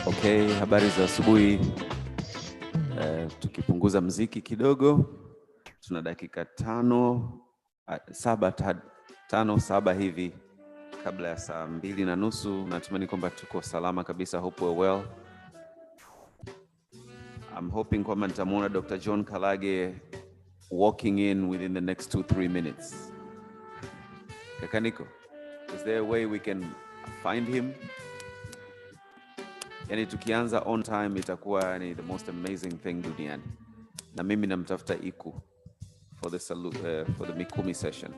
Okay, habari za asubuhi. Tukipunguza mziki kidogo, tuna dakika tano saba hivi kabla ya saa 2:30. Natumaini kwamba tuko salama kabisa. Hope we're well. I'm hoping kwamba nitamwona Dr. John Kalage walking in within the next 2-3 minutes. Kakaniko, is there a way we can find him? Yani tukianza on time itakuwa ni the most amazing thing duniani. Na mimi namtafuta Iku for the Mikumi session.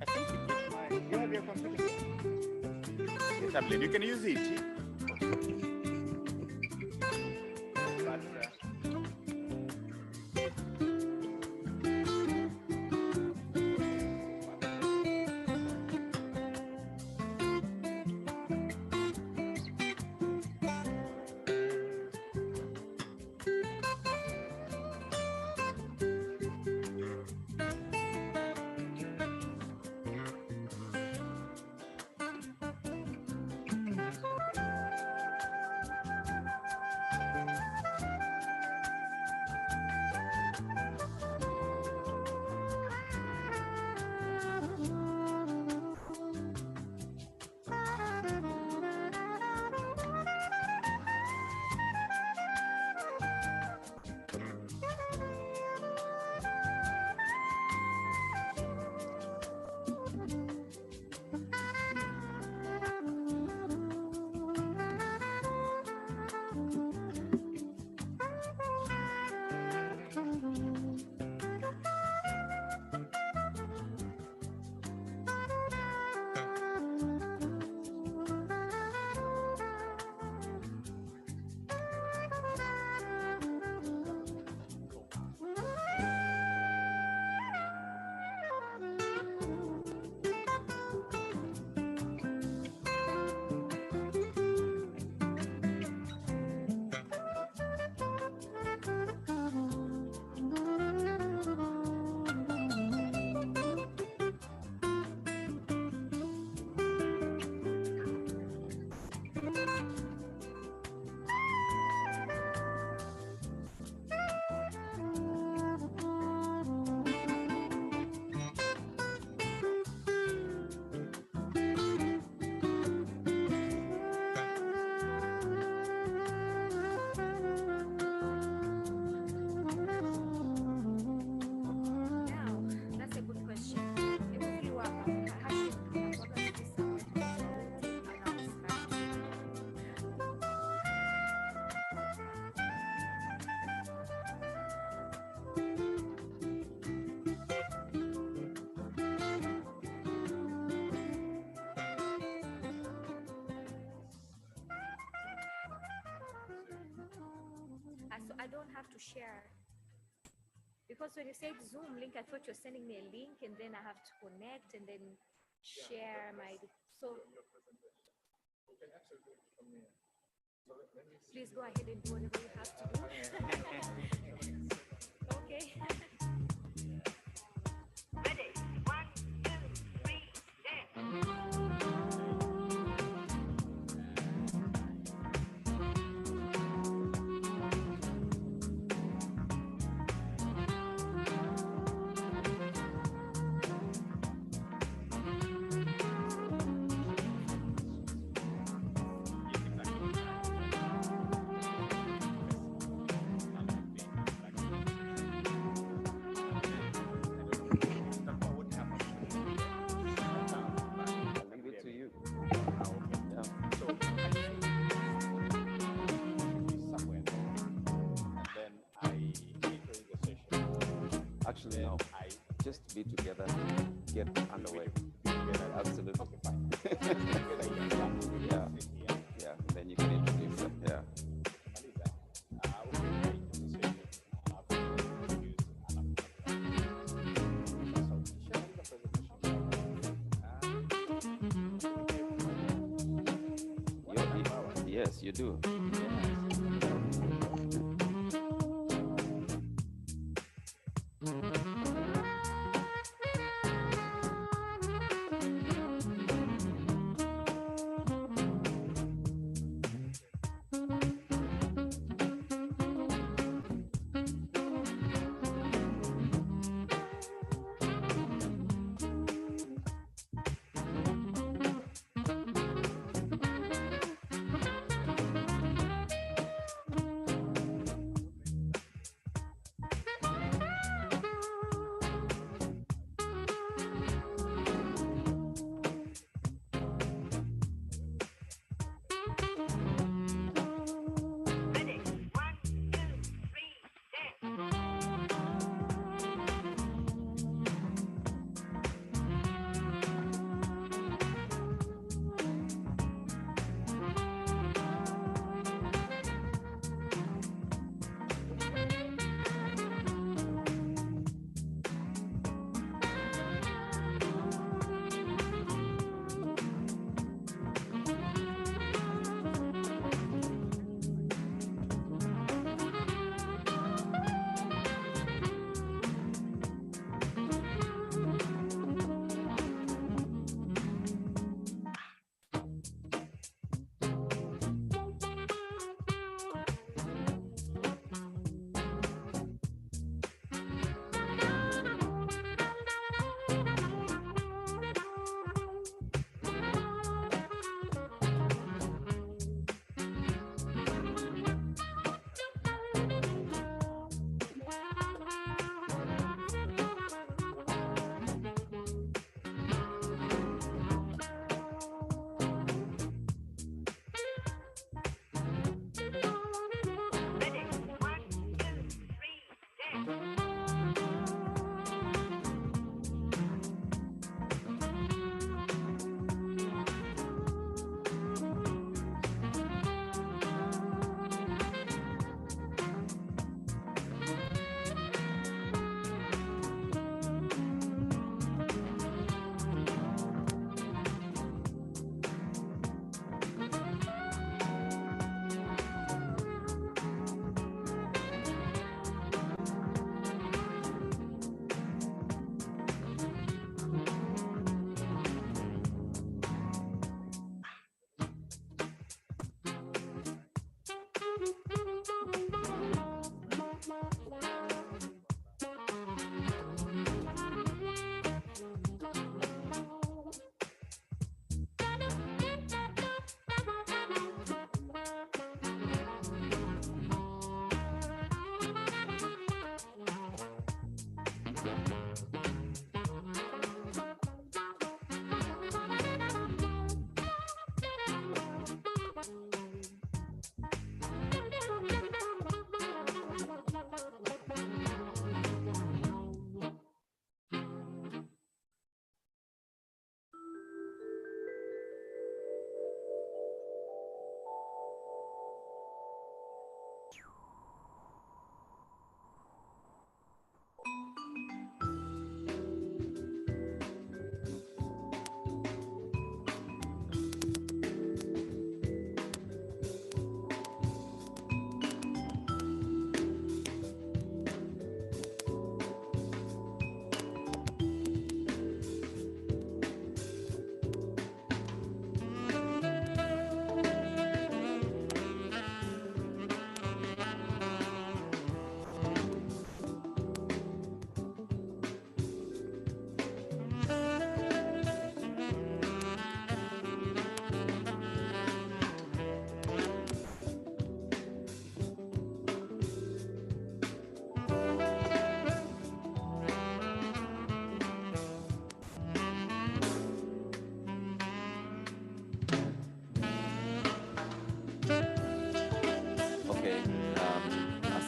I think you have your computer. Yes, Evelyn, you can use it. But, So I don't have to share. Because when you said Zoom link, I thought you're sending me a link and then I have to connect and then share my. So please go ahead and do whatever you have to do. Okay. Ready? 1, 2, 3, dance. I'll leave it to you. Yeah. So somewhere, and then I enter the session. Actually, Then no. I Just be together. Get underway. together. Absolutely. Okay, fine. Together, Yeah. Sit here. Yeah. Then you can introduce them. Yeah. Maliza. Okay, I enter the session. Alafu introduce, alafu so nishamaliza presentation. Yes, you do.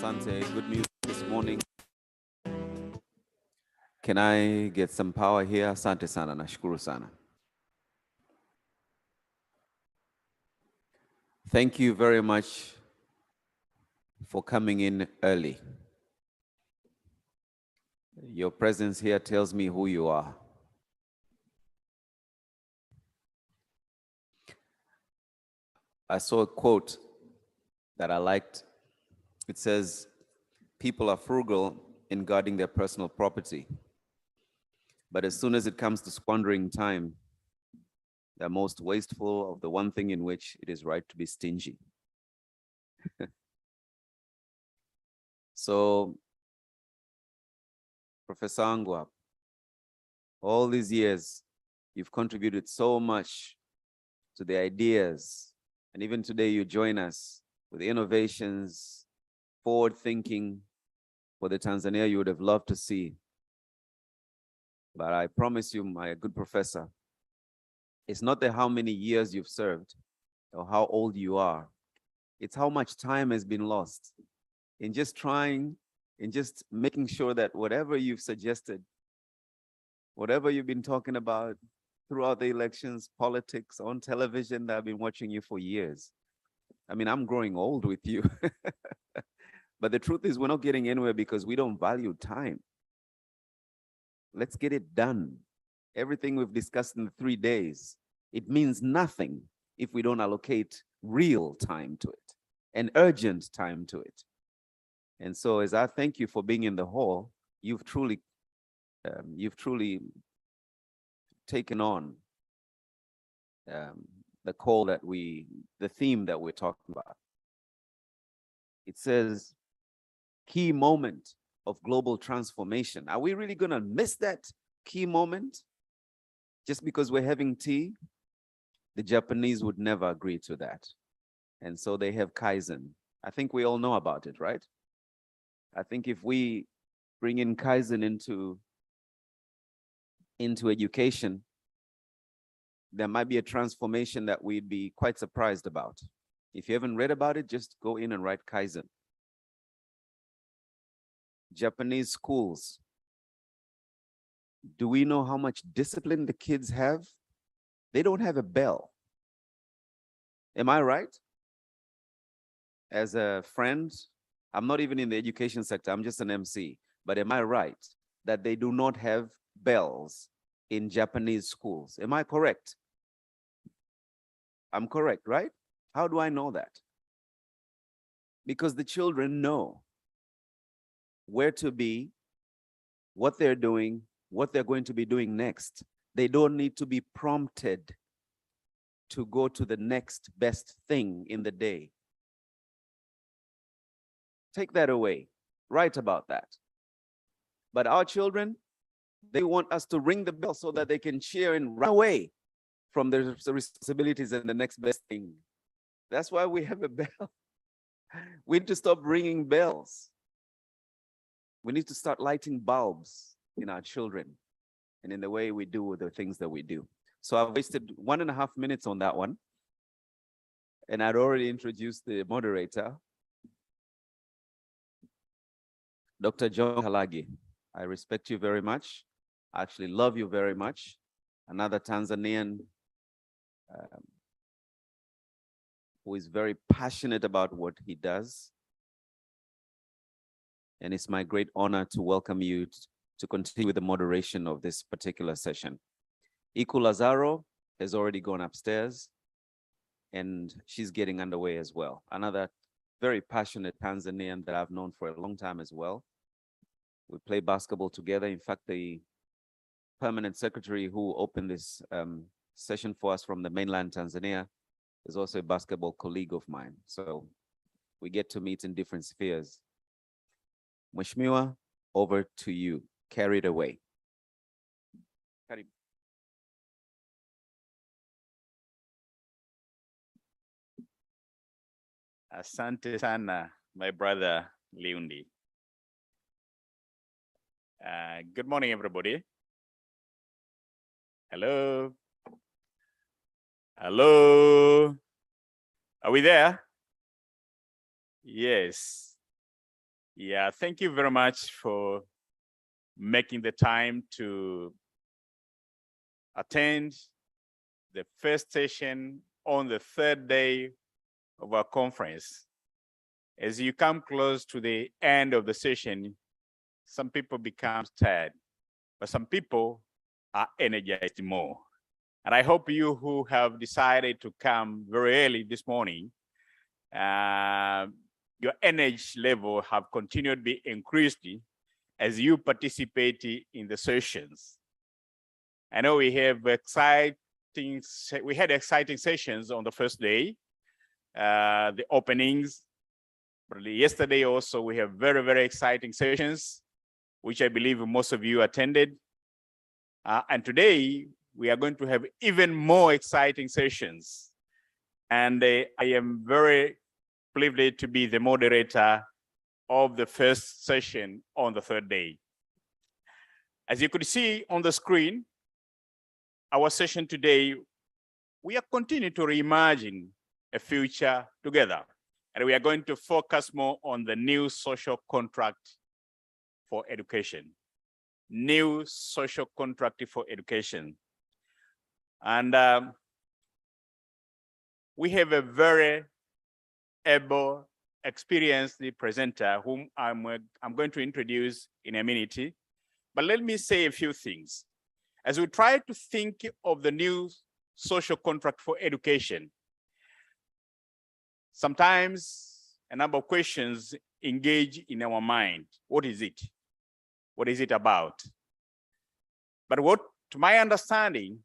Asante, good music this morning. Can I get some power here? Asante sana, nashukuru sana. Thank you very much for coming in early. Your presence here tells me who you are. I saw a quote that I liked. It says, people are frugal in guarding their personal property, but as soon as it comes to squandering time, they're most wasteful of the one thing in which it is right to be stingy. So, Professor Angwa, all these years, you've contributed so much to the ideas, and even today you join us with innovations, forward thinking for the Tanzania you would have loved to see. But I promise you, my good professor, it's not how many years you've served or how old you are. It's how much time has been lost in just trying, in just making sure that whatever you've suggested, whatever you've been talking about throughout the elections, politics, on television, that I've been watching you for years. I mean, I'm growing old with you. But the truth is, we're not getting anywhere because we don't value time. Let's get it done. Everything we've discussed in the 3 days, it means nothing if we don't allocate real time to it and urgent time to it. And so as I thank you for being in the hall, you've truly taken on the call that the theme that we're talking about. It says, key moment of global transformation. Are we really gonna miss that key moment just because we're having tea? The Japanese would never agree to that. And so they have Kaizen. I think we all know about it, right? I think if we bring in Kaizen into education, there might be a transformation that we'd be quite surprised about. If you haven't read about it, just go in and write Kaizen. Japanese schools. Do we know how much discipline the kids have? They don't have a bell. Am I right? As a friend, I'm not even in the education sector, I'm just an MC. But am I right that they do not have bells in Japanese schools? Am I correct? I'm correct, right? How do I know that? Because the children know where to be, what they're doing, what they're going to be doing next. They don't need to be prompted to go to the next best thing in the day. Take that away. Write about that. But our children, they want us to ring the bell so that they can cheer and run away from their responsibilities and the next best thing. That's why we have a bell. We need to stop ringing bells. We need to start lighting bulbs in our children and in the way we do the things that we do. So I've wasted 1.5 minutes on that one. And I'd already introduced the moderator, Dr. John Kalage. I respect you very much. I actually love you very much. Another Tanzanian who is very passionate about what he does. And it's my great honor to welcome you to continue with the moderation of this particular session. Iku Lazaro has already gone upstairs and she's getting underway as well. Another very passionate Tanzanian that I've known for a long time as well. We play basketball together. In fact, the permanent secretary who opened this session for us from the mainland Tanzania is also a basketball colleague of mine. So we get to meet in different spheres. Mheshimiwa, over to you. Carry it away. Asante sana, my brother Liundi. Good morning, everybody. Hello. Hello. Are we there? Yes. Yeah, thank you very much for making the time to attend the first session on the third day of our conference. As you come close to the end of the session, some people become tired, but some people are energized more. And I hope you who have decided to come very early this morning, your energy level have continued to be increased as you participate in the sessions. I know we had exciting sessions on the first day, the openings. But yesterday also we have very, very exciting sessions, which I believe most of you attended. And today we are going to have even more exciting sessions. And I am very privileged to be the moderator of the first session on the third day. As you could see on the screen, our session today, we are continuing to reimagine a future together. And we are going to focus more on the new social contract for education. New social contract for education. And we have a very able, experienced presenter whom I'm going to introduce in a minute. But let me say a few things. As we try to think of the new social contract for education, sometimes a number of questions engage in our mind. What is it? What is it about? But what, to my understanding,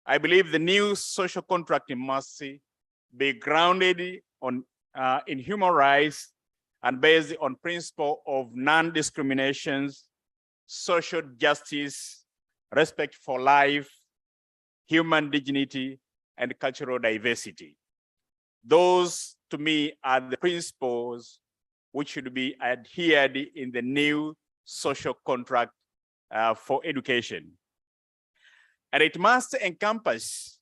I believe the new social contract must be grounded on in human rights and based on principle of non-discrimination, social justice, respect for life, human dignity, and cultural diversity. Those, to me, are the principles which should be adhered in the new social contract for education. And it must encompass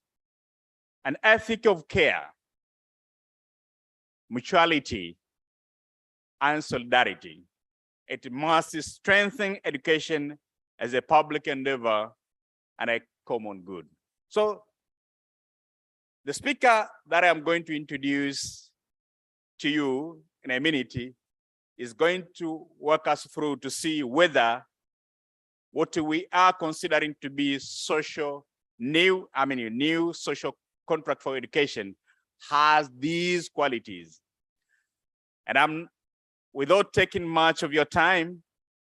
an ethic of care, mutuality, and solidarity. It must strengthen education as a public endeavor and a common good. So the speaker that I'm going to introduce to you in a minute is going to walk us through to see whether what we are considering to be new social contract for education has these qualities. And without taking much of your time,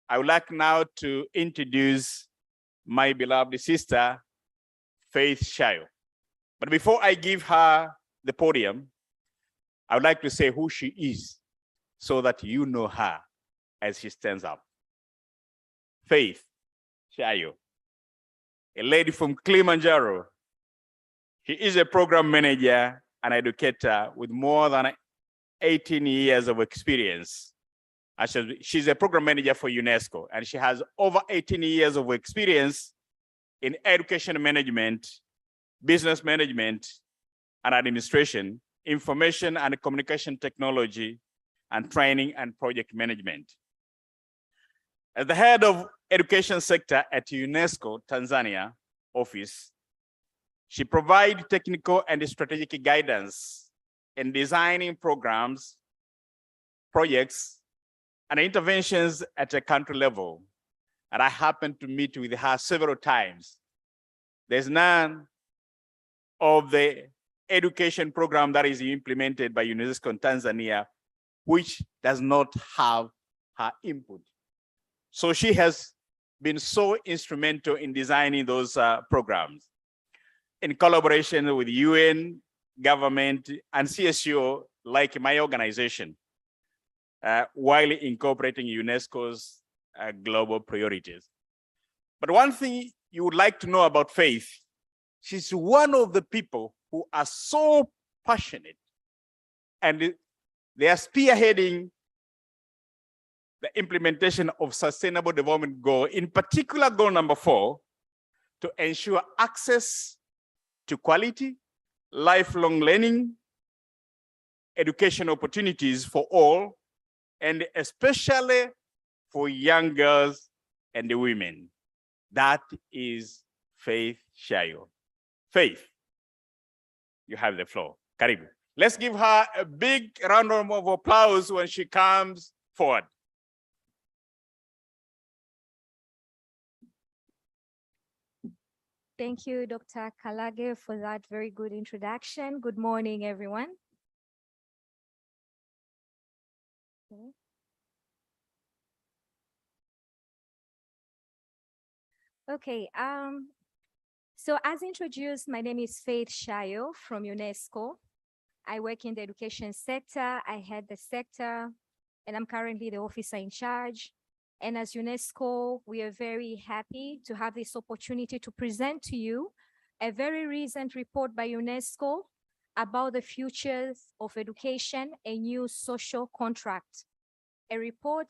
I would like now to introduce my beloved sister, Faith Shayo. But before I give her the podium, I would like to say who she is so that you know her as she stands up. Faith Shayo, a lady from Kilimanjaro. She is a program manager and educator with more than 18 years of experience. She's a program manager for UNESCO, and she has over 18 years of experience in education management, business management and administration, information and communication technology, and training and project management. As the head of education sector at UNESCO Tanzania office, she provides technical and strategic guidance in designing programs, projects, and interventions at a country level. And I happened to meet with her several times. There's none of the education program that is implemented by UNESCO in Tanzania which does not have her input. So she has been so instrumental in designing those programs in collaboration with UN, government, and CSO, like my organization, while incorporating UNESCO's global priorities. But one thing you would like to know about Faith, she's one of the people who are so passionate, and they are spearheading the implementation of Sustainable Development Goal, in particular goal number 4, to ensure access to quality, lifelong learning, education opportunities for all, and especially for young girls and the women. That is Faith Shayo. Faith, you have the floor. Karibu. Let's give her a big round of applause when she comes forward. Thank you, Dr. Kalage, for that very good introduction. Good morning, everyone. Okay, so as introduced, my name is Faith Shayo from UNESCO. I work in the education sector. I head the sector, and I'm currently the officer in charge. And as UNESCO, we are very happy to have this opportunity to present to you a very recent report by UNESCO about the futures of education, a new social contract. A report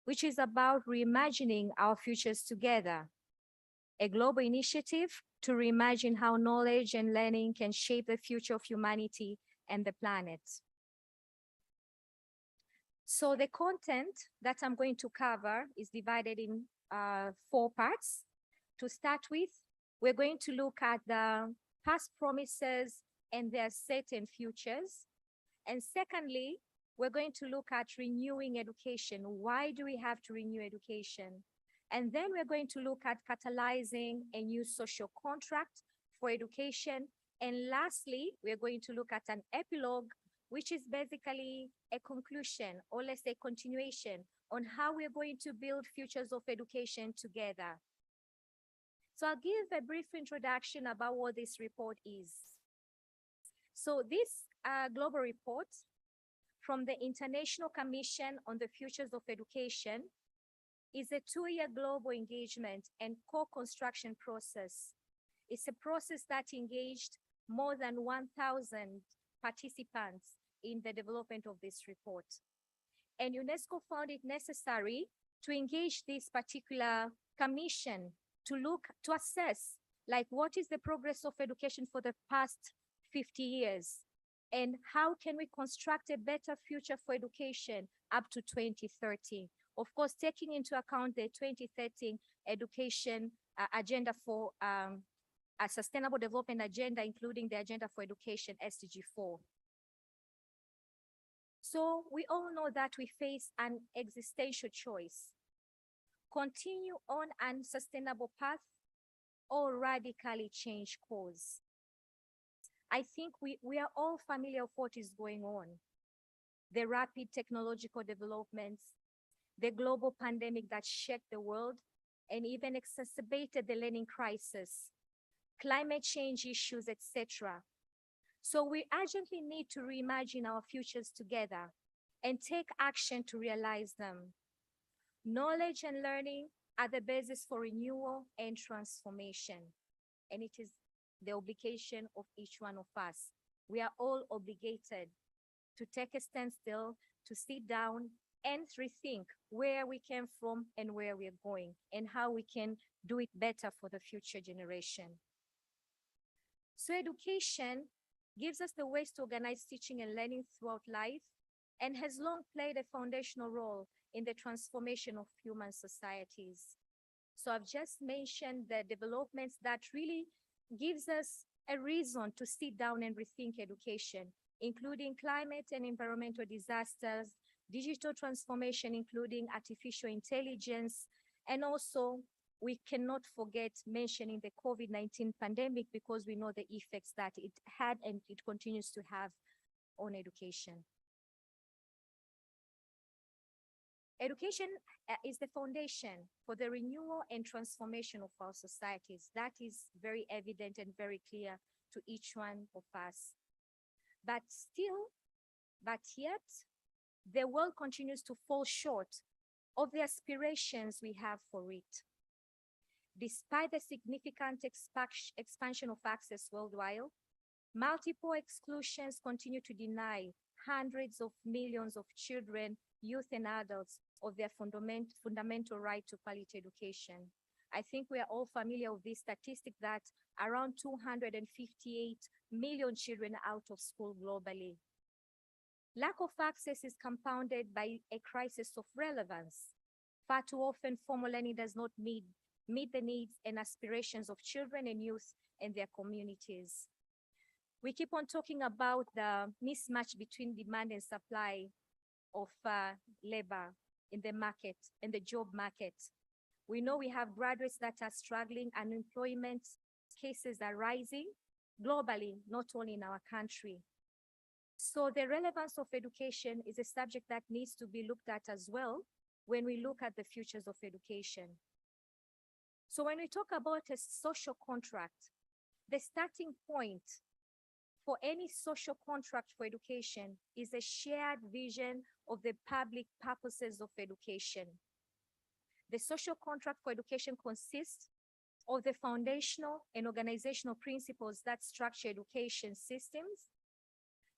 which is about reimagining our futures together, a global initiative to reimagine how knowledge and learning can shape the future of humanity and the planet. So the content that I'm going to cover is divided in 4 parts. To start with, we're going to look at the past promises and their certain futures. And secondly, we're going to look at renewing education. Why do we have to renew education? And then we're going to look at catalyzing a new social contract for education. And lastly, we're going to look at an epilogue, which is basically a conclusion, or let's say continuation, on how we're going to build futures of education together. So I'll give a brief introduction about what this report is. So this global report from the International Commission on the Futures of Education is a 2-year global engagement and co-construction process. It's a process that engaged more than 1,000 participants in the development of this report. And UNESCO found it necessary to engage this particular commission to assess, like, what is the progress of education for the past 50 years? And how can we construct a better future for education up to 2030? Of course, taking into account the 2030 education agenda for a sustainable development agenda, including the agenda for education, SDG 4. So we all know that we face an existential choice: continue on an unsustainable path or radically change course. I think we are all familiar with what is going on. The rapid technological developments, the global pandemic that shook the world and even exacerbated the learning crisis, climate change issues, etc. So we urgently need to reimagine our futures together and take action to realize them. Knowledge and learning are the basis for renewal and transformation, and it is the obligation of each one of us. We are all obligated to take a standstill, to sit down and rethink where we came from and where we're going, and how we can do it better for the future generation. So education gives us the ways to organize teaching and learning throughout life, and has long played a foundational role in the transformation of human societies. So I've just mentioned the developments that really gives us a reason to sit down and rethink education, including climate and environmental disasters, digital transformation, including artificial intelligence, and also we cannot forget mentioning the COVID-19 pandemic, because we know the effects that it had and it continues to have on education. Education is the foundation for the renewal and transformation of our societies. That is very evident and very clear to each one of us. But yet, the world continues to fall short of the aspirations we have for it. Despite the significant expansion of access worldwide, multiple exclusions continue to deny hundreds of millions of children, youth, and adults of their fundamental right to quality education. I think we are all familiar with this statistic that around 258 million children are out of school globally. Lack of access is compounded by a crisis of relevance. Far too often, formal learning does not meet the needs and aspirations of children and youth and their communities. We keep on talking about the mismatch between demand and supply of labor in the market, in the job market. We know we have graduates that are struggling, unemployment cases are rising globally, not only in our country. So the relevance of education is a subject that needs to be looked at as well when we look at the futures of education. So when we talk about a social contract, the starting point for any social contract for education is a shared vision of the public purposes of education. The social contract for education consists of the foundational and organizational principles that structure education systems,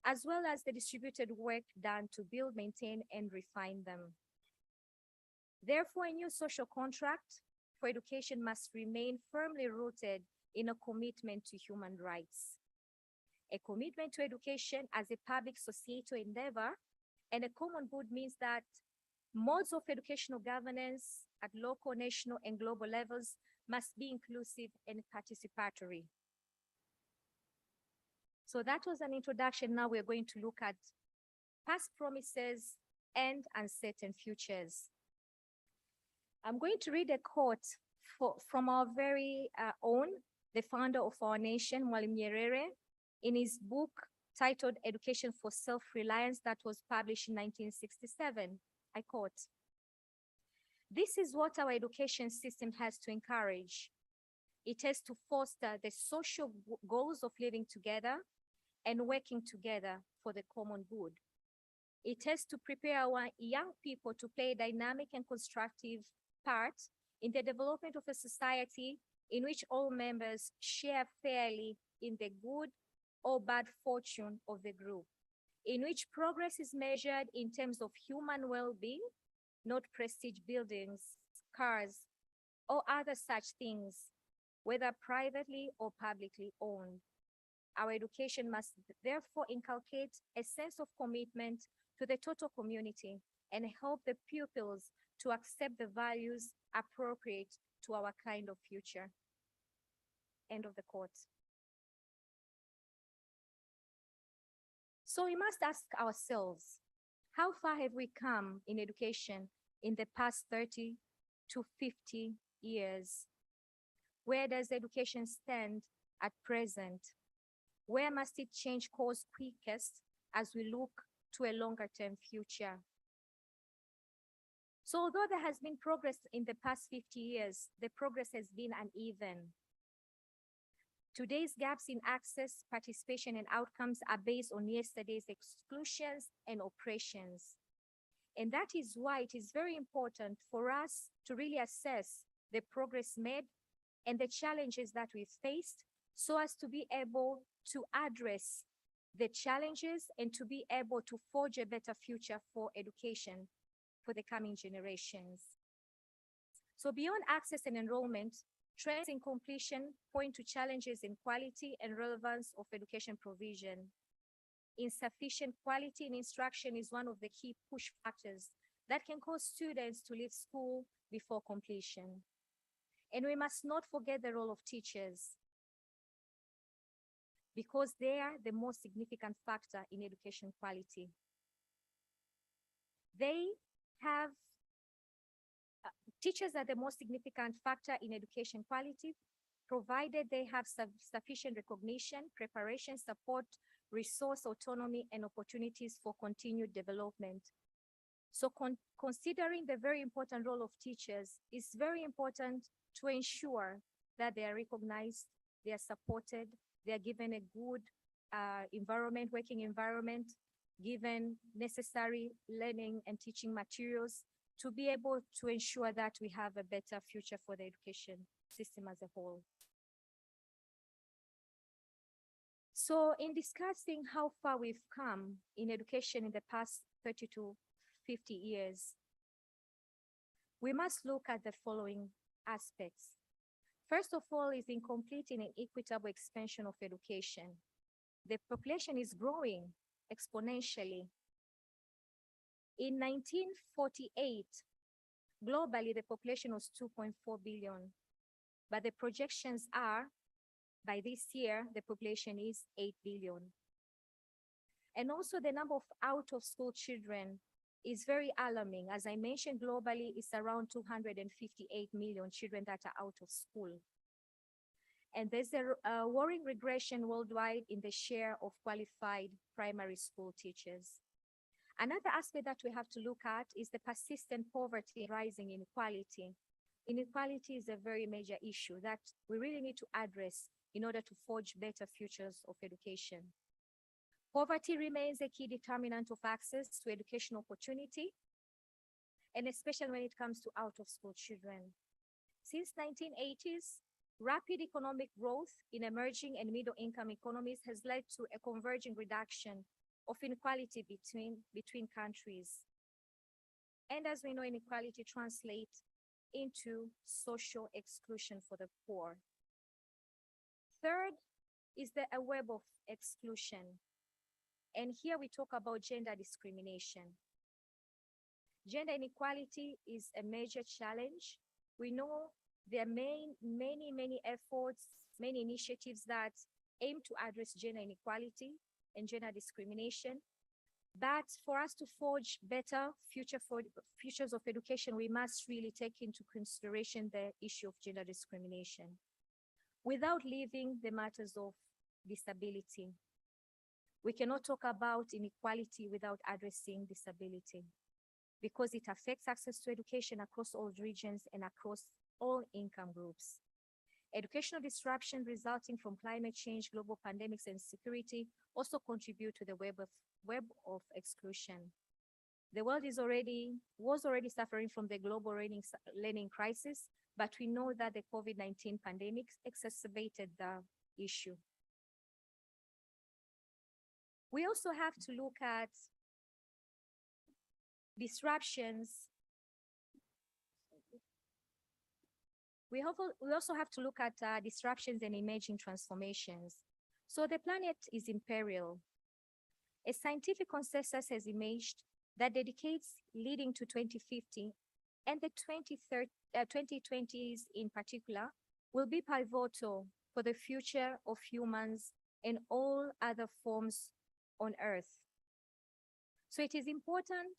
as well as the distributed work done to build, maintain, and refine them. Therefore, a new social contract for education must remain firmly rooted in a commitment to human rights, a commitment to education as a public societal endeavor, and a common good means that modes of educational governance at local, national, and global levels must be inclusive and participatory. So that was an introduction. Now we're going to look at past promises and uncertain futures. I'm going to read a quote from our very own, the founder of our nation, Mwalimu Nyerere, in his book titled Education for Self-Reliance that was published in 1967. I quote, "This is what our education system has to encourage. It has to foster the social goals of living together and working together for the common good. It has to prepare our young people to play a dynamic and constructive part in the development of a society in which all members share fairly in the good or bad fortune of the group, in which progress is measured in terms of human well-being, not prestige buildings, cars, or other such things, whether privately or publicly owned. Our education must therefore inculcate a sense of commitment to the total community and help the pupils to accept the values appropriate to our kind of future." End of the quote. So we must ask ourselves, how far have we come in education in the past 30 to 50 years? Where does education stand at present? Where must it change course quickest as we look to a longer-term future? So although there has been progress in the past 50 years, the progress has been uneven. Today's gaps in access, participation, and outcomes are based on yesterday's exclusions and oppressions. And that is why it is very important for us to really assess the progress made and the challenges that we've faced so as to be able to address the challenges and to be able to forge a better future for education for the coming generations. So beyond access and enrollment, trends in completion point to challenges in quality and relevance of education provision. Insufficient quality in instruction is one of the key push factors that can cause students to leave school before completion. And we must not forget the role of teachers, because they are the most significant factor in education quality. Teachers are the most significant factor in education quality, provided they have sufficient recognition, preparation, support, resource autonomy, and opportunities for continued development. So considering the very important role of teachers, it's very important to ensure that they are recognized, they are supported, they are given a good environment, working environment, given necessary learning and teaching materials to be able to ensure that we have a better future for the education system as a whole. So in discussing how far we've come in education in the past 30 to 50 years, we must look at the following aspects. First of all is incomplete and inequitable expansion of education. The population is growing exponentially, In 1948, globally, the population was 2.4 billion, but the projections are, by this year, the population is 8 billion. And also the number of out-of-school children is very alarming. As I mentioned, globally, it's around 258 million children that are out of school. And there's a worrying regression worldwide in the share of qualified primary school teachers. Another aspect that we have to look at is the persistent poverty and rising inequality. Inequality is a very major issue that we really need to address in order to forge better futures of education. Poverty remains a key determinant of access to education opportunity, and especially when it comes to out-of-school children. Since 1980s, rapid economic growth in emerging and middle-income economies has led to a converging reduction of inequality between countries. And as we know, inequality translates into social exclusion for the poor. Third is a web of exclusion. And here we talk about gender discrimination. Gender inequality is a major challenge. We know there are many efforts, many initiatives that aim to address gender inequality and gender discrimination. But for us to forge better futures of education, we must really take into consideration the issue of gender discrimination without leaving the matters of disability. We cannot talk about inequality without addressing disability because it affects access to education across all regions and across all income groups. Educational disruption resulting from climate change, global pandemics, and security also contribute to the web of exclusion. The world was already suffering from the global learning crisis, but we know that the COVID-19 pandemic exacerbated the issue. We also have to look at disruptions. We also have to look at disruptions and emerging transformations. So the planet is in peril. A scientific consensus has emerged that the decades leading to 2050 and the 2020s in particular will be pivotal for the future of humans and all other forms on Earth. So it is important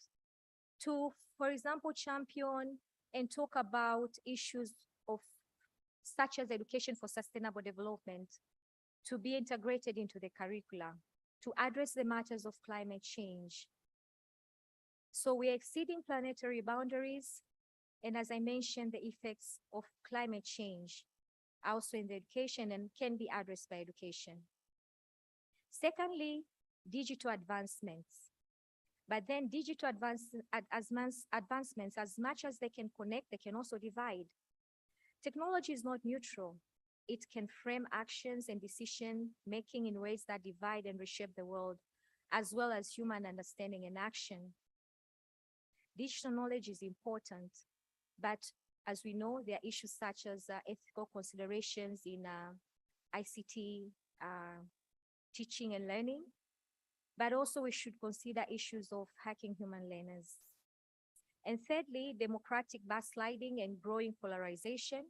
to, for example, champion and talk about issues of such as education for sustainable development to be integrated into the curricula to address the matters of climate change. So we are exceeding planetary boundaries, and as I mentioned, the effects of climate change are also in the education and can be addressed by education. Secondly, digital advancements. But then digital advancements, as much as they can connect, they can also divide. Technology is not neutral. It can frame actions and decision making in ways that divide and reshape the world, as well as human understanding and action. Digital knowledge is important, but as we know, there are issues such as ethical considerations in ICT teaching and learning, but also we should consider issues of hacking human learners. And thirdly, democratic backsliding and growing polarization,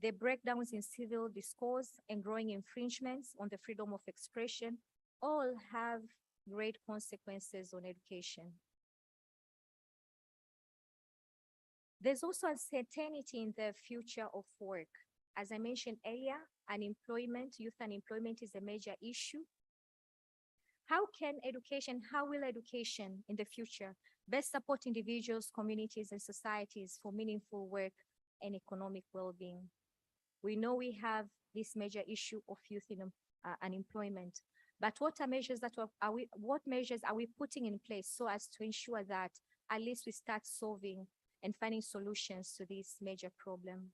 the breakdowns in civil discourse and growing infringements on the freedom of expression all have great consequences on education. There's also uncertainty in the future of work. As I mentioned earlier, youth unemployment is a major issue. How will education in the future best support individuals, communities, and societies for meaningful work and economic well-being? We know we have this major issue of youth unemployment, but what measures are we putting in place so as to ensure that at least we start solving and finding solutions to this major problem?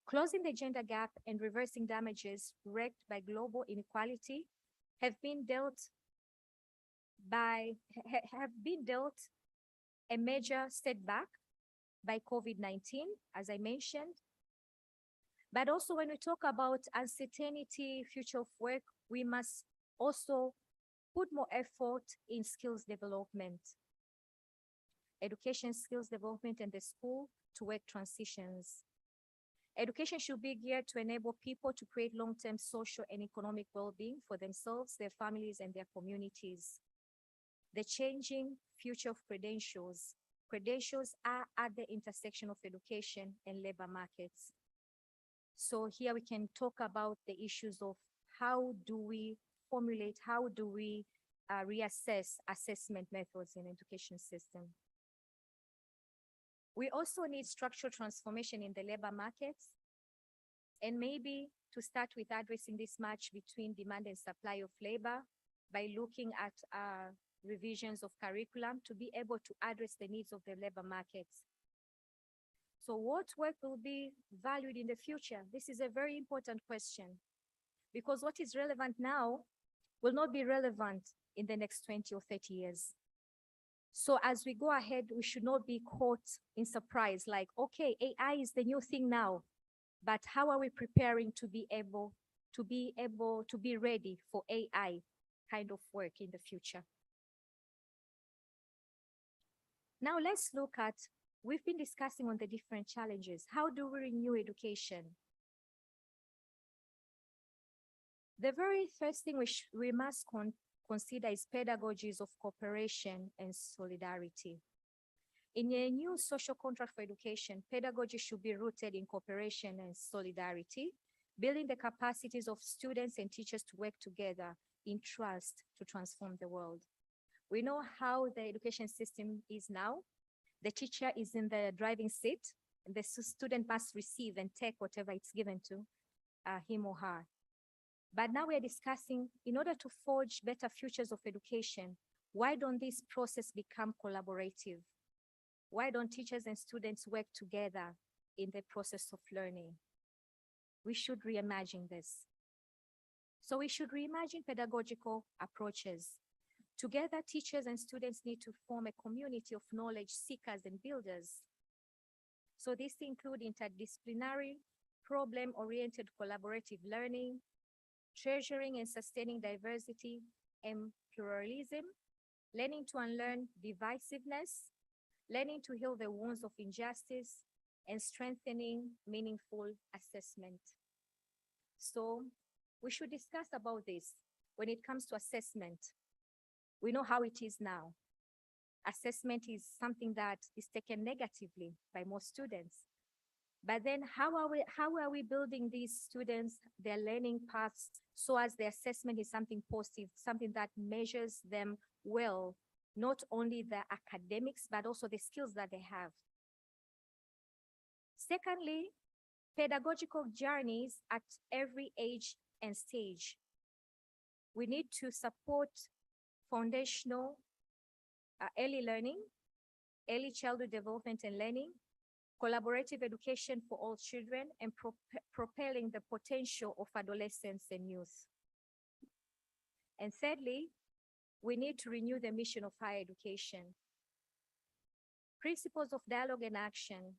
Closing the gender gap and reversing damages wreaked by global inequality have been dealt a major setback by COVID-19, as I mentioned. But also when we talk about uncertainty, future of work, we must also put more effort in skills development. education skills development, and the school to work transitions. Education should be geared to enable people to create long-term social and economic well-being for themselves, their families, and their communities. The changing future of credentials. Credentials are at the intersection of education and labor markets. So here we can talk about the issues of how do we formulate, how do we reassess assessment methods in education system. We also need structural transformation in the labor markets, and maybe to start with addressing this match between demand and supply of labor by looking at revisions of curriculum to be able to address the needs of the labor markets. So what work will be valued in the future? This is a very important question, because what is relevant now will not be relevant in the next 20 or 30 years. So as we go ahead, we should not be caught in surprise, like, okay, AI is the new thing now, but how are we preparing to be ready for AI kind of work in the future? Now let's look at, we've been discussing on the different challenges. How do we renew education? The very first thing we must consider is pedagogies of cooperation and solidarity. In a new social contract for education, pedagogy should be rooted in cooperation and solidarity, building the capacities of students and teachers to work together in trust to transform the world. We know how the education system is now. The teacher is in the driving seat, and the student must receive and take whatever it's given to him or her. But now we are discussing, in order to forge better futures of education, why don't this process become collaborative? Why don't teachers and students work together in the process of learning? We should reimagine this. So we should reimagine pedagogical approaches. Together, teachers and students need to form a community of knowledge seekers and builders. So this includes interdisciplinary, problem-oriented collaborative learning, treasuring and sustaining diversity and pluralism, learning to unlearn divisiveness, learning to heal the wounds of injustice, and strengthening meaningful assessment. So we should discuss about this when it comes to assessment. We know how it is now. Assessment is something that is taken negatively by most students. But then how are we building these students, their learning paths, so as the assessment is something positive, something that measures them well, not only the academics, but also the skills that they have. Secondly, pedagogical journeys at every age and stage. We need to support foundational early learning, early childhood development and learning, collaborative education for all children, and propelling the potential of adolescents and youth. And thirdly, we need to renew the mission of higher education. Principles of dialogue and action,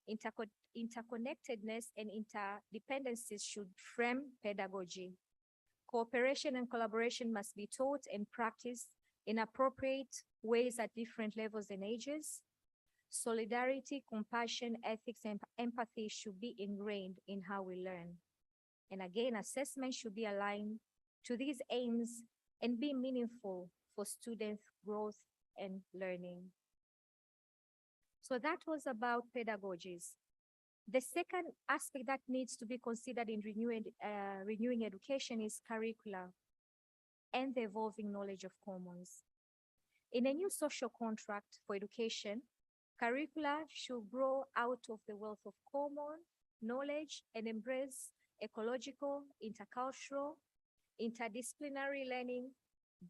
interconnectedness and interdependencies should frame pedagogy. Cooperation and collaboration must be taught and practiced in appropriate ways at different levels and ages. Solidarity, compassion, ethics, and empathy should be ingrained in how we learn. And again, assessment should be aligned to these aims and be meaningful for student growth and learning. So that was about pedagogies. The second aspect that needs to be considered in renewing education is curricula and the evolving knowledge of commons. In a new social contract for education, curricula should grow out of the wealth of common knowledge and embrace ecological, intercultural, interdisciplinary learning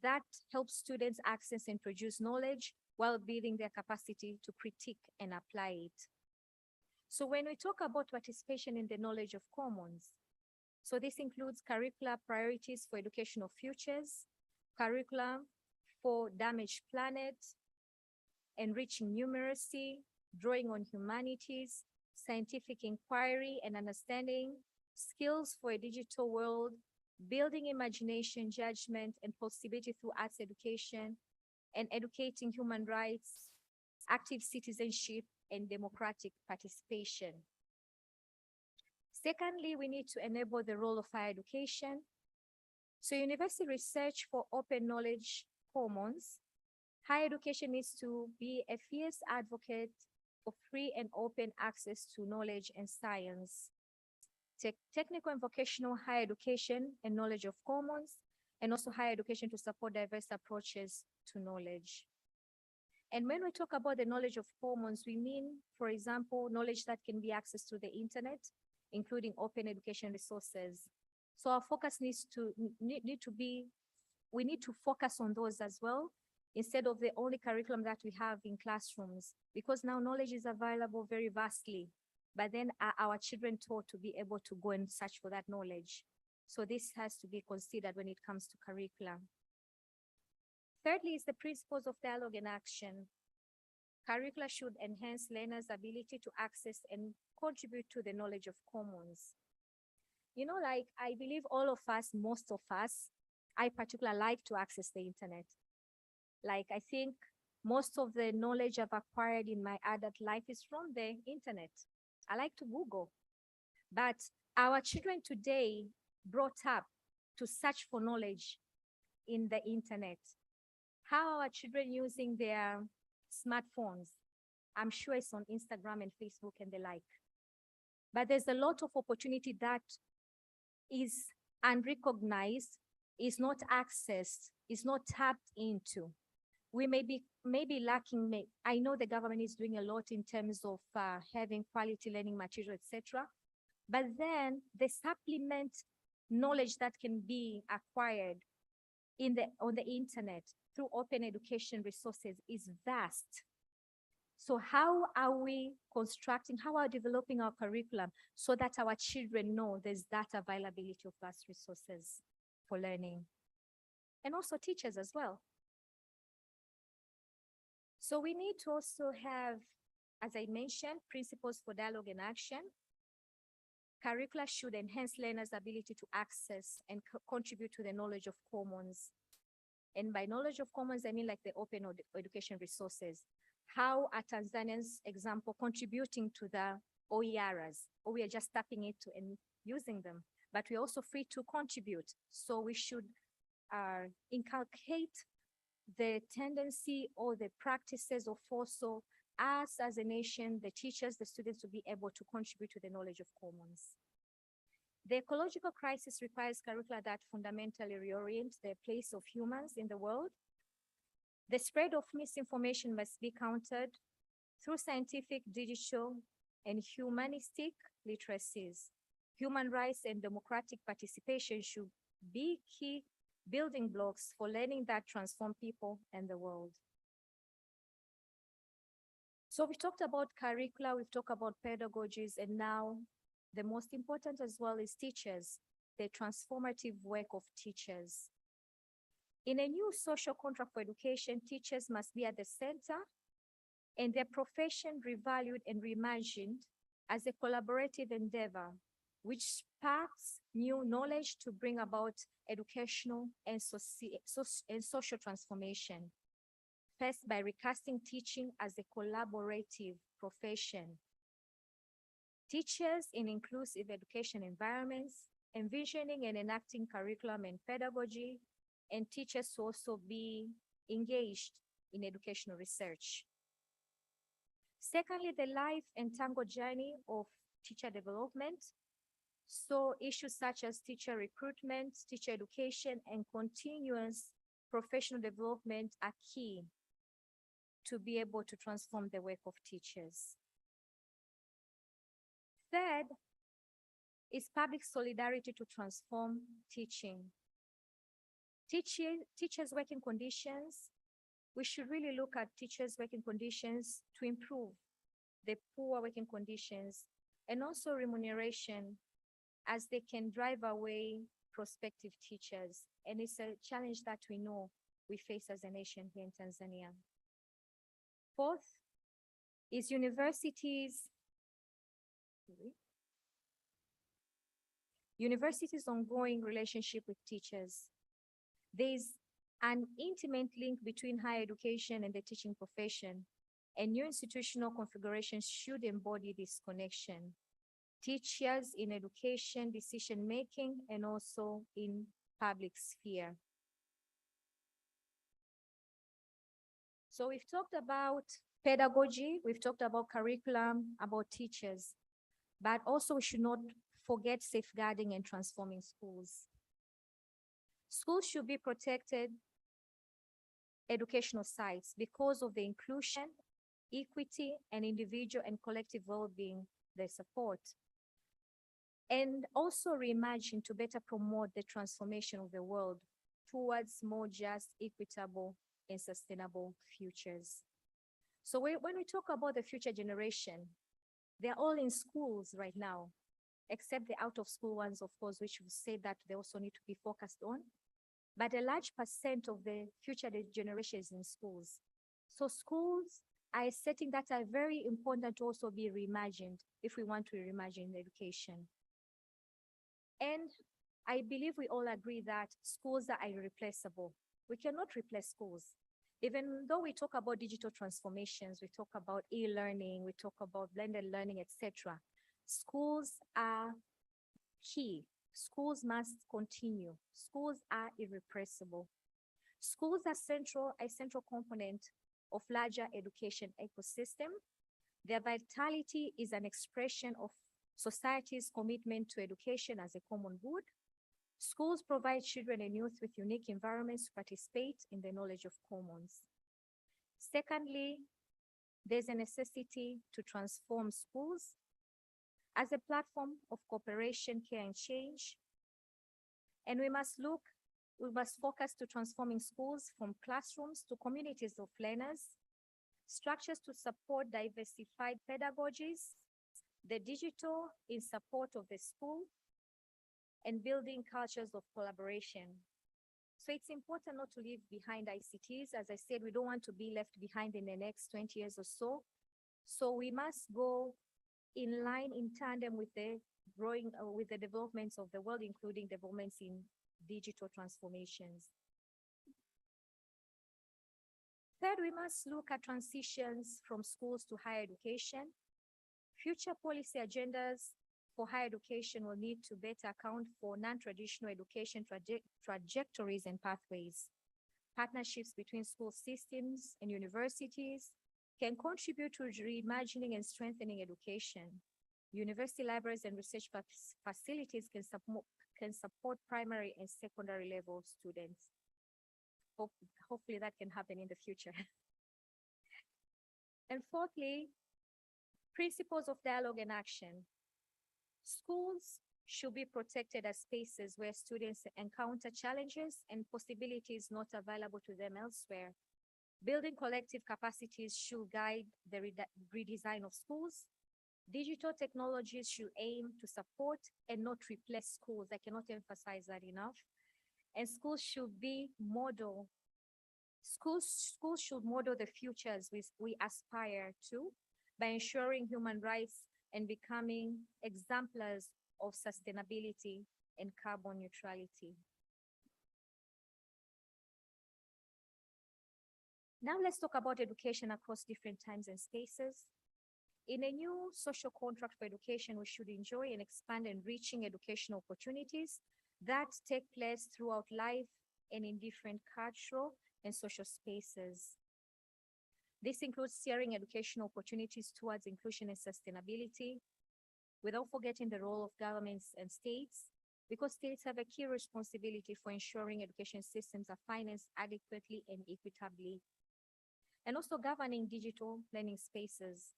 that helps students access and produce knowledge while building their capacity to critique and apply it. So when we talk about participation in the knowledge of commons, so this includes curricular priorities for educational futures, curriculum for damaged planet, enriching numeracy, drawing on humanities, scientific inquiry and understanding, skills for a digital world, building imagination, judgment, and possibility through arts education, and educating human rights, active citizenship, and democratic participation. Secondly, we need to enable the role of higher education. So university research for open knowledge commons. Higher education needs to be a fierce advocate for free and open access to knowledge and science. Technical and vocational higher education and knowledge of commons, and also higher education to support diverse approaches to knowledge. And when we talk about the knowledge of commons, we mean, for example, knowledge that can be accessed through the internet, including open education resources. So our focus needs to be, we need to focus on those as well, instead of the only curriculum that we have in classrooms, because now knowledge is available very vastly, but then are our children taught to be able to go and search for that knowledge? So this has to be considered when it comes to curriculum. Thirdly is the principles of dialogue and action. Curricula should enhance learners' ability to access and contribute to the knowledge of commons. You know, like I believe all of us, most of us, I particularly like to access the internet. Like I think most of the knowledge I've acquired in my adult life is from the internet. I like to Google. But our children today brought up to search for knowledge in the internet. How are our children using their smartphones? I'm sure it's on Instagram and Facebook and the like. But there's a lot of opportunity that is unrecognized, is not accessed, is not tapped into. We may be lacking, I know the government is doing a lot in terms of having quality learning material, etc. But then the supplement knowledge that can be acquired on the internet through open education resources is vast. So how are we constructing, how are we developing our curriculum so that our children know there's that availability of vast resources for learning? And also teachers as well. So we need to also have, as I mentioned, principles for dialogue and action. Curricula should enhance learners' ability to access and contribute to the knowledge of commons. And by knowledge of commons, I mean like the open education resources. How are Tanzanians, example, contributing to the OERs, or we are just tapping it and using them, but we're also free to contribute. So we should inculcate the tendency or the practices of also us as a nation, the teachers, the students to be able to contribute to the knowledge of commons. The ecological crisis requires curricula that fundamentally reorient the place of humans in the world. The spread of misinformation must be countered through scientific, digital, and humanistic literacies. Human rights and democratic participation should be key building blocks for learning that transform people and the world. So we talked about curricula, we've talked about pedagogies, and now the most important as well is teachers, the transformative work of teachers. In a new social contract for education, teachers must be at the center and their profession revalued and reimagined as a collaborative endeavor, which sparks new knowledge to bring about educational and social transformation. First, by recasting teaching as a collaborative profession. Teachers in inclusive education environments, envisioning and enacting curriculum and pedagogy, and teachers to also be engaged in educational research. Secondly, the life and tango journey of teacher development. So issues such as teacher recruitment, teacher education, and continuous professional development are key to be able to transform the work of teachers. Third is public solidarity to transform teaching. Teachers' working conditions, we should really look at teachers' working conditions to improve the poor working conditions, and also remuneration, as they can drive away prospective teachers. And it's a challenge that we know we face as a nation here in Tanzania. Fourth is universities' ongoing relationship with teachers. There's an intimate link between higher education and the teaching profession. and new institutional configurations should embody this connection. Teachers in education, decision-making, and also in public sphere. So we've talked about pedagogy, we've talked about curriculum, about teachers, but also we should not forget safeguarding and transforming schools. Schools should be protected educational sites because of the inclusion, equity, and individual and collective well-being they support. And also reimagine to better promote the transformation of the world towards more just, equitable, and sustainable futures. So when we talk about the future generation, they're all in schools right now, except the out-of-school ones, of course, which we say that they also need to be focused on. But a large percent of the future generation is in schools. So schools are a setting that are very important to also be reimagined if we want to reimagine education. And I believe we all agree that schools are irreplaceable. We cannot replace schools. Even though we talk about digital transformations, we talk about e-learning, we talk about blended learning, etc. Schools are key. Schools must continue. Schools are irrepressible. Schools are a central component of larger education ecosystem. Their vitality is an expression of society's commitment to education as a common good. Schools provide children and youth with unique environments to participate in the knowledge of commons. Secondly, there's a necessity to transform schools as a platform of cooperation, care, and change. And we must focus to transforming schools from classrooms to communities of learners, structures to support diversified pedagogies, the digital in support of the school, and building cultures of collaboration. So it's important not to leave behind ICTs. As I said, we don't want to be left behind in the next 20 years or so. So we must go in line, in tandem with the with the developments of the world, including developments in digital transformations. Third, we must look at transitions from schools to higher education. Future policy agendas for higher education will need to better account for non-traditional education trajectories and pathways. Partnerships between school systems and universities can contribute to reimagining and strengthening education. University libraries and research facilities can support primary and secondary level students. Hopefully that can happen in the future. And fourthly, principles of dialogue and action. Schools should be protected as spaces where students encounter challenges and possibilities not available to them elsewhere. Building collective capacities should guide the redesign of schools. Digital technologies should aim to support and not replace schools. I cannot emphasize that enough. And schools should be model. Schools should model the futures we aspire to by ensuring human rights and becoming exemplars of sustainability and carbon neutrality. Now let's talk about education across different times and spaces. In a new social contract for education, we should enjoy and expand enriching educational opportunities that take place throughout life and in different cultural and social spaces. This includes steering educational opportunities towards inclusion and sustainability, without forgetting the role of governments and states, because states have a key responsibility for ensuring education systems are financed adequately and equitably, and also governing digital learning spaces.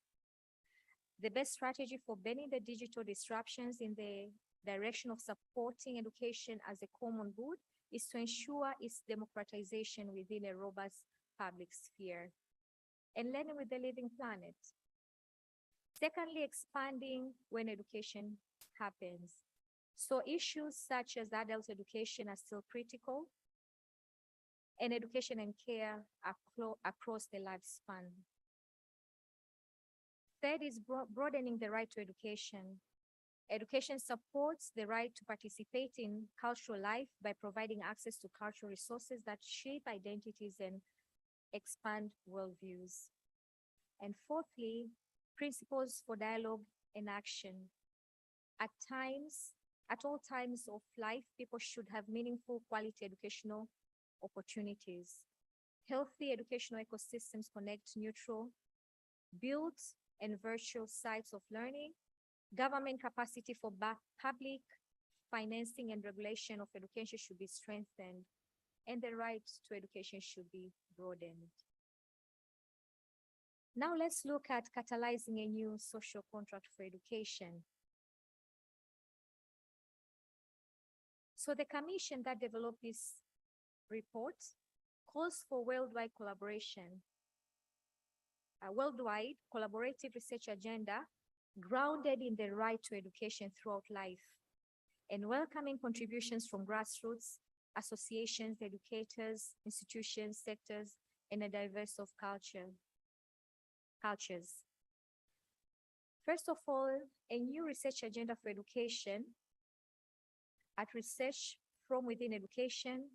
The best strategy for bending the digital disruptions in the direction of supporting education as a common good is to ensure its democratization within a robust public sphere and learning with the living planet. Secondly, expanding when education happens. So issues such as adult education are still critical, and education and care across the lifespan. Third is broadening the right to education. Education supports the right to participate in cultural life by providing access to cultural resources that shape identities and expand worldviews. And fourthly, principles for dialogue and action. At times, at all times of life, people should have meaningful quality educational opportunities. Healthy educational ecosystems connect neutral, built and virtual sites of learning. Government capacity for public financing and regulation of education should be strengthened, and the right to education should be broadened. Now let's look at catalyzing a new social contract for education. So the commission that developed this report calls for worldwide collaboration, a worldwide collaborative research agenda grounded in the right to education throughout life, and welcoming contributions from grassroots, associations, educators, institutions, sectors, and a diverse of cultures. First of all, a new research agenda for education at research from within education,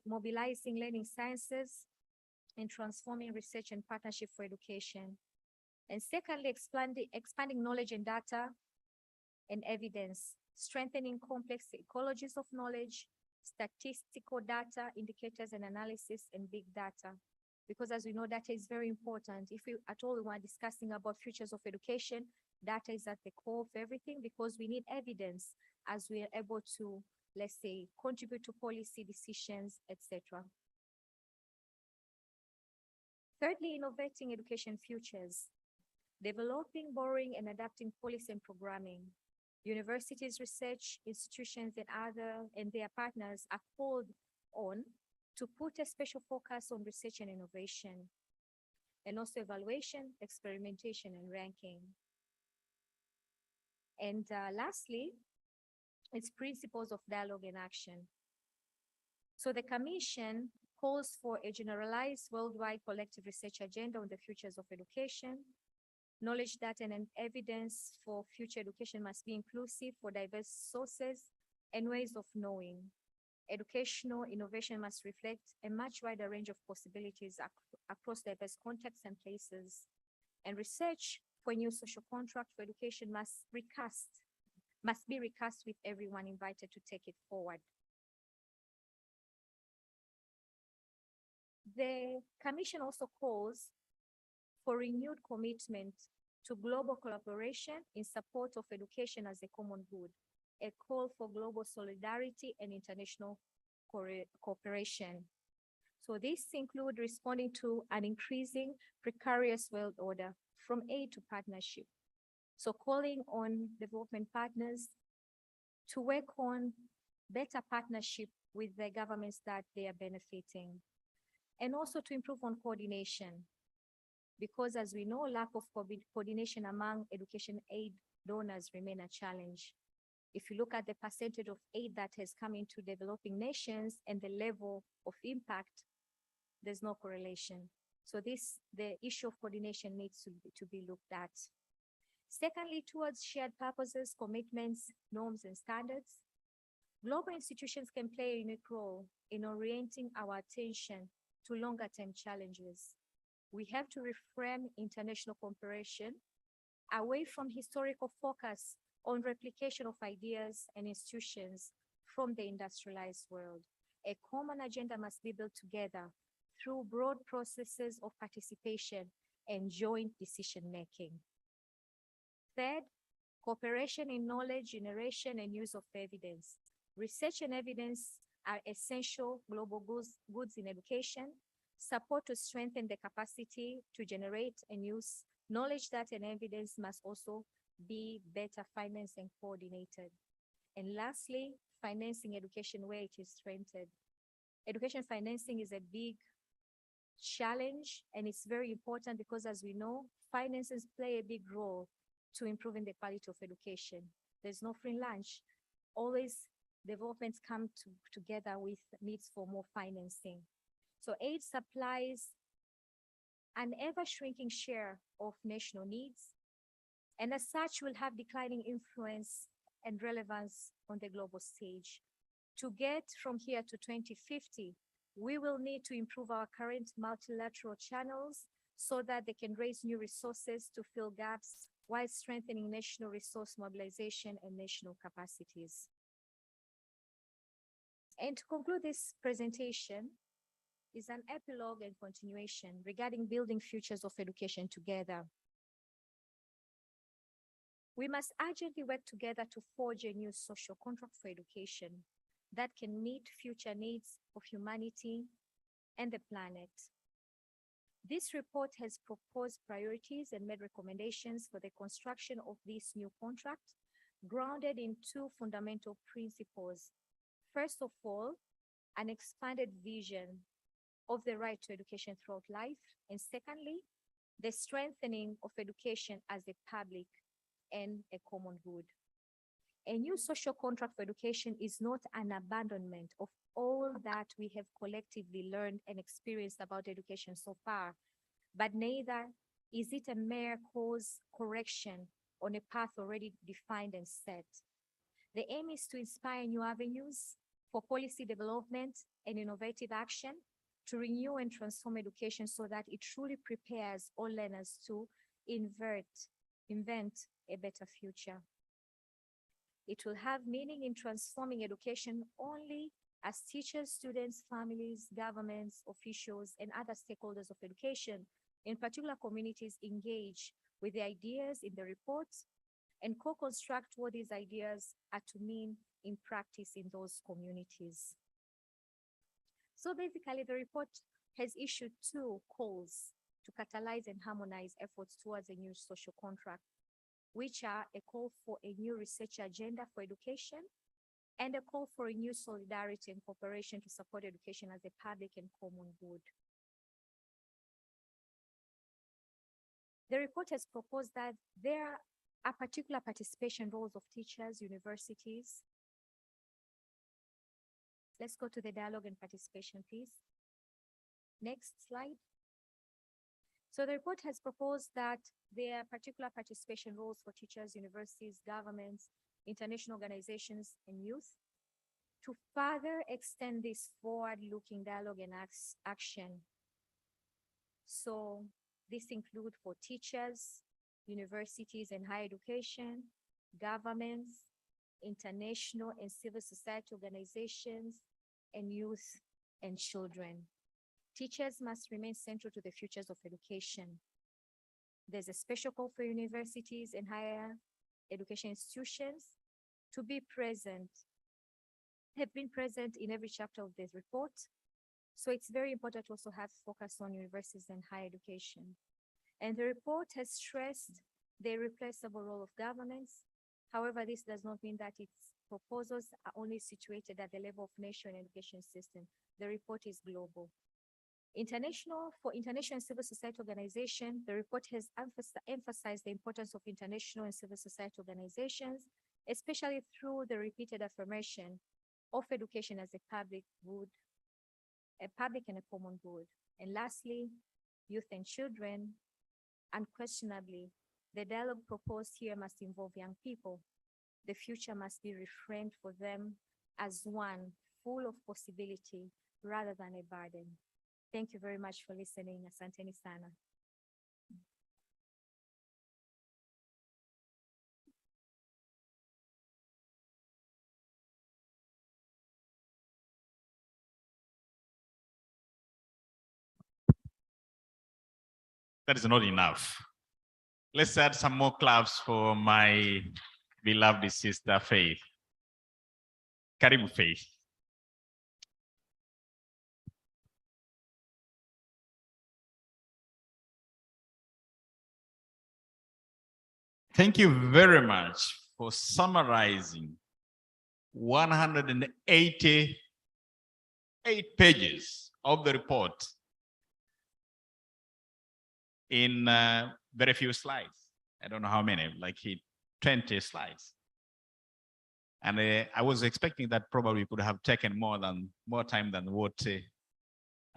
mobilizing learning sciences, and transforming research and partnership for education. And secondly, expanding knowledge and data and evidence, strengthening complex ecologies of knowledge, statistical data, indicators and analysis, and big data. Because as we know, data is very important. If we at all we are discussing about futures of education, data is at the core of everything because we need evidence as we are able to, let's say, contribute to policy decisions, etc. Thirdly, innovating education futures, developing, borrowing, and adapting policy and programming. Universities, research institutions, and their partners are called on to put a special focus on research and innovation, and also evaluation, experimentation, and ranking. And lastly, it's principles of dialogue and action. So the Commission calls for a generalized worldwide collective research agenda on the futures of education. Knowledge, data, and evidence for future education must be inclusive for diverse sources and ways of knowing. Educational innovation must reflect a much wider range of possibilities across diverse contexts and places. And research for a new social contract for education must be recast with everyone invited to take it forward. The Commission also calls for renewed commitment to global collaboration in support of education as a common good, a call for global solidarity and international cooperation. So this includes responding to an increasing precarious world order from aid to partnership. So calling on development partners to work on better partnership with the governments that they are benefiting, and also to improve on coordination. Because as we know, lack of coordination among education aid donors remain a challenge. If you look at the percentage of aid that has come into developing nations and the level of impact, there's no correlation. So the issue of coordination needs to be looked at. Secondly, towards shared purposes, commitments, norms, and standards, global institutions can play a unique role in orienting our attention to longer-term challenges. We have to reframe international cooperation away from historical focus on replication of ideas and institutions from the industrialized world. A common agenda must be built together through broad processes of participation and joint decision-making. Third, cooperation in knowledge generation and use of evidence. Research and evidence are essential global goods in education. Support to strengthen the capacity to generate and use knowledge, data, and evidence must also be better financed and coordinated. And lastly, financing education where it is strengthened. Education financing is a big challenge, and it's very important because, as we know, finances play a big role to improving the quality of education. There's no free lunch. Always developments come together with needs for more financing. So aid supplies an ever-shrinking share of national needs, and as such will have declining influence and relevance on the global stage. To get from here to 2050, we will need to improve our current multilateral channels so that they can raise new resources to fill gaps while strengthening national resource mobilization and national capacities. And to conclude this presentation is an epilogue and continuation regarding building futures of education together. We must urgently work together to forge a new social contract for education that can meet future needs of humanity and the planet. This report has proposed priorities and made recommendations for the construction of this new contract, grounded in two fundamental principles. First of all, an expanded vision of the right to education throughout life, and secondly, the strengthening of education as a public and a common good. A new social contract for education is not an abandonment of all that we have collectively learned and experienced about education so far, but neither is it a mere course correction on a path already defined and set. The aim is to inspire new avenues for policy development and innovative action to renew and transform education so that it truly prepares all learners to invent a better future. It will have meaning in transforming education only as teachers, students, families, governments, officials, and other stakeholders of education, in particular communities, engage with the ideas in the report and co-construct what these ideas are to mean in practice in those communities. So basically, the report has issued two calls to catalyze and harmonize efforts towards a new social contract, which are a call for a new research agenda for education and a call for a new solidarity and cooperation to support education as a public and common good. The report has proposed that there are particular participation roles of teachers, universities. Let's go to the dialogue and participation, please. Next slide. So the report has proposed that there are particular participation roles for teachers, universities, governments, international organizations, and youth. To further extend this forward-looking dialogue and action. So this includes for teachers, universities and higher education, governments, international and civil society organizations, and youth and children. Teachers must remain central to the futures of education. There's a special call for universities and higher education institutions to be present, have been present in every chapter of this report. So it's very important to also have focus on universities and higher education. And the report has stressed the irreplaceable role of governments. However, this does not mean that its proposals are only situated at the level of national education system. The report is global. For international and civil society organization, the report has emphasized the importance of international and civil society organizations, especially through the repeated affirmation of education as a public good, a public and a common good. And lastly, youth and children. Unquestionably, the dialogue proposed here must involve young people. The future must be reframed for them as one full of possibility rather than a burden. Thank you very much for listening. Asanteni sana. That is not enough. Let's add some more claps for my beloved sister, Faith. Karibu, Faith. Thank you very much for summarizing 188 pages of the report in very few slides. I don't know how many, like 20 slides. And I was expecting that probably could have taken more time than what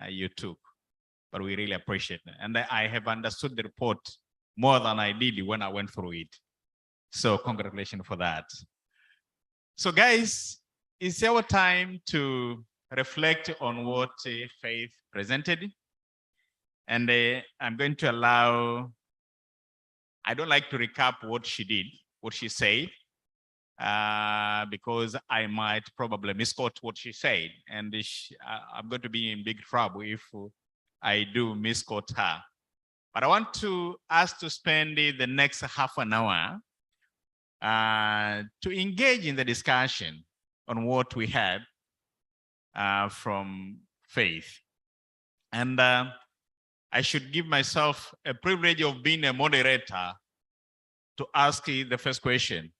you took, but we really appreciate it. And I have understood the report more than I did when I went through it. So congratulations for that. So guys, it's our time to reflect on what Faith presented. And I'm going to allow, I don't like to recap what she did, what she said, because I might probably misquote what she said. And I'm going to be in big trouble if I do misquote her. But I want us to spend the next half an hour to engage in the discussion on what we had from Faith. And I should give myself a privilege of being a moderator to ask the first question.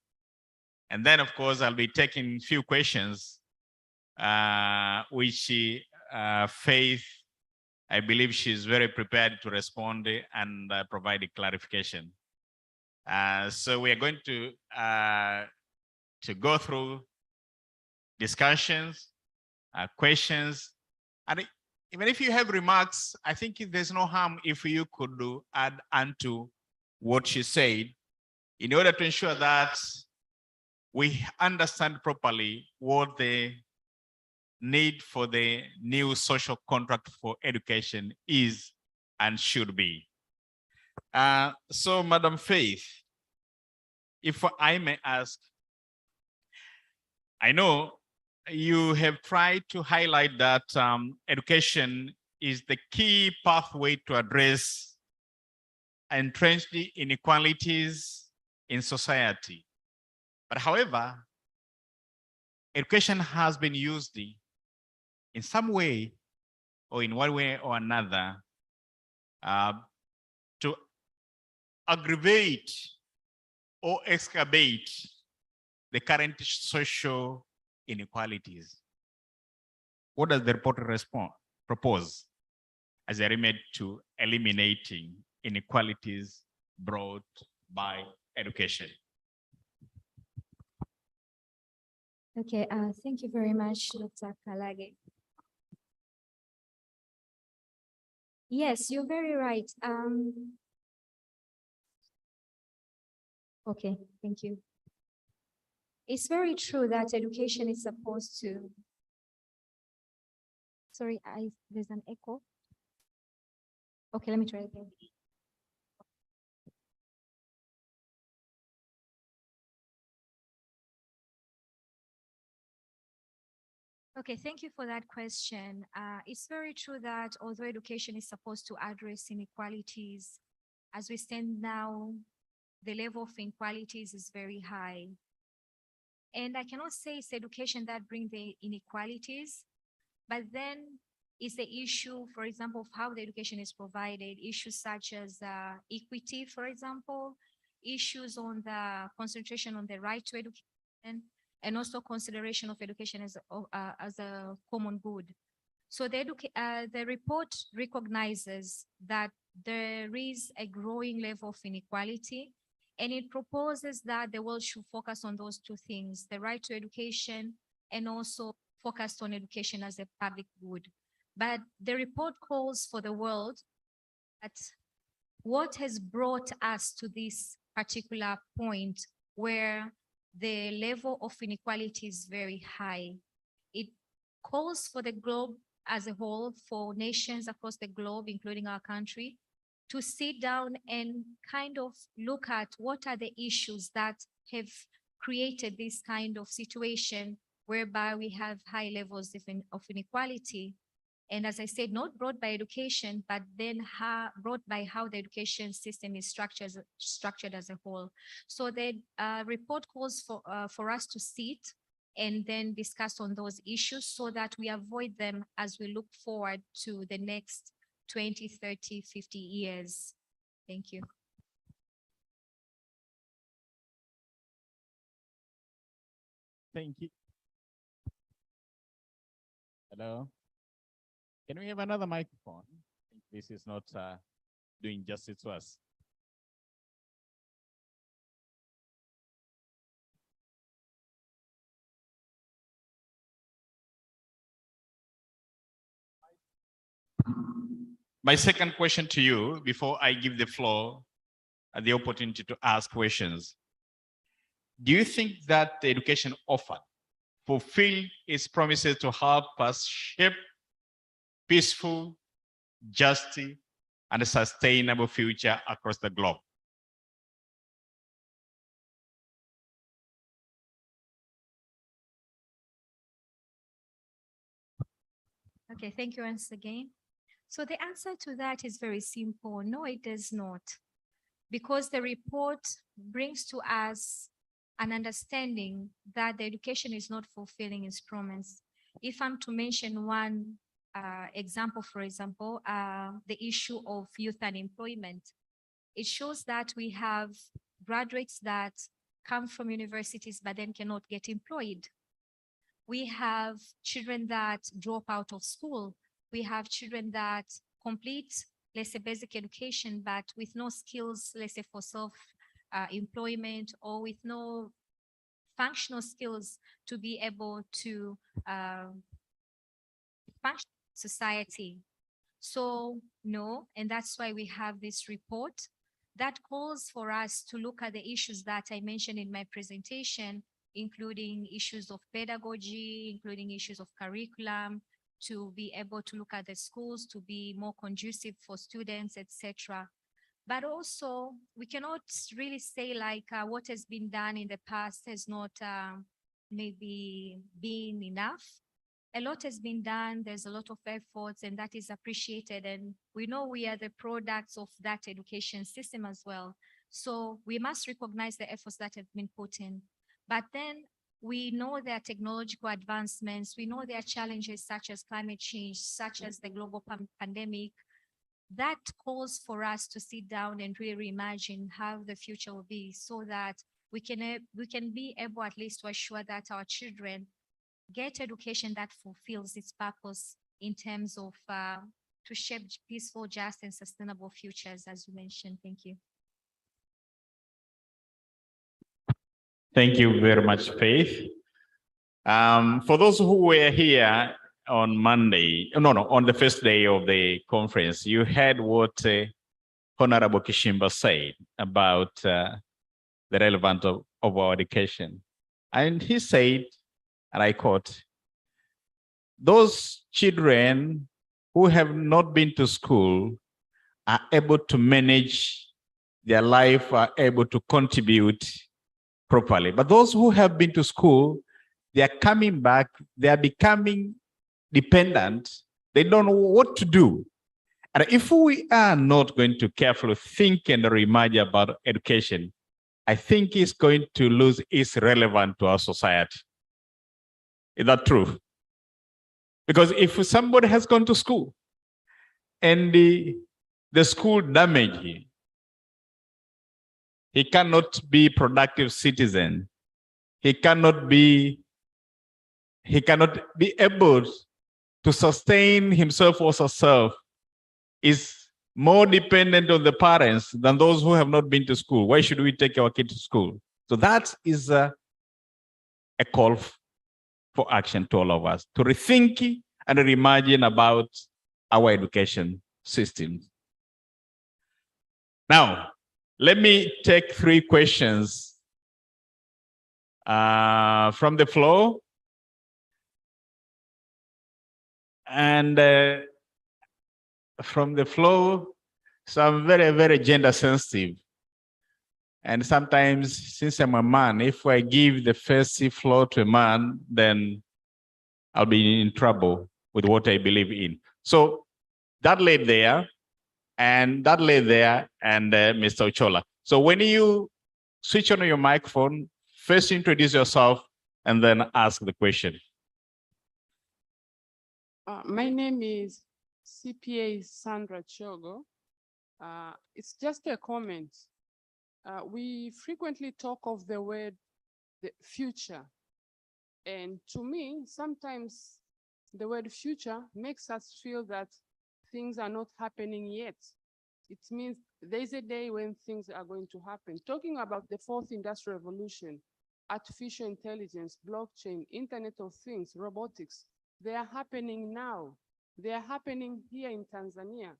And then, of course, I'll be taking a few questions, which Faith, I believe she's very prepared to respond and provide a clarification. So we are going to go through discussions, questions, and even if you have remarks, I think there's no harm if you could add onto what she said in order to ensure that we understand properly what the need for the new social contract for education is and should be. So, Madam Faith, if I may ask, I know you have tried to highlight that education is the key pathway to address entrenched inequalities in society. But however, education has been used in some way or in one way or another to aggravate or excavate the current social inequalities. What does the report propose as a remedy to eliminating inequalities brought by education? Okay, thank you very much, Dr. Kalage. Yes, you're very right. Okay, thank you. It's very true that education is supposed to. Sorry, there's an echo. Okay, let me try again. Okay, thank you for that question. It's very true that although education is supposed to address inequalities, as we stand now, the level of inequalities is very high. And I cannot say it's education that brings the inequalities, but then it's the issue, for example, of how the education is provided, issues such as equity, for example, issues on the concentration on the right to education, and also consideration of education as a common good. So the report recognizes that there is a growing level of inequality, and it proposes that the world should focus on those two things, the right to education and also focused on education as a public good. But the report calls for the world that what has brought us to this particular point where the level of inequality is very high. It calls for the globe as a whole, for nations across the globe, including our country, to sit down and kind of look at what are the issues that have created this kind of situation whereby we have high levels of inequality. And as I said, not brought by education, but then brought by how the education system is structured as a whole. So the report calls for us to sit and then discuss on those issues so that we avoid them as we look forward to the next 20, 30, 50 years. Thank you. Thank you. Hello. Can we have another microphone? I think this is not doing justice to us. My second question to you, before I give the floor the opportunity to ask questions. Do you think that the education offered fulfill its promises to help us shape peaceful, just, and a sustainable future across the globe. Okay, thank you once again. So the answer to that is very simple. No, it does not. Because the report brings to us an understanding that the education is not fulfilling its promise. If I'm to mention one example, for example, the issue of youth unemployment, it shows that we have graduates that come from universities but then cannot get employed. We have children that drop out of school. We have children that complete, let's say, basic education, but with no skills, let's say, for self-employment or with no functional skills to be able to function in society. So no, and that's why we have this report that calls for us to look at the issues that I mentioned in my presentation, including issues of pedagogy, including issues of curriculum, to be able to look at the schools to be more conducive for students, etc. But also, we cannot really say like what has been done in the past has not maybe been enough. A lot has been done, there's a lot of efforts, and that is appreciated. And we know we are the products of that education system as well. So we must recognize the efforts that have been put in. But then we know there are technological advancements, we know there are challenges such as climate change, such as the global pandemic. That calls for us to sit down and really imagine how the future will be so that we can be able at least to assure that our children get education that fulfills its purpose in terms of to shape peaceful, just, and sustainable futures, as you mentioned. Thank you. Thank you very much, Faith. For those who were here on Monday, on the first day of the conference, you heard what Honorable Kishimba said about the relevance of our education. And he said, and I quote, "Those children who have not been to school are able to manage their life, are able to contribute properly. But those who have been to school, they are coming back, they are becoming dependent, they don't know what to do. And if we are not going to carefully think and reimagine about education, I think it's going to lose its relevance to our society. Is that true? Because if somebody has gone to school and the school damaged him, he cannot be a productive citizen. He cannot be able to sustain himself or herself. Is more dependent on the parents than those who have not been to school. Why should we take our kids to school? So that is a call for action to all of us, to rethink and reimagine about our education system. Now, let me take 3 questions from the floor. And from the floor, so I'm very, very gender sensitive. And sometimes, since I'm a man, if I give the first floor to a man, then I'll be in trouble with what I believe in. So that lady there, and that lady there, and Mr. Ochola. So when you switch on your microphone, first introduce yourself and then ask the question. My name is CPA Sandra Chogo. It's just a comment. We frequently talk of the word the future. And to me, sometimes the word future makes us feel that things are not happening yet. It means there's a day when things are going to happen. Talking about the 4th industrial revolution, artificial intelligence, blockchain, Internet of Things, robotics, they are happening now. They are happening here in Tanzania.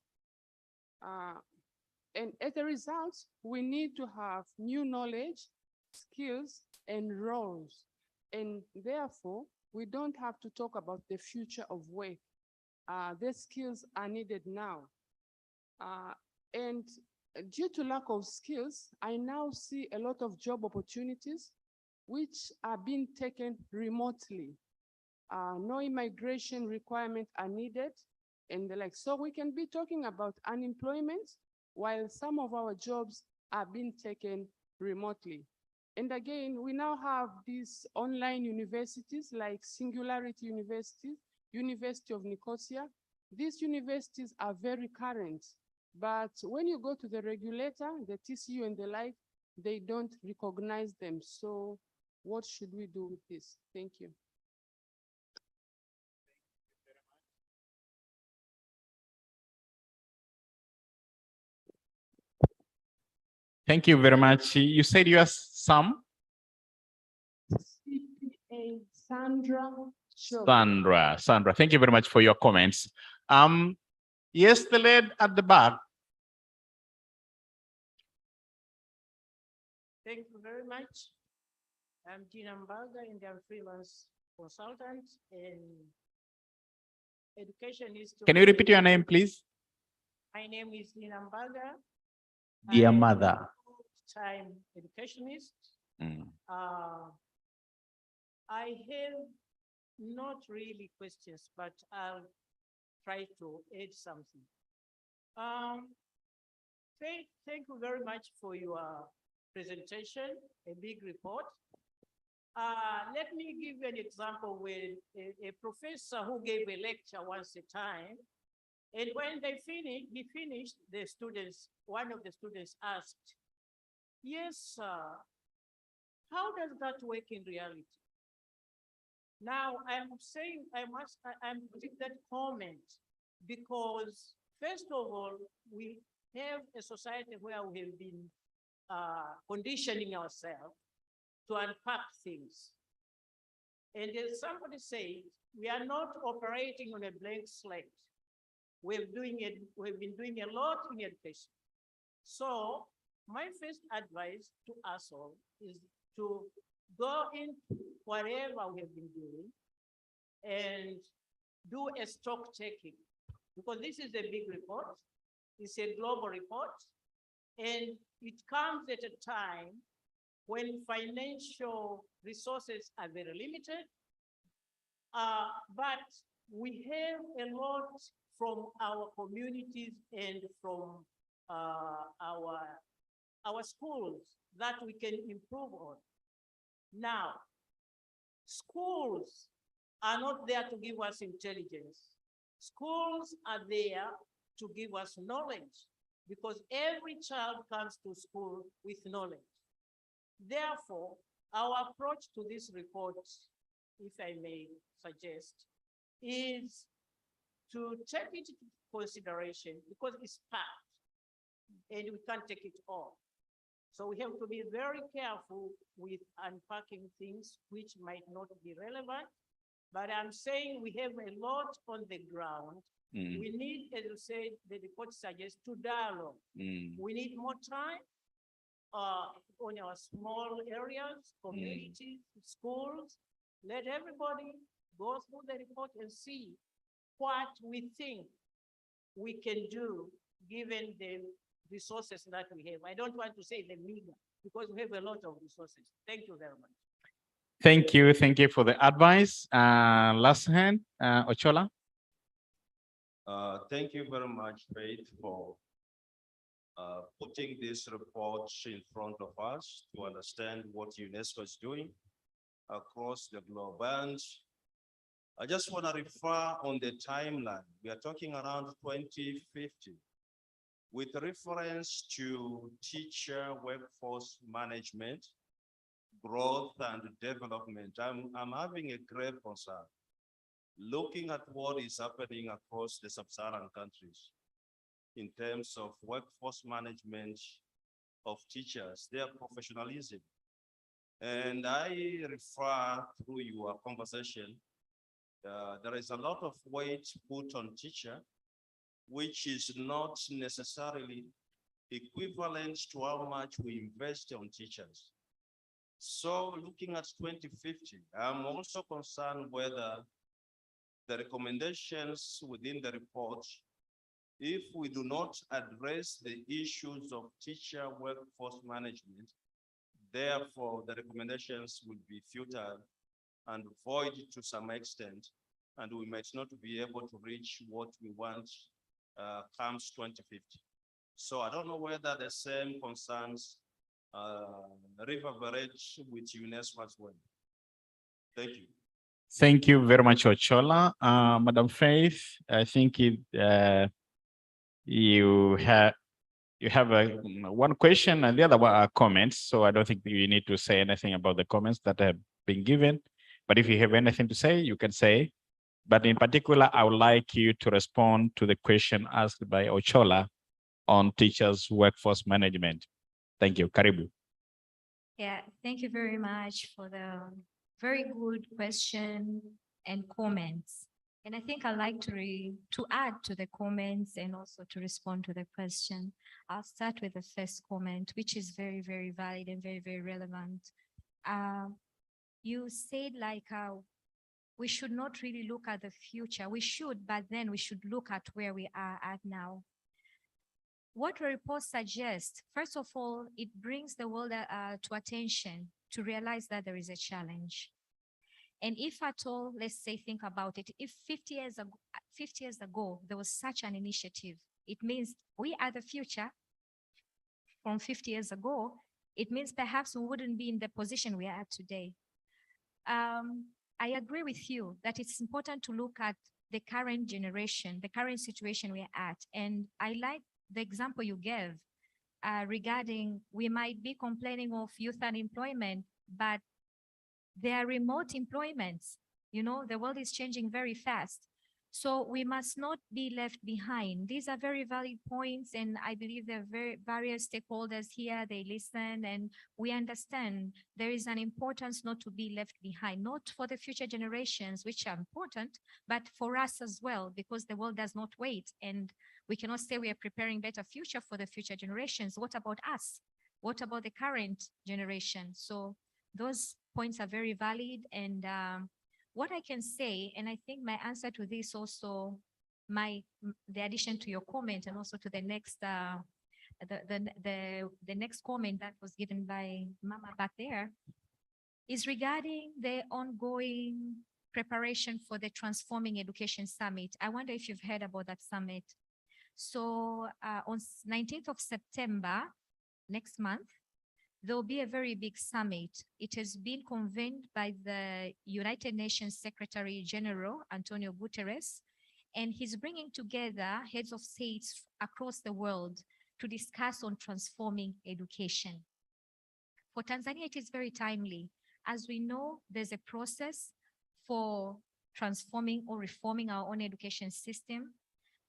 And as a result, we need to have new knowledge, skills, and roles. And therefore, we don't have to talk about the future of work. The skills are needed now. And due to lack of skills, I now see a lot of job opportunities which are being taken remotely. No immigration requirements are needed and the like. So we can be talking about unemployment while some of our jobs are being taken remotely. And again, we now have these online universities like Singularity University, University of Nicosia. These universities are very current, but when you go to the regulator, the TCU and the like, they don't recognize them. So what should we do with this? Thank you. Thank you very much. You said you are Sam? CPA Sandra Shogo. Sandra, thank you very much for your comments. Yes, the lady at the back. Thank you very much. I'm Gina Mbaga and I'm freelance consultant in education is. Can you repeat your name, please? My name is Gina Mbaga. Dear I'm a mother. full-time educationist. Mm. I have not really questions, but I'll try to add something. Thank you very much for your presentation, a big report. Let me give you an example with a professor who gave a lecture once a time. And when he finished, one of the students asked, yes, how does that work in reality? Now, I'm saying, I'm putting that comment because, first of all, we have a society where we have been conditioning ourselves to unpack things. And as somebody said, we are not operating on a blank slate. We've been doing a lot in education. So my first advice to us all is to go into whatever we have been doing and do a stock taking, because this is a big report. It's a global report, and it comes at a time when financial resources are very limited, but we have a lot from our communities and from our schools that we can improve on. Now, schools are not there to give us intelligence. Schools are there to give us knowledge, because every child comes to school with knowledge. Therefore, our approach to this report, if I may suggest, is to take it into consideration because it's packed and we can't take it all. So we have to be very careful with unpacking things which might not be relevant. But I'm saying we have a lot on the ground. Mm. We need, as you said, the report suggests, to dialogue. Mm. We need more time on our small areas, communities, schools. Let everybody go through the report and see what we think we can do given the resources that we have. I don't want to say the meager, because we have a lot of resources. Thank you very much. Thank you for the advice. Last hand, Ochola. Thank you very much, Faith, for putting this report in front of us to understand what UNESCO is doing across the globe. And I just want to refer on the timeline. We are talking around 2050 with reference to teacher workforce management, growth and development. I'm having a grave concern looking at what is happening across the sub-Saharan countries in terms of workforce management of teachers, their professionalism. And I refer through your conversation, there is a lot of weight put on teacher, which is not necessarily equivalent to how much we invest on teachers. So looking at 2050, I'm also concerned whether the recommendations within the report if we do not address the issues of teacher workforce management, therefore the recommendations will be futile and void to some extent, and we might not be able to reach what we want comes 2050. So I don't know whether the same concerns reverberate with UNESCO as well. Thank you. Thank you very much, Ochola. Madam Faith, I think you have one question and the other one are comments. So I don't think you need to say anything about the comments that have been given. But if you have anything to say, you can say. But in particular, I would like you to respond to the question asked by Ochola on teachers' workforce management. Thank you. Karibu. Yeah, thank you very much for the very good question and comments. And I think I'd like to add to the comments and also to respond to the question. I'll start with the first comment, which is very, very valid and very, very relevant. You said we should not really look at the future. We should, but then we should look at where we are at now. What the report suggests, first of all, it brings the world to attention to realize that there is a challenge. And if at all, let's say, think about it, if 50 years ago, there was such an initiative, it means we are the future from 50 years ago. It means perhaps we wouldn't be in the position we are at today. I agree with you that it's important to look at the current generation, the current situation we're at. And I like the example you gave regarding we might be complaining of youth unemployment, but there are remote employments. You know, the world is changing very fast. So we must not be left behind. These are very valid points, and I believe there are various stakeholders here. They listen, and we understand there is an importance not to be left behind, not for the future generations, which are important, but for us as well, because the world does not wait, and we cannot say we are preparing better future for the future generations. What about us? What about the current generation? So those points are very valid, and what I can say, and I think my answer to this also, the addition to your comment and also to the next, the next comment that was given by Mama back there, is regarding the ongoing preparation for the Transforming Education Summit. I wonder if you've heard about that summit. So on 19th of September, next month, there will be a very big summit. It has been convened by the United Nations Secretary General, Antonio Guterres, and he's bringing together heads of states across the world to discuss on transforming education. For Tanzania, it is very timely. As we know, there's a process for transforming or reforming our own education system.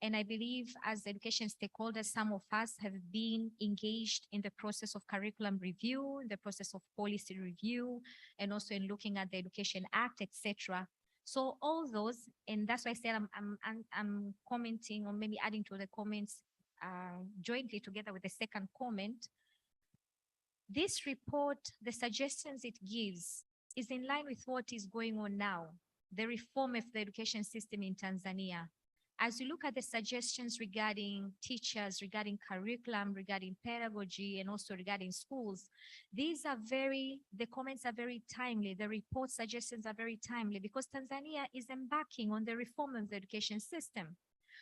And I believe as education stakeholders, some of us have been engaged in the process of curriculum review, the process of policy review, and also in looking at the Education Act, etc. So all those, and that's why I said I'm commenting or maybe adding to the comments jointly together with the second comment. This report, the suggestions it gives is in line with what is going on now, the reform of the education system in Tanzania. As you look at the suggestions regarding teachers, regarding curriculum, regarding pedagogy, and also regarding schools, the comments are very timely. The report suggestions are very timely because Tanzania is embarking on the reform of the education system.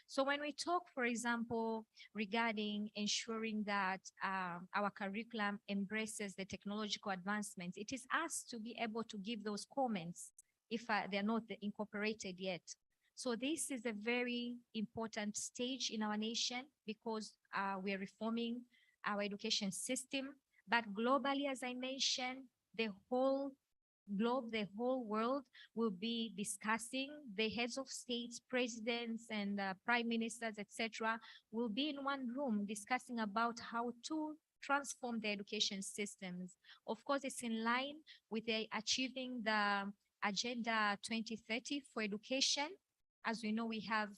So when we talk, for example, regarding ensuring that our curriculum embraces the technological advancements, it is us to be able to give those comments if they're not incorporated yet. So this is a very important stage in our nation because we are reforming our education system. But globally, as I mentioned, the whole globe, the whole world will be discussing. The heads of states, presidents, and prime ministers, etc., will be in one room discussing about how to transform the education systems. Of course, it's in line with achieving the Agenda 2030 for education. As we know, we have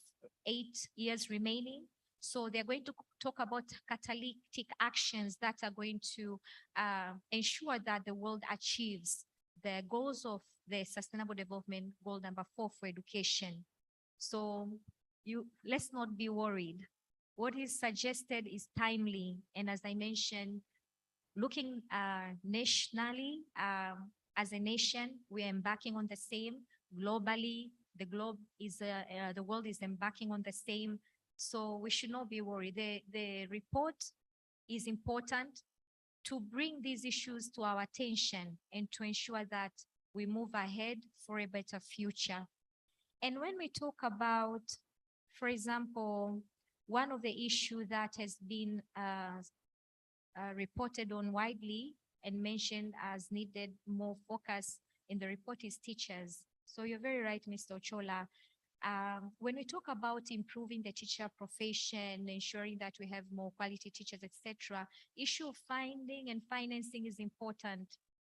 8 years remaining. So they're going to talk about catalytic actions that are going to ensure that the world achieves the goals of the Sustainable Development Goal number 4 for education. So let's not be worried. what is suggested is timely. And as I mentioned, looking nationally, as a nation, we are embarking on the same. Globally, the world is embarking on the same. So we should not be worried. The report is important to bring these issues to our attention and to ensure that we move ahead for a better future. And when we talk about, for example, one of the issues that has been reported on widely and mentioned as needed more focus in the report is teachers. So you're very right, Mr. Ochola. When we talk about improving the teacher profession, ensuring that we have more quality teachers, etc., issue of finding and financing is important.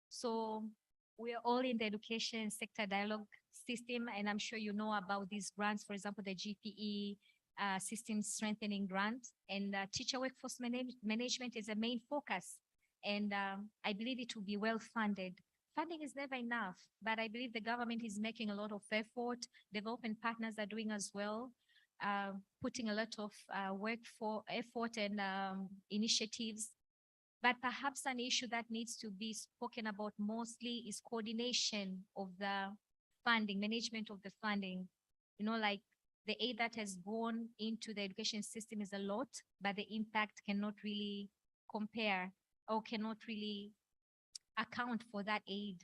So we are all in the education sector dialogue system, and I'm sure you know about these grants, for example, the GPE system strengthening grant, and teacher workforce management is a main focus. And I believe it will be well funded. Funding is never enough, but I believe the government is making a lot of effort. Development partners are doing as well, putting a lot of effort and initiatives. But perhaps an issue that needs to be spoken about mostly is coordination of the funding, management of the funding. You know, like the aid that has gone into the education system is a lot, but the impact cannot really compare or cannot really account for that aid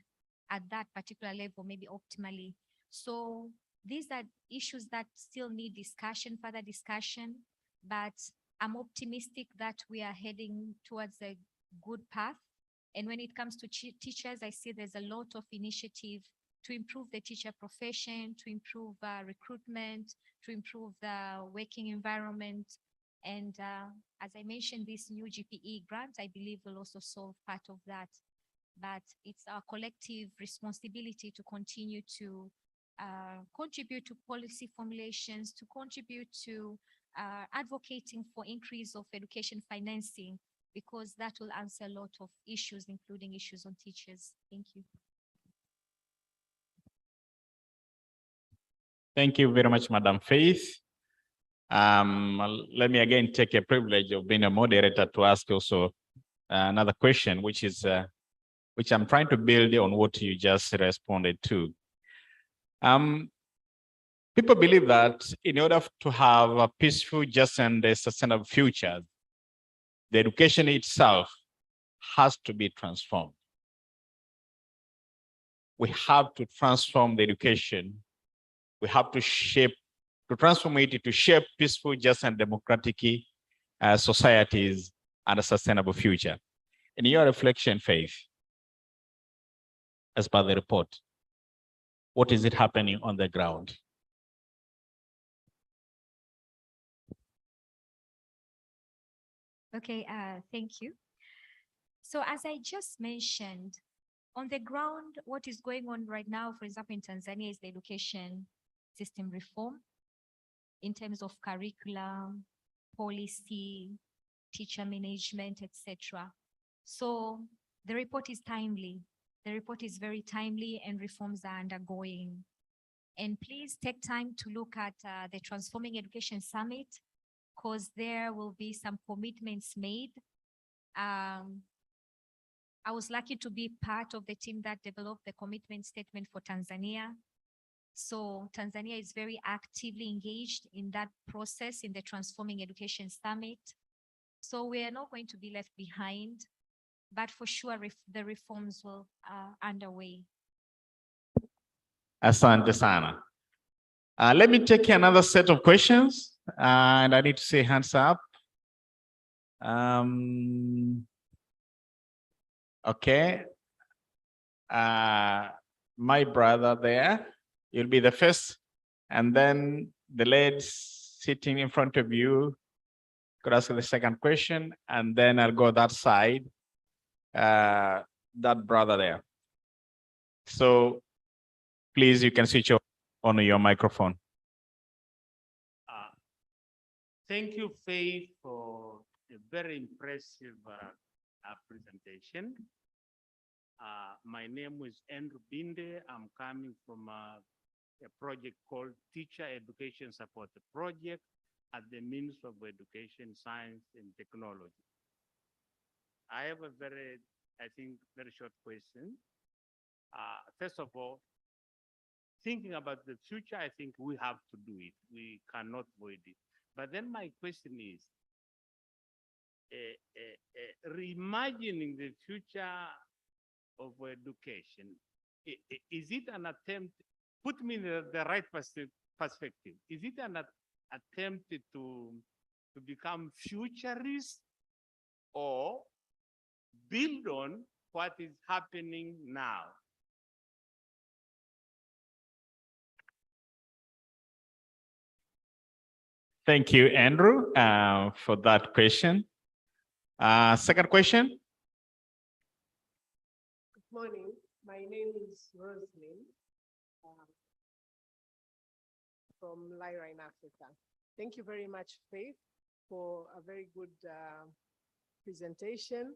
at that particular level, maybe optimally. So these are issues that still need discussion, further discussion, but I'm optimistic that we are heading towards a good path. And when it comes to teachers, I see there's a lot of initiative to improve the teacher profession, to improve recruitment, to improve the working environment. And as I mentioned, this new GPE grant, I believe will also solve part of that. But it's our collective responsibility to continue to contribute to policy formulations, to contribute to advocating for increase of education financing, because that will answer a lot of issues, including issues on teachers. Thank you. Thank you very much, Madam Faith. Let me again take a privilege of being a moderator to ask also another question, which I'm trying to build on what you just responded to. People believe that in order to have a peaceful, just and a sustainable future, the education itself has to be transformed. We have to transform the education. We have to transform it to shape peaceful, just and democratic societies and a sustainable future. In your reflection, Faith, as per the report, what is it happening on the ground? Okay, thank you. So as I just mentioned, on the ground, what is going on right now, for example, in Tanzania, is the education system reform in terms of curriculum, policy, teacher management, etc. So the report is timely. The report is very timely and reforms are undergoing. And please take time to look at the Transforming Education Summit, because there will be some commitments made. I was lucky to be part of the team that developed the commitment statement for Tanzania. So Tanzania is very actively engaged in that process in the Transforming Education Summit. So we are not going to be left behind, but for sure the reforms will underway. Asante sana. Let me take another set of questions, and I need to say hands up. Okay. My brother there, you'll be the first, and then the ladies sitting in front of you could ask the second question, and then I'll go that side, that brother there. So please, you can switch on your microphone. Thank you, Faith, for a very impressive presentation. My name is Andrew Binde. I'm coming from a project called Teacher Education Support Project, at the Ministry of Education, Science and Technology. I have a very, I think, very short question. First of all, thinking about the future, I think we have to do it. We cannot avoid it. But then my question is, reimagining the future of education, is it an attempt, put me in the right perspective, is it an attempt to become futurist or build on what is happening now? Thank you, Andrew, for that question. Second question. Good morning. My name is Roslyn from Lyra in Africa. Thank you very much, Faith, for a very good presentation.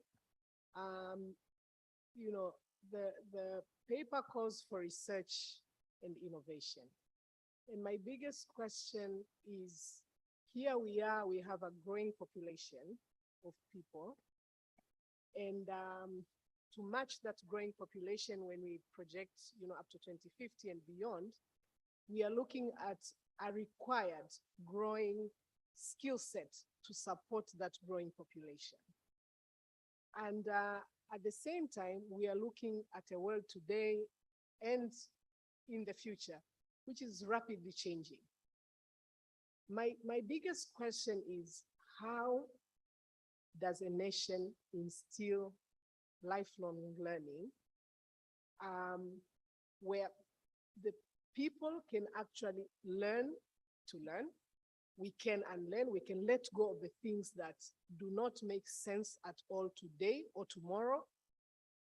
You know, the paper calls for research and innovation. And my biggest question is, here we are, we have a growing population of people. And to match that growing population when we project, you know, up to 2050 and beyond, we are looking at a required growing skill set to support that growing population. And at the same time, we are looking at a world today and in the future, which is rapidly changing. My biggest question is, how does a nation instill lifelong learning where the people can actually learn to learn, we can unlearn, we can let go of the things that do not make sense at all today or tomorrow.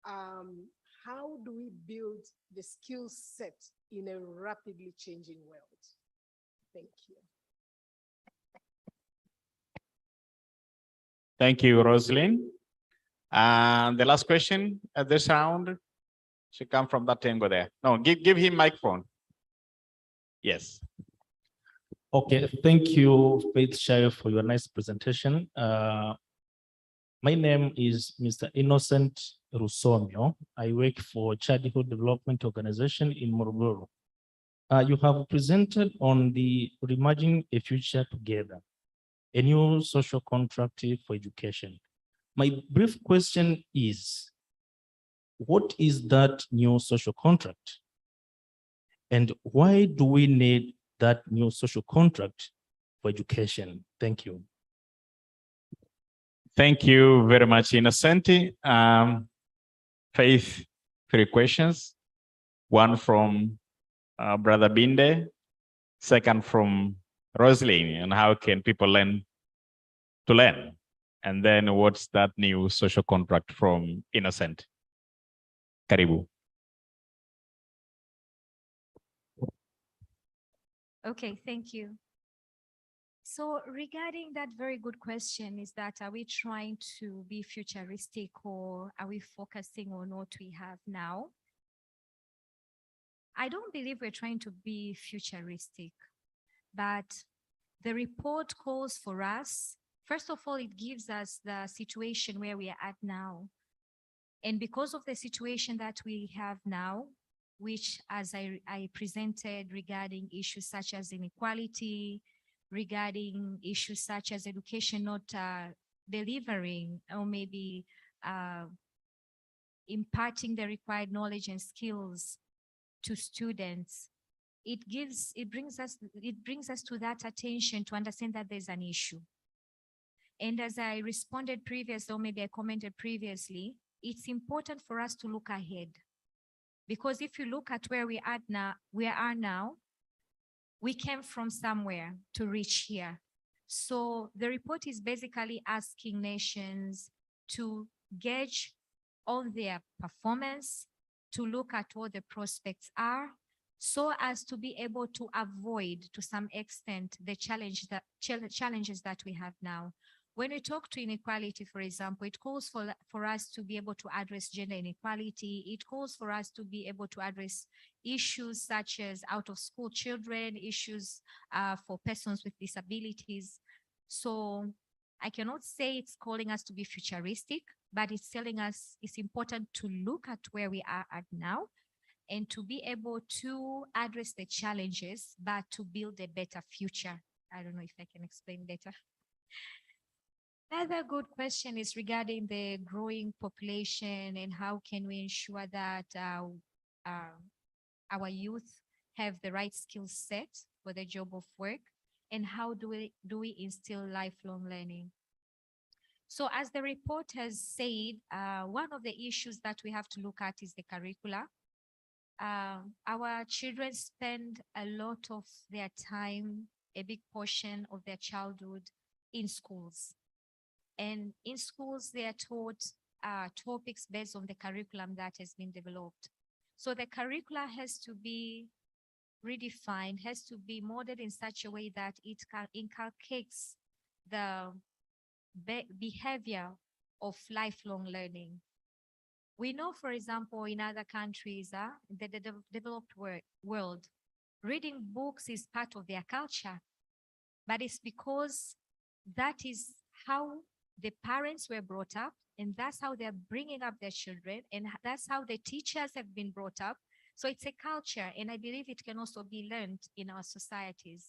How do we build the skill set in a rapidly changing world? Thank you. Thank you, Rosalind. And the last question at this round should come from that tango there. No, give him microphone. Yes. Okay, thank you, Faith Shire, for your nice presentation. My name is Mr. Innocent Rusomio. I work for Childhood Development Organization in Morogoro. You have presented on the Reimagining a Future Together, a new social contract for education. My brief question is, what is that new social contract? And why do we need that new social contract for education? Thank you. Thank you very much, Innocenti. Faith, 3 questions. One from Brother Binde, second from Rosaline, and how can people learn to learn? And then what's that new social contract from Innocent? Karibu. Okay, thank you. So regarding that very good question is that, are we trying to be futuristic or are we focusing on what we have now? I don't believe we're trying to be futuristic, but the report calls for us. First of all, it gives us the situation where we are at now. And because of the situation that we have now, which as I presented regarding issues such as inequality, regarding issues such as education not delivering or maybe imparting the required knowledge and skills to students, it brings us to that attention to understand that there's an issue. And as I responded previously, or maybe I commented previously, it's important for us to look ahead. Because if you look at where we are now, we came from somewhere to reach here. So the report is basically asking nations to gauge on their performance, to look at what the prospects are, so as to be able to avoid, to some extent, the challenges that we have now. When we talk to inequality, for example, it calls for us to be able to address gender inequality. It calls for us to be able to address issues such as out-of-school children, issues for persons with disabilities. So I cannot say it's calling us to be futuristic, but it's telling us it's important to look at where we are at now and to be able to address the challenges, but to build a better future. I don't know if I can explain better. Another good question is regarding the growing population and how can we ensure that our youth have the right skill set for the job of work, and how do we instill lifelong learning? So as the report has said, one of the issues that we have to look at is the curricula. Our children spend a lot of their time, a big portion of their childhood in schools. And in schools, they are taught topics based on the curriculum that has been developed. So the curricula has to be redefined, has to be molded in such a way that it inculcates the behavior of lifelong learning. We know, for example, in other countries, the developed world, reading books is part of their culture, but it's because that is how the parents were brought up, and that's how they're bringing up their children, and that's how the teachers have been brought up. So it's a culture, and I believe it can also be learned in our societies.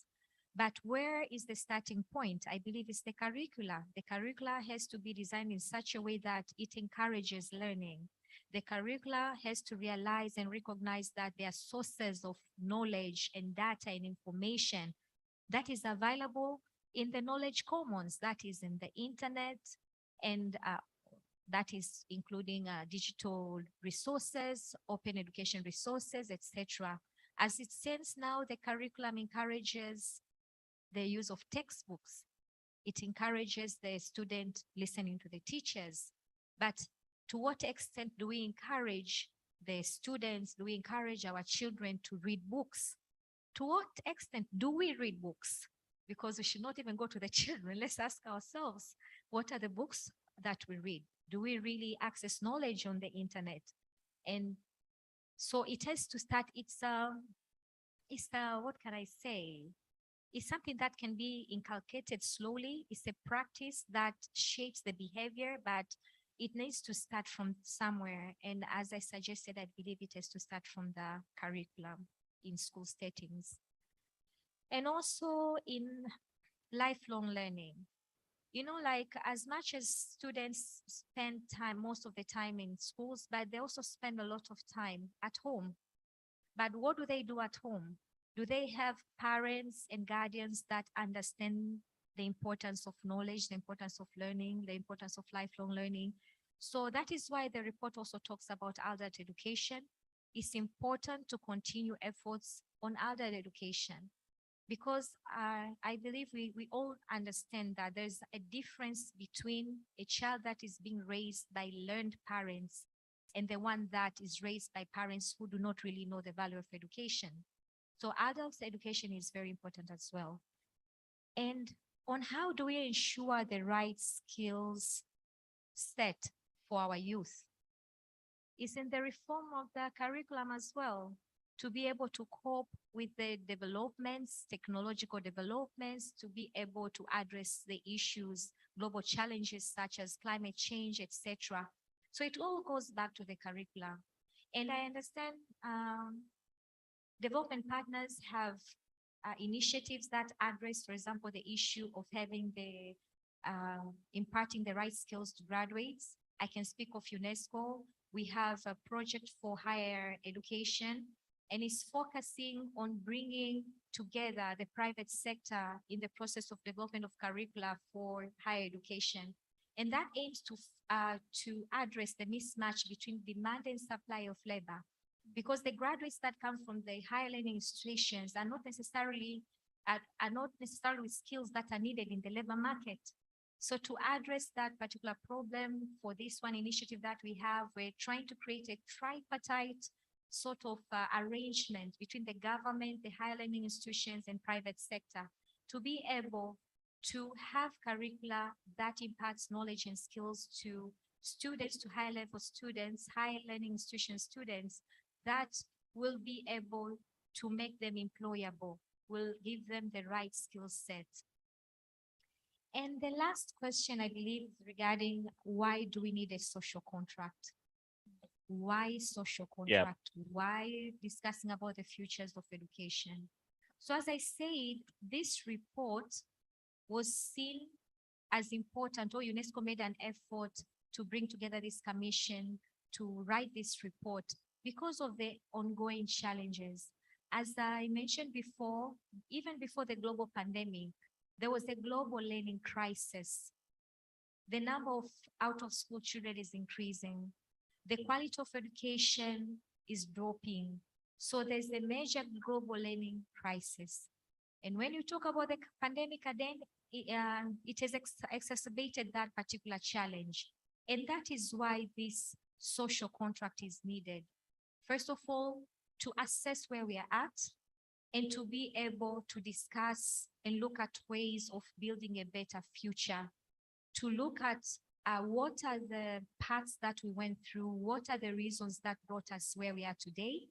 But where is the starting point? I believe it's the curricula. The curricula has to be designed in such a way that it encourages learning. The curricula has to realize and recognize that there are sources of knowledge and data and information that is available in the knowledge commons, that is in the internet, and that is including digital resources, open education resources, etc. As it stands now, the curriculum encourages the use of textbooks. It encourages the student listening to the teachers. But to what extent do we encourage the students, do we encourage our children to read books? To what extent do we read books? Because we should not even go to the children. Let's ask ourselves, what are the books that we read? Do we really access knowledge on the internet? And so it has to start, it's what can I say? It's something that can be inculcated slowly. It's a practice that shapes the behavior, but it needs to start from somewhere. And as I suggested, I believe it has to start from the curriculum in school settings. And also in lifelong learning. You know, like as much as students spend time, most of the time in schools, but they also spend a lot of time at home. But what do they do at home? Do they have parents and guardians that understand the importance of knowledge, the importance of learning, the importance of lifelong learning? So that is why the report also talks about adult education. It's important to continue efforts on adult education, because I believe we all understand that there's a difference between a child that is being raised by learned parents and the one that is raised by parents who do not really know the value of education. So adult education is very important as well. And on how do we ensure the right skills set for our youth? It's in the reform of the curriculum as well, to be able to cope with the developments, technological developments, to be able to address the issues, global challenges such as climate change, etc. So it all goes back to the curriculum. And I understand development partners have initiatives that address, for example, the issue of having the imparting the right skills to graduates. I can speak of UNESCO. We have a project for higher education, and it's focusing on bringing together the private sector in the process of development of curricula for higher education. And that aims to address the mismatch between demand and supply of labor, because the graduates that come from the higher learning institutions are not necessarily with skills that are needed in the labor market. So to address that particular problem, for this one initiative that we have, we're trying to create a tripartite sort of arrangement between the government, the higher learning institutions, and private sector to be able to have curricula that imparts knowledge and skills to students, to high level students, higher learning institution students, that will be able to make them employable, will give them the right skill set. And the last question, I believe, is regarding why do we need a social contract? Why social Yeah. contract? Why discussing about the futures of education? So as I said, this report was seen as important, or UNESCO made an effort to bring together this commission to write this report because of the ongoing challenges. As I mentioned before, even before the global pandemic, there was a global learning crisis. The number of out-of-school children is increasing. The quality of education is dropping. So there's a major global learning crisis. And when you talk about the pandemic, again, it has exacerbated that particular challenge. And that is why this social contract is needed. First of all, to assess where we are at and to be able to discuss and look at ways of building a better future, to look at what are the paths that we went through, what are the reasons that brought us where we are today,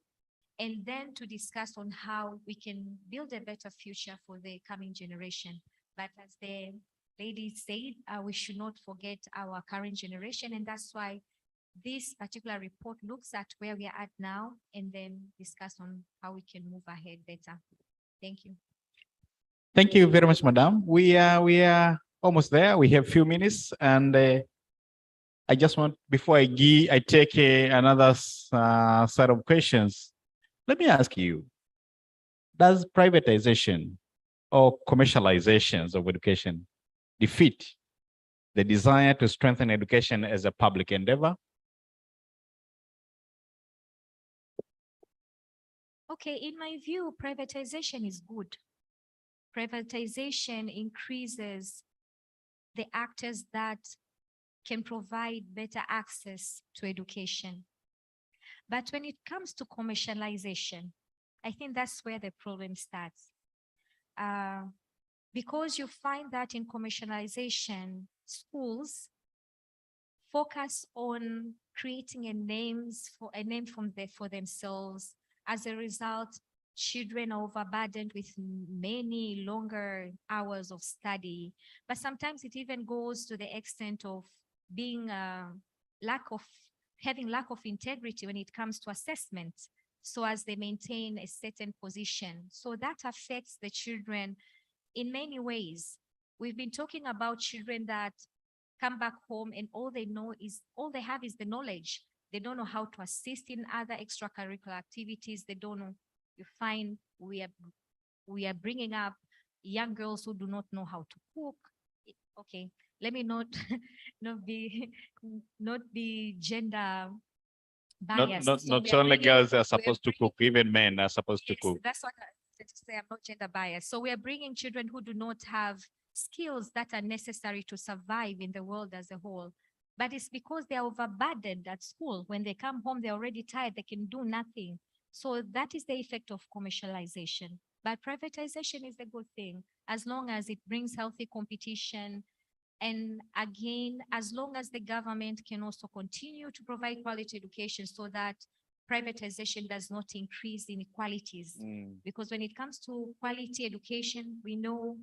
and then to discuss on how we can build a better future for the coming generation. But as the lady said, we should not forget our current generation, and that's why this particular report looks at where we are at now and then discuss on how we can move ahead better. Thank you. Thank you very much, Madam. We are almost there. We have few minutes, and I just want, before I take another set of questions. Let me ask you: does privatization or commercializations of education defeat the desire to strengthen education as a public endeavor? Okay, in my view, privatization is good. Privatization increases the actors that can provide better access to education. But when it comes to commercialization, I think that's where the problem starts. Because you find that in commercialization, schools focus on creating a name for themselves. As a result, children are overburdened with many longer hours of study. But sometimes it even goes to the extent of being having lack of integrity when it comes to assessment, so as they maintain a certain position. So that affects the children in many ways. We've been talking about children that come back home and all they have is the knowledge. They don't know how to assist in other extracurricular activities. They don't know. You find we are bringing up young girls who do not know how to cook. Okay, let me not be gender biased. Not So we are only bringing- girls are we are supposed to bringing- cook, even men are supposed to Yes, cook. that's what I wanted to say. I'm not gender biased. So we are bringing children who do not have skills that are necessary to survive in the world as a whole. But it's because they are overburdened at school. When they come home, they're already tired. They can do nothing. So that is the effect of commercialization. But privatization is a good thing, as long as it brings healthy competition. And again, as long as the government can also continue to provide quality education so that privatization does not increase inequalities. Because when it comes to quality education, we know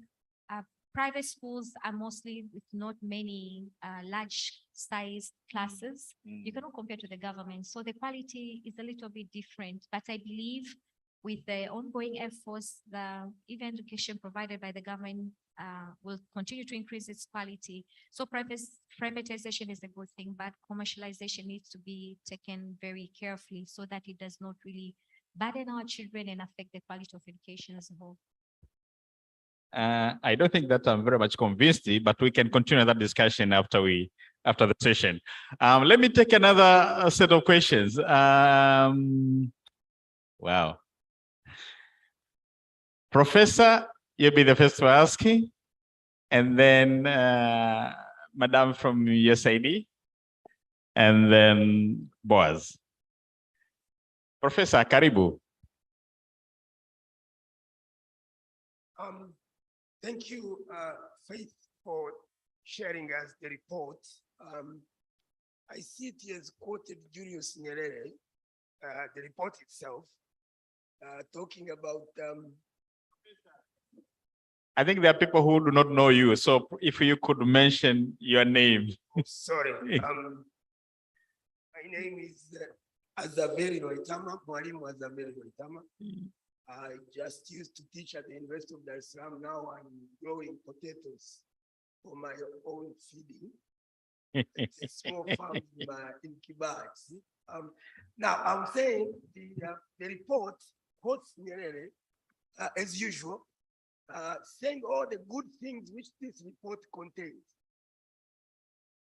private schools are mostly with not many large size classes. You cannot compare to the government. So the quality is a little bit different. But I believe with the ongoing efforts, the even education provided by the government will continue to increase its quality. So privatization is a good thing, but commercialization needs to be taken very carefully so that it does not really burden our children and affect the quality of education as a whole. I don't think that I'm very much convinced, but we can continue that discussion after the session. Let me take another set of questions. Wow. Professor, you'll be the first to ask, and then Madam from USAID, and then Boaz. Professor, karibu. Thank you, Faith, for sharing us the report. I see it has quoted Julius Nyerere, the report itself, talking about I think there are people who do not know you. So if you could mention your name. Sorry, my name is Azabeli Loitama, Mwalimu Azabeli Loitama. I just used to teach at the University of Dar es Salaam. Now I'm growing potatoes for my own feeding. It's a small farm in Kibati. Now I'm saying the report quotes Nyerere, as usual, saying all the good things which this report contains.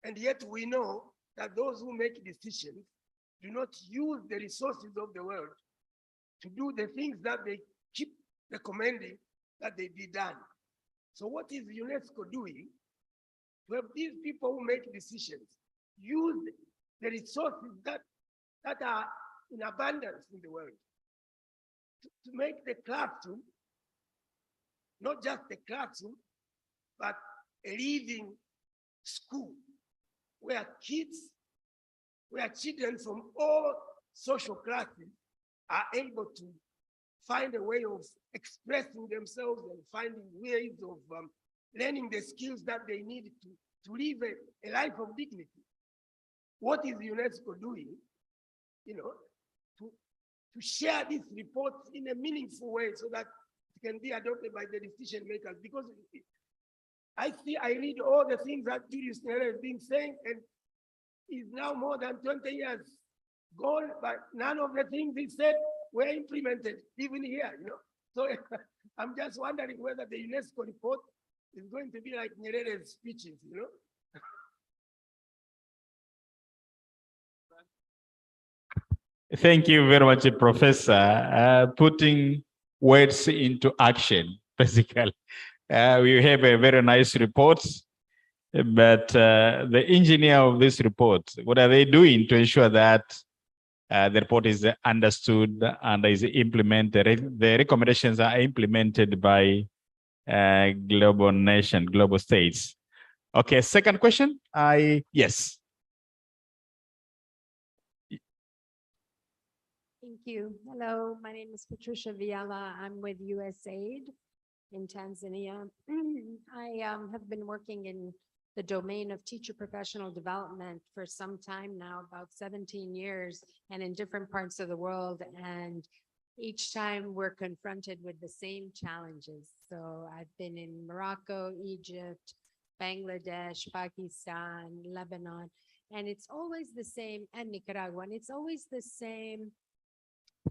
And yet we know that those who make decisions do not use the resources of the world to do the things that they keep recommending that they be done. So what is UNESCO doing? To have these people who make decisions use the resources that are in abundance in the world to make the classroom, not just the classroom, but a living school where children from all social classes are able to find a way of expressing themselves and finding ways of learning the skills that they need to live a life of dignity. What is UNESCO doing, to share these reports in a meaningful way so that it can be adopted by the decision makers? Because I read all the things that Julius Nyerere has been saying, and is now more than 20 years gone, but none of the things he said were implemented, even here, So I'm just wondering whether the UNESCO report is going to be like Nyerere's speeches, Thank you very much, Professor. Putting words into action, basically. We have a very nice report, but the engineer of this report, what are they doing to ensure that the report is understood and is implemented? The recommendations are implemented by global states. Okay, second question. Yes. Thank you. Hello, my name is Patricia Viala. I'm with USAID in Tanzania. I have been working in the domain of teacher professional development for some time now, about 17 years, and in different parts of the world. And each time we're confronted with the same challenges. So I've been in Morocco, Egypt, Bangladesh, Pakistan, Lebanon, and it's always the same, and Nicaragua, and it's always the same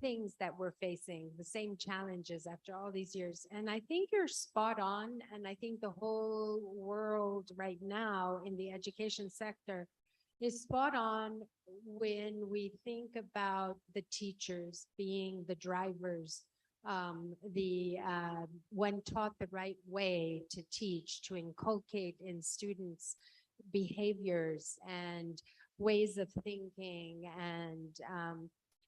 things that we're facing, the same challenges after all these years. And I think you're spot on. And I think the whole world right now in the education sector is spot on when we think about the teachers being the drivers, when taught the right way to teach, to inculcate in students behaviors and ways of thinking. And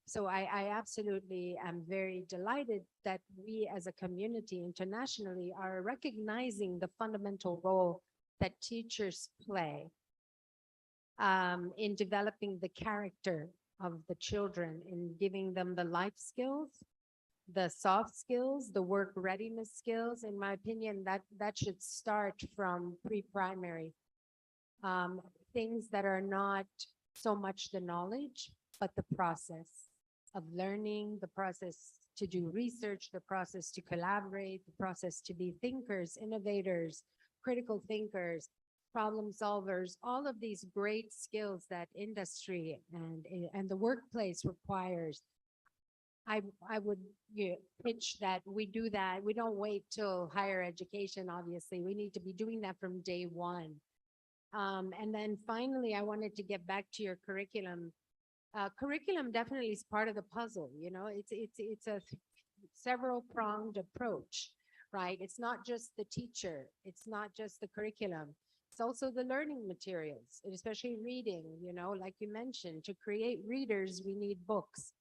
so I absolutely am very delighted that we as a community internationally are recognizing the fundamental role that teachers play in developing the character of the children, in giving them the life skills, the soft skills, the work readiness skills. In my opinion, that should start from pre-primary. Things that are not so much the knowledge, but the process of learning, the process to do research, the process to collaborate, the process to be thinkers, innovators, critical thinkers, problem solvers, all of these great skills that industry and the workplace requires. I would pitch that we do that. We don't wait till higher education, obviously. We need to be doing that from day one. And then finally, I wanted to get back to your curriculum. Curriculum definitely is part of the puzzle. It's a several pronged approach, right? It's not just the teacher. It's not just the curriculum. It's also the learning materials, and especially reading, like you mentioned, to create readers, we need books.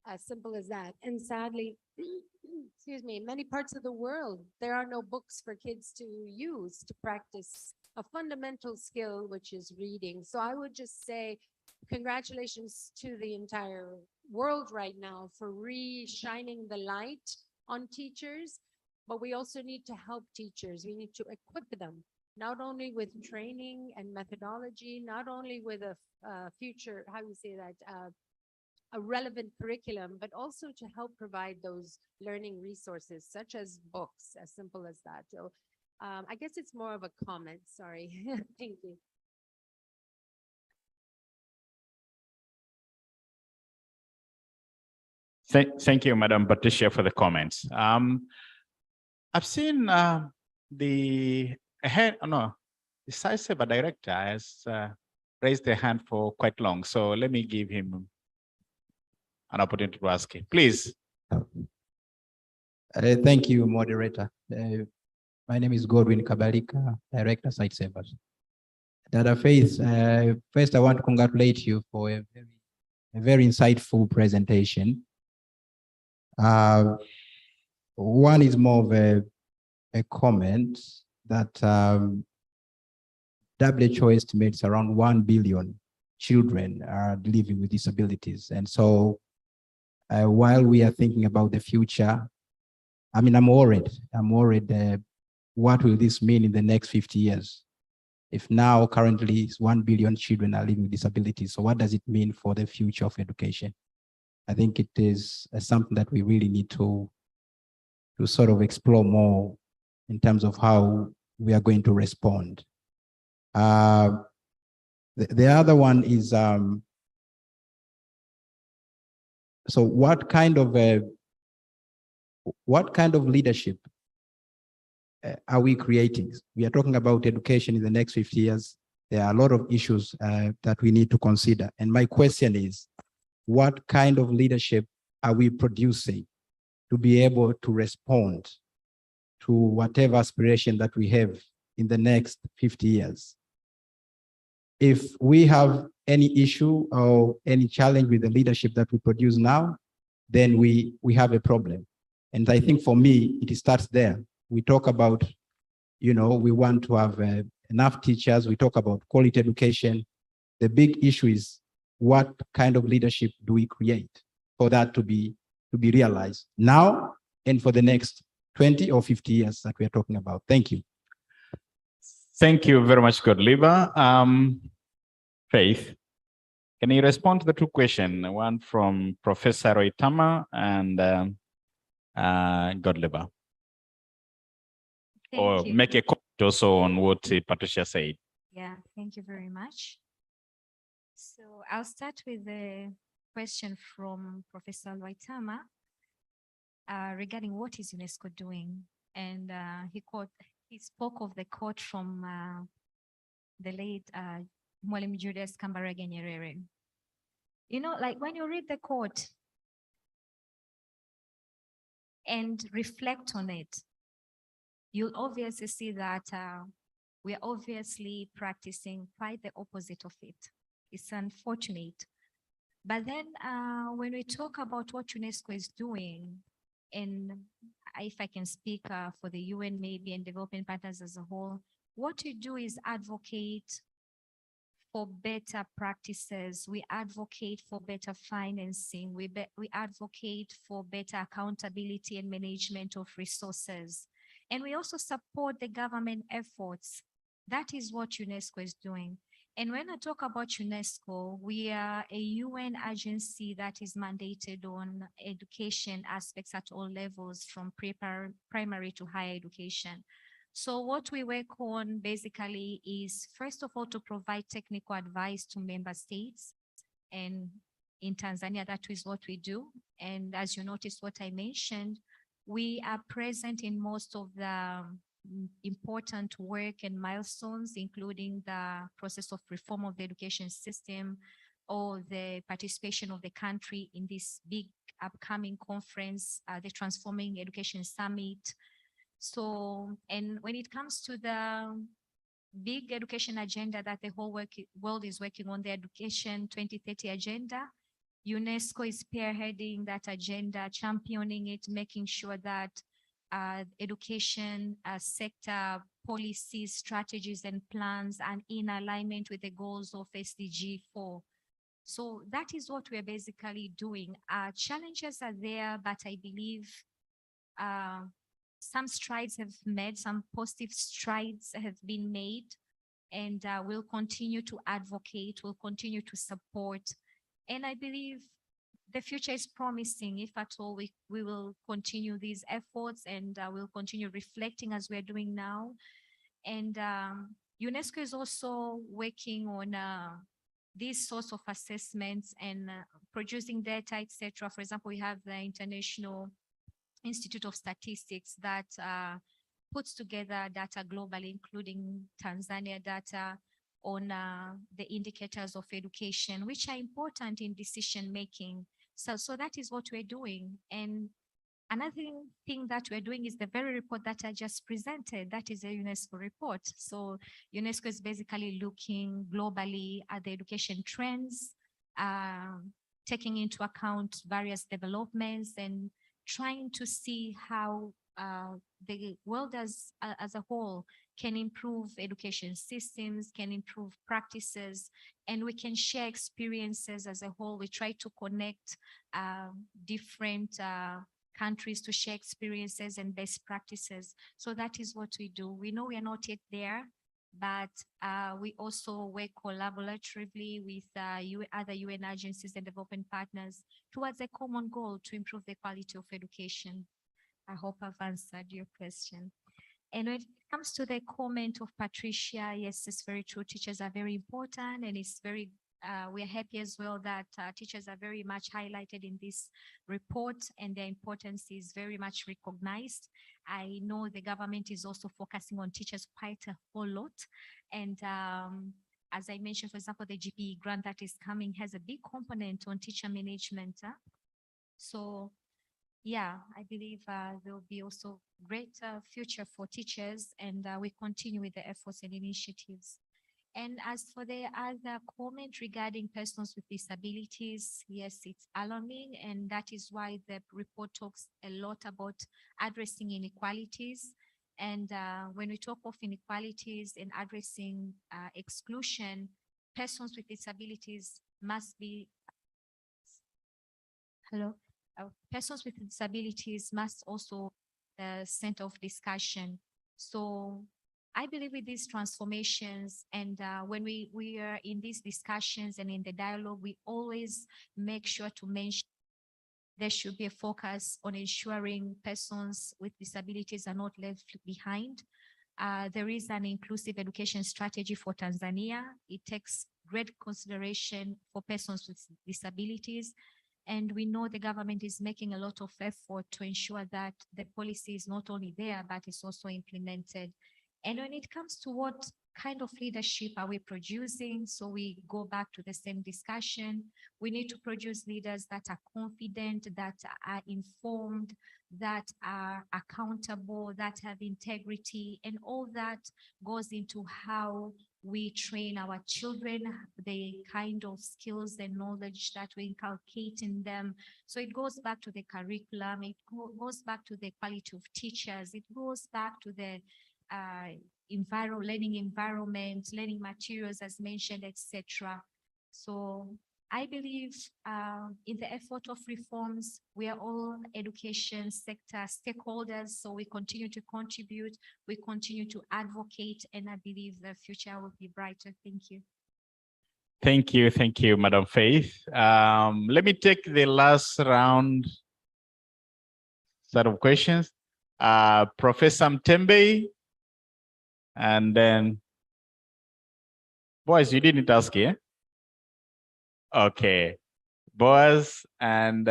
As simple as that. And sadly, excuse me, in many parts of the world, there are no books for kids to use to practice a fundamental skill, which is reading. So I would just say, congratulations to the entire world right now for re-shining the light on teachers but we also need to help teachers. We need to equip them, not only with training and methodology, not only with a future, how do you say that, a relevant curriculum, but also to help provide those learning resources such as books, as simple as that. So I guess it's more of a comment, sorry. Thank you. Thank you, Madam Patricia, for the comments. I've seen the head, no, the SciSaver director has raised their hand for quite long. So let me give him an opportunity to ask him. Please. Thank you, moderator. My name is Godwin Kabalika, Director, SciSavers. Dada Faith, first I want to congratulate you for a very insightful presentation. One is more of a comment that WHO estimates around 1 billion children are living with disabilities. And so while we are thinking about the future, I mean, I'm worried. What will this mean in the next 50 years? If now currently 1 billion children are living with disabilities, so what does it mean for the future of education? I think it is something that we really need to sort of explore more in terms of how we are going to respond. The other one is, so what kind of leadership are we creating? We are talking about education in the next 50 years. There are a lot of issues that we need to consider. And my question is, what kind of leadership are we producing to be able to respond to whatever aspiration that we have in the next 50 years? If we have any issue or any challenge with the leadership that we produce now, then we have a problem. And I think for me, it starts there. We talk about, we want to have enough teachers. We talk about quality education. The big issue is, what kind of leadership do we create for that to be realized now and for the next 20 or 50 years that we are talking about? Thank you. Thank you very much, Godliver. Faith, can you respond to the two questions? One from Professor Roitama and Godliver. Or Thank you. make a comment also on what Patricia said. Yeah, thank you very much. So I'll start with the question from Professor Waitama regarding what is UNESCO doing. And he spoke of the quote from the late Mwalimu Julius Kambarage Nyerere. Like when you read the quote and reflect on it, you'll obviously see that we are obviously practicing quite the opposite of it. It's unfortunate. But then when we talk about what UNESCO is doing, and if I can speak for the UN maybe and development partners as a whole, what we do is advocate for better practices. We advocate for better financing. We advocate for better accountability and management of resources. And we also support the government efforts. That is what UNESCO is doing. And when I talk about UNESCO, we are a UN agency that is mandated on education aspects at all levels, from primary to higher education. So what we work on basically is, first of all, to provide technical advice to member states. And in Tanzania, that is what we do. And as you noticed what I mentioned, we are present in most of the important work and milestones, including the process of reform of the education system or the participation of the country in this big upcoming conference, the Transforming Education Summit. So, and when it comes to the big education agenda that the whole world is working on, the Education 2030 agenda, UNESCO is spearheading that agenda, championing it, making sure that education sector policies, strategies, and plans are in alignment with the goals of SDG 4. So that is what we're basically doing. Challenges are there, but I believe some strides have made, some positive strides have been made, and we'll continue to advocate, we'll continue to support. And I believe the future is promising. If at all, we will continue these efforts, and we'll continue reflecting as we're doing now. And UNESCO is also working on these sorts of assessments and producing data, etc. For example, we have the International Institute of Statistics that puts together data globally, including Tanzania data on the indicators of education, which are important in decision making. So that is what we're doing. And another thing that we're doing is the very report that I just presented. That is a UNESCO report. So UNESCO is basically looking globally at the education trends, taking into account various developments and trying to see how the world as a whole can improve education systems, can improve practices, and we can share experiences as a whole. We try to connect different countries to share experiences and best practices. So that is what we do. We know we are not yet there, but we also work collaboratively with other UN agencies and development partners towards a common goal to improve the quality of education. I hope I've answered your question. And when it comes to the comment of Patricia, yes, it's very true. Teachers are very important, and it's very, we are happy as well that teachers are very much highlighted in this report, and their importance is very much recognized. I know the government is also focusing on teachers quite a whole lot. And as I mentioned, for example, the GPE grant that is coming has a big component on teacher management. So yeah, I believe there will be also great future for teachers, and we continue with the efforts and initiatives. And as for the other comment regarding persons with disabilities, yes, it's alarming, and that is why the report talks a lot about addressing inequalities. And when we talk of inequalities and addressing exclusion, persons with disabilities must be, persons with disabilities must also the center of discussion. So I believe with these transformations, and when we are in these discussions and in the dialogue, we always make sure to mention there should be a focus on ensuring persons with disabilities are not left behind. There is an inclusive education strategy for Tanzania. It takes great consideration for persons with disabilities. And we know the government is making a lot of effort to ensure that the policy is not only there, but it's also implemented. And when it comes to what kind of leadership are we producing, so we go back to the same discussion. We need to produce leaders that are confident, that are informed, that are accountable, that have integrity, and all that goes into how we train our children, the kind of skills and knowledge that we inculcate in them. So it goes back to the curriculum, it goes back to the quality of teachers, it goes back to the learning environment, learning materials as mentioned, etc. So I believe in the effort of reforms, we are all education sector stakeholders, so we continue to contribute, we continue to advocate, and I believe the future will be brighter. Thank you. Thank you, Madam Faith. Let me take the last round set of questions. Professor Mtembe, and then, boys, you didn't ask, yeah? Okay, Boaz and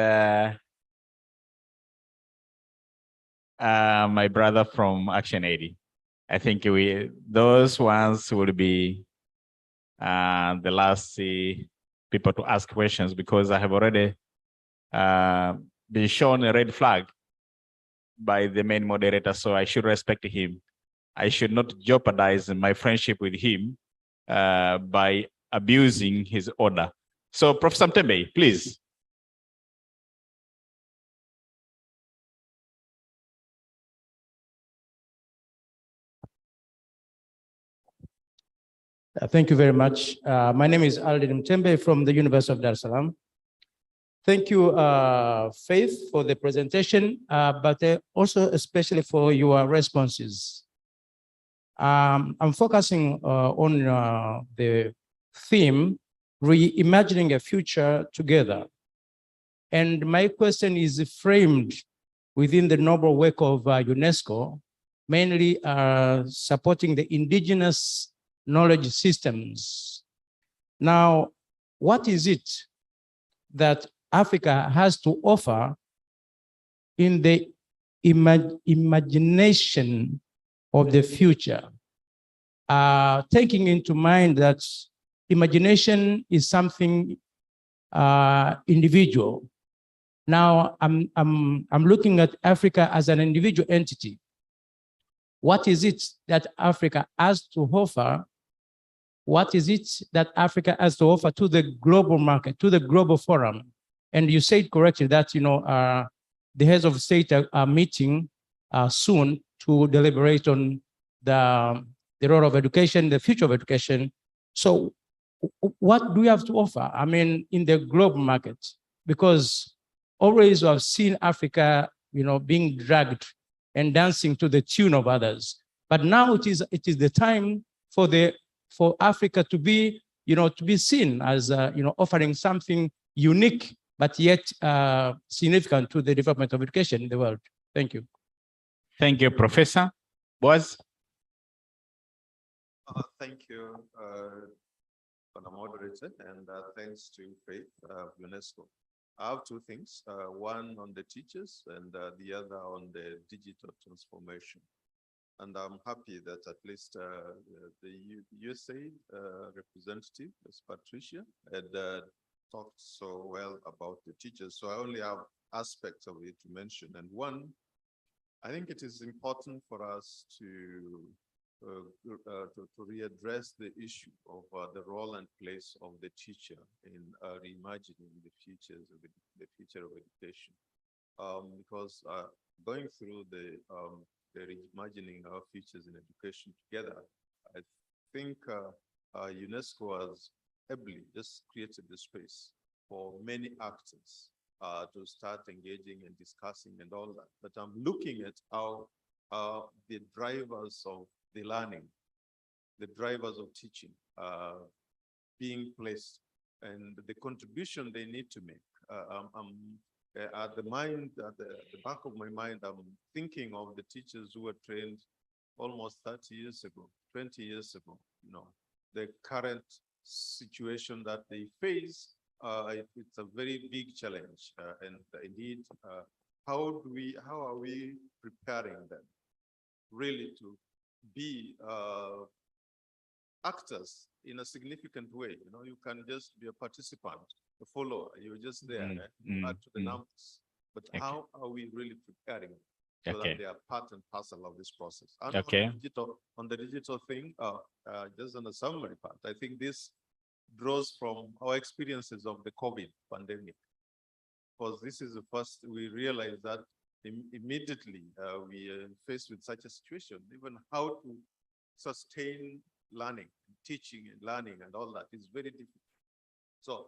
my brother from Action 80. I think those ones will be the last people to ask questions, because I have already been shown a red flag by the main moderator, so I should respect him. I should not jeopardize my friendship with him by abusing his order. So, Professor Mtembe, please. Thank you very much. My name is Aldin Mtembe from the University of Dar es Salaam. Thank you, Faith, for the presentation, but also especially for your responses. I'm focusing on the theme, reimagining a future together. And my question is framed within the noble work of UNESCO, mainly supporting the indigenous knowledge systems. Now, what is it that Africa has to offer in the imagination of the future? Taking into mind that imagination is something individual. Now I'm looking at Africa as an individual entity. What is it that Africa has to offer? What is it that Africa has to offer to the global market, to the global forum? And you said correctly that the heads of state are meeting soon to deliberate on the role of education, the future of education. So what do we have to offer? I mean, in the global market, because always we have seen Africa, being dragged and dancing to the tune of others. But now it is the time for Africa to be, to be seen as, offering something unique, but yet significant to the development of education in the world. Thank you. Thank you, Professor. Boaz? Thank you, for the moderator, and thanks to Faith of UNESCO. I have two things, one on the teachers and the other on the digital transformation. And I'm happy that at least the USAID representative, Ms. Patricia, had talked so well about the teachers. So I only have aspects of it to mention. And one, I think it is important for us to readdress the issue of the role and place of the teacher in reimagining the future of education. Because going through the reimagining our futures in education together, I think UNESCO has ably just created the space for many actors to start engaging and discussing and all that. But I'm looking at how the drivers of the learning, the drivers of teaching being placed and the contribution they need to make. At the back of my mind, I'm thinking of the teachers who were trained almost 30 years ago, 20 years ago. The current situation that they face, it's a very big challenge. And indeed, how are we preparing them really to be actors in a significant way? You can just be a participant, a follower. You're just there, add to the numbers. But how are we really preparing them so that they are part and parcel of this process? And on the digital thing, just on the summary part, I think this draws from our experiences of the COVID pandemic. Because this is the first we realized that immediately we are faced with such a situation, even how to sustain learning, teaching and learning and all that is very difficult. So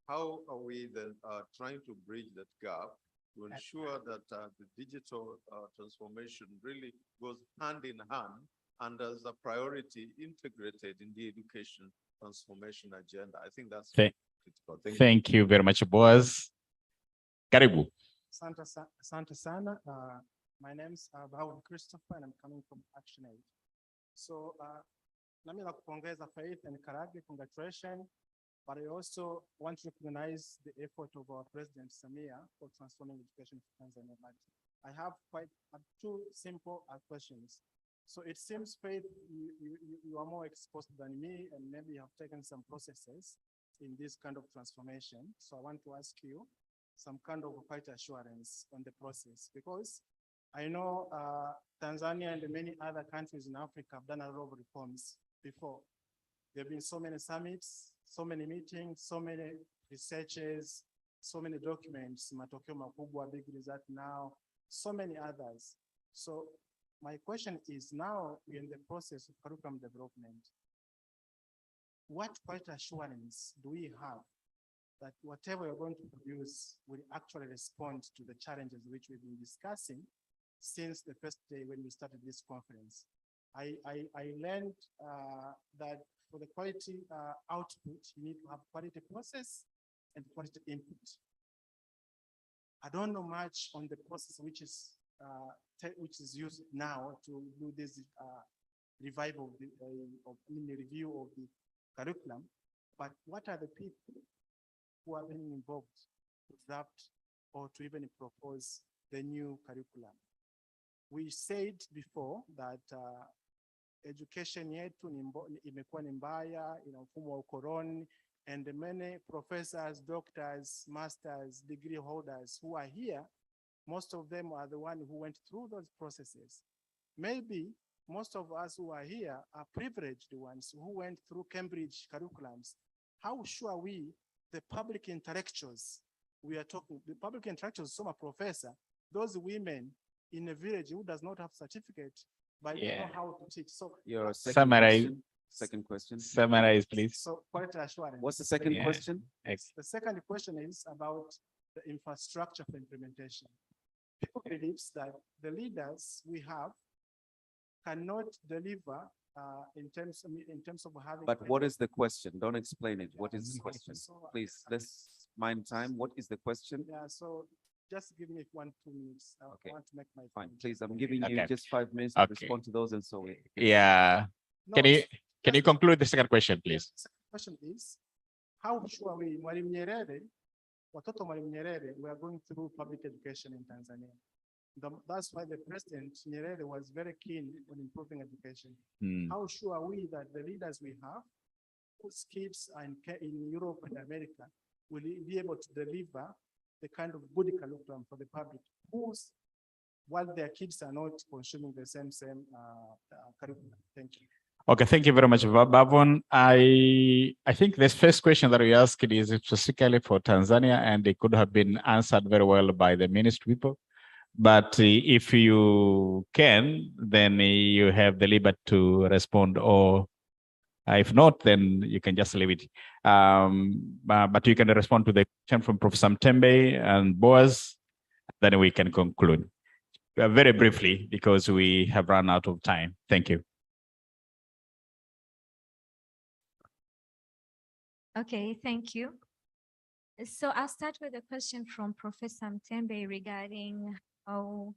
how are we then trying to bridge that gap to ensure that the digital transformation really goes hand in hand and as a priority integrated in the education transformation agenda? I think that's critical. Thank you very much, Boaz. Karibu. Asante sana. My name is Bahau Christopher and I'm coming from ActionAid. So, nami nakupongeza Faith and Karagi, congratulations. But I also want to recognize the effort of our President Samia for transforming education for Tanzania. But I have two simple questions. So it seems, Faith, you are more exposed than me, and maybe you have taken some processes in this kind of transformation. So I want to ask you some kind of quite assurance on the process, because I know Tanzania and many other countries in Africa have done a lot of reforms before. There have been so many summits, so many meetings, so many researches, so many documents, matokeo makubwa, big result now, so many others. So my question is, now we're in the process of curriculum development. What quite assurance do we have that whatever you're going to produce will actually respond to the challenges which we've been discussing since the first day when we started this conference. I learned that for the quality output, you need to have quality process and quality input. I don't know much on the process which is used now to do this revival of the review of the curriculum, but what are the people who are being involved to draft or to even propose the new curriculum? We said before that education yetu imekuwa ni mbaya, ina mfumo wa ukoloni, and many professors, doctors, masters, degree holders who are here, most of them are the ones who went through those processes. Maybe most of us who are here are privileged ones who went through Cambridge curriculums. How sure we, the public intellectuals, we are talking, the public intellectuals, some are professor, those women in a village who does not have certificate, but they know how to teach. So Your second Summarize. question. Second question. Summarize, please. So quality assurance. What's the second Yeah. question? The second question is about the infrastructure for implementation. People believes that the leaders we have cannot deliver in terms of having. But what is the question? Don't explain it. What is the question? So, Please, let's mind time. What is the question? yeah, so just give me 1-2 minutes. I Okay. want to make my Fine, point. please, I'm giving you Okay. just 5 minutes to Okay. respond to those and so we. Yeah. No, Can you conclude the second question, please? the second question is, how sure we, Mwalimu Nyerere, watoto Mwalimu Nyerere, we are going through public education in Tanzania. That's why the President Nyerere was very keen on improving education. Hmm. How sure are we that the leaders we have, whose kids are in Europe and America, will be able to deliver the kind of good curriculum for the public, while their kids are not consuming the same curriculum? Thank you. Okay, thank you very much, Bavon. I think this first question that we asked is specifically for Tanzania, and it could have been answered very well by the ministry people. But if you can, then you have the liberty to respond, or if not, then you can just leave it. But you can respond to the question from Professor Mtembe and Boaz, then we can conclude. Very briefly, because we have run out of time. Thank you. Okay, thank you. So I'll start with a question from Professor Mtembe regarding how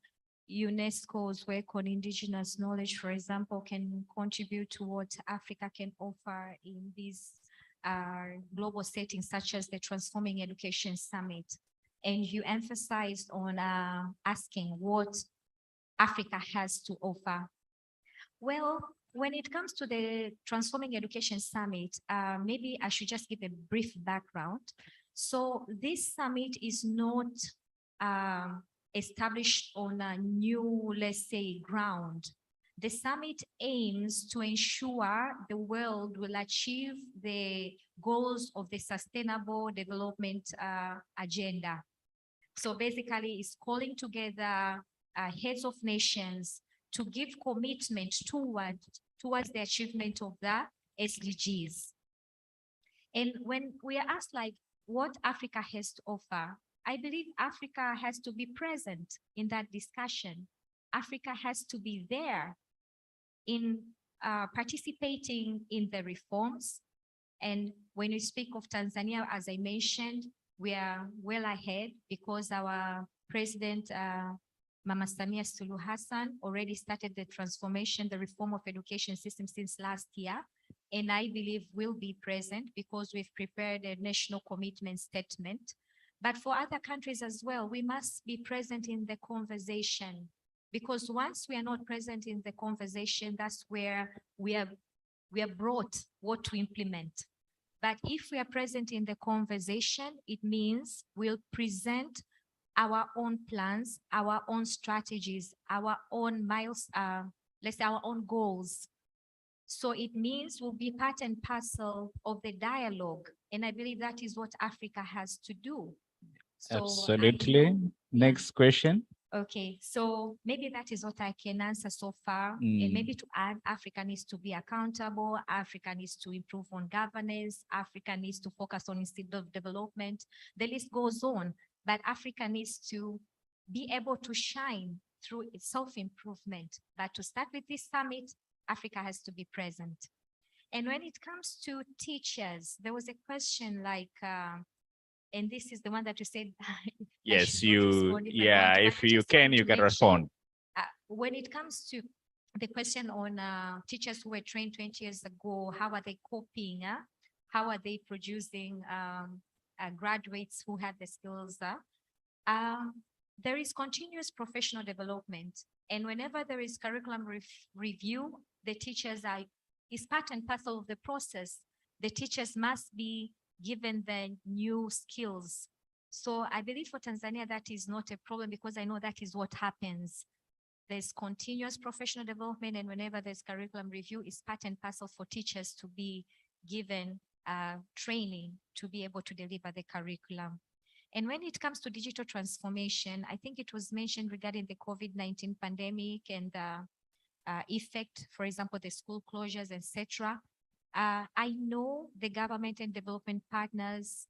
UNESCO's work on indigenous knowledge, for example, can contribute to what Africa can offer in these global settings, such as the Transforming Education Summit. And you emphasized on asking what Africa has to offer. Well, when it comes to the Transforming Education Summit, maybe I should just give a brief background. So this summit is not established on a new, let's say, ground. The summit aims to ensure the world will achieve the goals of the Sustainable Development Agenda. So basically, it's calling together heads of nations to give commitment towards the achievement of the SDGs. And when we are asked like what Africa has to offer, I believe Africa has to be present in that discussion. Africa has to be there in participating in the reforms. And when you speak of Tanzania, as I mentioned, we are well ahead because our president, Mama Samia Suluhu Hassan, already started the transformation, the reform of education system since last year. And I believe will be present because we've prepared a national commitment statement. But for other countries as well, we must be present in the conversation, because once we are not present in the conversation, that's where we are brought what to implement. But if we are present in the conversation, it means we'll present our own plans, our own strategies, our own let's say our own goals. So it means we'll be part and parcel of the dialogue. And I believe that is what Africa has to do. So Absolutely. Next question. Okay, so maybe that is what I can answer so far. And maybe to add, Africa needs to be accountable. Africa needs to improve on governance. Africa needs to focus on instead of development. The list goes on, but Africa needs to be able to shine through its self-improvement. But to start with this summit, Africa has to be present. And when it comes to teachers, there was a question like, and this is the one that you said. I Yes, should not you, respond if I yeah, want, but if I you just can, want you to can mention, respond. when it comes to the question on teachers who were trained 20 years ago, how are they coping? How are they producing graduates who have the skills? There is continuous professional development. And whenever there is curriculum review, the teachers is part and parcel of the process. The teachers must be given the new skills. So I believe for Tanzania, that is not a problem because I know that is what happens. There's continuous professional development, and whenever there's curriculum review, it's part and parcel for teachers to be given training to be able to deliver the curriculum. And when it comes to digital transformation, I think it was mentioned regarding the COVID-19 pandemic and the effect, for example, the school closures, etc. I know the government and development partners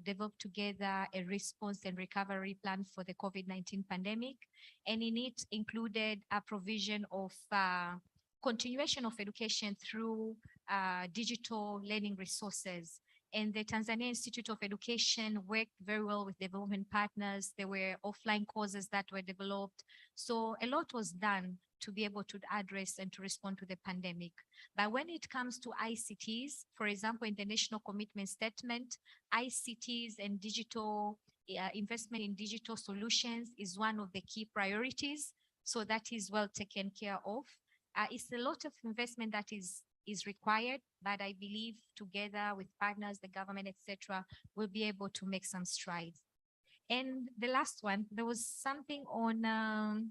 developed together a response and recovery plan for the COVID-19 pandemic, and in it included a provision of continuation of education through digital learning resources. And the Tanzania Institute of Education worked very well with development partners. There were offline courses that were developed. So a lot was done to be able to address and to respond to the pandemic. But when it comes to ICTs, for example, in the National Commitment Statement, ICTs and digital investment in digital solutions is one of the key priorities. So that is well taken care of. It's a lot of investment that is required, but I believe together with partners, the government, etc., we'll be able to make some strides. And the last one, there was something on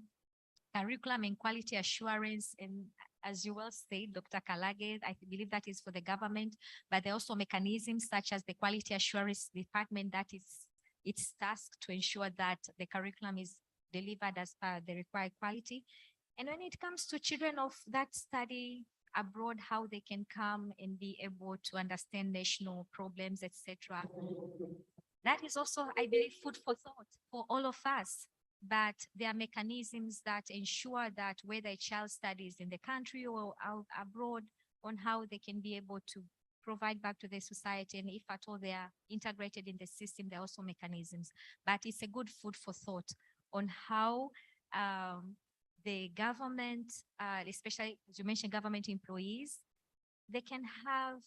curriculum and quality assurance, and as you well said, Dr. Kalage, I believe that is for the government, but there are also mechanisms such as the quality assurance department that is its task to ensure that the curriculum is delivered as per the required quality. And when it comes to children of that study abroad, how they can come and be able to understand national problems, etc. That is also, I believe, food for thought for all of us. But there are mechanisms that ensure that whether a child studies in the country or out abroad, on how they can be able to provide back to the society, and if at all they are integrated in the system, there are also mechanisms. But it's a good food for thought on how the government, especially as you mentioned, government employees, they can have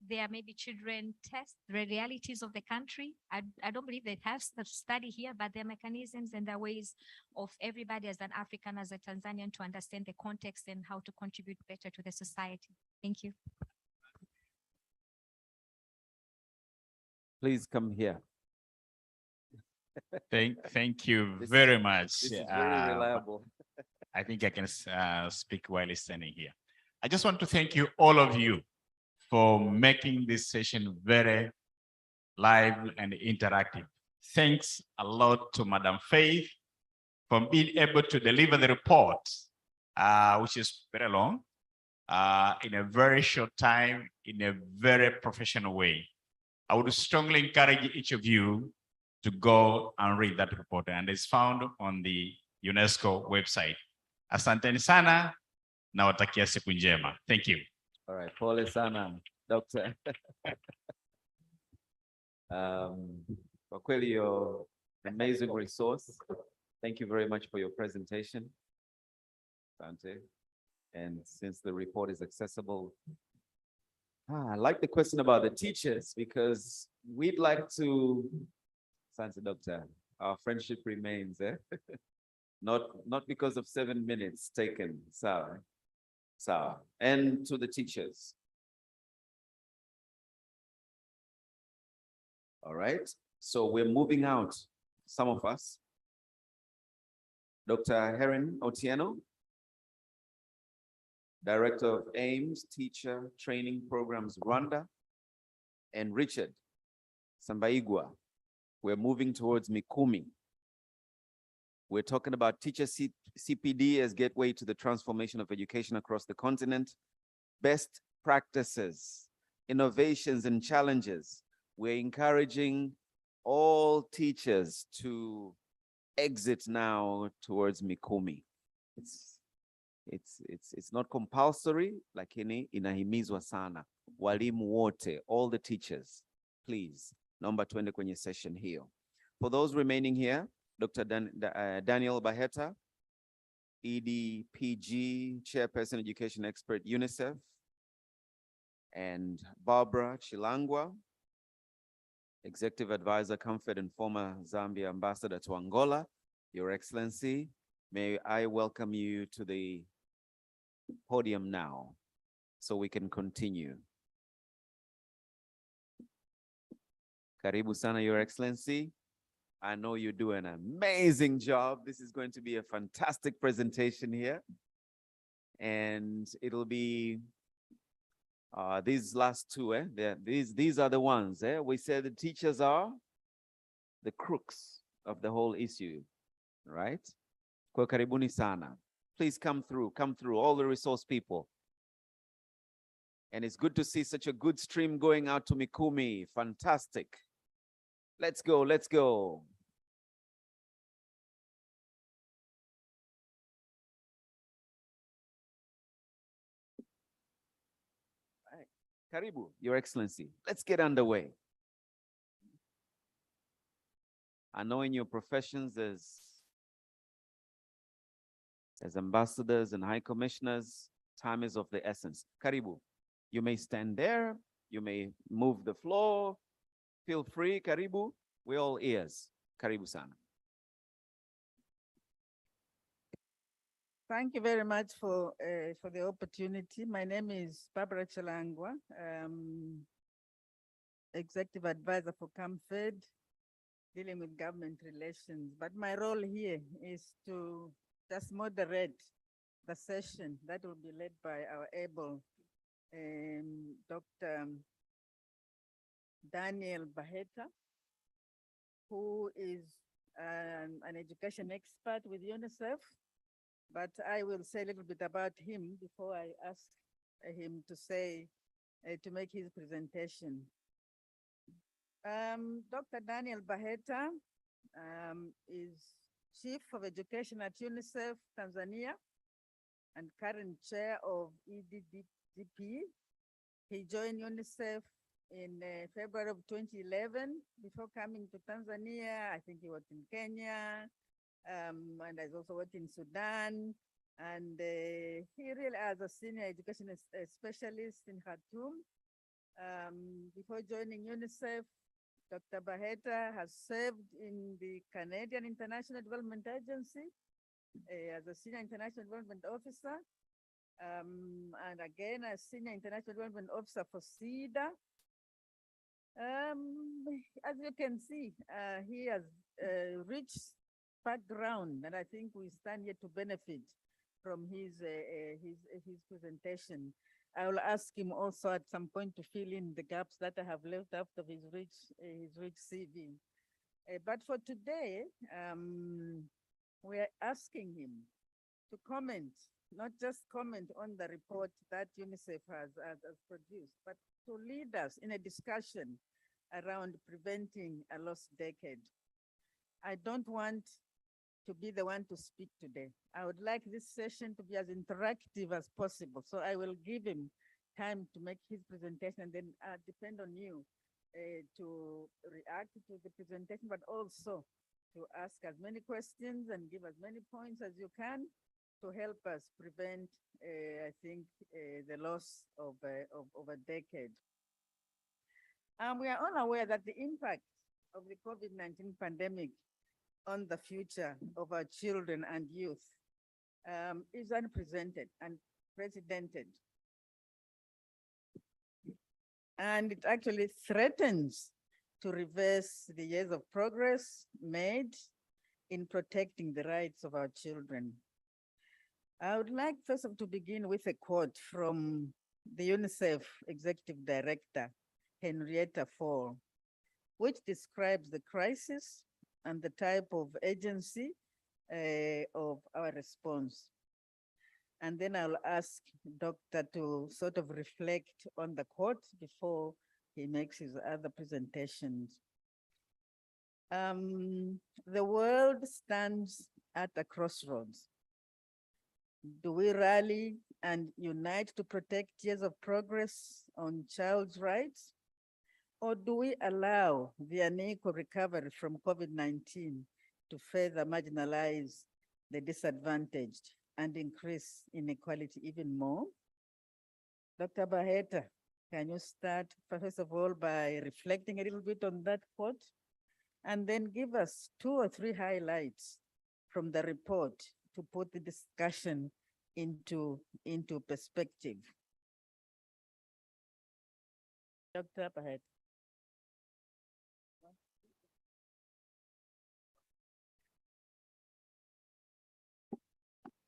their maybe children test the realities of the country. I don't believe they have to study here, but there are mechanisms and there are ways of everybody as an African, as a Tanzanian, to understand the context and how to contribute better to the society. Thank you. Please come here. Thank you This- very much. This is very reliable. I think I can speak while listening here. I just want to thank you, all of you, for making this session very live and interactive. Thanks a lot to Madam Faith for being able to deliver the report, which is very long, in a very short time, in a very professional way. I would strongly encourage each of you to go and read that report, and it's found on the UNESCO website. Asanteni sana, nawatakia siku njema. Thank you. All right, pole sana, Doctor. Kwa kweli, you're an amazing resource. Thank you very much for your presentation. Asante. And since the report is accessible, I like the question about the teachers because we'd like to, Asante, Doctor, our friendship remains, eh? Not because of 7 minutes taken, sawa. Sawa. And to the teachers. All right, so we're moving out, some of us. Dr. Heron Otieno, Director of AIMS Teacher Training Programs, Rwanda, and Richard Sambaigwa. We're moving towards Mikumi. We're talking about teacher CPD as gateway to the transformation of education across the continent, best practices, innovations and challenges. We're encouraging all teachers to exit now towards Mikumi. It's not compulsory, lakini inahimizwa sana. Walimu wote, all the teachers, please, naomba tuende kwenye session hiyo. For those remaining here, Dr. Daniel Baheta, EDPG, Chairperson Education Expert, UNICEF, and Barbara Chilangwa, Executive Advisor, Comfort, and former Zambia Ambassador to Angola. Your Excellency, may I welcome you to the podium now so we can continue. Karibu sana, Your Excellency. I know you do an amazing job. This is going to be a fantastic presentation here. And it'll be these last two, these are the ones. We said the teachers are the crux of the whole issue, right? Kwa karibuni sana. Please come through, all the resource people. And it's good to see such a good stream going out to Mikumi. Fantastic. Let's go, let's go. Karibu, Your Excellency. Let's get underway. I know in your professions as ambassadors and high commissioners, time is of the essence. Karibu, you may stand there, you may move the floor. Feel free, Karibu. We're all ears. Karibu sana. Thank you very much for the opportunity. My name is Barbara Chalangwa, Executive Advisor for CAMFED, dealing with government relations. But my role here is to just moderate the session that will be led by our able Dr. Daniel Baheta, who is an education expert with UNICEF. But I will say a little bit about him before I ask him to say, to make his presentation. Dr. Daniel Baheta is Chief of Education at UNICEF Tanzania and current chair of EDDP. He joined UNICEF in February of 2011. Before coming to Tanzania, I think he worked in Kenya, and has also worked in Sudan. And he really, as a senior education specialist in Khartoum, before joining UNICEF, Dr. Baheta has served in the Canadian International Development Agency as a senior international development officer, and again, as senior international development officer for CEDA. As you can see, he has rich background, and I think we stand here to benefit from his presentation. I will ask him also at some point to fill in the gaps that I have left after his rich CV. But for today, we are asking him to comment, not just comment on the report that UNICEF has produced, but to lead us in a discussion around preventing a lost decade. I don't want to be the one to speak today. I would like this session to be as interactive as possible. So I will give him time to make his presentation, and then depend on you to react to the presentation, but also to ask as many questions and give as many points as you can to help us prevent, I think, the loss of a decade. We are all aware that the impact of the COVID-19 pandemic on the future of our children and youth is unprecedented. And it actually threatens to reverse the years of progress made in protecting the rights of our children. I would like first of all to begin with a quote from the UNICEF Executive Director, Henrietta Fore, which describes the crisis and the type of agency of our response. And then I'll ask Doctor to sort of reflect on the quote before he makes his other presentations. The world stands at a crossroads. Do we rally and unite to protect years of progress on child's rights? Or do we allow the unequal recovery from COVID-19 to further marginalize the disadvantaged and increase inequality even more? Dr. Baheta, can you start first of all by reflecting a little bit on that quote? And then give us 2 or 3 highlights from the report to put the discussion into perspective. Dr. Baheta.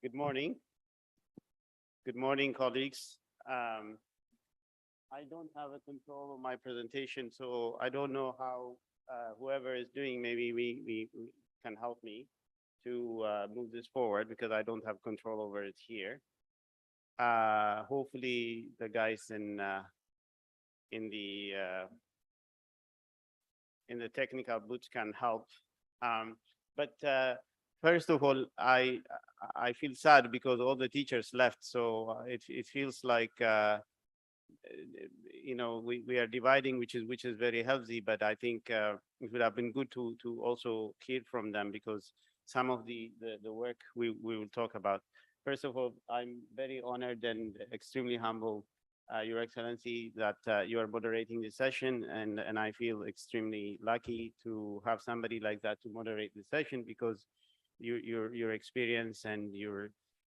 Good morning. Good morning, colleagues. I don't have a control of my presentation, so I don't know how whoever is doing, maybe we can help me to move this forward because I don't have control over it here. Hopefully the guys in the technical booth can help. But first of all, I feel sad because all the teachers left, so it feels like you know, we are dividing, which is very healthy. But I think it would have been good to also hear from them because some of the work we will talk about. First of all, I'm very honored and extremely humble, Your Excellency, that you are moderating this session, and I feel extremely lucky to have somebody like that to moderate the session because your experience and your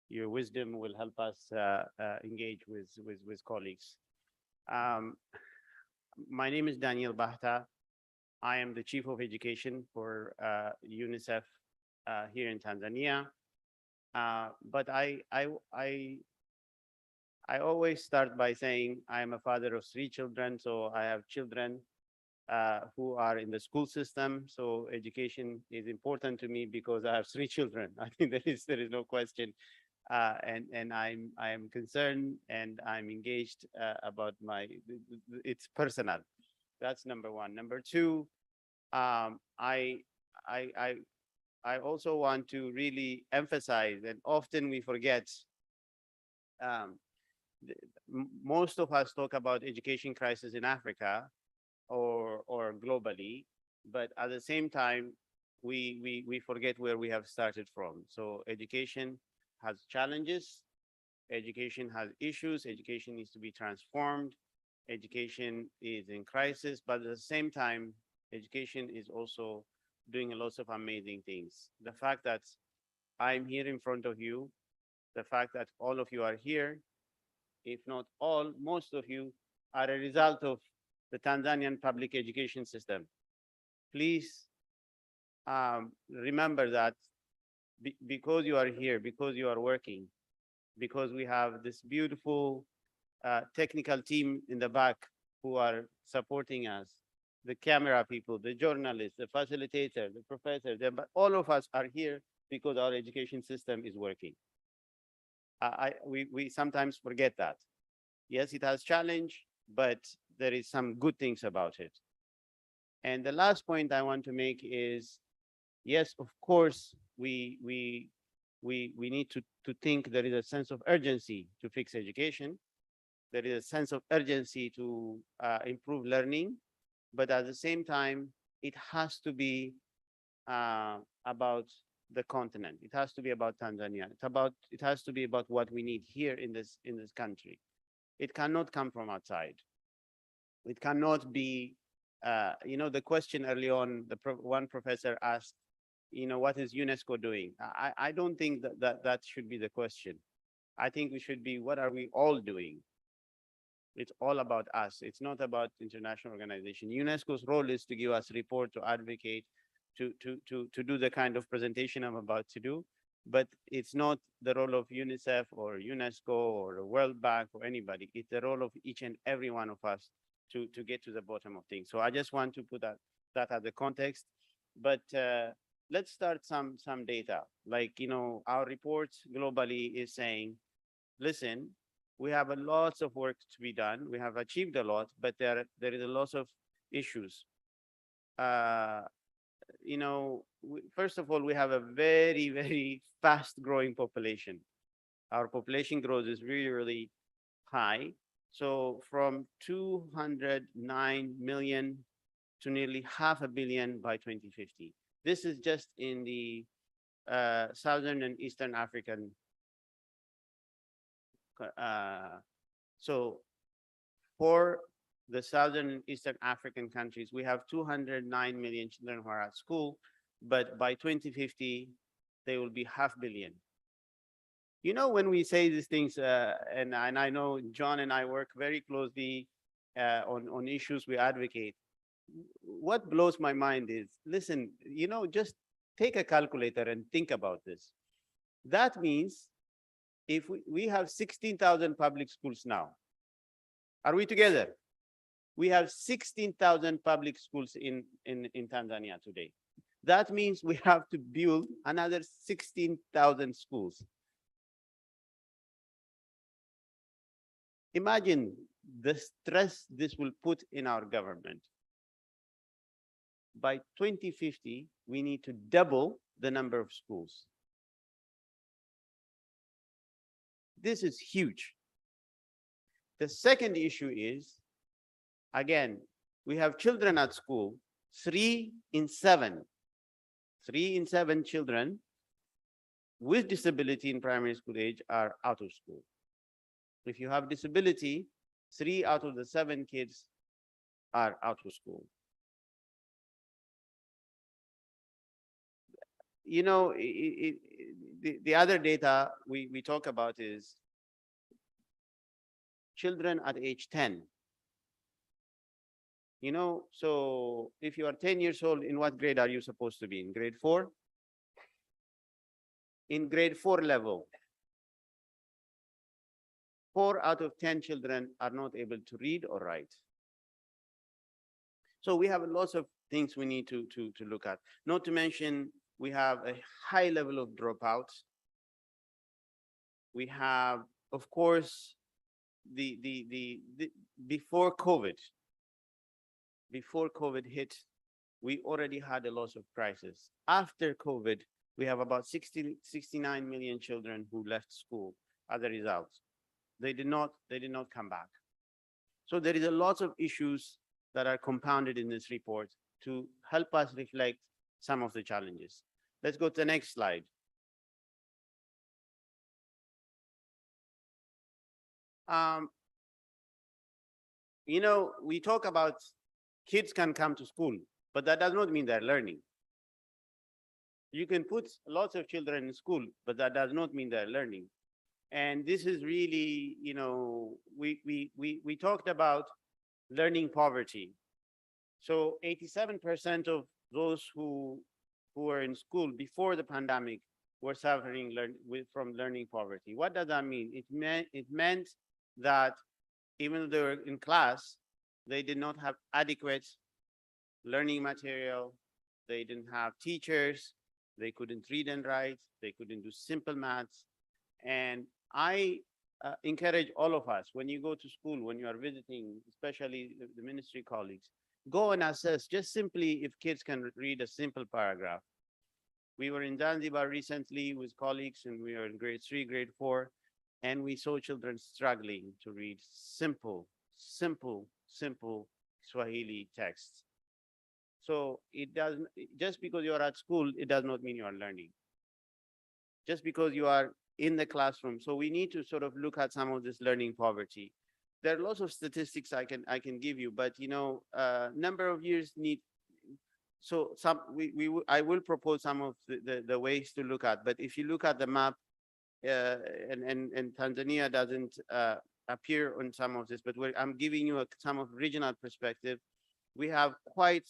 wisdom will help us engage with colleagues. My name is Daniel Bahta. I am the Chief of Education for UNICEF here in Tanzania. But I always start by saying I am a father of 3 children, so I have children who are in the school system. So education is important to me because I have 3 children. I think there is no question. And I'm concerned and I'm engaged about it's personal. That's number 1. Number 2, I also want to really emphasize that often we forget, most of us talk about education crisis in Africa or globally, but at the same time, we forget where we have started from. So education has challenges, education has issues, education needs to be transformed, education is in crisis, but at the same time, education is also doing a lot of amazing things. The fact that I'm here in front of you, the fact that all of you are here, if not all, most of you are a result of the Tanzanian public education system. Please remember that because you are here, because you are working, because we have this beautiful technical team in the back who are supporting us, the camera people, the journalists, the facilitator, the professor, but all of us are here because our education system is working. We sometimes forget that. Yes, it has challenge, but there is some good things about it. And the last point I want to make is, yes, of course, we need to think there is a sense of urgency to fix education. There is a sense of urgency to improve learning, but at the same time, it has to be about the continent. It has to be about Tanzania. It has to be about what we need here in this country. It cannot come from outside. It cannot be, you know, the question early on, one professor asked, you know, what is UNESCO doing? I don't think that should be the question. I think we should be, what are we all doing? It's all about us. It's not about international organization. UNESCO's role is to give us report, to advocate, to do the kind of presentation I'm about to do, but it's not the role of UNICEF or UNESCO or the World Bank or anybody. It's the role of each and every one of us to get to the bottom of things. So I just want to put that as the context. But let's start some data. Like, you know, our report globally is saying, listen, we have a lots of work to be done. We have achieved a lot, but there is a lot of issues. You know, first of all, we have a very, very fast growing population. Our population growth is really, really high. So from 209 million to nearly 500 million by 2050. This is just in the Southern and Eastern African. So for the Southern and Eastern African countries, we have 209 million children who are at school, but by 2050, they will be 500 million. You know, when we say these things, and I know John and I work very closely on issues we advocate, what blows my mind is, listen, you know, just take a calculator and think about this. That means if we have 16,000 public schools now, are we together? We have 16,000 public schools in Tanzania today. That means we have to build another 16,000 schools. Imagine the stress this will put in our government. By 2050, we need to double the number of schools. This is huge. The second issue is, again, we have children at school, 3 in 7 children with disability in primary school age are out of school. If you have disability, 3 out of the 7 kids are out of school. You know, the other data we talk about is children at age 10. You know, so if you are 10 years old, in what grade are you supposed to be? In grade 4? In grade 4 level, 4 out of 10 children are not able to read or write. So we have lots of things we need to look at. Not to mention, we have a high level of dropouts. We have, of course, before COVID hit, we already had a loss of crisis. After COVID, we have about 69 million children who left school as a result. They did not come back. So there is a lot of issues that are compounded in this report to help us reflect some of the challenges. Let's go to the next slide. You know, we talk about kids can come to school, but that does not mean they're learning. You can put lots of children in school, but that does not mean they're learning. And this is really, you know, we talked about learning poverty. So 87% of those who were in school before the pandemic were suffering from learning poverty. What does that mean? It meant that even though they were in class, they did not have adequate learning material. They didn't have teachers. They couldn't read and write. They couldn't do simple maths. And I encourage all of us, when you go to school, when you are visiting, especially the ministry colleagues, go and assess just simply if kids can read a simple paragraph. We were in Zanzibar recently with colleagues, and we were in grade 3, grade 4, and we saw children struggling to read simple Swahili texts. So it doesn't, just because you are at school, it does not mean you are learning. Just because you are in the classroom. So we need to sort of look at some of this learning poverty. There are lots of statistics I can give you, but you know, number of years need. So I will propose some of the ways to look at. But if you look at the map, and Tanzania doesn't appear on some of this, but I'm giving you some of regional perspective. We have quite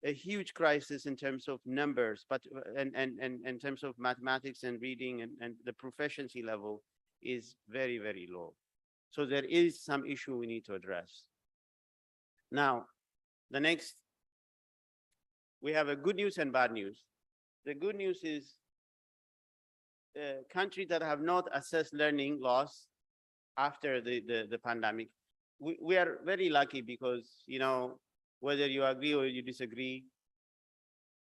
a huge crisis in terms of numbers, but and in terms of mathematics and reading, and the proficiency level is very, very low. So there is some issue we need to address. Now, the next, we have a good news and bad news. the good news is countries that have not assessed learning loss after the pandemic, we are very lucky because, you know, whether you agree or you disagree,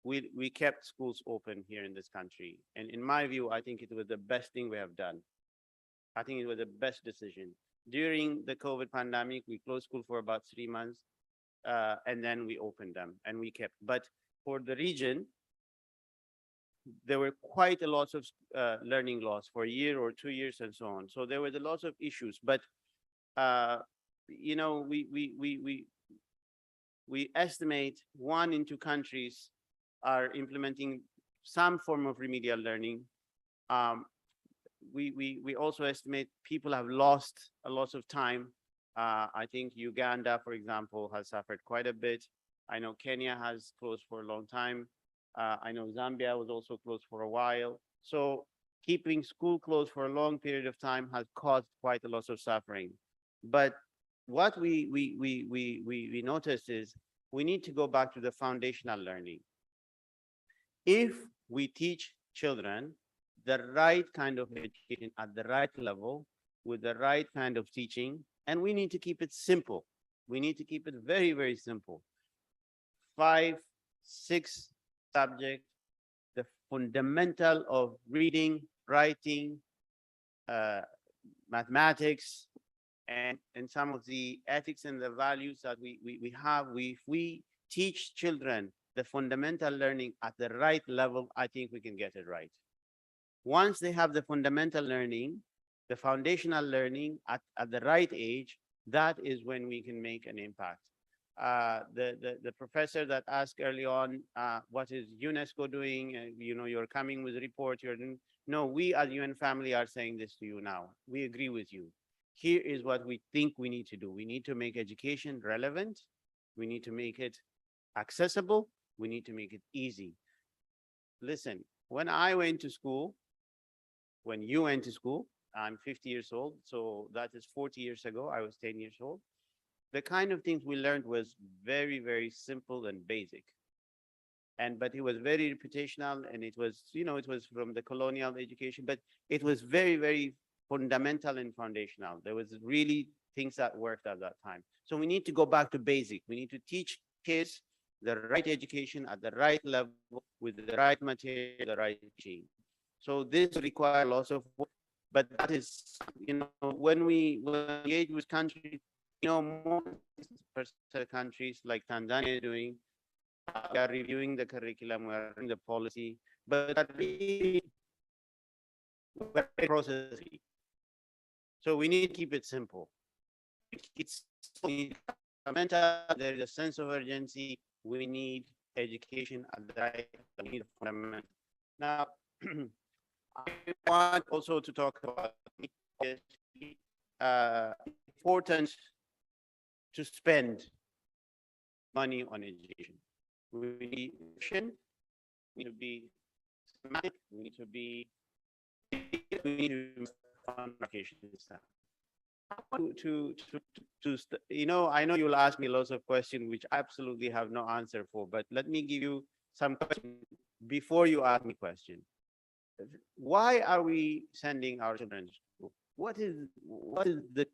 we kept schools open here in this country. And in my view, I think it was the best thing we have done. I think it was the best decision. During the COVID pandemic, we closed school for about 3 months, and then we opened them and we kept. But for the region, there were quite a lot of learning loss for a year or 2 years and so on. So there were a lot of issues, but you know, we estimate 1 in 2 countries are implementing some form of remedial learning. We also estimate people have lost a lot of time. I think Uganda, for example, has suffered quite a bit. I know Kenya has closed for a long time. I know Zambia was also closed for a while. So keeping school closed for a long period of time has caused quite a lot of suffering. But what we noticed is we need to go back to the foundational learning. If we teach children the right kind of education at the right level with the right kind of teaching, and we need to keep it simple. We need to keep it very, very simple. 5, 6 subjects, the fundamental of reading, writing, mathematics, and some of the ethics and the values that we have. If we teach children the fundamental learning at the right level, I think we can get it right. Once they have the fundamental learning, the foundational learning at the right age, that is when we can make an impact. The professor that asked early on, what is UNESCO doing? You know, you're coming with a report. No, we as UN family are saying this to you now. We agree with you. Here is what we think we need to do. We need to make education relevant. We need to make it accessible. We need to make it easy. Listen, when I went to school, when you went to school, I'm 50 years old, so that is 40 years ago. I was 10 years old. The kind of things we learned was very, very simple and basic. But it was very reputational, and it was, you know, it was from the colonial education, but it was very, very fundamental and foundational. There was really things that worked at that time. So we need to go back to basic. We need to teach kids the right education at the right level with the right material, the right teaching. So this requires lots of work, but that is, you know, when we engage with countries, you know, most countries like Tanzania are doing, we are reviewing the curriculum, we are reviewing the policy, but that really process. So we need to keep it simple. It's fundamental. There is a sense of urgency. We need education at the right level. We need fundamental. Now, I want also to talk about importance to spend money on education. We need to be systematic. We need to be on education stuff. You know, I know you'll ask me lots of questions which I absolutely have no answer for, but let me give you some questions before you ask me questions. Why are we sending our children to school? What is the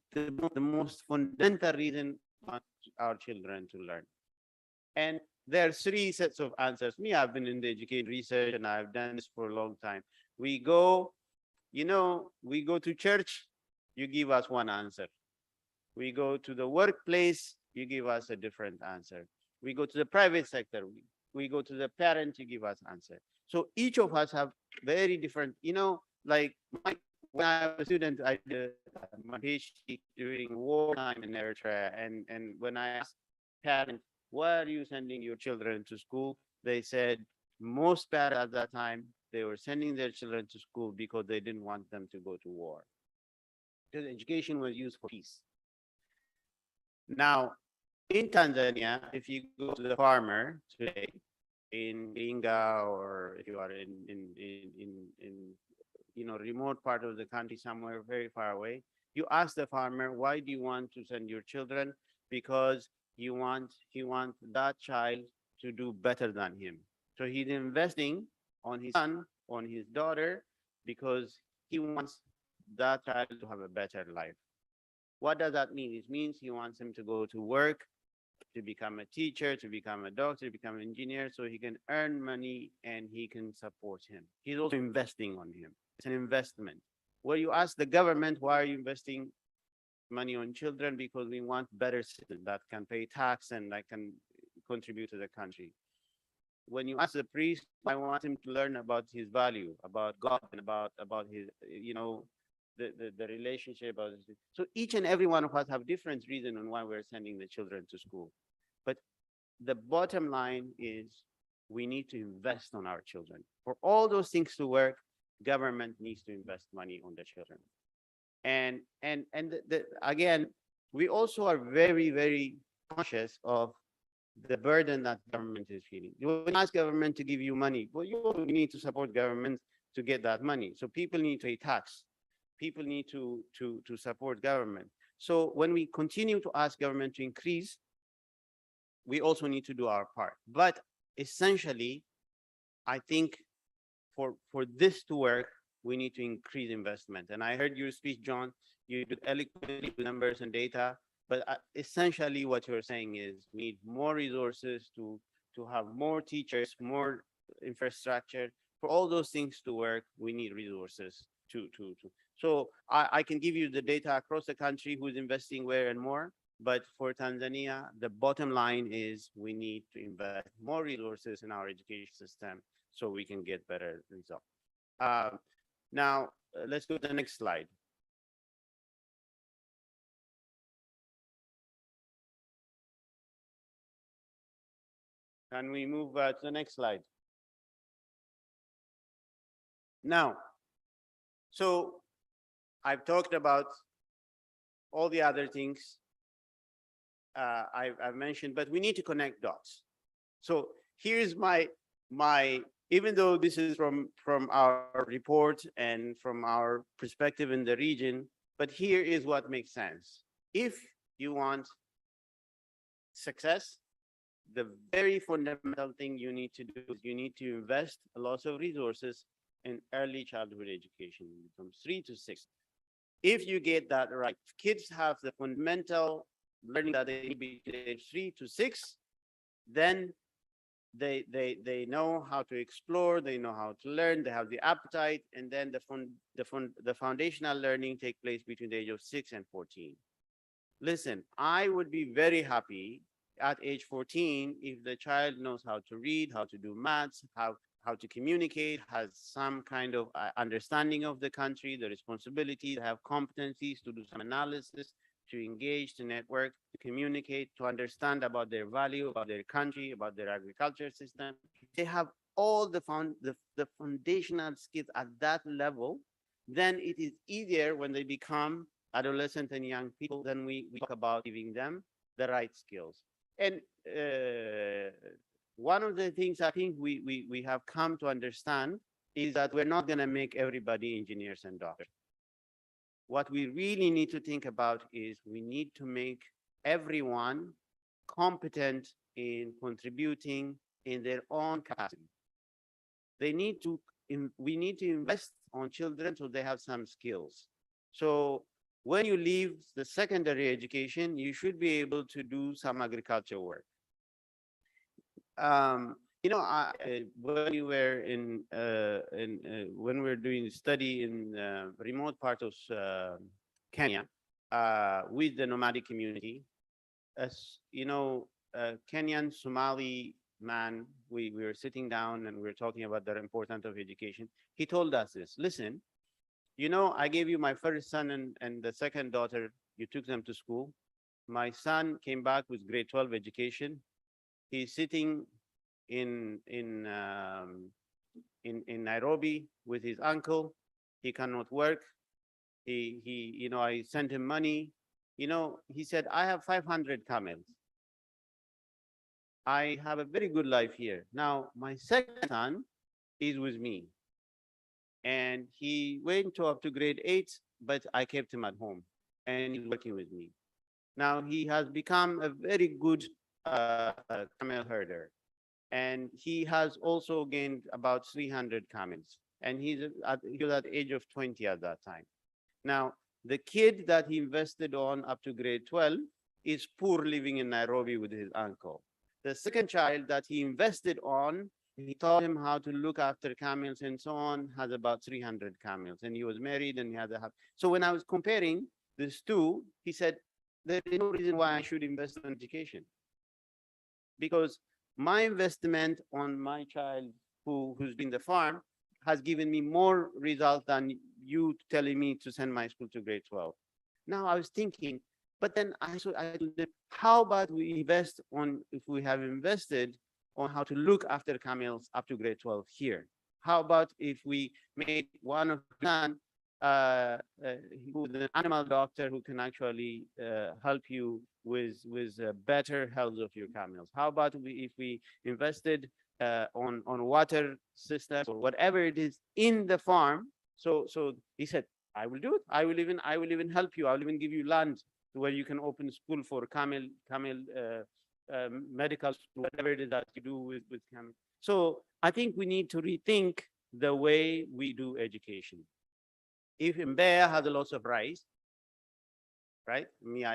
most fundamental reason we want our children to learn? And there are 3 sets of answers. I've been in the education research and I've done this for a long time. We go, you know, we go to church, you give us one answer. We go to the workplace, you give us a different answer. We go to the private sector, we go to the parent, you give us answer. So each of us have very different, you know, like when I was a student, I did my PhD during wartime in Eritrea. And when I asked parents, why are you sending your children to school? They said most parents at that time, they were sending their children to school because they didn't want them to go to war. Because education was used for peace. Now, in Tanzania, if you go to the farmer today, in Inga, or if you are in you know, remote part of the country, somewhere very far away, you ask the farmer, why do you want to send your children? Because he wants that child to do better than him. So he's investing on his son, on his daughter, because he wants that child to have a better life. What does that mean? It means he wants him to go to work, to become a teacher, to become a doctor, to become an engineer, so he can earn money and he can support him. He's also investing on him. It's an investment. Where you ask the government, why are you investing money on children? Because we want better citizens that can pay tax and that can contribute to the country. When you ask the priest, I want him to learn about his value, about God, and about his, the relationship. So each and every one of us have different reasons on why we're sending the children to school. But the bottom line is we need to invest on our children. For all those things to work, government needs to invest money on the children. And again, we also are very, very conscious of the burden that government is feeling. You ask government to give you money, well, you need to support government to get that money. So people need to pay tax. People need to support government. So when we continue to ask government to increase, we also need to do our part. But essentially, I think for this to work, we need to increase investment. And I heard your speech, John, you did eloquently with numbers and data, but essentially what you're saying is we need more resources to have more teachers, more infrastructure. For all those things to work, we need resources So I can give you the data across the country who's investing where and more, but for Tanzania, the bottom line is we need to invest more resources in our education system so we can get better results. Now, let's go to the next slide. Can we move to the next slide? Now, so I've talked about all the other things I've mentioned, but we need to connect dots. So here's my even though this is from our report and from our perspective in the region, but here is what makes sense. If you want success, the very fundamental thing you need to do is you need to invest a lot of resources in early childhood education from 3 to 6. If you get that right, kids have the fundamental learning that they need between age 3 to 6, then they know how to explore, they know how to learn, they have the appetite, and then the foundational learning take place between the age of 6 and 14. Listen, I would be very happy at age 14 if the child knows how to read, how to do maths, how to communicate, has some kind of understanding of the country, the responsibility, to have competencies to do some analysis, to engage, to network, to communicate, to understand about their value, about their country, about their agriculture system. They have all the foundational skills at that level, then it is easier when they become adolescent and young people, then we talk about giving them the right skills. And one of the things I think we have come to understand is that we're not going to make everybody engineers and doctors. What we really need to think about is we need to make everyone competent in contributing in their own capacity. We need to invest on children so they have some skills. So when you leave the secondary education, you should be able to do some agriculture work. When we were when we were doing a study in remote part of Kenya with the nomadic community, as you know, Kenyan Somali man, we were sitting down and we were talking about the importance of education. He told us this: listen, I gave you my first son and the second daughter. You took them to school. My son came back with grade 12 education. He's sitting in Nairobi with his uncle. He cannot work. I sent him money. He said, I have 500 camels. I have a very good life here. Now, my second son is with me. And he went up to grade 8, but I kept him at home and he's working with me. Now he has become a very good camel herder. And he has also gained about 300 camels. And he was at the age of 20 at that time. Now, the kid that he invested on up to grade 12 is poor, living in Nairobi with his uncle. The second child that he invested on, he taught him how to look after camels and so on, has about 300 camels, and he was married and he had a house. So when I was comparing these two, he said, there is no reason why I should invest in education. Because my investment on my child who's in the farm has given me more result than you telling me to send my school to grade 12. Now I was thinking, but then how about we invest on, if we have invested on how to look after camels up to grade 12 here? How about if we made one of the who's an animal doctor who can actually help you with better health of your camels? How about if we invested on water systems or whatever it is in the farm? So he said, I will do it. I will even help you. I will even give you land where you can open school for camel medical, whatever it is that you do with camel. So I think we need to rethink the way we do education. If Mbeya has a lot of rice, right? Me,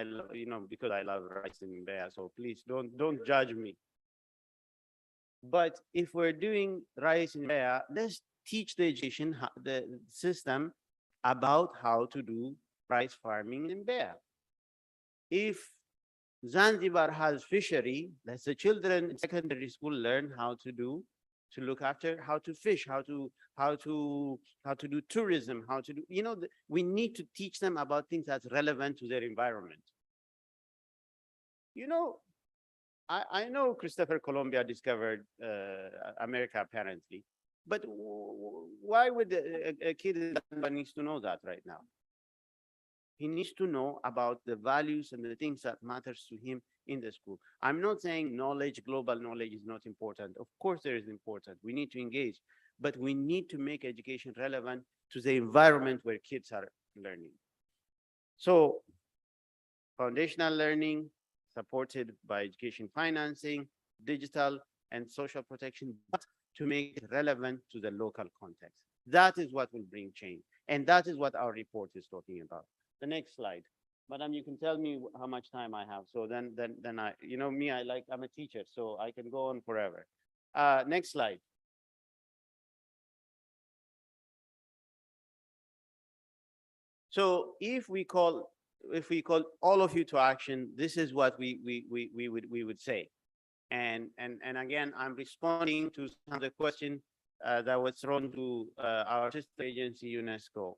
because I love rice in Mbeya, so please don't judge me. But if we're doing rice in Mbeya, let's teach the education, the system about how to do rice farming in Mbeya. If Zanzibar has fishery, let the children in secondary school learn how to look after, how to fish, how to do tourism, how to do, we need to teach them about things that's relevant to their environment. I know Christopher Columbus discovered America apparently, but why would a kid in Zanzibar needs to know that right now? He needs to know about the values and the things that matters to him in the school. I'm not saying knowledge, global knowledge is not important. Of course, there is important. We need to engage, but we need to make education relevant to the environment where kids are learning. So foundational learning supported by education financing, digital and social protection, but to make it relevant to the local context. That is what will bring change. And that is what our report is talking about. The next slide. Madam, you can tell me how much time I have. So then I, me, I'm a teacher, so I can go on forever. Next slide. So if we call all of you to action, this is what we would say. And again, I'm responding to some of the question that was thrown to our sister agency, UNESCO.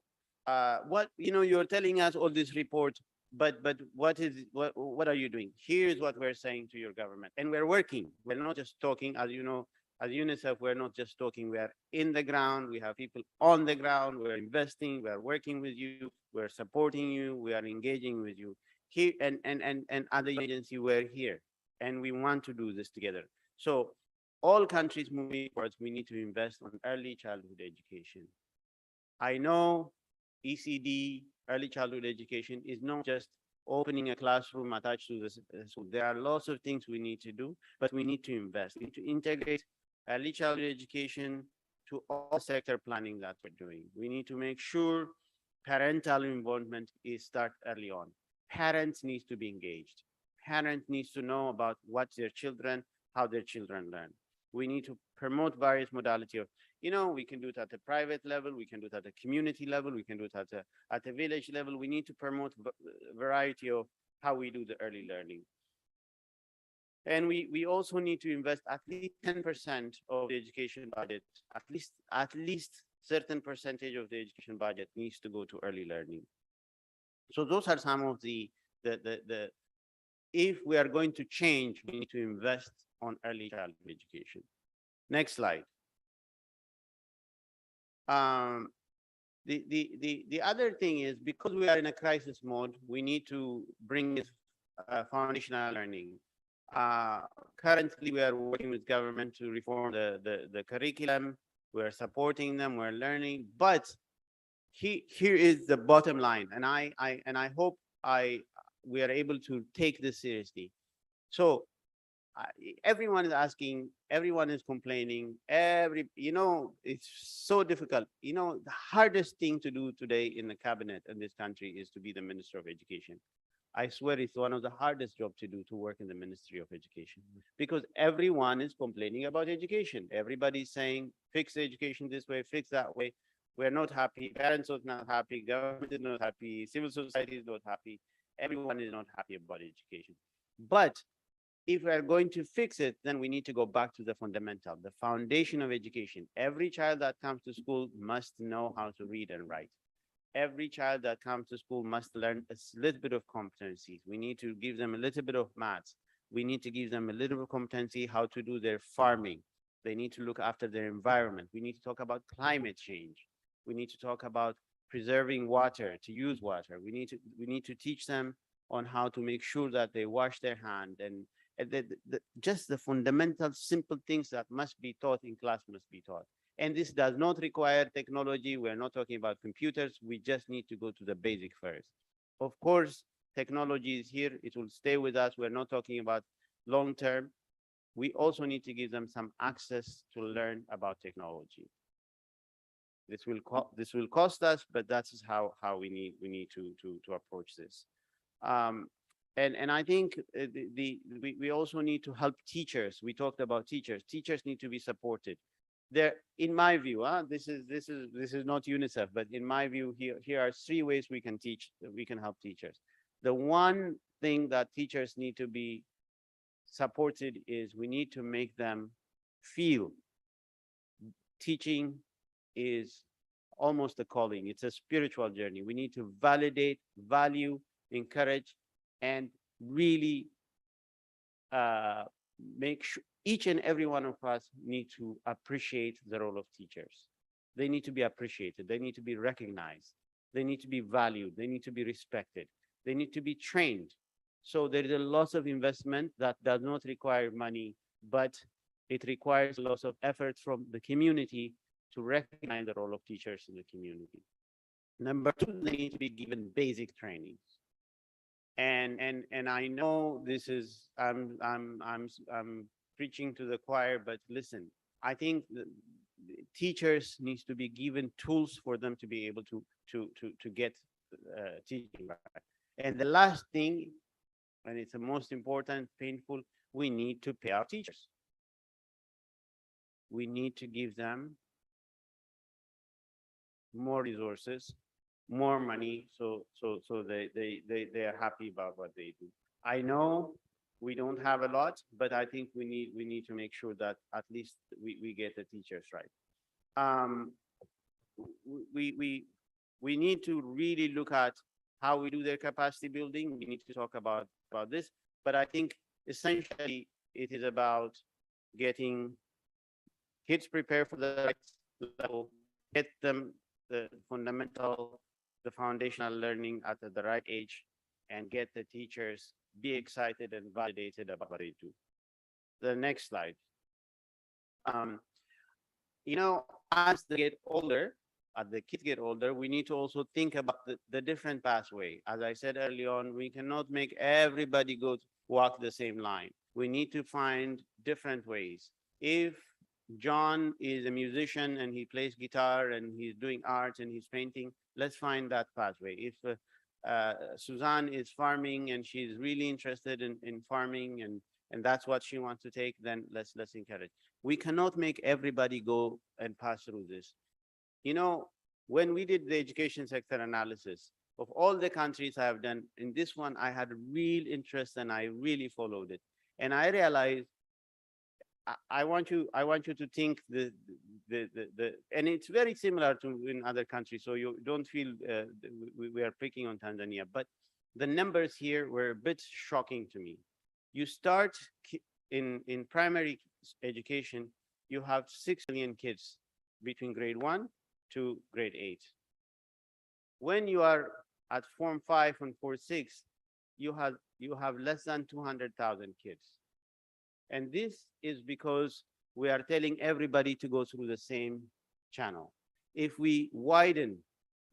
You're telling us all this report, but what are you doing? Here's what we're saying to your government, and we're working. We're not just talking, as you know, as UNICEF, we're not just talking. We are in the ground. We have people on the ground. We're investing. We are working with you. We're supporting you. We are engaging with you here, and other agency. We're here, and we want to do this together. So all countries moving forward, we need to invest on early childhood education. I know ECD, early childhood education, is not just opening a classroom attached to this. So there are lots of things we need to do, but we need to invest. We need to integrate early childhood education to all sector planning that we're doing. We need to make sure parental involvement is start early on. Parents need to be engaged. Parents need to know about what their children, how their children learn. We need to promote various modalities of, we can do it at a private level, we can do it at a community level, we can do it at a village level. We need to promote variety of how we do the early learning. And we also need to invest at least 10% of the education budget, at least certain percentage of the education budget needs to go to early learning. So those are some of the if we are going to change, we need to invest on early childhood education. Next slide. The other thing is, because we are in a crisis mode, we need to bring foundational learning. Currently, we are working with government to reform the curriculum. We're supporting them, we're learning, but here is the bottom line, and I hope we are able to take this seriously. So everyone is asking, everyone is complaining, it's so difficult. The hardest thing to do today in the cabinet in this country is to be the Minister of Education. I swear it's one of the hardest jobs to do, to work in the Ministry of Education, because everyone is complaining about education. Everybody's saying, fix education this way, fix that way. We're not happy, parents are not happy, government is not happy, civil society is not happy. Everyone is not happy about education. But if we are going to fix it, then we need to go back to the fundamental, the foundation of education. Every child that comes to school must know how to read and write. Every child that comes to school must learn a little bit of competencies. We need to give them a little bit of maths. We need to give them a little bit of competency how to do their farming. They need to look after their environment. We need to talk about climate change. We need to talk about preserving water, to use water. We need to teach them on how to make sure that they wash their hand, and just the fundamental simple things that must be taught in class must be taught. And this does not require technology. We're not talking about computers. We just need to go to the basic first. Of course, technology is here. It will stay with us. We're not talking about long term. We also need to give them some access to learn about technology. This will cost us, but that's how we need to approach this. And I think we also need to help teachers. We talked about teachers. Teachers need to be supported. In my view, this is not UNICEF, but in my view, here are 3 ways we can help teachers. The one thing that teachers need to be supported is we need to make them feel teaching is almost a calling. It's a spiritual journey. We need to validate, value, encourage, and really make sure each and every one of us need to appreciate the role of teachers. They need to be appreciated. They need to be recognized. They need to be valued. They need to be respected. They need to be trained. So there is a lot of investment that does not require money, but it requires lots of effort from the community to recognize the role of teachers in the community. Number 2, they need to be given basic trainings. And I know this is I'm preaching to the choir, but listen, I think teachers needs to be given tools for them to be able to get teaching right. And the last thing, and it's the most important, painful, we need to pay our teachers. We need to give them more resources, more money, so they are happy about what they do. I know we don't have a lot, but I think we need to make sure that at least we get the teachers right. We need to really look at how we do their capacity building. We need to talk about this, but I think essentially it is about getting kids prepared for the right level, get them the fundamental, the foundational learning at the right age, and get the teachers be excited and validated about what they do. The next slide. As they get older, as the kids get older, we need to also think about the different pathway. As I said early on, we cannot make everybody walk the same line. We need to find different ways. If John is a musician and he plays guitar and he's doing art and he's painting, let's find that pathway. If Suzanne is farming and she's really interested in farming and that's what she wants to take, then let's encourage. We cannot make everybody go and pass through this. When we did the education sector analysis of all the countries I have done, in this one, I had real interest and I really followed it. And I realized I want you to think and it's very similar to in other countries. So you don't feel we are picking on Tanzania, but the numbers here were a bit shocking to me. You start in primary education, you have 6 million kids between grade 1 to grade 8. When you are at Form 5 and Form 6, you have less than 200,000 kids. And this is because we are telling everybody to go through the same channel. If we widen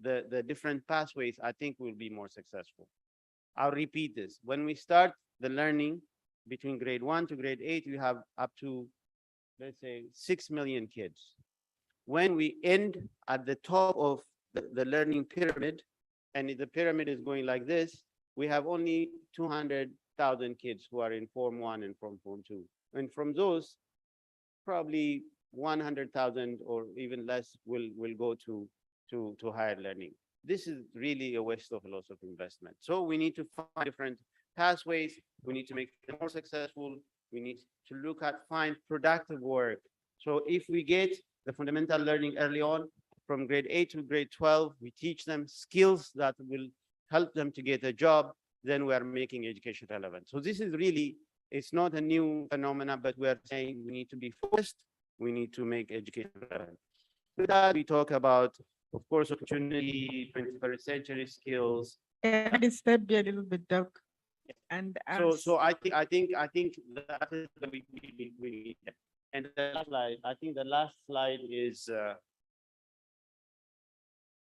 the different pathways, I think we'll be more successful. I'll repeat this. When we start the learning, between grade 1 to grade 8, we have up to, let's say, 6 million kids. When we end at the top of the learning pyramid, and the pyramid is going like this, we have only 200,000 kids who are in Form 1 and Form 2. And from those, probably 100,000 or even less will go to higher learning. This is really a waste of a lot of investment. So we need to find different pathways. We need to make them more successful. We need to look at find productive work. So if we get the fundamental learning early on, from grade 8 to grade 12, we teach them skills that will help them to get a job, then we are making education relevant. So this is really, it's not a new phenomenon, but we are saying we need to be focused. We need to make education relevant. With that, we talk about, of course, opportunity, 21st century skills. I disturb you a little bit, Doc. And So I think that is the we need. And the last slide, I think the last slide is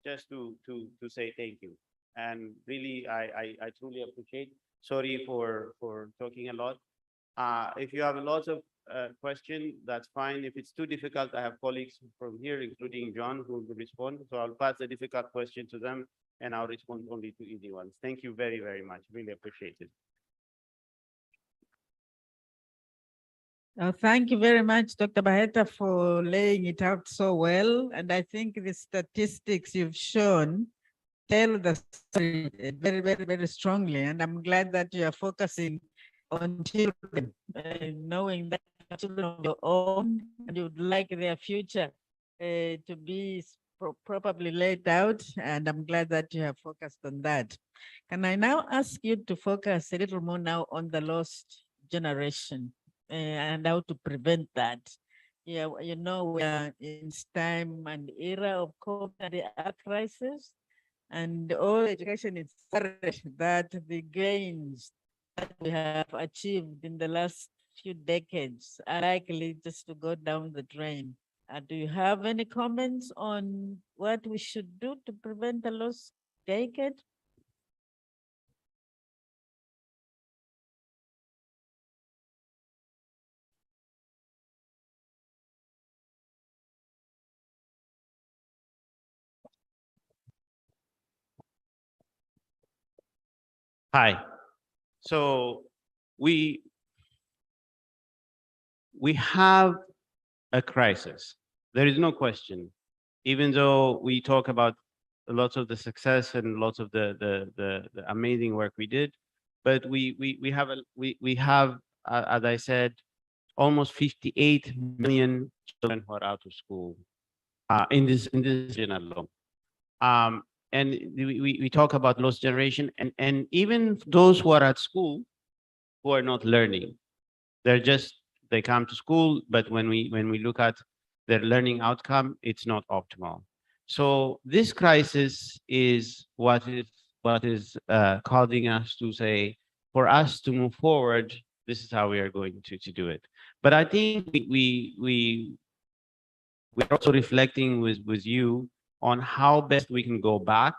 just to say thank you. And really, I truly appreciate. Sorry for talking a lot. If you have a lot of question, that's fine. If it's too difficult, I have colleagues from here, including John, who will respond. So I'll pass the difficult question to them, and I'll respond only to easy ones. Thank you very, very much. Really appreciate it. Thank you very much, Dr. Baheta, for laying it out so well. And I think the statistics you've shown tell the story very, very, very strongly. And I'm glad that you are focusing on children, knowing that children of your own, and you would like their future to be properly laid out. And I'm glad that you have focused on that. Can I now ask you to focus a little more now on the lost generation? And how to prevent that. Yeah, you know, we are in time and era of COVID and the crisis, and all education is that the gains that we have achieved in the last few decades are likely just to go down the drain. Do you have any comments on what we should do to prevent the lost decade? Hi. So we have a crisis. There is no question. Even though we talk about lots of the success and lots of the amazing work we did, but we have as I said, almost 58 million children who are out of school in this region alone. And we talk about lost generation, and even those who are at school who are not learning, they come to school, but when we look at their learning outcome, it's not optimal. So this crisis is what is causing us to say, for us to move forward, this is how we are going to do it. But I think we're also reflecting with you on how best we can go back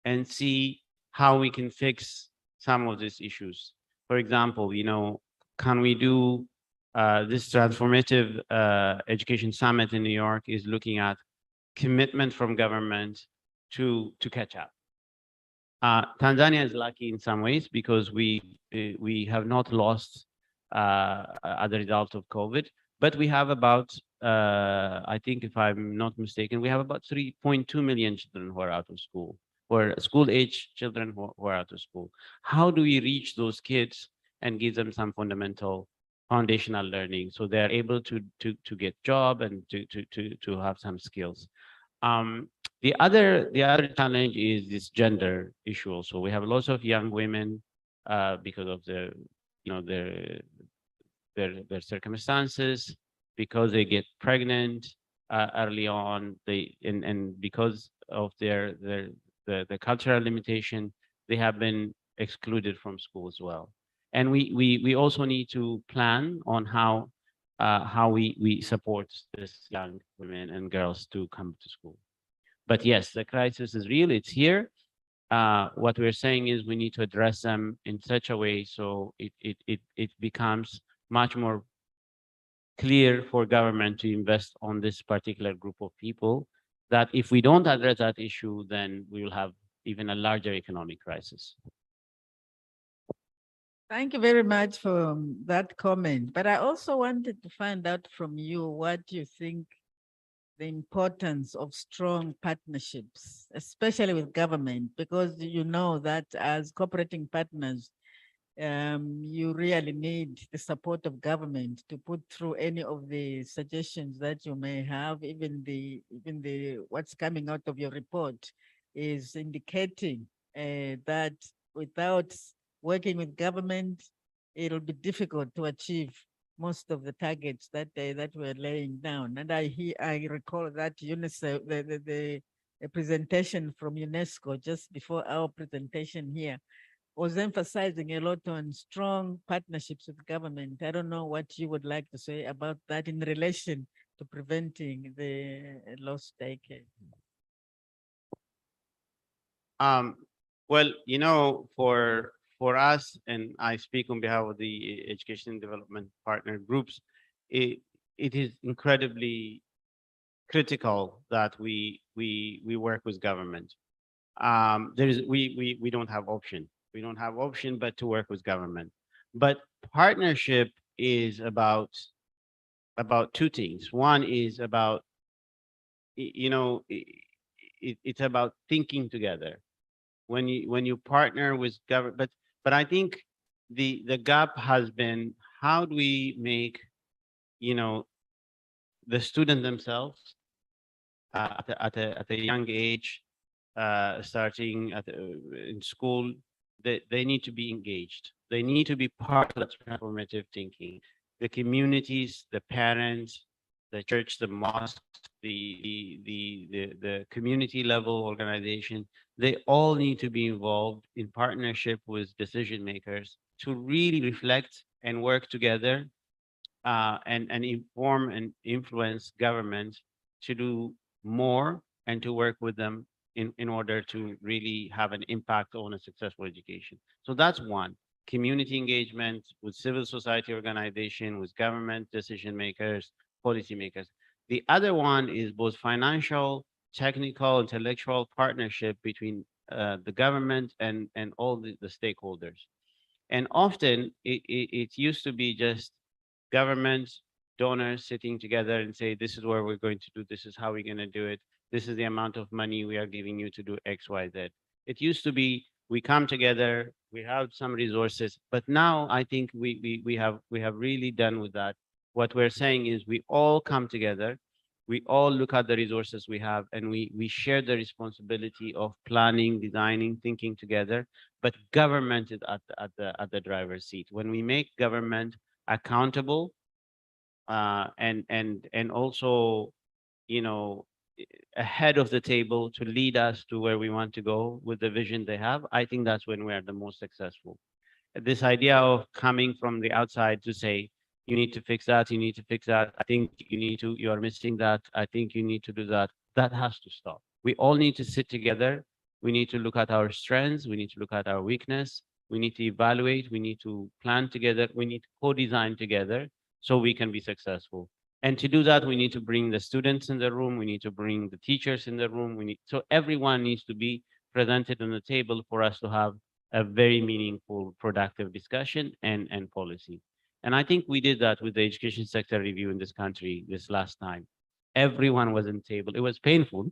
and see how we can fix some of these issues. For example, you know, can we do this transformative education summit in New York is looking at commitment from government to catch up. Tanzania is lucky in some ways because we have not lost as a result of COVID, but we have about I think, if I'm not mistaken, we have about 3.2 million children who are out of school, or school-age children who are out of school. How do we reach those kids and give them some fundamental foundational learning so they're able to get job and to have some skills? The other challenge is this gender issue also. We have lots of young women because of their circumstances, because they get pregnant early on, and because of the cultural limitation, they have been excluded from school as well. And we also need to plan on how we support this young women and girls to come to school. But yes, the crisis is real, it's here. what we're saying is we need to address them in such a way so it becomes much more clear for government to invest on this particular group of people, that if we don't address that issue, then we will have even a larger economic crisis. Thank you very much for that comment. But I also wanted to find out from you what you think the importance of strong partnerships, especially with government, because you know that as cooperating partners, you really need the support of government to put through any of the suggestions that you may have. Even the what's coming out of your report is indicating that without working with government, it'll be difficult to achieve most of the targets that that we're laying down. And I recall that UNICEF, the presentation from UNESCO just before our presentation here was emphasizing a lot on strong partnerships with government. I don't know what you would like to say about that in relation to preventing the lost decade. Well, you know, for us, and I speak on behalf of the education and development partner groups, it is incredibly critical that we work with government. We don't have option. We don't have option but to work with government. But partnership is about two things. One is about, you know, it's about thinking together. When you partner with government, but I think the gap has been, how do we make, you know, the student themselves at a young age, starting in school, they need to be engaged. They need to be part of that transformative thinking. The communities, the parents, the church, the mosque, the community level organization, they all need to be involved in partnership with decision makers to really reflect and work together, and inform and influence government to do more and to work with them in order to really have an impact on a successful education. So that's one. Community engagement with civil society organization, with government decision makers, policy makers. The other one is both financial, technical, intellectual partnership between the government and all the stakeholders. And often it used to be just government, donors sitting together and say, this is what we're going to do, this is how we're going to do it, this is the amount of money we are giving you to do X, Y, Z. It used to be, we come together, we have some resources, but now I think we have really done with that. What we're saying is we all come together, we all look at the resources we have, and we share the responsibility of planning, designing, thinking together, but government is at the driver's seat. When we make government accountable, and also, you know, ahead of the table to lead us to where we want to go with the vision they have, I think that's when we are the most successful. This idea of coming from the outside to say, you need to fix that, you need to fix that, I think you are missing that, I think you need to do that, that has to stop. We all need to sit together. We need to look at our strengths. We need to look at our weakness. We need to evaluate. We need to plan together. We need to co-design together so we can be successful. And to do that, we need to bring the students in the room. We need to bring the teachers in the room. So everyone needs to be presented on the table for us to have a very meaningful, productive discussion and policy. And I think we did that with the education sector review in this country this last time. Everyone was on the table. It was painful.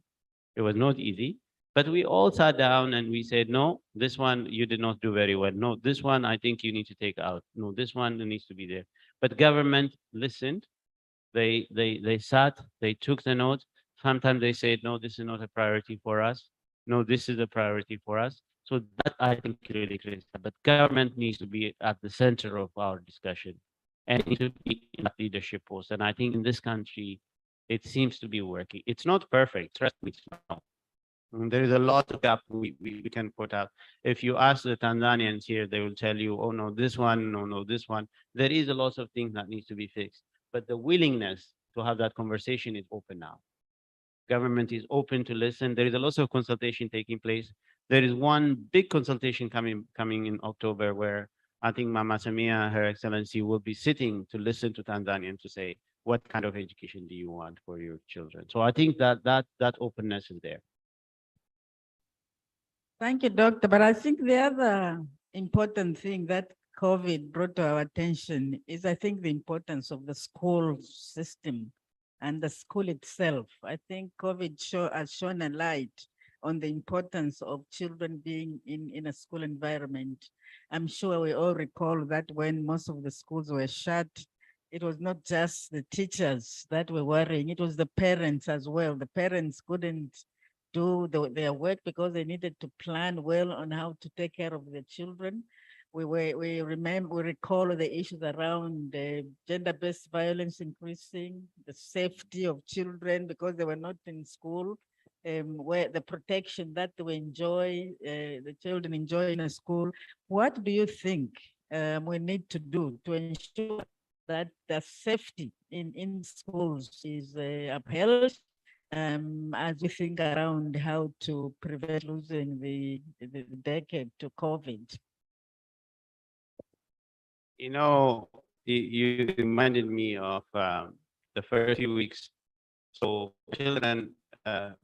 It was not easy, but we all sat down and we said, no, this one you did not do very well. No, this one I think you need to take out. No, this one needs to be there. But government listened. They sat, they took the note. Sometimes they said, no, this is not a priority for us. No, this is a priority for us. So that I think really critical. But government needs to be at the center of our discussion and it should be in that leadership post. And I think in this country, it seems to be working. It's not perfect, trust me. It's not. There is a lot of gap we can put out. If you ask the Tanzanians here, they will tell you, oh no, this one, no, this one. There is a lot of things that needs to be fixed. But the willingness to have that conversation is open now. Government is open to listen. There is a lot of consultation taking place. There is one big consultation coming in October where I think Mama Samia, Her Excellency, will be sitting to listen to Tanzanians to say, what kind of education do you want for your children? So I think that openness is there. Thank you, Doctor. But I think the other important thing that COVID brought to our attention is, I think, the importance of the school system and the school itself. I think COVID has shone a light on the importance of children being in a school environment. I'm sure we all recall that when most of the schools were shut, it was not just the teachers that were worrying, it was the parents as well. The parents couldn't do their work because they needed to plan well on how to take care of their children. We recall the issues around gender-based violence increasing, the safety of children because they were not in school, where the protection that they enjoy, the children enjoy in a school. What do you think we need to do to ensure that the safety in schools is upheld, as we think around how to prevent losing the decade to COVID? You know, you reminded me of the first few weeks. So children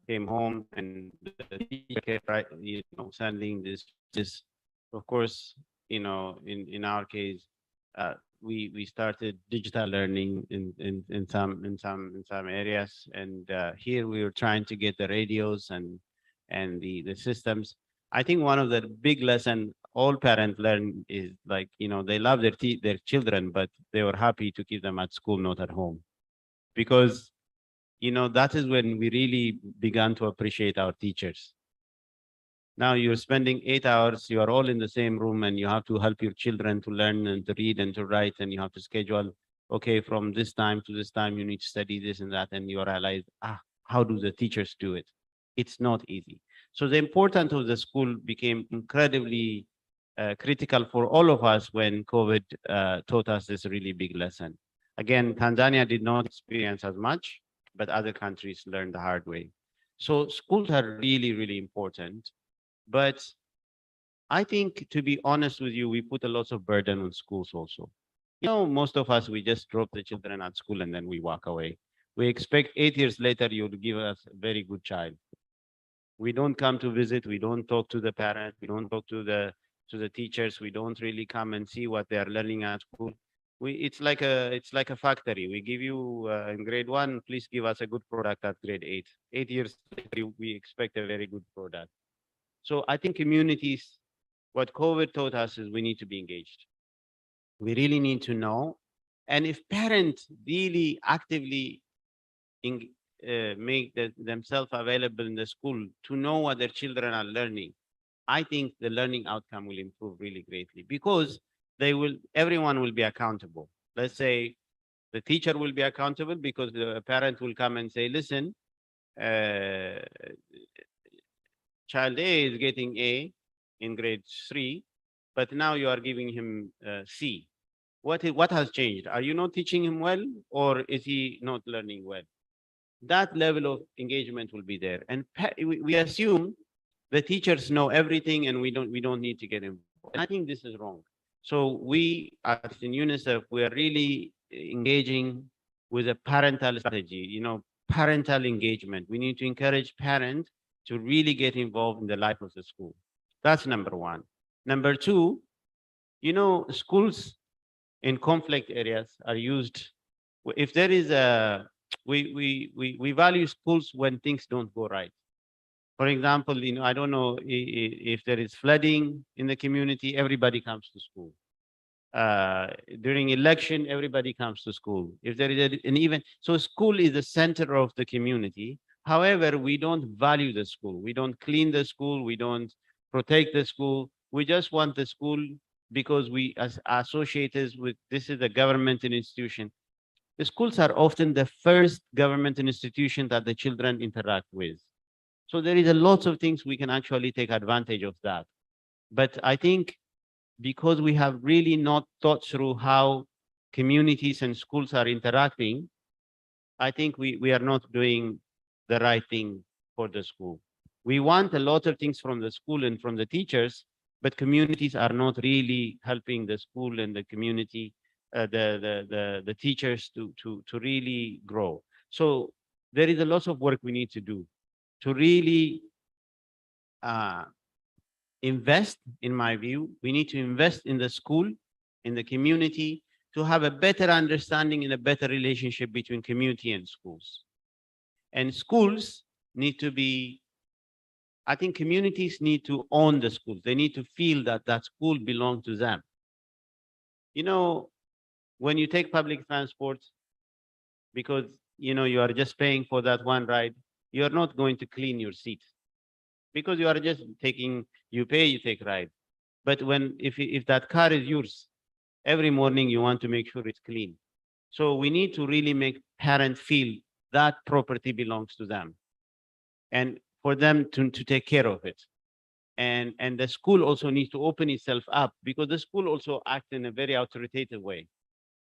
came home and the teacher kept, sending this. Of course, in our case, we started digital learning in some areas, and here we were trying to get the radios and the systems. I think one of the big lesson all parents learn is they love their children, but they were happy to keep them at school, not at home, because that is when we really began to appreciate our teachers. Now you're spending 8 hours, you are all in the same room, and you have to help your children to learn and to read and to write, and you have to schedule, okay, from this time to this time, you need to study this and that, and you realize, how do the teachers do it? It's not easy. So the importance of the school became incredibly critical for all of us when COVID taught us this really big lesson. Again, Tanzania did not experience as much, but other countries learned the hard way. So schools are really, really important. But I think, to be honest with you, we put a lot of burden on schools also. Most of us, we just drop the children at school and then we walk away. We expect 8 years later, you'll give us a very good child. We don't come to visit, we don't talk to the parent, we don't talk to the teachers, we don't really come and see what they are learning at school. It's like a factory. We give you in grade 1, please give us a good product at grade 8. 8 years later, we expect a very good product. So I think communities, what COVID taught us is we need to be engaged. We really need to know. And if parents really actively make themselves available in the school to know what their children are learning, I think the learning outcome will improve really greatly, because everyone will be accountable. Let's say the teacher will be accountable because the parent will come and say, listen, child A is getting A in grade 3, but now you are giving him C. What has changed? Are you not teaching him well, or is he not learning well? That level of engagement will be there. And we assume the teachers know everything and we don't need to get involved. And I think this is wrong. So we at UNICEF, we are really engaging with a parental strategy, parental engagement. We need to encourage parents to really get involved in the life of the school. That's number one. Number two, schools in conflict areas are used. If there is we value schools when things don't go right. For example, I don't know if there is flooding in the community, everybody comes to school. During election, everybody comes to school. If there is an event, so school is the center of the community. However, we don't value the school. We don't clean the school. We don't protect the school. We just want the school because we associate us with, this is a governmental institution. The schools are often the first governmental institution that the children interact with. So there is a lot of things we can actually take advantage of that. But I think because we have really not thought through how communities and schools are interacting, I think we are not doing the right thing for the school. We want a lot of things from the school and from the teachers, but communities are not really helping the school and the community, the teachers to really grow. So there is a lot of work we need to do to really invest, in my view. We need to invest in the school, in the community, to have a better understanding and a better relationship between community and schools. And schools need to be, I think communities need to own the schools. They need to feel that that school belongs to them. You know, when you take public transport, because you are just paying for that one ride, you're not going to clean your seat because you are just taking, you pay, you take ride. But if that car is yours, every morning you want to make sure it's clean. So we need to really make parents feel that property belongs to them, and for them to take care of it. And the school also needs to open itself up, because the school also acts in a very authoritative way.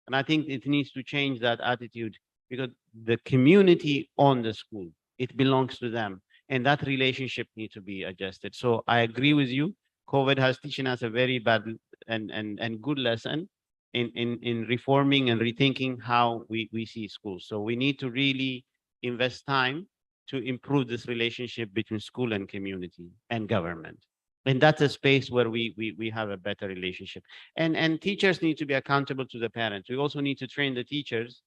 And I think it needs to change that attitude, because the community owns the school. It belongs to them. And that relationship needs to be adjusted. So I agree with you. COVID has teaching us a very bad and good lesson in reforming and rethinking how we see schools. So we need to really invest time to improve this relationship between school and community and government. And that's a space where we have a better relationship. And teachers need to be accountable to the parents. We also need to train the teachers.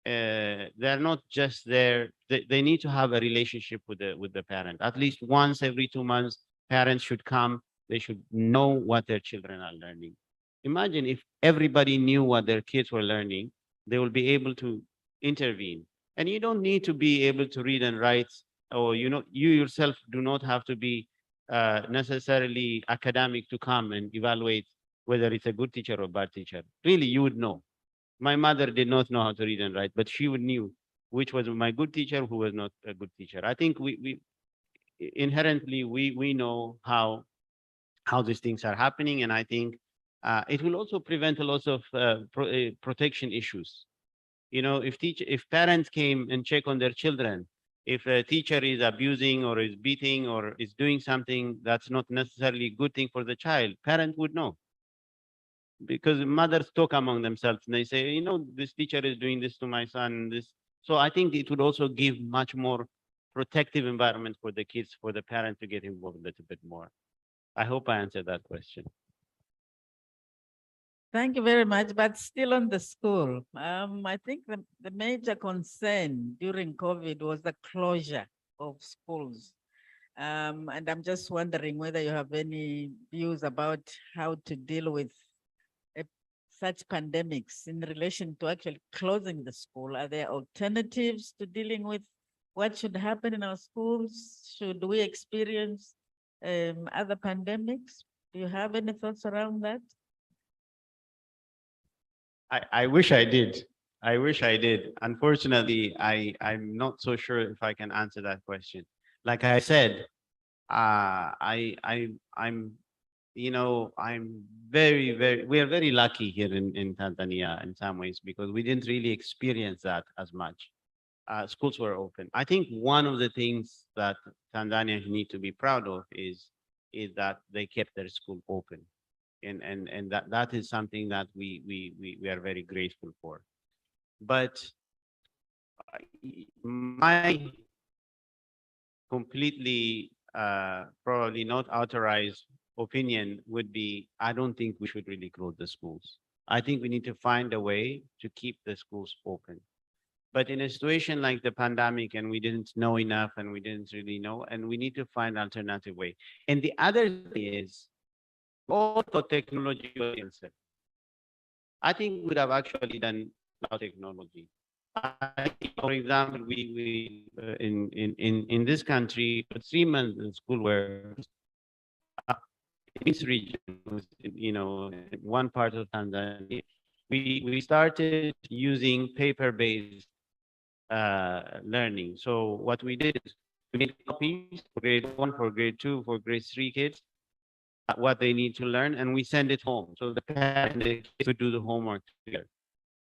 They're not just there, they need to have a relationship with the parent. At least once every 2 months, parents should come, they should know what their children are learning. Imagine if everybody knew what their kids were learning, they will be able to intervene. And you don't need to be able to read and write, or you yourself do not have to be necessarily academic to come and evaluate whether it's a good teacher or bad teacher. Really, you would know. My mother did not know how to read and write, but she would knew which was my good teacher, who was not a good teacher. I think we inherently we know how these things are happening, and I think it will also prevent a lot of protection issues. If parents came and check on their children, if a teacher is abusing or is beating or is doing something that's not necessarily a good thing for the child, parents would know. Because mothers talk among themselves and they say, this teacher is doing this to my son, this. So I think it would also give much more protective environment for the kids, for the parents to get involved a little bit more. I hope I answered that question. Thank you very much, but still on the school. I think the major concern during COVID was the closure of schools. And I'm just wondering whether you have any views about how to deal with such pandemics in relation to actually closing the school. Are there alternatives to dealing with what should happen in our schools? Should we experience other pandemics? Do you have any thoughts around that? I wish I did. I wish I did. Unfortunately, I'm not so sure if I can answer that question. Like I said, we are very lucky here in Tanzania in some ways, because we didn't really experience that as much. Schools were open. I think one of the things that Tanzania need to be proud of is that they kept their school open. And that is something that we are very grateful for. But my completely probably not authorized opinion would be, I don't think we should really close the schools. I think we need to find a way to keep the schools open. But in a situation like the pandemic, and we didn't know enough, and we didn't really know, and we need to find an alternative way. And the other thing is, also technology. I think we would have actually done technology. For example, we in this country, 3 months in school were in this region, one part of Tanzania, we started using paper-based learning. So what we did is we made copies for grade 1, for grade 2, for grade 3 kids, what they need to learn, and we send it home. So the parents could do the homework together.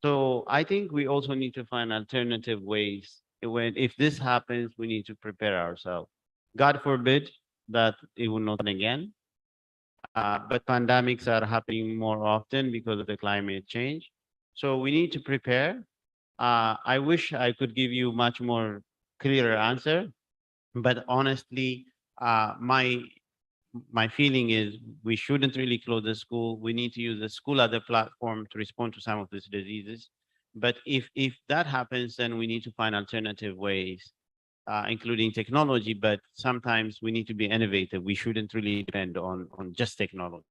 So I think we also need to find alternative ways if this happens, we need to prepare ourselves. God forbid that it will not happen again. But pandemics are happening more often because of the climate change. So we need to prepare. I wish I could give you much more clearer answer, but honestly, my feeling is we shouldn't really close the school. We need to use the school as a platform to respond to some of these diseases. But if that happens, then we need to find alternative ways, including technology, but sometimes we need to be innovative. We shouldn't really depend on just technology.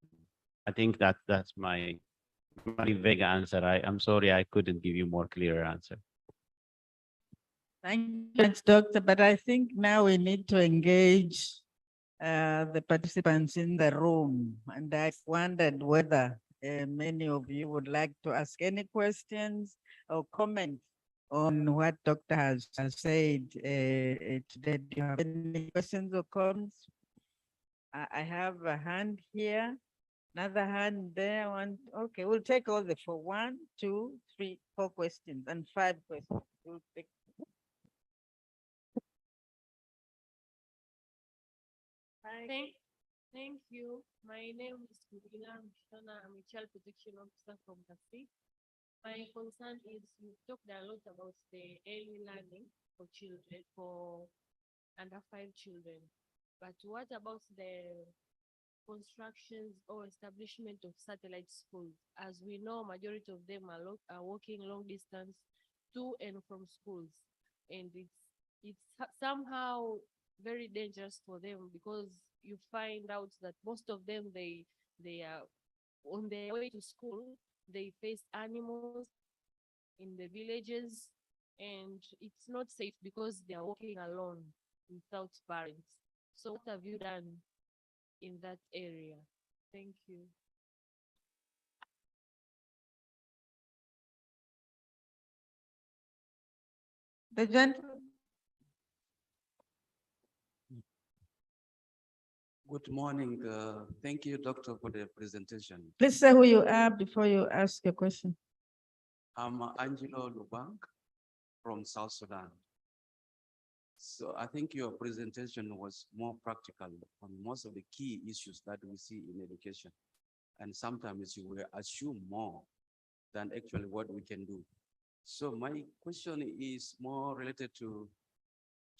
I think that's my vague answer. I'm sorry, I couldn't give you more clearer answer. Thank you, much, Doctor. But I think now we need to engage the participants in the room. And I wondered whether many of you would like to ask any questions or comment on what Doctor has said today. Do you have any questions or comments? I have a hand here, another hand there. One, okay, we'll take all the four. 1, 2, 3, 4 questions and 5 questions. We'll take. Thank you. My name is Kurina Mshana. I'm a child protection officer from Kasi. My concern is you talked a lot about the early learning for children, for under 5 children. But what about the constructions or establishment of satellite schools? As we know, majority of them are walking long distance to and from schools. And it's somehow very dangerous for them because you find out that most of them, they are on their way to school, they face animals in the villages, and it's not safe because they are walking alone without parents. So what have you done in that area? Thank you. The gentleman. Good morning. Thank you, Doctor, for the presentation. Please say who you are before you ask your question. I'm Angelo Lubank from South Sudan. So I think your presentation was more practical on most of the key issues that we see in education. And sometimes you will assume more than actually what we can do. So my question is more related to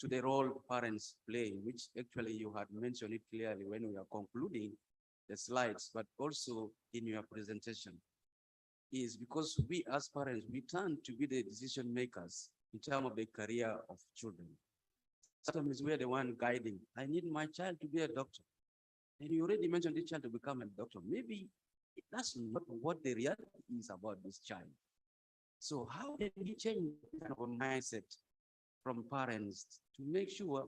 the role parents play, which actually you had mentioned it clearly when we are concluding the slides, but also in your presentation, is because we as parents, we tend to be the decision makers in terms of the career of children. Sometimes we are the one guiding. I need my child to be a doctor. And you already mentioned this child to become a doctor. Maybe that's not what the reality is about this child. So how can we change kind of a mindset from parents to make sure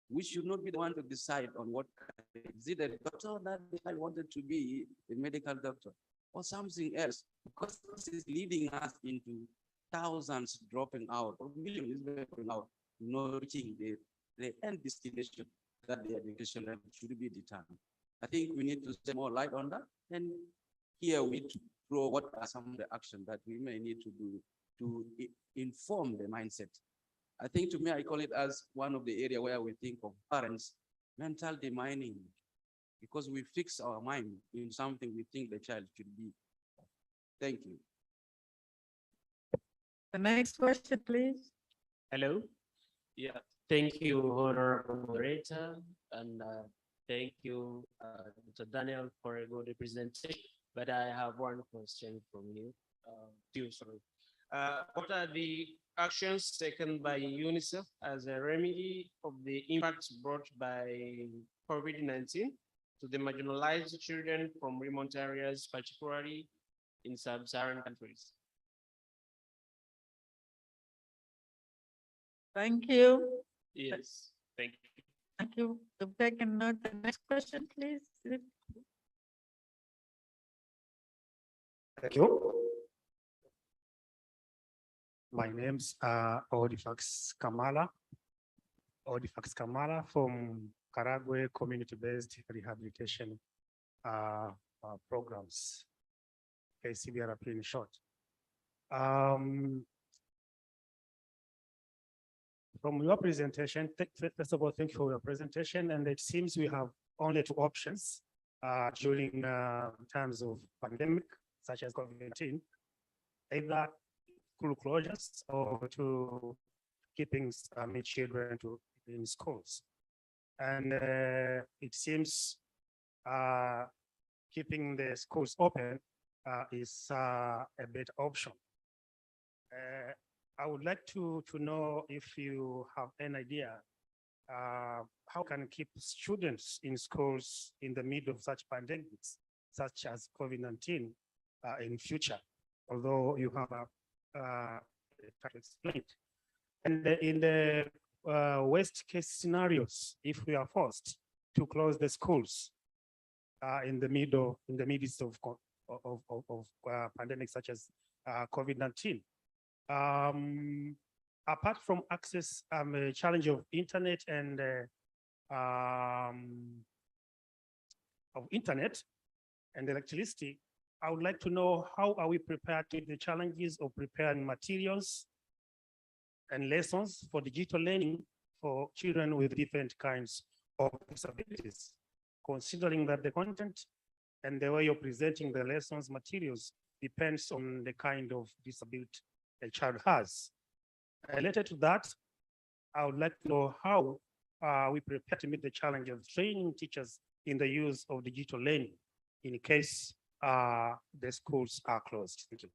we should not be the one to decide on what is it a doctor that the child wanted to be, a medical doctor, or something else, because this is leading us into thousands dropping out or millions dropping out, not reaching the end destination that the education level should be determined. I think we need to shed more light on that. And here we need to draw what are some of the actions that we may need to do to inform the mindset. I think to me, I call it as one of the area where we think of parents, mental demining, because we fix our mind in something we think the child should be. Thank you. The next question, please. Hello. Yeah, thank you, Honorable Moderator, and thank you, Dr. Daniel, for a good presentation. But I have one question from you. Sorry. What are the actions taken by UNICEF as a remedy of the impacts brought by COVID-19 to the marginalized children from remote areas, particularly in sub-Saharan countries? Thank you. Yes, thank you. Thank you. We've taken note. The next question, please. Thank you. My name's Odifax Kamala. Odifax Kamala from Karagwe Community-Based Rehabilitation Programs, KCBRP in short. from your presentation, first of all, thank you for your presentation. And it seems we have only two options during times of pandemic, such as COVID-19, either school closures or to keeping children in schools. And it seems keeping the schools open is a better option. I would like to know if you have an idea how can keep students in schools in the middle of such pandemics, such as COVID-19 in future, although you have explained. And in the worst case scenarios, if we are forced to close the schools in the midst of pandemics such as COVID-19, apart from access, a challenge of internet and electricity, I would like to know how are we prepared to the challenges of preparing materials and lessons for digital learning for children with different kinds of disabilities, considering that the content and the way you're presenting the lessons materials depends on the kind of disability a child has. Related to that, I would like to know how we prepare to meet the challenge of training teachers in the use of digital learning in case the schools are closed. Thank you.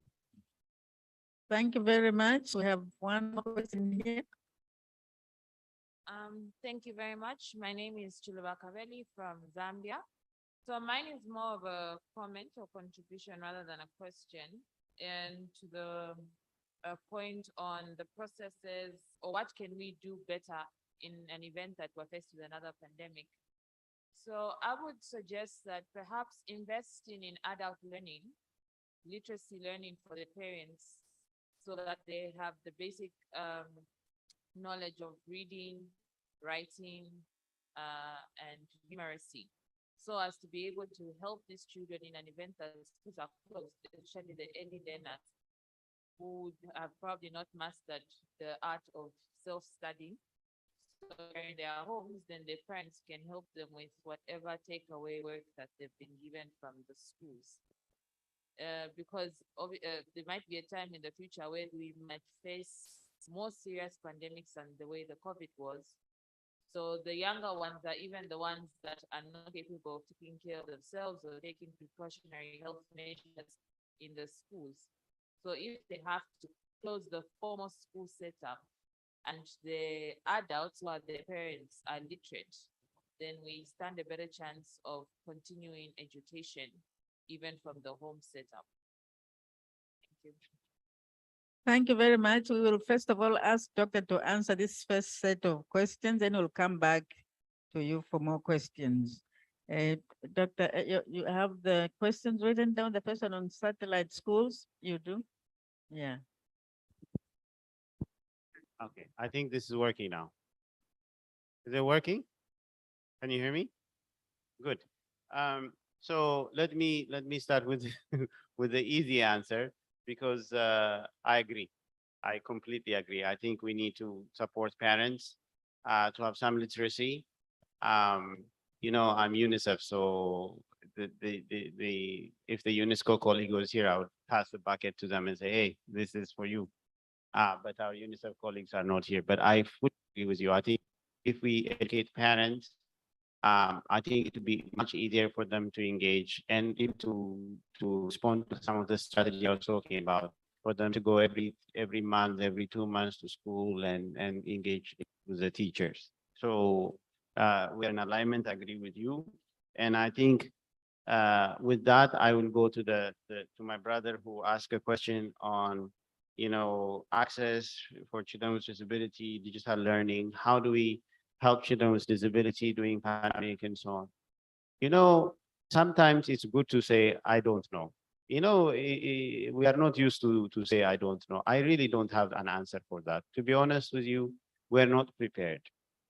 Thank you very much. We have one more question here. Thank you very much. My name is Chuluba Kaveli from Zambia. So mine is more of a comment or contribution rather than a question, and to the point on the processes or what can we do better in an event that we're faced with another pandemic. So I would suggest that perhaps investing in adult learning, literacy learning for the parents, so that they have the basic knowledge of reading, writing, and numeracy, so as to be able to help these children in an event that schools are closed, especially the early learners who have probably not mastered the art of self-studying. So in their homes, then their parents can help them with whatever takeaway work that they've been given from the schools. Because there might be a time in the future where we might face more serious pandemics than the way the COVID was. So the younger ones are even the ones that are not capable of taking care of themselves or taking precautionary health measures in the schools. So if they have to close the formal school setup and the adults who are their parents are literate, then we stand a better chance of continuing education even from the home setup. Thank you. Thank you very much. We will first of all ask Doctor to answer this first set of questions, then we'll come back to you for more questions. Doctor, you have the questions written down, the first one on satellite schools, you do? Yeah. Okay, I think this is working now. Is it working? Can you hear me? Good. So let me start with with the easy answer, because I agree. I completely agree. I think we need to support parents to have some literacy. You know, I'm UNICEF, so if the UNESCO colleague was here, I would pass the bucket to them and say, hey, this is for you. But our UNICEF colleagues are not here. But I fully agree with you. I think if we educate parents, I think it would be much easier for them to engage and even to respond to some of the strategy I was talking about, for them to go every month, every 2 months to school and engage with the teachers. So we're in alignment, I agree with you. And I think with that, I will go to to my brother who asked a question on, you know, access for children with disability, digital learning. How do we help children with disability during pandemic and so on? You know, sometimes it's good to say, I don't know. You know, we are not used to say, I don't know. I really don't have an answer for that. To be honest with you, we're not prepared.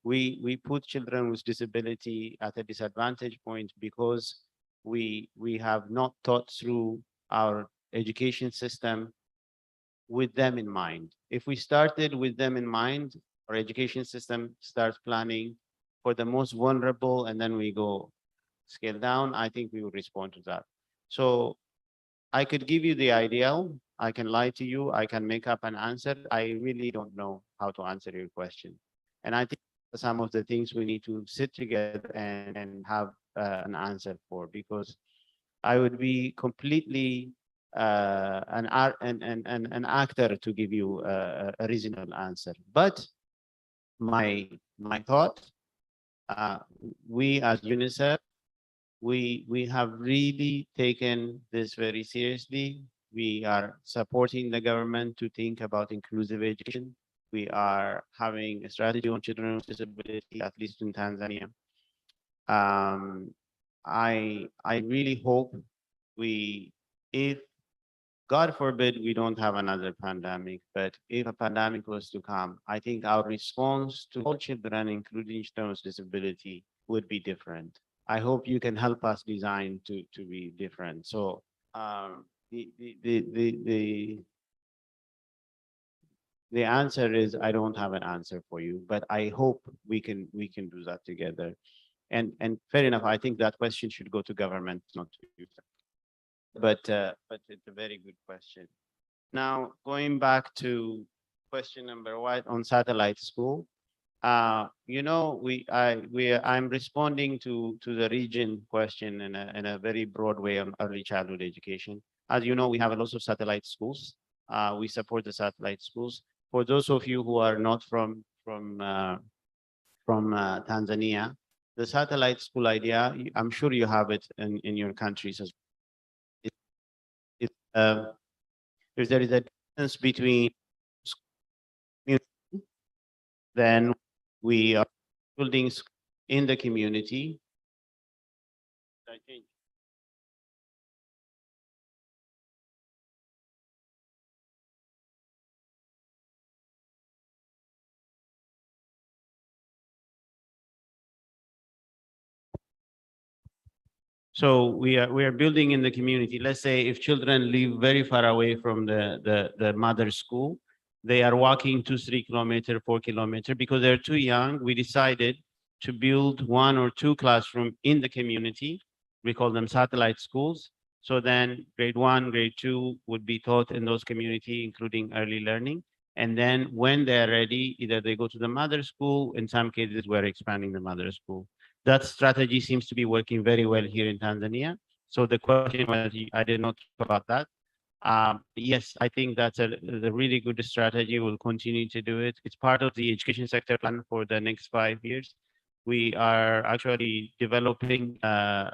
We put children with disability at a disadvantage point because we have not thought through our education system with them in mind. If we started with them in mind, our education system starts planning for the most vulnerable, and then we go scale down, I think we would respond to that. So I could give you the ideal, I can lie to you, I can make up an answer. I really don't know how to answer your question. And I think some of the things we need to sit together and have an answer for, because I would be completely an actor to give you a reasonable answer. But my thought, we as UNICEF, we have really taken this very seriously. We are supporting the government to think about inclusive education. We are having a strategy on children with disability, at least in Tanzania. I really hope if God forbid we don't have another pandemic, but if a pandemic was to come, I think our response to all children, including children with disability, would be different. I hope you can help us design to be different. So the answer is I don't have an answer for you, but I hope we can do that together. And fair enough, I think that question should go to government, not to you. But it's a very good question. Now, going back to question number 1 on satellite school, you know, I'm responding to the region question in a very broad way on early childhood education. As you know, we have a lot of satellite schools. We support the satellite schools. For those of you who are not from Tanzania, the satellite school idea, I'm sure you have it in your countries as well. If there is a difference between then we are building in the community. So we are building in the community. Let's say if children live very far away from the mother school, they are walking 2-3 kilometers, 4 kilometers, because they're too young. We decided to build 1 or 2 classrooms in the community. We call them satellite schools. So then grade 1, grade 2 would be taught in those community, including early learning. And then when they're ready, either they go to the mother school. In some cases, we're expanding the mother school. That strategy seems to be working very well here in Tanzania. So the question was, I did not talk about that. Yes, I think that's a really good strategy. We'll continue to do it. It's part of the education sector plan for the next 5 years. We are actually developing a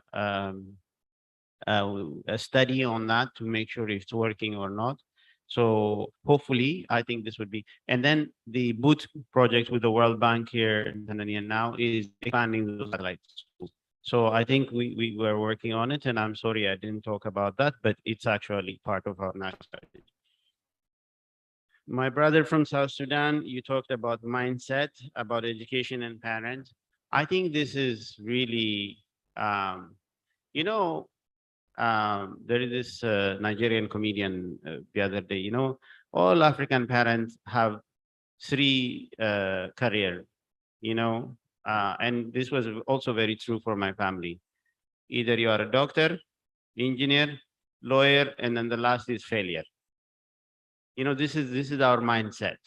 study on that to make sure if it's working or not. So hopefully, I think this would be, and then the BOOT project with the World Bank here in Tanzania now is expanding the satellite schools. So I think we were working on it, and I'm sorry I didn't talk about that, but it's actually part of our national strategy. My brother from South Sudan, you talked about mindset, about education and parents. I think this is really, you know, there is this Nigerian comedian the other day, you know, all African parents have 3 career, you know, and this was also very true for my family. Either you are a doctor, engineer, lawyer, and then the last is failure. You know, this is our mindset.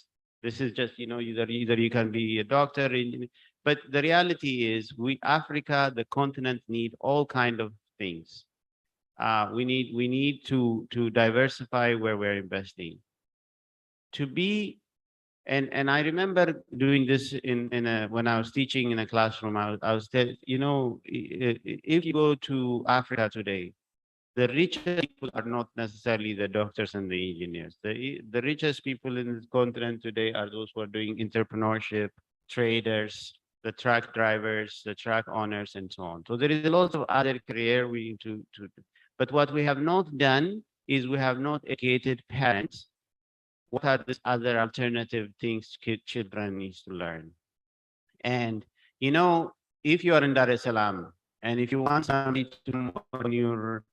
This is just, you know, either you can be a doctor, engineer, but the reality is Africa, the continent, need all kind of things. We need to diversify where we're investing. To be, and I remember doing this when I was teaching in a classroom. I was you know, if you go to Africa today, the richest people are not necessarily the doctors and the engineers. The richest people in this continent today are those who are doing entrepreneurship, traders, the truck drivers, the truck owners, and so on. So there is a lot of other career we need to but what we have not done is we have not educated parents. What are the other alternative things children need to learn? And, you know, if you are in Dar es Salaam, and if you want somebody to on your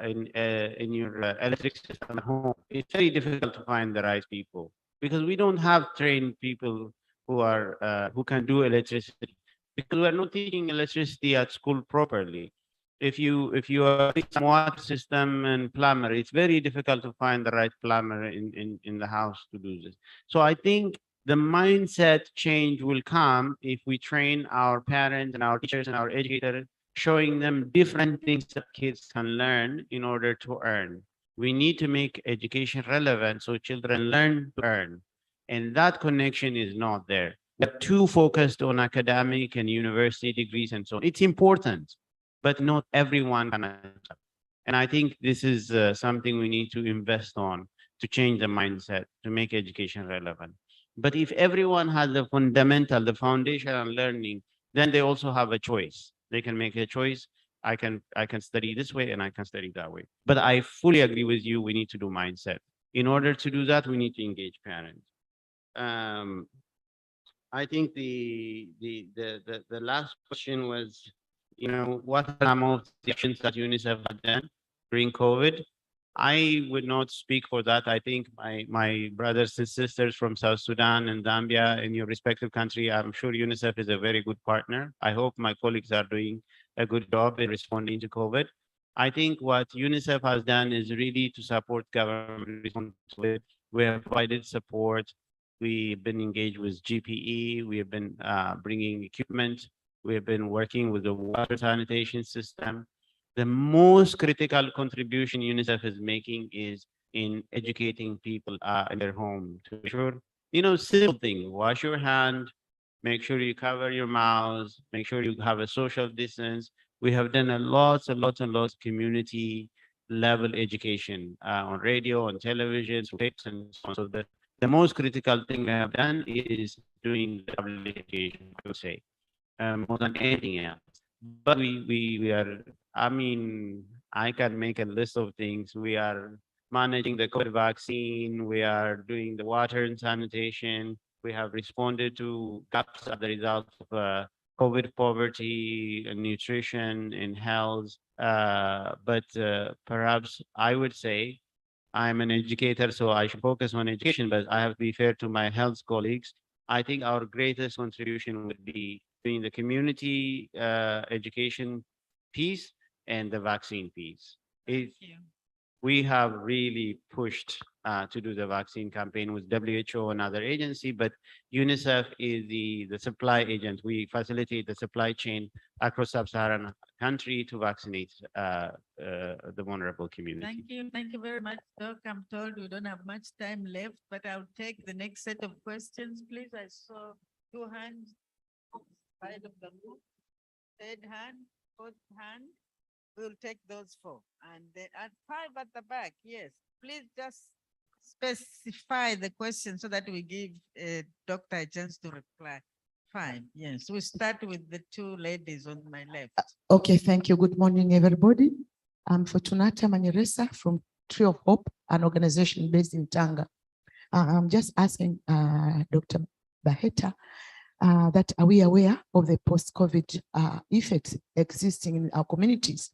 in your electric system at home, it's very difficult to find the right people. because we don't have trained people who can do electricity, because we're not teaching electricity at school properly. If you are some water system and plumber, it's very difficult to find the right plumber in the house to do this. So I think the mindset change will come if we train our parents and our teachers and our educators, showing them different things that kids can learn in order to earn. We need to make education relevant so children learn to earn. And that connection is not there. We're too focused on academic and university degrees and so on. It's important, but not everyone can adapt. And I think this is something we need to invest on to change the mindset, to make education relevant. But if everyone has the fundamental, the foundational learning, then they also have a choice. They can make a choice. I can study this way and I can study that way. But I fully agree with you. We need to do mindset. In order to do that, we need to engage parents. I think the last question was, what are some of the actions that UNICEF had done during COVID? I would not speak for that. I think my brothers and sisters from South Sudan and Zambia in your respective country, I'm sure UNICEF is a very good partner. I hope my colleagues are doing a good job in responding to COVID. I think what UNICEF has done is really to support government response to it. We have provided support. We've been engaged with GPE. We have been bringing equipment. We have been working with the water sanitation system. The most critical contribution UNICEF is making is in educating people in their home to ensure, simple thing, wash your hand, make sure you cover your mouth, make sure you have a social distance. We have done lots and lots of community level education on radio, on television, tapes, and so on. So the most critical thing we have done is doing double education, I would say, more than anything else. But we are, I can make a list of things. We are managing the COVID vaccine. We are doing the water and sanitation. We have responded to gaps as a result of COVID poverty and nutrition and health. But perhaps I would say I'm an educator, so I should focus on education, but I have to be fair to my health colleagues. I think our greatest contribution would be doing the community education piece and the vaccine piece. We have really pushed to do the vaccine campaign with WHO and other agency, but UNICEF is the supply agent. We facilitate the supply chain across sub-Saharan country to vaccinate the vulnerable community. Thank you very much, Doc. I'm told we don't have much time left, but I'll take the next set of questions, please. I saw 2 hands, side of the room, 3rd hand, 4th hand. We'll take those 4, and then at 5 at the back. Yes, please just specify the question so that we give doctor a chance to reply. 5, yes. We start with the 2 ladies on my left. Okay, thank you. Good morning, everybody. I'm Fortunata Manyeresa from Tree of Hope, an organization based in Tanga. I'm just asking Dr. Baheta that are we aware of the post-COVID effects existing in our communities?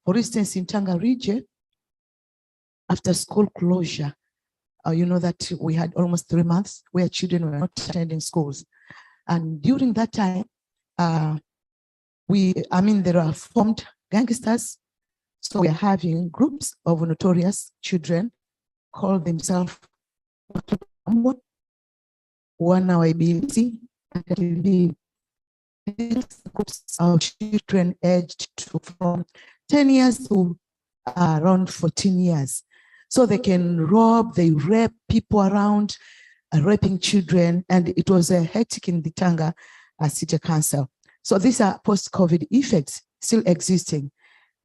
For instance, in Tanga region, after school closure, you know that we had almost 3 months where children were not attending schools. And during that time, there are formed gangsters. So we're having groups of notorious children call themselves one hour ability, groups of children aged from 10 years to around 14 years. So they can rob, they rape people around, raping children, and it was a hectic in the Tanga City Council. So these are post-COVID effects still existing.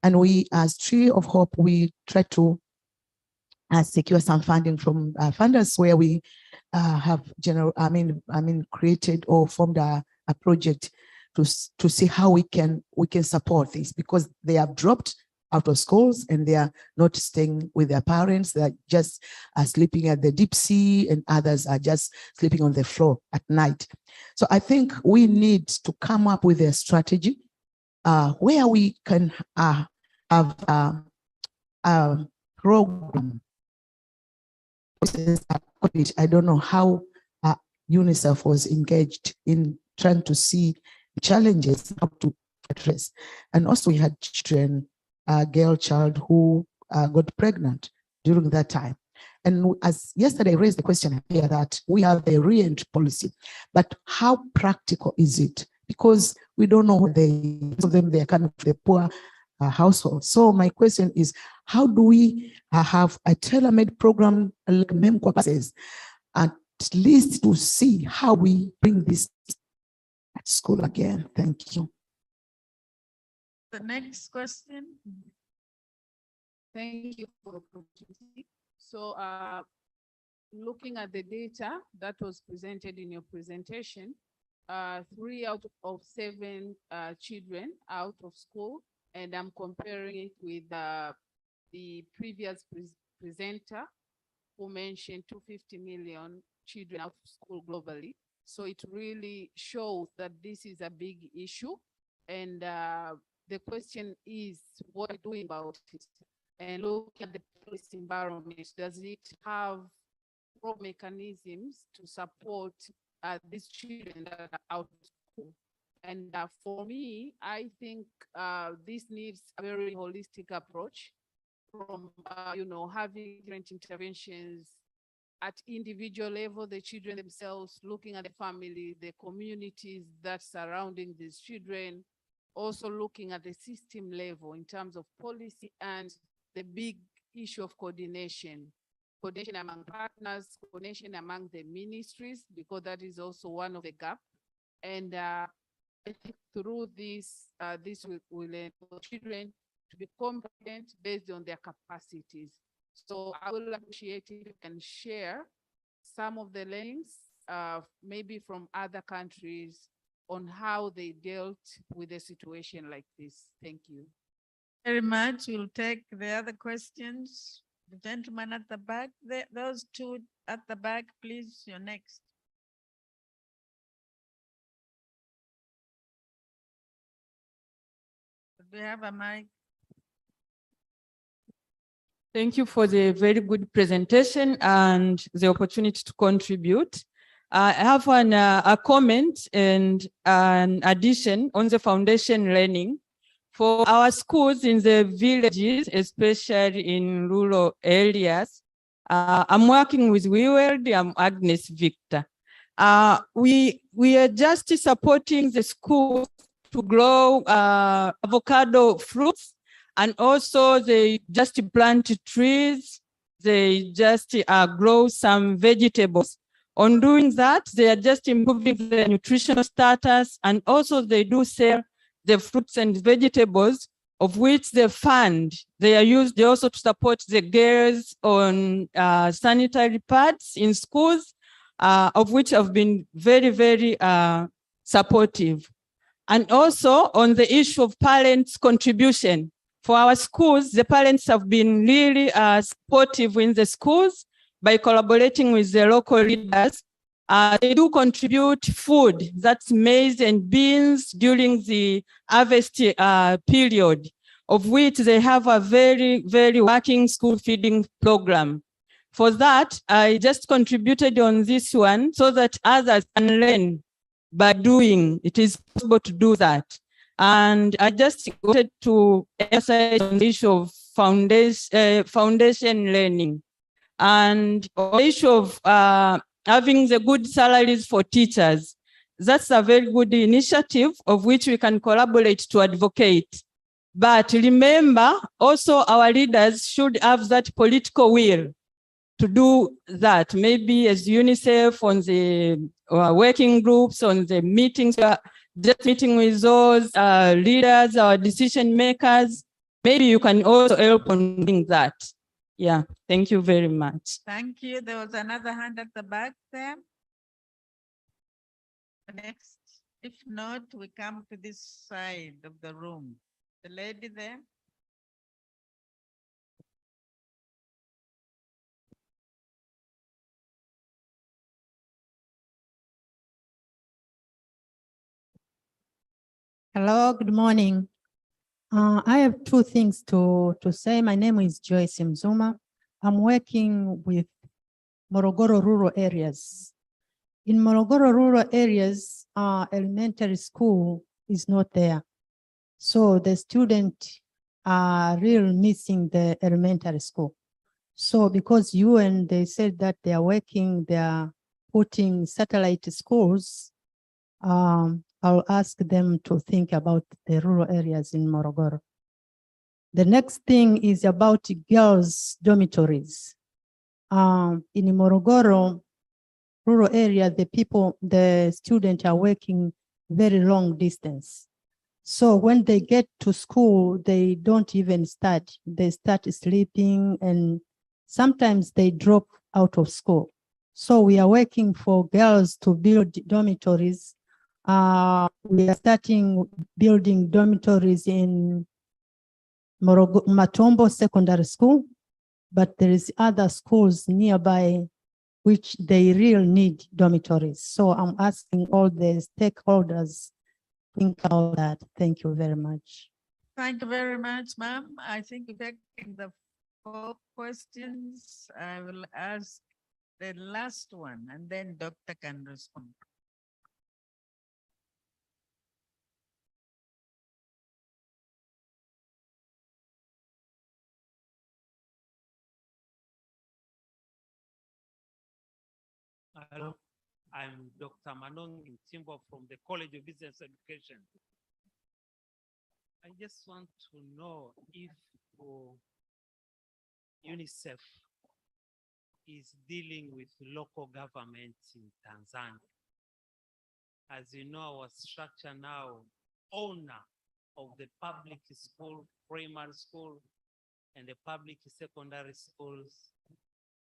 And we, as Tree of Hope, we try to secure some funding from funders where we have created or formed a project to see how we can support this, because they have dropped out of schools and they are not staying with their parents. They are just sleeping at the deep sea, and others are just sleeping on the floor at night. So I think we need to come up with a strategy where we can have a program COVID, I don't know how UNICEF was engaged in trying to see the challenges, how to address. And also we had children, a girl child who got pregnant during that time. And as yesterday I raised the question here that we have a re-entry policy, but how practical is it? Because we don't know what some of them, they are coming from the poor household. So my question is, how do we have a tailor-made program like MEMKWA says, at least to see how we bring this at school again? Thank you. The next question. Thank you for the opportunity. So looking at the data that was presented in your presentation, 3 out of 7 children out of school, and I'm comparing it with the previous presenter who mentioned 250 million children out of school globally. So it really shows that this is a big issue. And the question is, what are we doing about it? And look at the policy environment. Does it have mechanisms to support these children that are out of school? And for me, I think this needs a very holistic approach from, having different interventions at individual level, the children themselves, looking at the family, the communities that surrounding these children, also looking at the system level in terms of policy and the big issue of coordination among partners, coordination among the ministries, because that is also one of the gaps. And I think through this, this will enable children to be competent based on their capacities. So I will appreciate if you can share some of the learnings, maybe from other countries, on how they dealt with a situation like this. Thank you. Very much. We'll take the other questions. The gentleman at the back, those two at the back, please, you're next. Do we have a mic? Thank you for the very good presentation and the opportunity to contribute. I have a comment and an addition on the foundation learning. For our schools in the villages, especially in rural areas, I'm working with WeWorld, I'm Agnes Victor. We are just supporting the schools to grow avocado fruits, and also they just plant trees, they just grow some vegetables. On doing that, they are just improving the nutritional status, and also they do sell the fruits and vegetables, of which the fund, they are used also to support the girls on sanitary pads in schools, of which have been very, very supportive. And also on the issue of parents' contribution. For our schools, the parents have been really supportive in the schools by collaborating with the local leaders. They do contribute food, that's maize and beans during the harvest period, of which they have a very, very working school feeding program. For that, I just contributed on this one so that others can learn by doing. It is possible to do that. And I just wanted to emphasize on the issue of foundation learning and on the issue of having the good salaries for teachers. That's a very good initiative of which we can collaborate to advocate. But remember, also our leaders should have that political will to do that. Maybe as UNICEF on the working groups, on the meetings, just meeting with those leaders, our decision makers. Maybe you can also help on doing that. Yeah, thank you very much. Thank you. There was another hand at the back there. Next, if not, we come to this side of the room. The lady there. Hello, good morning. I have two things to say. My name is Joyce Mzuma. I'm working with Morogoro rural areas. In Morogoro rural areas, elementary school is not there. So the student are really missing the elementary school. So because UN, they said that they are working, they are putting satellite schools, I'll ask them to think about the rural areas in Morogoro. The next thing is about girls' dormitories. In Morogoro, rural area, the students are working very long distance. So when they get to school, they don't even start. They start sleeping and sometimes they drop out of school. So we are working for girls to build dormitories. We are starting building dormitories in Matombo Secondary School, but there is other schools nearby which they really need dormitories. So I'm asking all the stakeholders think about that. Thank you very much. Thank you very much, ma'am. I think taking the 4 questions, I will ask the last one and then Dr. can respond. Hello, I'm Dr. Manong Timbo from the College of Business Education. I just want to know if UNICEF is dealing with local governments in Tanzania. As you know, our structure now, owner of the public school, primary school, and the public secondary schools,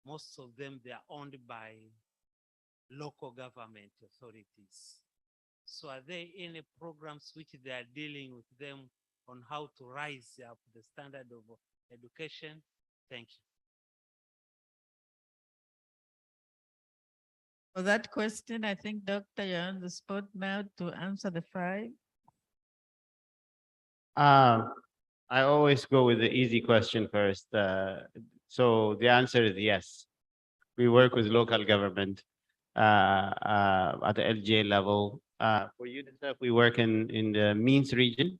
most of them, they are owned by local government authorities. So are there any programs which they are dealing with them on how to rise up the standard of education? Thank you. For that question, I think, Doctor, you're on the spot now to answer the 5. I always go with the easy question first. So the answer is yes. We work with local government at the LGA level. For UNICEF, we work in the Means region.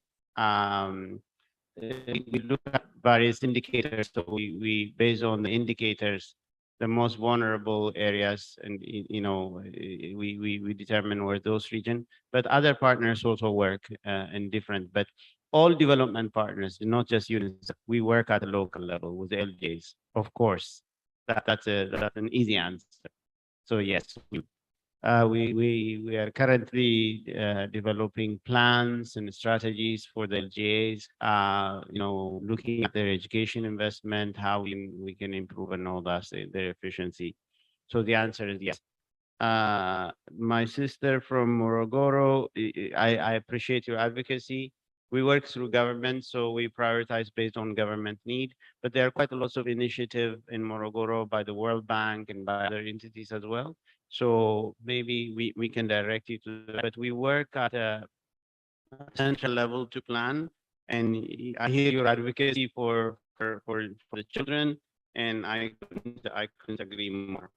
We look at various indicators. So we based on the indicators, the most vulnerable areas, and we determine where those region. But other partners also work in different. But all development partners, not just UNICEF, we work at a local level with the LGAs. Of course, that's an easy answer. So yes, we are currently developing plans and strategies for the LGAs, looking at their education investment, how we can improve and all that, their efficiency. So the answer is yes. My sister from Morogoro, I appreciate your advocacy. We work through government, so we prioritize based on government need, but there are quite a lot of initiative in Morogoro by the World Bank and by other entities as well. So maybe we can direct you to that, but we work at a central level to plan. And I hear your advocacy for the children, and I couldn't agree more.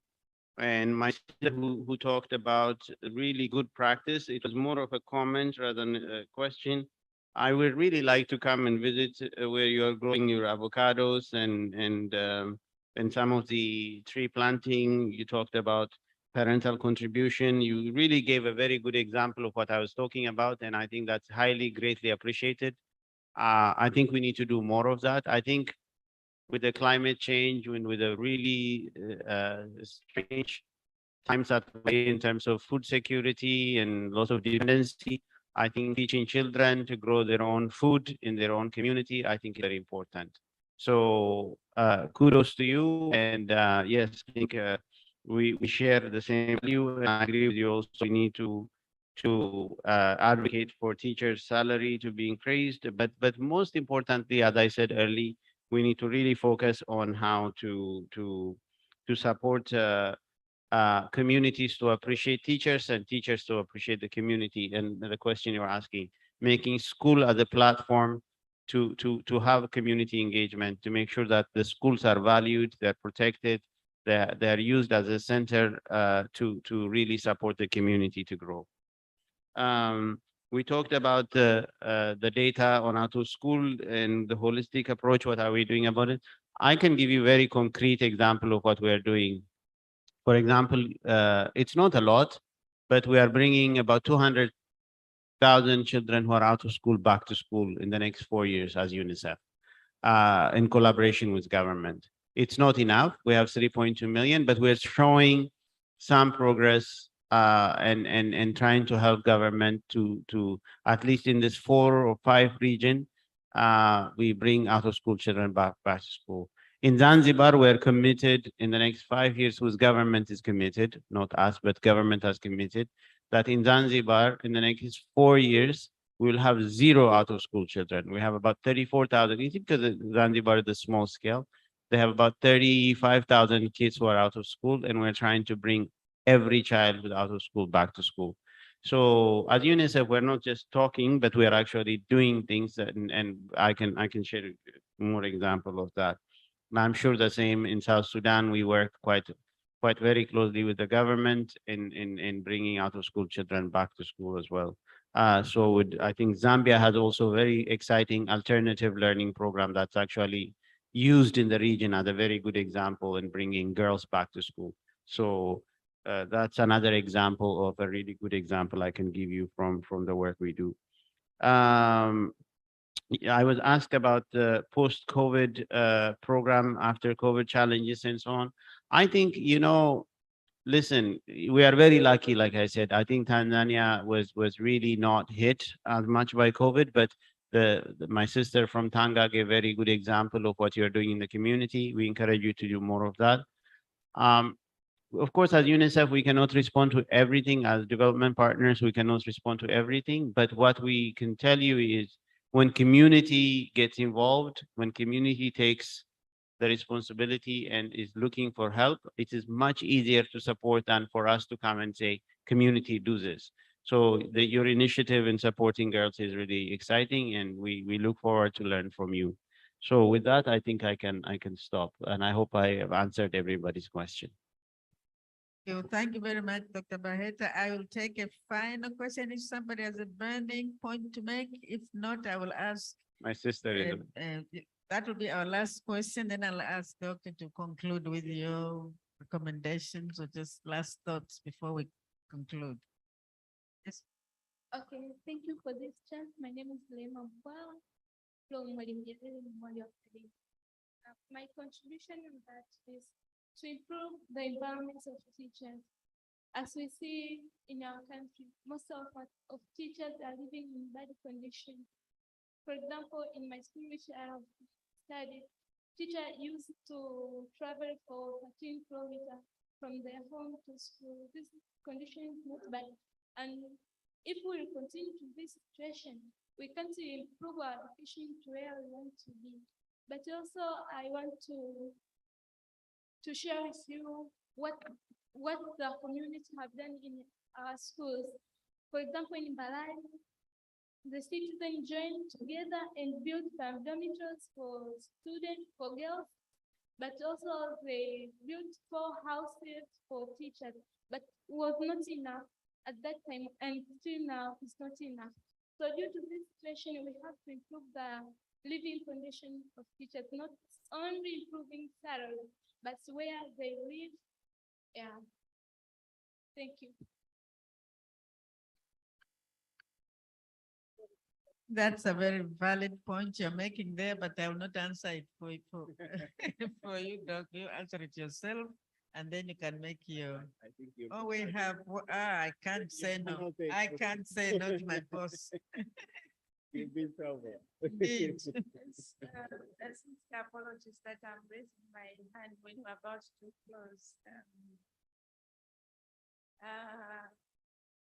And my sister who talked about really good practice, it was more of a comment rather than a question. I would really like to come and visit where you're growing your avocados and some of the tree planting. You talked about parental contribution. You really gave a very good example of what I was talking about, and I think that's highly, greatly appreciated. I think we need to do more of that. I think with the climate change and with a really strange times at play in terms of food security and lots of dependency, I think teaching children to grow their own food in their own community, I think is very important. So kudos to you. And yes, I think we share the same value, and I agree with you also. We need to advocate for teachers' salary to be increased. But most importantly, as I said earlier, we need to really focus on how to support communities to appreciate teachers and teachers to appreciate the community. And the question you're asking, making school as a platform to have community engagement, to make sure that the schools are valued, they're protected, They're used as a center to really support the community to grow. We talked about the data on out of school and the holistic approach. What are we doing about it? I can give you very concrete example of what we are doing. For example, it's not a lot, but we are bringing about 200,000 children who are out of school back to school in the next 4 years as UNICEF, in collaboration with government. It's not enough. We have 3.2 million, but we're showing some progress and trying to help government to at least in this 4 or 5 region, we bring out of school children back to school. In Zanzibar, we're committed in the next 5 years, whose government is committed, not us, but government has committed, that in Zanzibar, in the next 4 years, we will have 0 out of school children. We have about 34,000, because Zanzibar is a small scale. They have about 35,000 kids who are out of school, and we're trying to bring every child who's out of school back to school. So at UNICEF, we're not just talking, but we are actually doing things, and I can share more example of that. And I'm sure the same in South Sudan. We work quite very closely with the government in bringing out of school children back to school as well. I think Zambia has also very exciting alternative learning program that's actually used in the region as a very good example in bringing girls back to school. So that's another example of a really good example I can give you from the work we do. I was asked about the post-COVID program, after COVID challenges and so on. I think, listen, we are very lucky, like I said. I think Tanzania was really not hit as much by COVID, but my sister from Tanga gave a very good example of what you're doing in the community. We encourage you to do more of that. Of course, as UNICEF, we cannot respond to everything. As development partners, we cannot respond to everything. But what we can tell you is when community gets involved, when community takes the responsibility and is looking for help, it is much easier to support than for us to come and say, community, do this. So your initiative in supporting girls is really exciting, and we look forward to learn from you. So with that, I think I can stop, and I hope I have answered everybody's question. Thank you very much, Dr. Baheta. I will take a final question if somebody has a burning point to make. If not, I will ask. My sister is. That will be our last question. Then I'll ask Doctor to conclude with your recommendations or just last thoughts before we conclude. Yes. Okay, thank you for this chance. My name is Lema Mbao from Mwalimu Nyerere Memorial Academy. My contribution in that is to improve the environment of teachers. As we see in our country, most of teachers are living in bad conditions. For example, in my school, which I have studied, teachers used to travel for 13 kilometers from their home to school. This condition is not bad. And if we continue to this situation, we can't improve our education to where we want to be. But also, I want to share with you what the community have done in our schools. For example, in Balai, the citizens joined together and built dormitories for students, for girls, but also they built 4 houses for teachers, but it was not enough at that time, and still now it's not enough. So due to this situation, we have to improve the living condition of teachers, not only improving salary, but where they live. Yeah. Thank you. That's a very valid point you're making there, but I will not answer it for for you, Doc. You answer it yourself, and then you can make your. Oh, we have. I can't say no. I can't say no to my boss. You've been trouble. Indeed. Since apologies that I'm raising my hand when we're about to close.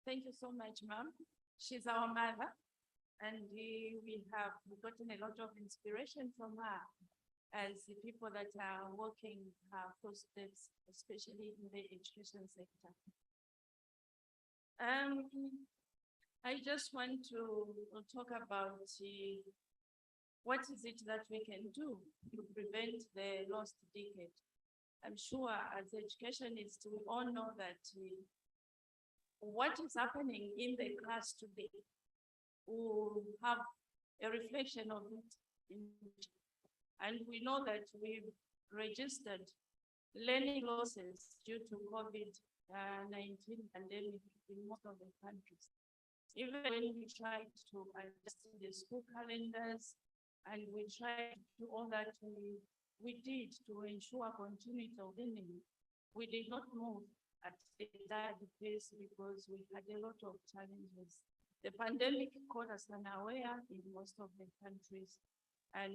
Thank you so much, ma'am. She's our mother, and we have gotten a lot of inspiration from her as the people that are walking her footsteps, especially in the education sector. I just want to talk about what is it that we can do to prevent the lost decade. I'm sure as educationists, we all know that what is happening in the class today will have a reflection of it. And we know that we've registered learning losses due to COVID-19 pandemic in most of the countries. Even when we tried to adjust the school calendars and we tried to do all that we did to ensure continuity of learning, we did not move at a desired pace because we had a lot of challenges. The pandemic caught us unaware in most of the countries, and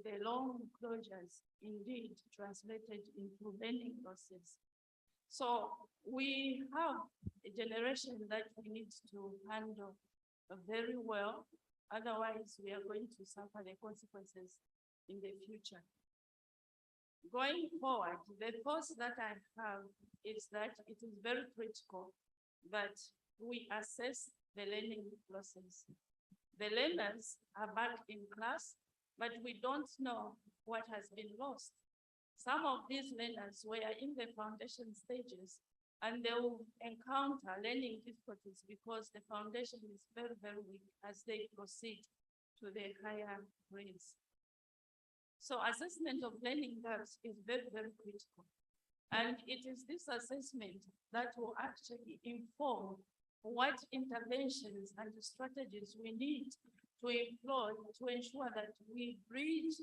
the long closures indeed translated into learning losses. So we have a generation that we need to handle very well. Otherwise, we are going to suffer the consequences in the future. Going forward, the thoughts that I have is that it is very critical that we assess the learning losses. The learners are back in class, but we don't know what has been lost. Some of these learners were in the foundation stages and they will encounter learning difficulties because the foundation is very, very weak as they proceed to the higher grades. So assessment of learning gaps is very, very critical. And it is this assessment that will actually inform what interventions and strategies we need to employ to ensure that we bridge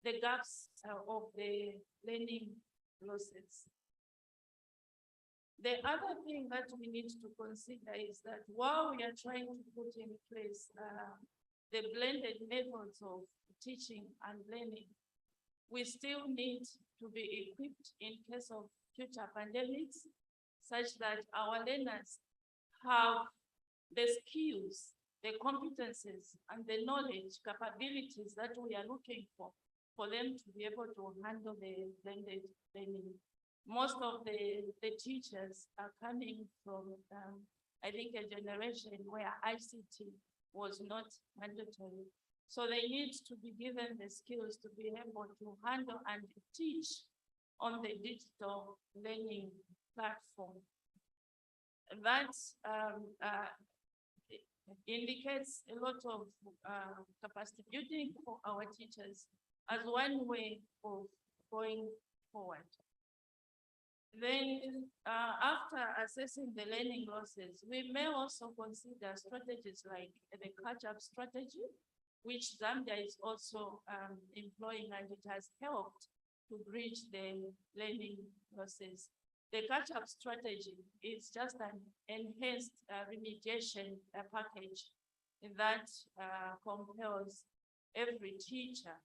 the gaps of the learning losses. The other thing that we need to consider is that while we are trying to put in place the blended methods of teaching and learning, we still need to be equipped in case of future pandemics, such that our learners have the skills, the competences, and the knowledge, capabilities that we are looking for them to be able to handle the blended learning. Most of the teachers are coming from, I think, a generation where ICT was not mandatory. So they need to be given the skills to be able to handle and teach on the digital learning platform. That indicates a lot of capacity building for our teachers as one way of going forward. Then after assessing the learning losses, we may also consider strategies like the catch-up strategy, which Zambia is also employing, and it has helped to bridge the learning losses. The catch-up strategy is just an enhanced remediation package that compels every teacher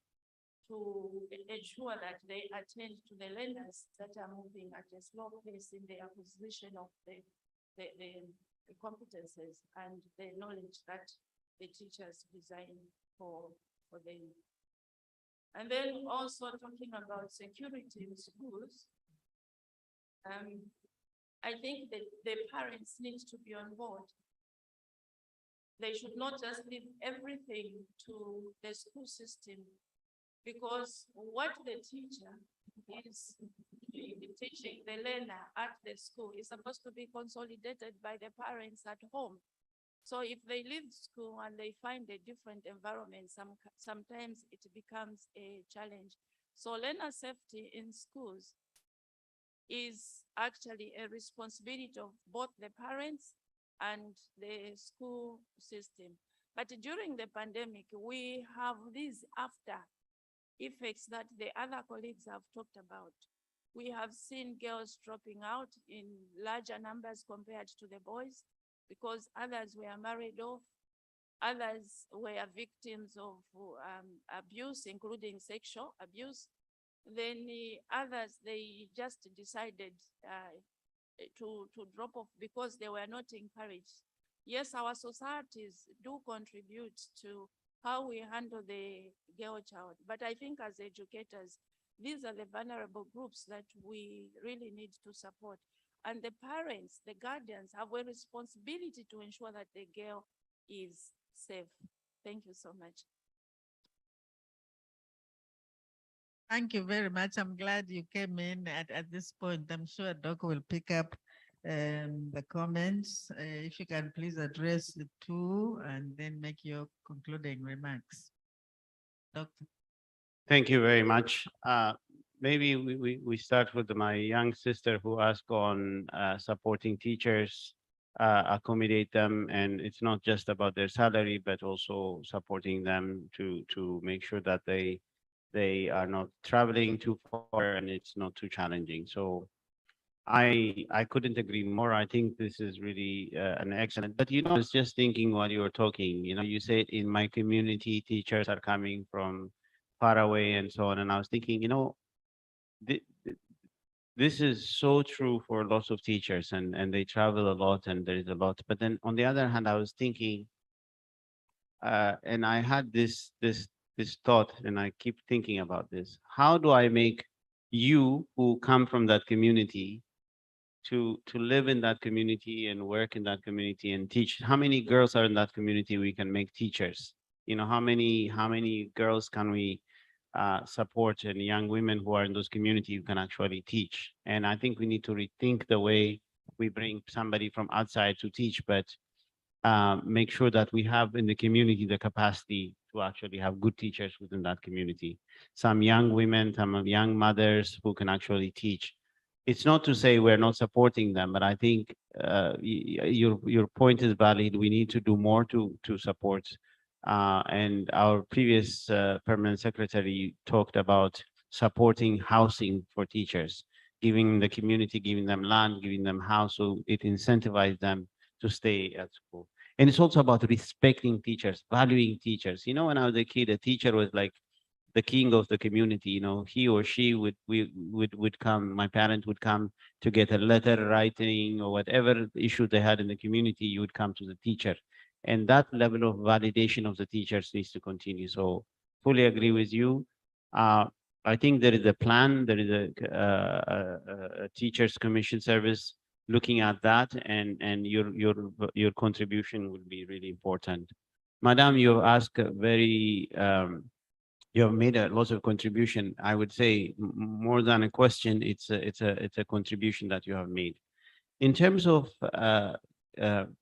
to ensure that they attend to the learners that are moving at a slow pace in the acquisition of the competences and the knowledge that the teachers design for them. And then also talking about security in schools, I think that the parents need to be on board. They should not just leave everything to the school system, because what the teacher is teaching the learner at the school is supposed to be consolidated by the parents at home. So if they leave school and they find a different environment, sometimes it becomes a challenge. So learner safety in schools is actually a responsibility of both the parents and the school system. But during the pandemic, we have these after effects that the other colleagues have talked about. We have seen girls dropping out in larger numbers compared to the boys because others were married off, others were victims of abuse, including sexual abuse. Then the others, they just decided to drop off because they were not encouraged. Yes, our societies do contribute to how we handle the girl child. But I think as educators, these are the vulnerable groups that we really need to support. And the parents, the guardians have a responsibility to ensure that the girl is safe. Thank you so much. Thank you very much. I'm glad you came in at this point. I'm sure Doc will pick up the comments. If you can please address the two and then make your concluding remarks. Doctor. Thank you very much. Maybe we start with my young sister who asked on supporting teachers, accommodate them, and it's not just about their salary, but also supporting them to make sure that they are not traveling too far and it's not too challenging. So I couldn't agree more. I think this is really an excellent. But I was just thinking while you were talking. You said in my community, teachers are coming from far away and so on. And I was thinking, th- th- this is so true for lots of teachers, and they travel a lot, and there is a lot. But then on the other hand, I was thinking, and I had this thought, and I keep thinking about this. How do I make you who come from that community to live in that community and work in that community and teach? How many girls are in that community we can make teachers? How many girls can we support, and young women who are in those communities who can actually teach? And I think we need to rethink the way we bring somebody from outside to teach, but make sure that we have in the community the capacity to actually have good teachers within that community. Some young women, some young mothers who can actually teach. It's not to say we're not supporting them, but I think your point is valid. We need to do more to support. And our previous permanent secretary talked about supporting housing for teachers, giving the community, giving them land, giving them house, so it incentivizes them to stay at school. And it's also about respecting teachers, valuing teachers. When I was a kid, a teacher was like the king of the community. He or she would come, my parent would come to get a letter writing or whatever issue they had in the community, you would come to the teacher. And that level of validation of the teachers needs to continue. So fully agree with you. I think there is a plan, there is a teachers commission service looking at that, and your contribution will be really important. Madam, you asked very you have made a lot of contribution. I would say more than a question, it's a contribution that you have made. In terms of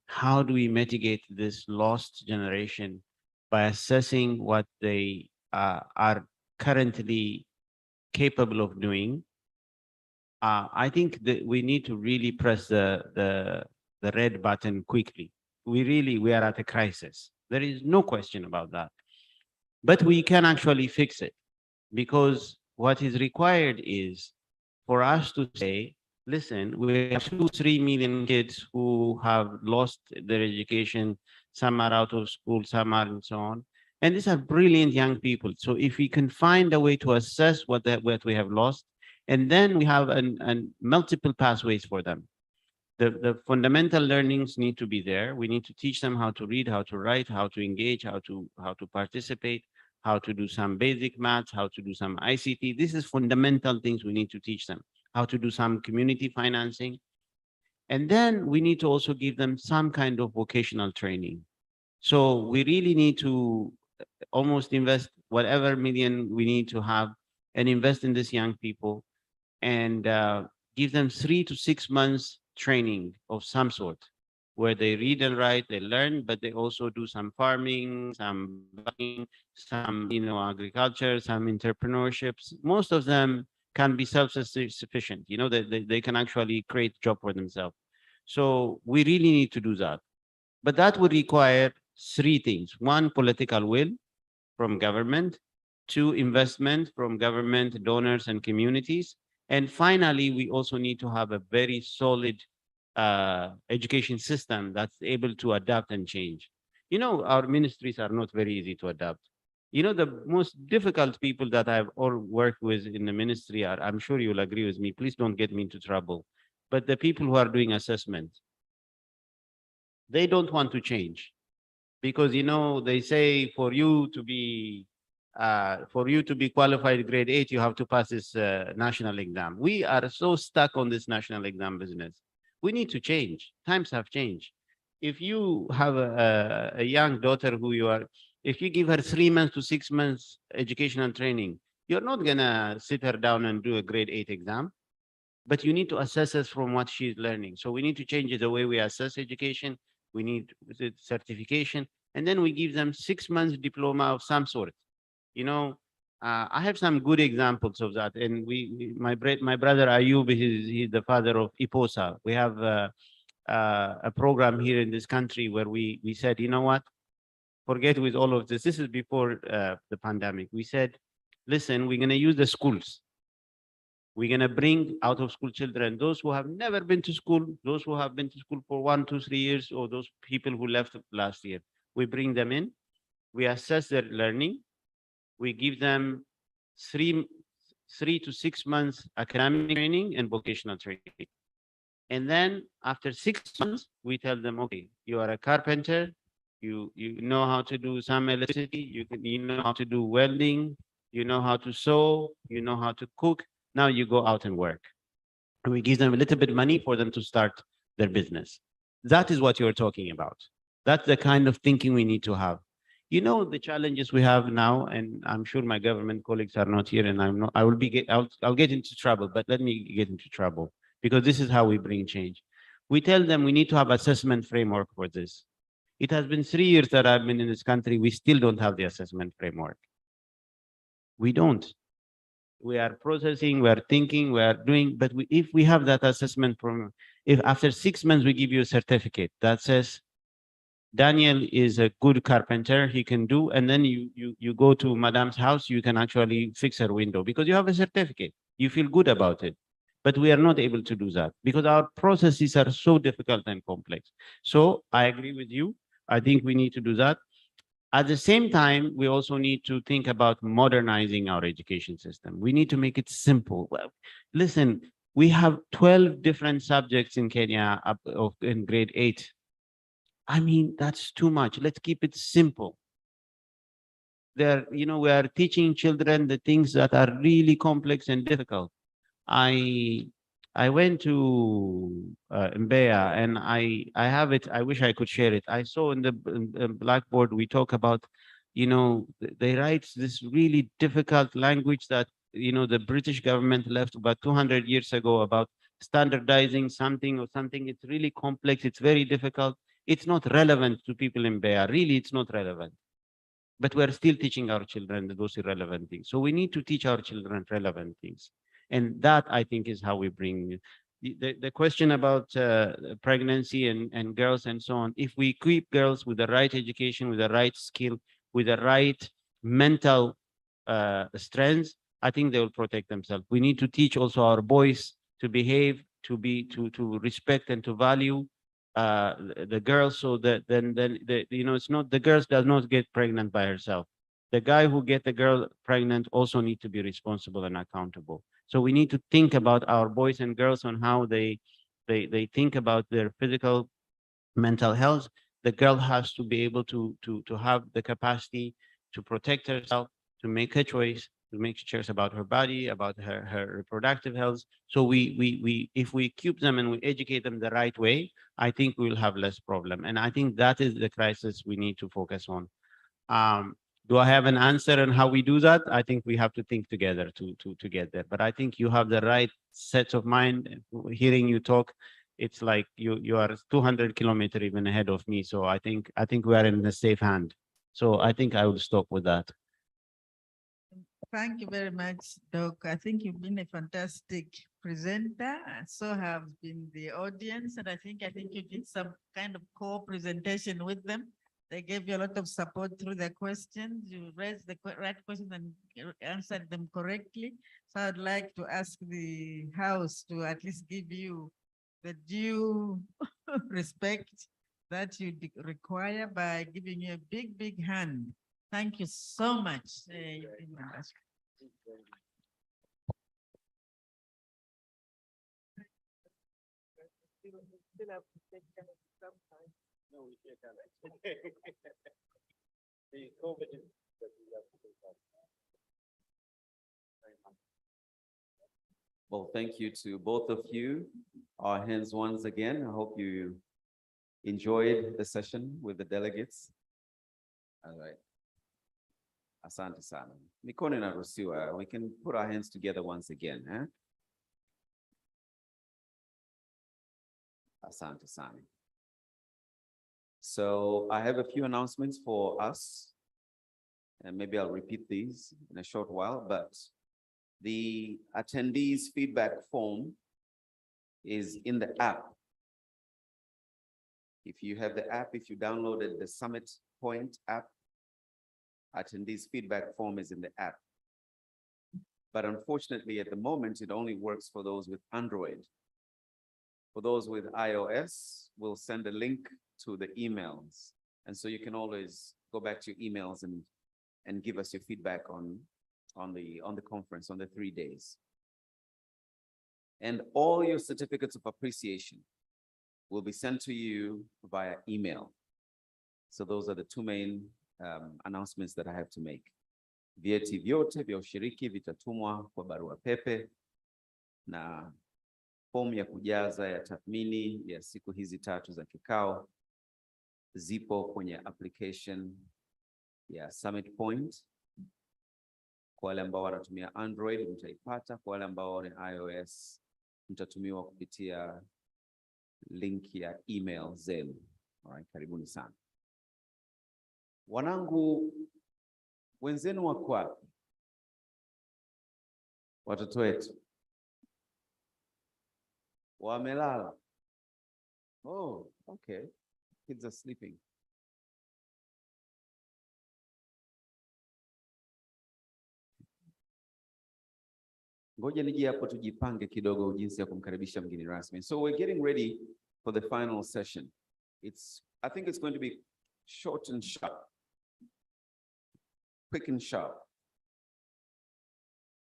how do we mitigate this lost generation by assessing what they are currently capable of doing, I think that we need to really press the red button quickly. We are at a crisis. There is no question about that. But we can actually fix it, because what is required is for us to say, listen, we have 2-3 million kids who have lost their education. Some are out of school, some are, and so on. And these are brilliant young people. So if we can find a way to assess what we have lost, and then we have multiple pathways for them. The fundamental learnings need to be there. We need to teach them how to read, how to write, how to engage, how to participate, how to do some basic maths, how to do some ICT. This is fundamental things we need to teach them. How to do some community financing. And then we need to also give them some kind of vocational training. So we really need to almost invest whatever million we need to have and invest in these young people, and give them 3 to 6 months training of some sort, where they read and write, they learn, but they also do some farming, some agriculture, some entrepreneurships. Most of them can be self-sufficient. They can actually create job for themselves. So we really need to do that. But that would require 3 things. 1, political will from government. 2, investment from government, donors, and communities. And finally, we also need to have a very solid education system that's able to adapt and change. Our ministries are not very easy to adapt. The most difficult people that I've all worked with in the ministry are, I'm sure you'll agree with me, please don't get me into trouble, but the people who are doing assessment. They don't want to change, because they say for you to be qualified grade 8, you have to pass this national exam. We are so stuck on this national exam business. We need to change. Times have changed. If you have a young daughter if you give her 3 months to 6 months educational training, You're not gonna sit her down and do a grade 8 exam, but you need to assess us from what she's learning. So we need to change the way we assess education. We need certification, and then we give them 6 months diploma of some sort. You know, I have some good examples of that. And my brother Ayub, he's the father of IPOSA. We have a program here in this country where we said, you know what, forget with all of this. This is before the pandemic. We said, listen, we're going to use the schools. We're going to bring out of school children, those who have never been to school, those who have been to school for 1, 2, 3 years, or those people who left last year. We bring them in, we assess their learning, we give them 3 to 6 months academic training and vocational training. And then after 6 months, we tell them, okay, you are a carpenter, you know how to do some electricity, you know how to do welding, you know how to sew, you know how to cook. Now you go out and work. And we give them a little bit of money for them to start their business. That is what you're talking about. That's the kind of thinking we need to have. You know, the challenges we have now, and I'm sure my government colleagues are not here, and I'll get into trouble, but let me get into trouble, because this is how we bring change. We tell them we need to have assessment framework for this. It has been 3 years that I've been in this country. We still don't have the assessment framework. We don't. We are processing, we are thinking, we are doing, but if we have that assessment from, if after 6 months we give you a certificate that says, Daniel is a good carpenter, he can do, and then you go to Madame's house, you can actually fix her window because you have a certificate. You feel good about it. But we are not able to do that because our processes are so difficult and complex. So I agree with you. I think we need to do that. At the same time, we also need to think about modernizing our education system. We need to make it simple. Well, listen, we have 12 different subjects in Kenya in grade 8. I mean, that's too much. Let's keep it simple. There, you know, we are teaching children the things that are really complex and difficult. I went to Mbeya, and I have it. I wish I could share it. I saw in the blackboard, we talk about, you know, they write this really difficult language that, you know, the British government left about 200 years ago about standardizing something or something. It's really complex. It's very difficult. It's not relevant to people in Mbeya. Really, it's not relevant. But we're still teaching our children those irrelevant things. So we need to teach our children relevant things. And that, I think, is how we bring the question about pregnancy and girls and so on. If we equip girls with the right education, with the right skill, with the right mental strengths, I think they will protect themselves. We need to teach also our boys to behave, to respect and to value the girls, so that then you know, it's not, the girls does not get pregnant by herself. The guy who get the girl pregnant also need to be responsible and accountable. So we need to think about our boys and girls on how they think about their physical, mental health. The girl has to be able to have the capacity to protect herself, to make a choice, to make choice about her body, about her reproductive health. So if we equip them and we educate them the right way, I think we will have less problem. And I think that is the crisis we need to focus on. Do I have an answer on how we do that? I think we have to think together to get there. But I think you have the right set of mind. Hearing you talk, it's like you are 200 kilometers even ahead of me. So I think we are in a safe hand. So I think I will stop with that. Thank you very much, Doc. I think you've been a fantastic presenter, and so have been the audience. And I think you did some kind of co-presentation with them. They gave you a lot of support through the questions. You raised the right questions and answered them correctly. So I'd like to ask the House to at least give you the due respect that you require by giving you a big, big hand. Thank you so much. Well, thank you to both of you. Our hands once again. I hope you enjoyed the session with the delegates. All right. Asante sana. Mikono inaruhusiwa. We can put our hands together once again, eh? Asante sana. So I have a few announcements for us, and maybe I'll repeat these in a short while, but the attendees feedback form is in the app. If you have the app, if you downloaded the Summit Point app, attendees feedback form is in the app. But unfortunately, at the moment, it only works for those with Android. For those with iOS, we'll send a link to the emails. And so you can always go back to your emails and give us your feedback on the conference, on the 3 days. And all your certificates of appreciation will be sent to you via email. So those are the two main announcements that I have to make. Vyeti vyote vya ushiriki vitatumwa kwa barua pepe, na fomu ya kujaza ya tathmini ya siku hizi 3 za kikao zipo kwenye application ya Summit Point. Kwa wale ambao wanatumia Android mtaipata, kwa wale ambao ni iOS mtatumiwa kupitia link ya email zenu. Alright, karibuni sana. Wanangu wenzenu wako wapi? Watoto wetu wamelala. Oh, okay. Kids are sleeping. Ngoja nije hapo tujipange kidogo jinsi ya kumkaribisha mgeni rasmi. So we're getting ready for the final session. I think it's going to be short and sharp. Quick and sharp.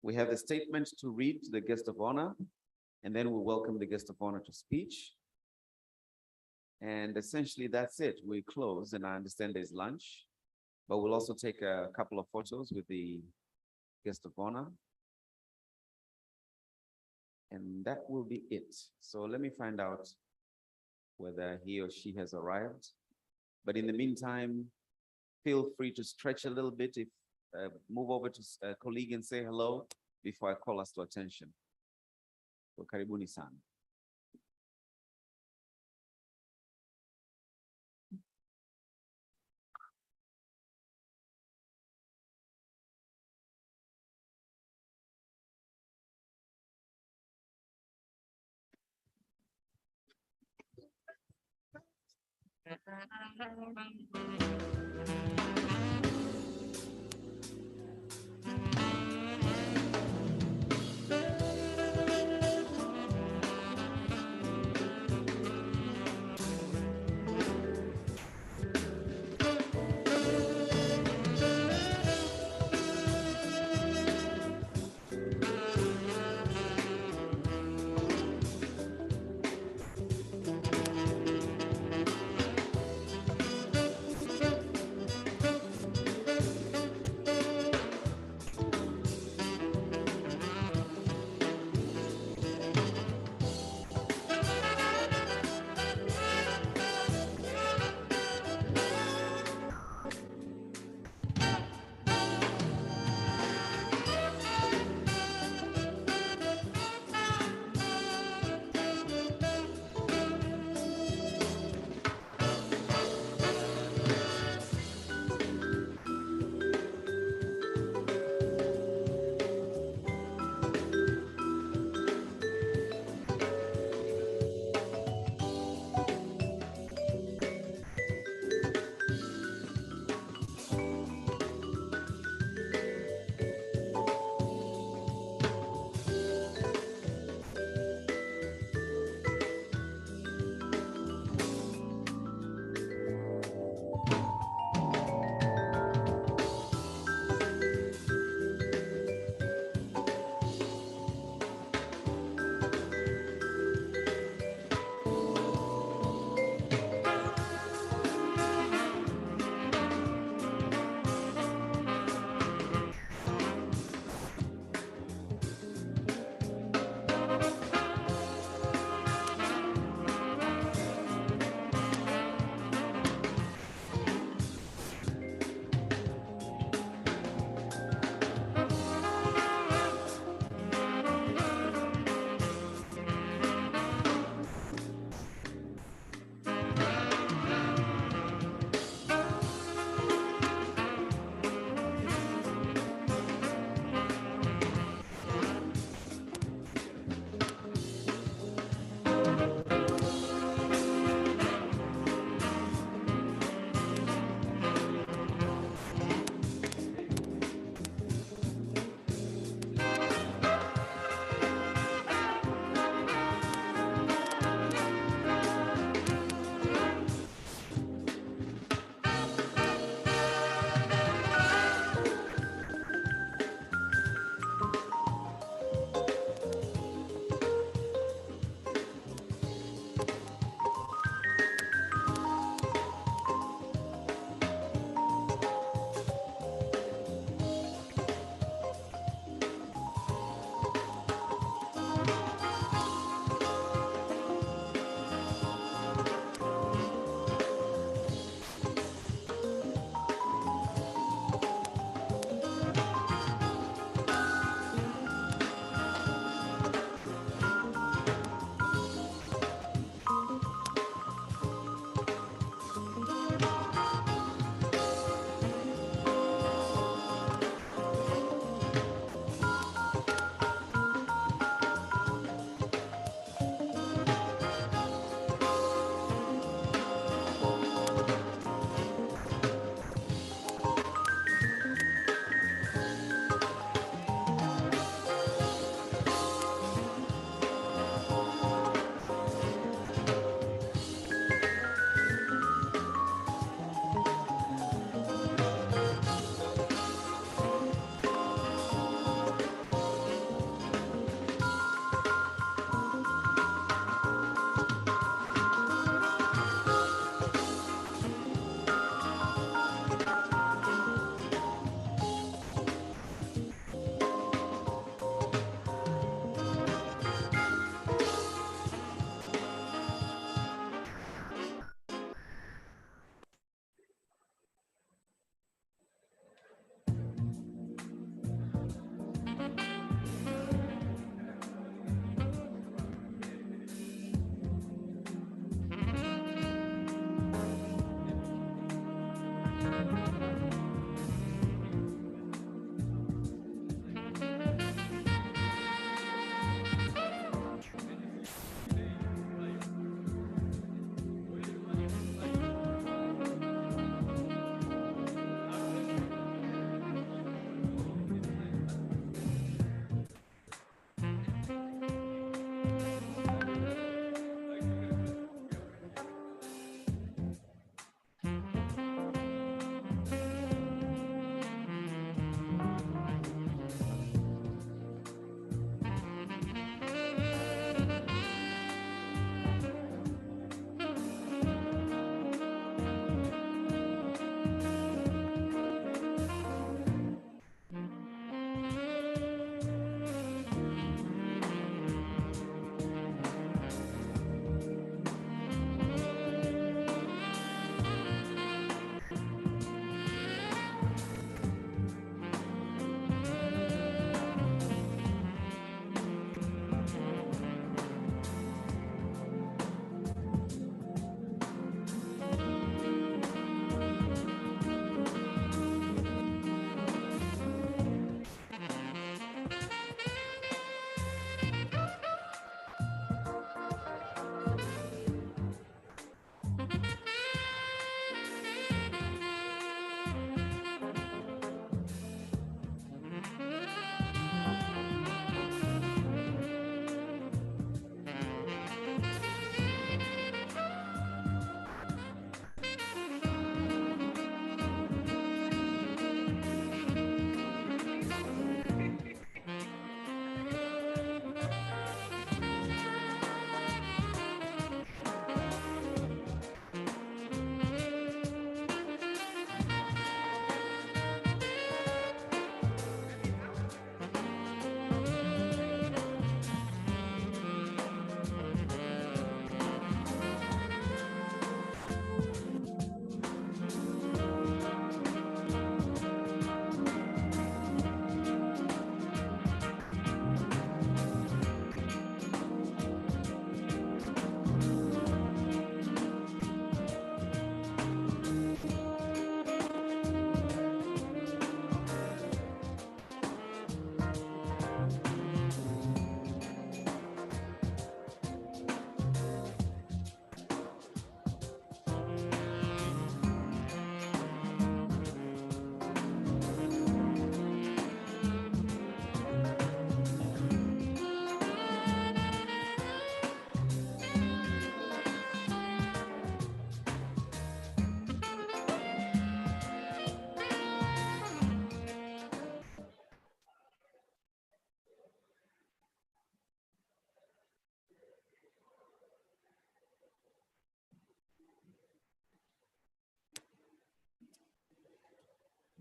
We have a statement to read to the guest of honor, and then we'll welcome the guest of honor to speech. And essentially that's it. We close, and I understand there's lunch, but we'll also take a couple of photos with the guest of honor. And that will be it. So let me find out whether he or she has arrived. But in the meantime, feel free to stretch a little bit. If move over to a colleague and say hello before I call us to attention. So karibuni sana.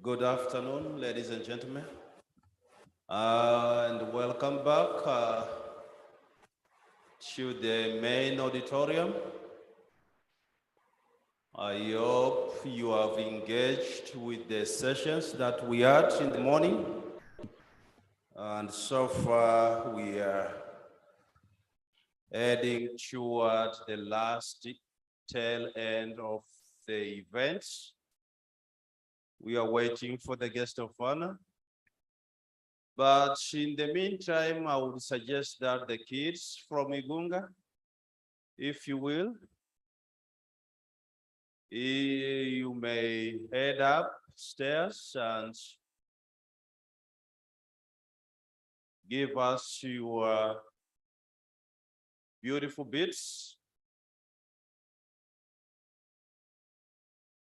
Good afternoon, ladies and gentlemen. And welcome back to the main auditorium. I hope you have engaged with the sessions that we had in the morning. And so far, we are heading toward the last tail end of the event. We are waiting for the guest of honor. But in the meantime, I would suggest that the kids from Igunga, if you will, you may head upstairs and give us your beautiful bits.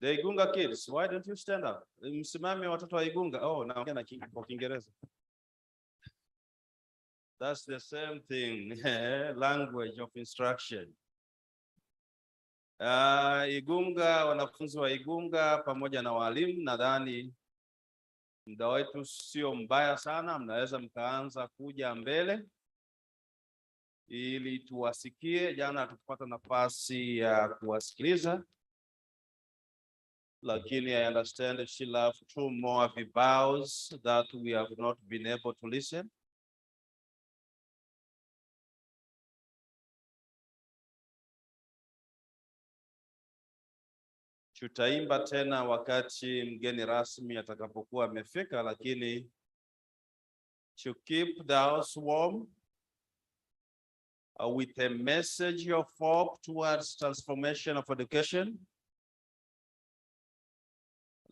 The Igunga kids, why don't you stand up? Msimame watoto wa Igunga. Oh, naongea na kwa Kiingereza. That's the same thing, language of instruction. Igunga, wanafunzi wa Igunga pamoja na walimu, nadhani muda wetu sio mbaya sana, mnaweza mkaanza kuja mbele ili tuwasikie. Jana tukupata nafasi ya kuwasikiliza, lakini I understand that still have 2 more vibals that we have not been able to listen. Tutaimba tena wakati mgeni rasmi atakapokuwa amefika, lakini to keep the house warm with a message of hope towards transformation of education,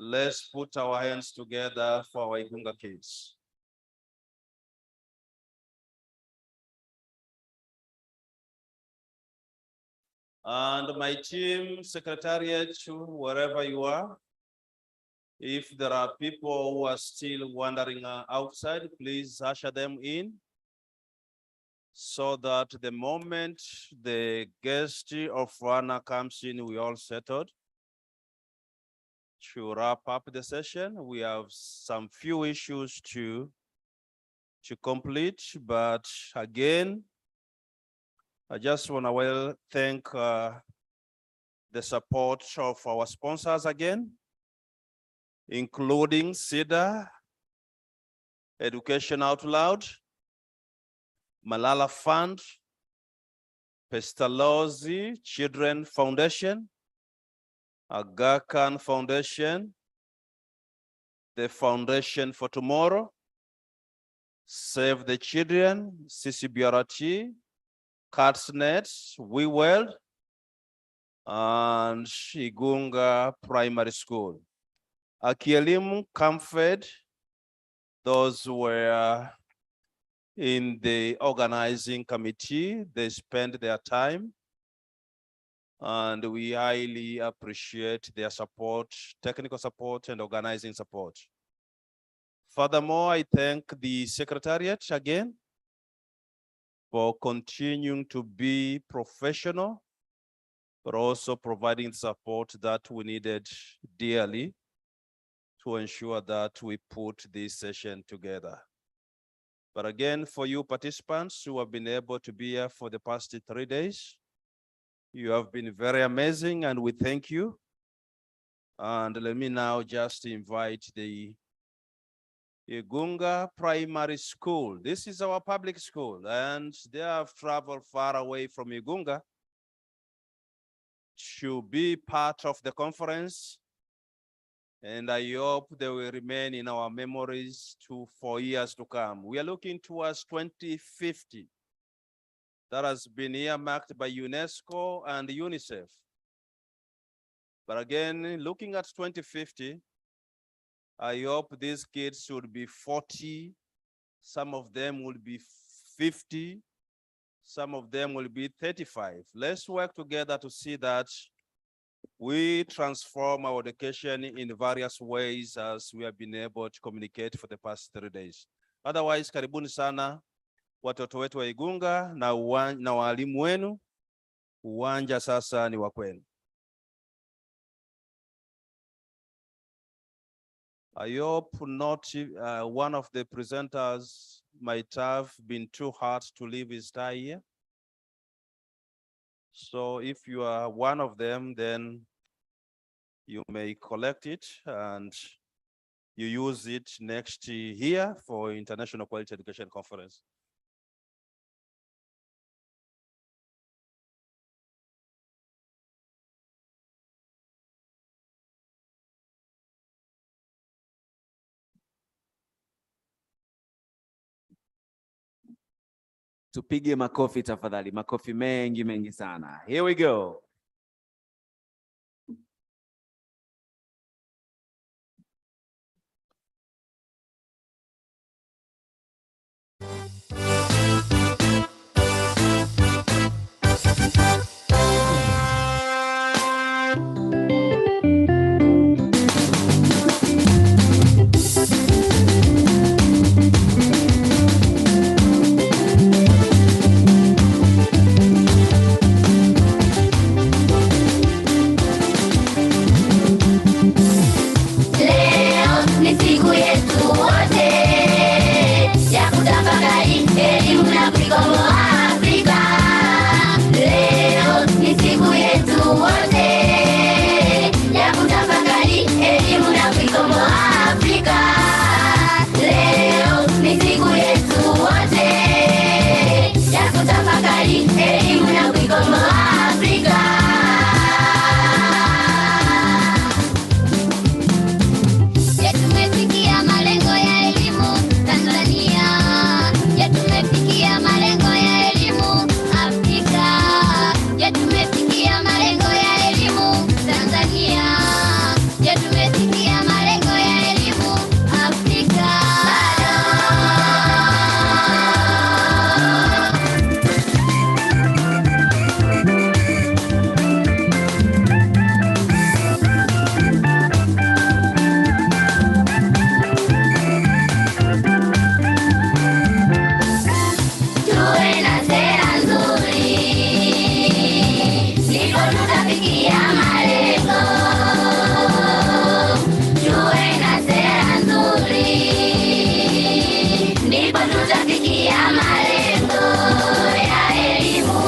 let's put our hands together for our Igunga kids. And my team, secretariat, wherever you are, if there are people who are still wandering outside, please usher them in so that the moment the guest of honor comes in, we all settled. To wrap up the session, we have some few issues to complete, but again, I just want to thank the support of our sponsors again, including SIDA, Education Out Loud, Malala Fund, Pestalozzi Children Foundation, Aga Khan Foundation, the Foundation for Tomorrow, Save the Children, CCBRT, CatsNet, WeWorld, and Igunga Primary School. Akielimu, Comfort, those were in the organizing committee. They spent their time, and we highly appreciate their support, technical support and organizing support. Furthermore, I thank the Secretariat again for continuing to be professional, but also providing support that we needed dearly to ensure that we put this session together. But again, for you participants who have been able to be here for the past 3 days, you have been very amazing and we thank you. And let me now just invite the Igunga Primary School. This is our public school and they have traveled far away from Igunga to be part of the conference. And I hope they will remain in our memories for years to come. We are looking towards 2050. That has been earmarked by UNESCO and UNICEF. But again, looking at 2050, I hope these kids should be 40. Some of them will be 50. Some of them will be 35. Let's work together to see that we transform our education in various ways as we have been able to communicate for the past 3 days. Otherwise, karibuni sana watoto wetu wa Igunga na walimu wenu. Uwanja sasa ni wa kwenu. I hope not one of the presenters might have been too hard to leave his tie here. So if you are one of them, then you may collect it and you use it next here for International Quality Education Conference. Tupige makofi tafadhali, makofi mengi mengi sana. Here we go. Leo ni siku yetu wote ya kutafakari elimu na kuikomboa Afrika. Leo ni siku yetu wote ya kutafakari elimu na kuikomboa Afrika. Leo ni siku yetu wote ya kutafakari elimu na kuikomboa Afrika. Je, tumefikia malengo ya elimu Tanzania? Je, tumefikia malengo ya elimu Afrika? Je, tumefikia malengo ya elimu Tanzania? Je, tumefikia malengo ya elimu Afrika? Tuwe na sera nzuri, ndipo tutafikia malengo. Tuwe na sera nzuri, ndipo tutafikia malengo ya elimu.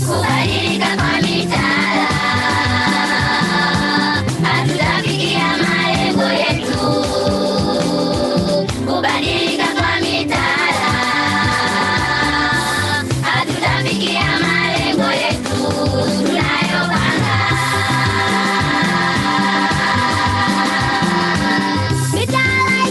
Kubadilika kwa mitaala, hatutafikia malengo yetu. Kubadilika kwa mitaala, hatutafikia malengo yetu tunayopanga. Mitaala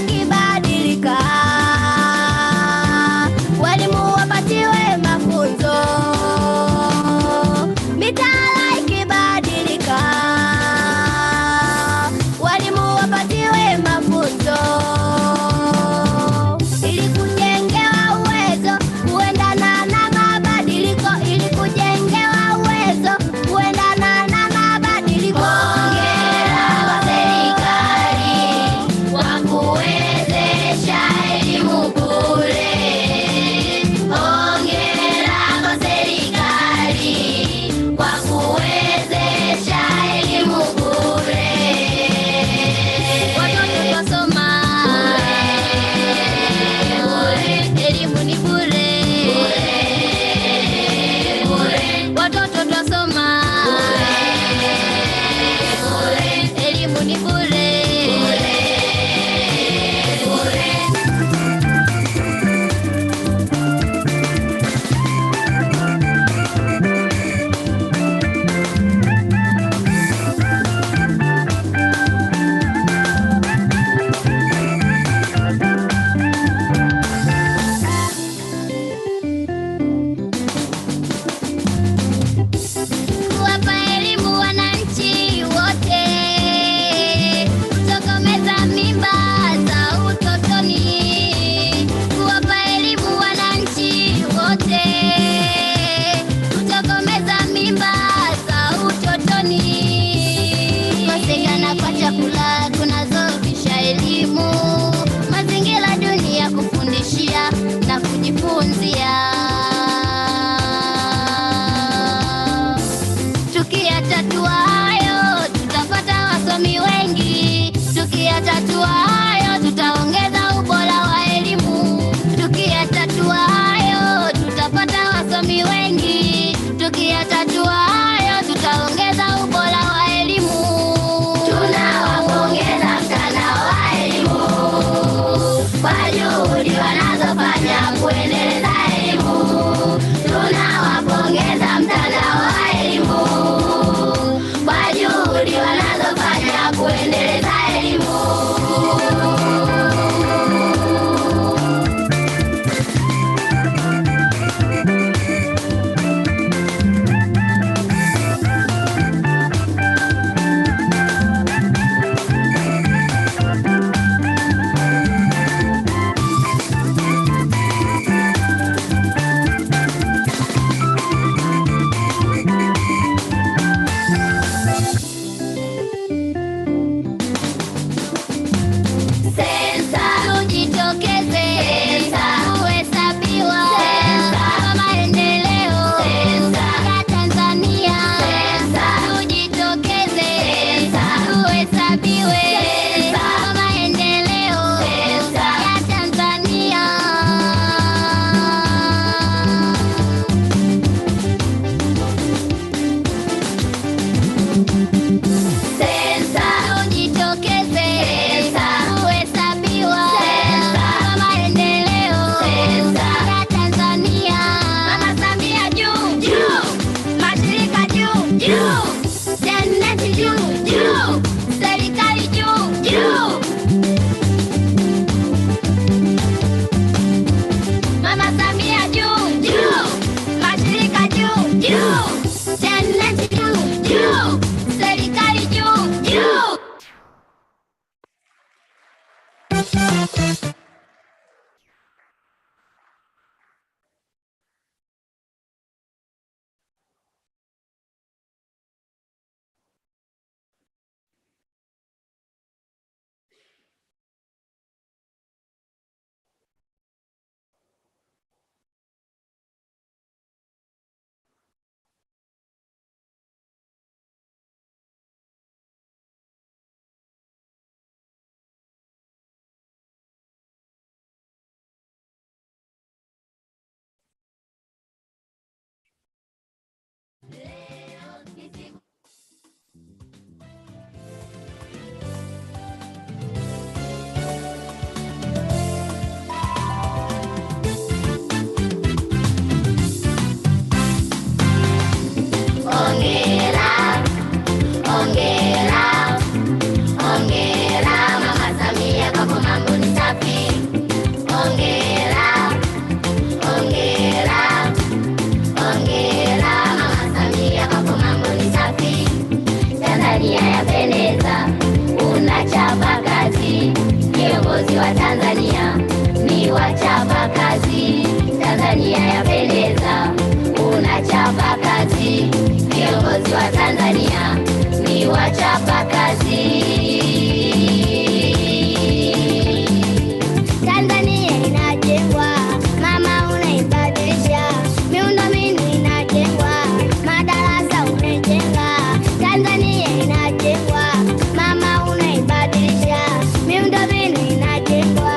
Ongera, ongera, ongera Mama Samia kwa mambo ni safi. Ongera, ongera, ongera Mama Samia kwa mambo ni safi. Tanzania yapendeza, unachapa kazi. Viongozi wa Tanzania ni wachapa kazi. Tanzania yapendeza, unachapa kazi. Viongozi wa Tanzania ni wachapa kazi. Tanzania inajengwa, mama unaibadilisha. Miundombinu inajengwa, madarasa unajenga. Tanzania inajengwa, mama unaibadilisha. Miundombinu inajengwa,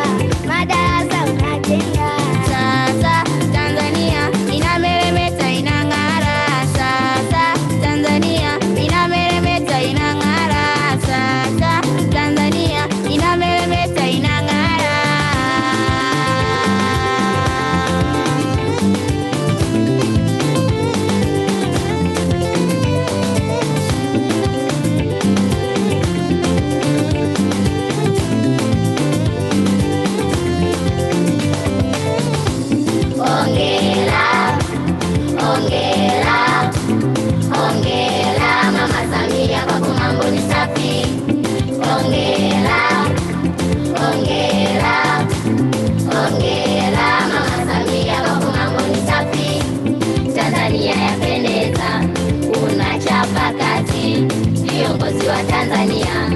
madarasa unajenga. Sasa Tanzania inameremeta, inang'ara. Sasa Tanzania inameremeta, inang'ara. Sasa Tanzania inameremeta, inang'ara. Ongera, ongera, ongera Mama Samia kwa mambo ni safi. Ongera, ongera, ongera Mama Samia kwa mambo ni safi. Tanzania yapendeza, unachapa kazi. Viongozi wa Tanzania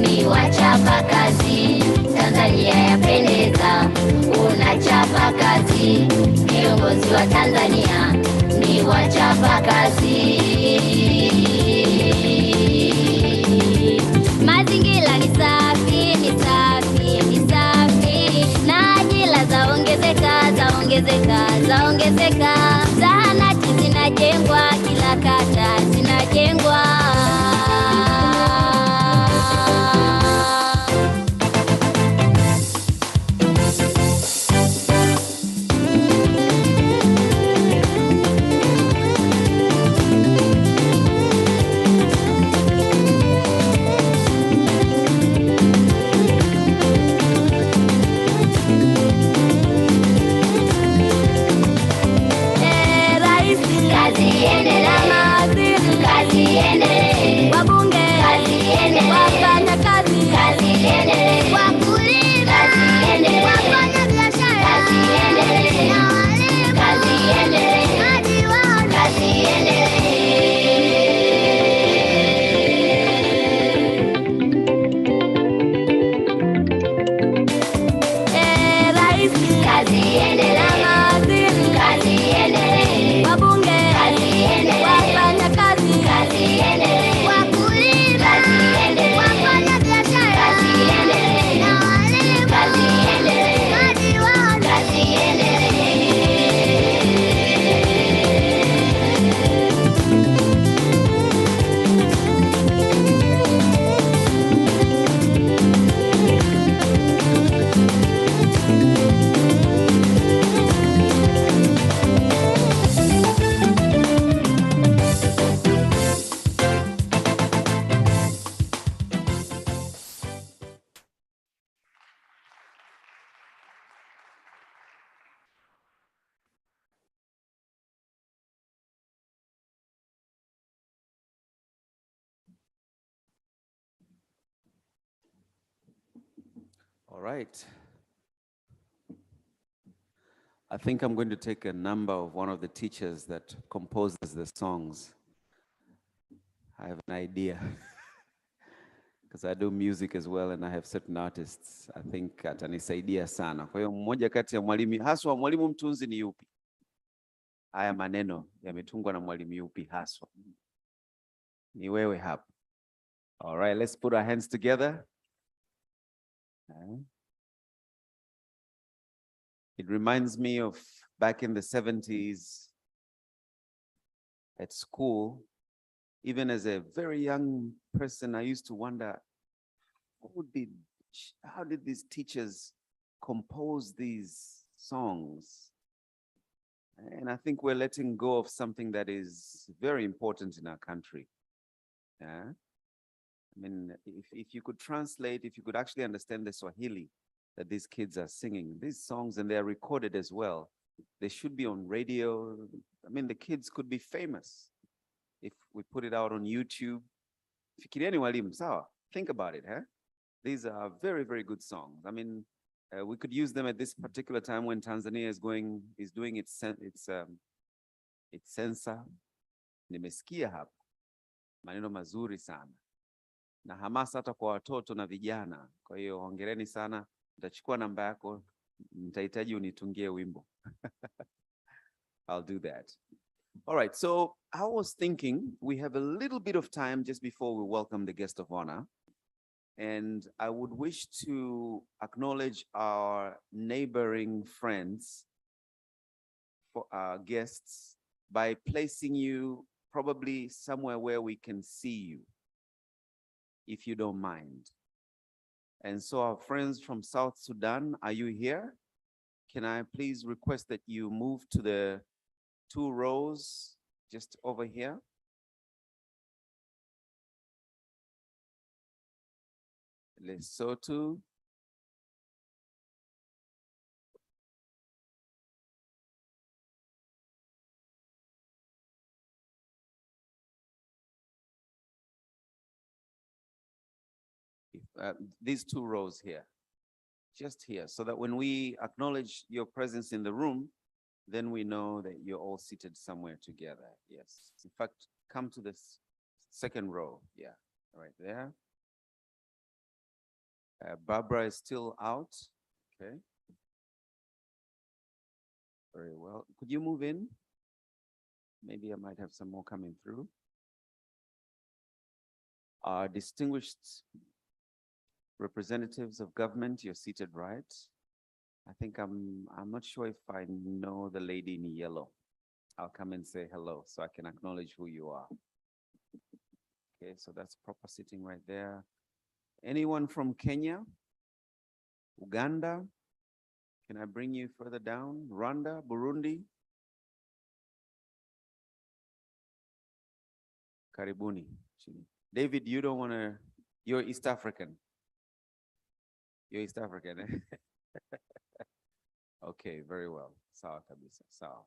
ni wachapa kazi. Tanzania yapendeza, unachapa kazi. Viongozi wa Tanzania ni wachapa kazi. Mazingira ni safi, ni safi, ni safi. Na ajira zaongezeka, zaongezeka, zaongezeka. Zahanati zinajengwa, kila kata zinajengwa. All right. I think I'm going to take a number of one of the teachers that composes the songs. I have an idea because I do music as well and I have certain artists. I think atanisaidia sana. Kwa hiyo mmoja kati ya mwalimu, haswa mwalimu mtunzi ni yupi? Haya maneno yametungwa na mwalimu yupi haswa? Ni wewe hapa. All right, let's put our hands together. It reminds me of back in the 70s at school. Even as a very young person, I used to wonder, how did these teachers compose these songs? And I think we're letting go of something that is very important in our country. Yeah? I mean, if you could translate, if you could actually understand the Swahili that these kids are singing, these songs, and they're recorded as well, they should be on radio. I mean, the kids could be famous if we put it out on YouTube. Fikiriani walimu, sawa? Think about it, huh? These are very, very good songs. I mean, we could use them at this particular time when Tanzania is doing its census. Nimesikia hapa maneno mazuri sana na hamasa hata kwa watoto na vijana. Kwa hiyo hongereni sana. Nitachukua namba yako, nitahitaji unitungie wimbo. I'll do that. All right, so I was thinking we have a little bit of time just before we welcome the guest of honor. And I would wish to acknowledge our neighboring friends for our guests by placing you probably somewhere where we can see you, if you don't mind. And so our friends from South Sudan, are you here? Can I please request that you move to the 2 rows just over here? Lesotho. These 2 rows here, just here, so that when we acknowledge your presence in the room, then we know that you're all seated somewhere together. Yes. In fact, come to this 2nd row. Yeah, right there. Barbara is still out. Okay. Very well. Could you move in? Maybe I might have some more coming through. Our distinguished representatives of government, you're seated right. I think I'm not sure if I know the lady in yellow. I'll come and say hello so I can acknowledge who you are. Okay, so that's proper sitting right there. Anyone from Kenya? Uganda? Can I bring you further down? Rwanda, Burundi? Karibuni. David, you don't want to, you're East African. You're East African, eh? Okay, very well. Sawa kabisa, sawa.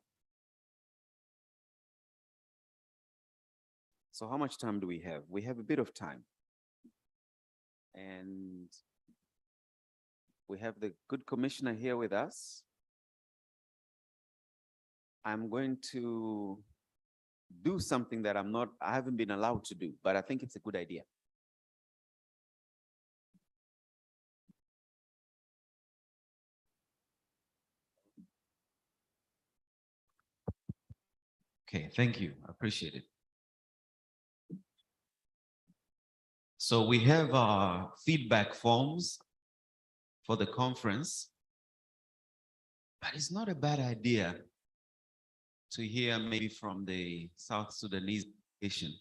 So how much time do we have? We have a bit of time. And we have the good commissioner here with us. I'm going to do something that I haven't been allowed to do, but I think it's a good idea. Okay, thank you. I appreciate it. So we have our feedback forms for the conference, but it's not a bad idea to hear maybe from the South Sudanese nation.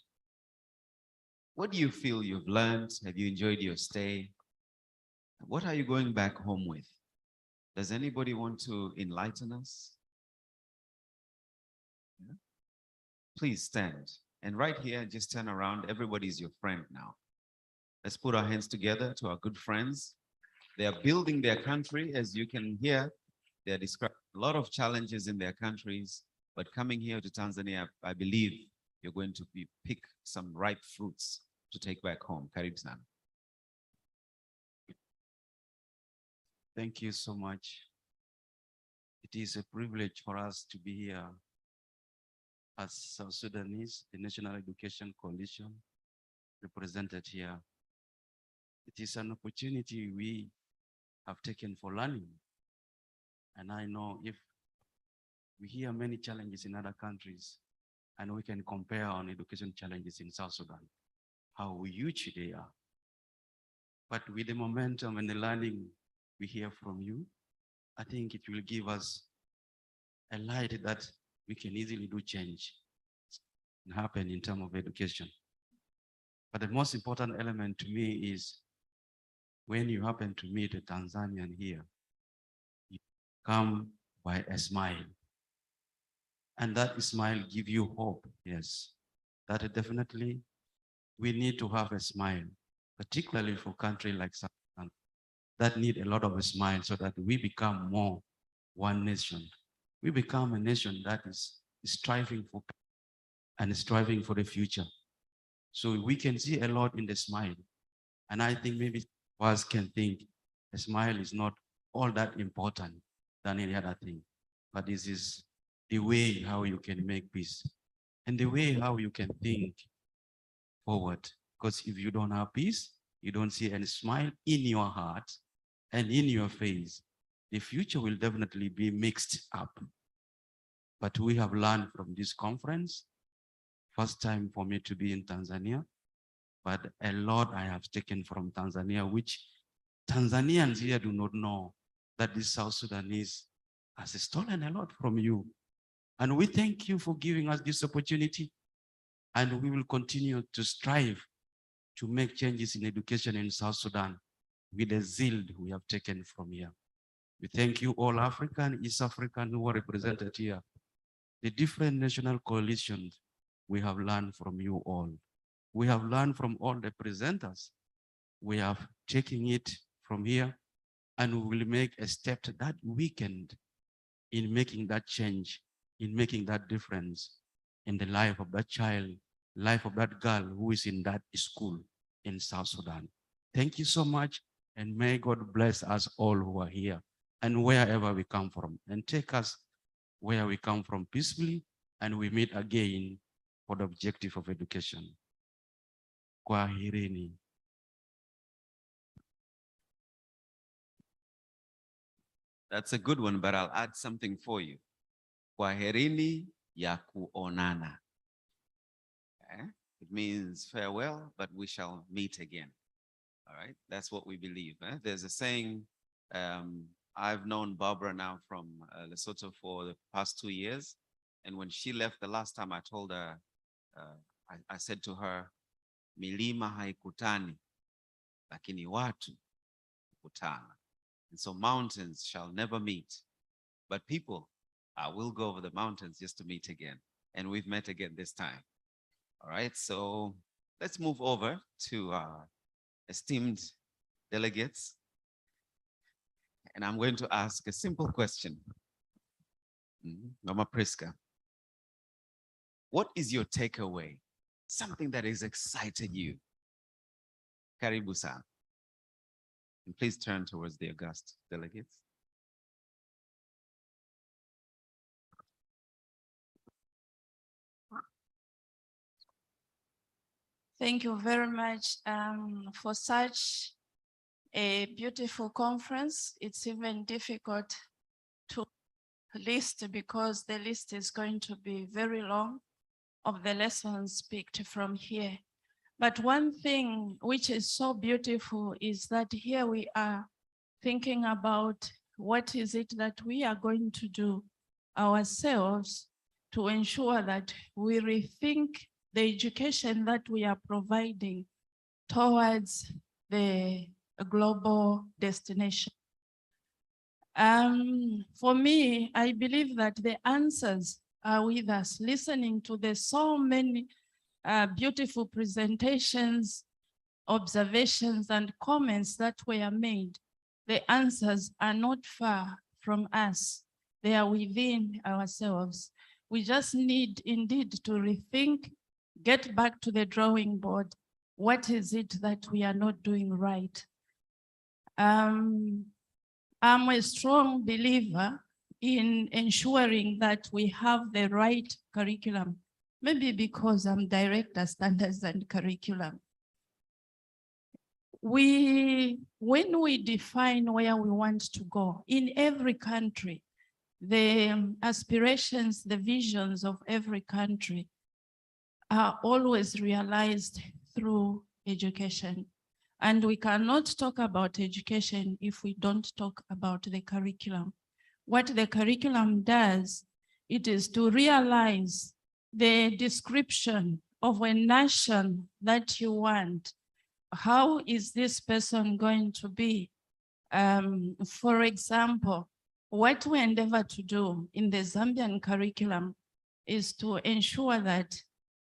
What do you feel you've learned? Have you enjoyed your stay? What are you going back home with? Does anybody want to enlighten us? Yeah? Please stand. And right here, just turn around. Everybody's your friend now. Let's put our hands together to our good friends. They are building their country. As you can hear, they're describing a lot of challenges in their countries. But coming here to Tanzania, I believe you're going to pick some ripe fruits to take back home. Karibu sana. Thank you so much. It is a privilege for us to be here as South Sudanese, the National Education Coalition, represented here. It is an opportunity we have taken for learning. And I know if we hear many challenges in other countries, and we can compare on education challenges in South Sudan, how huge they are. But with the momentum and the learning we hear from you, I think it will give us a light that we can easily do change and happen in terms of education. But the most important element to me is when you happen to meet a Tanzanian here, you come by a smile. And that smile give you hope, yes. That definitely we need to have a smile, particularly for countries like South Sudan that need a lot of a smile so that we become more one nation. We become a nation that is striving for and striving for the future. So we can see a lot in the smile. And I think maybe us can think a smile is not all that important than any other thing, but this is the way how you can make peace and the way how you can think forward. Because if you don't have peace, you don't see any smile in your heart and in your face, the future will definitely be mixed up. But we have learned from this conference, first time for me to be in Tanzania, but a lot I have taken from Tanzania, which Tanzanians here do not know that this South Sudanese has stolen a lot from you. And we thank you for giving us this opportunity. And we will continue to strive to make changes in education in South Sudan with the zeal we have taken from here. We thank you all African, East African who are represented here. The different national coalitions we have learned from you all. We have learned from all the presenters. We have taken it from here and we will make a step that weekend in making that change, in making that difference in the life of that child, life of that girl who is in that school in South Sudan. Thank you so much, and may God bless us all who are here and wherever we come from, and take us where we come from peacefully, and we meet again for the objective of education. Kwaherini. That's a good one, but I'll add something for you. Kwaherini ya kuonana. It means farewell, but we shall meet again. All right, that's what we believe. There's a saying, I've known Barbara now from Lesotho for the past 2 years. And when she left the last time, I told her, I said to her, milima haikutani, lakini watu hukutana. And so mountains shall never meet, but people will go over the mountains just to meet again. And we've met again this time. All right, so let's move over to our esteemed delegates. And I'm going to ask a simple question. Mama Priska, what is your takeaway? Something that has excited you? Karibu-san. And please turn towards the august delegates. Thank you very much for such a beautiful conference. It's even difficult to list because the list is going to be very long of the lessons picked from here. But one thing which is so beautiful is that here we are thinking about what is it that we are going to do ourselves to ensure that we rethink the education that we are providing towards the global destination. For me, I believe that the answers are with us. Listening to the so many beautiful presentations, observations, and comments that were made, the answers are not far from us. They are within ourselves. We just need indeed to rethink, get back to the drawing board. What is it that we are not doing right? I'm a strong believer in ensuring that we have the right curriculum. Maybe because I'm director standards and curriculum. When we define where we want to go in every country, the aspirations, the visions of every country are always realized through education. And we cannot talk about education if we don't talk about the curriculum. What the curriculum does, it is to realize the description of a nation that you want. How is this person going to be? For example, what we endeavor to do in the Zambian curriculum is to ensure that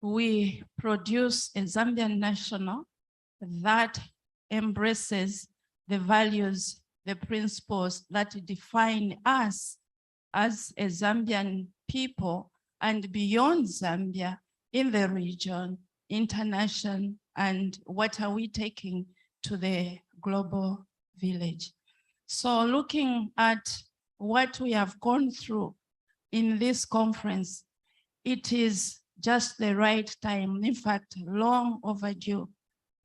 we produce a Zambian national that embraces the values, the principles that define us as a Zambian people and beyond Zambia, in the region, international, and what are we taking to the global village. So looking at what we have gone through in this conference, it is just the right time, in fact, long overdue,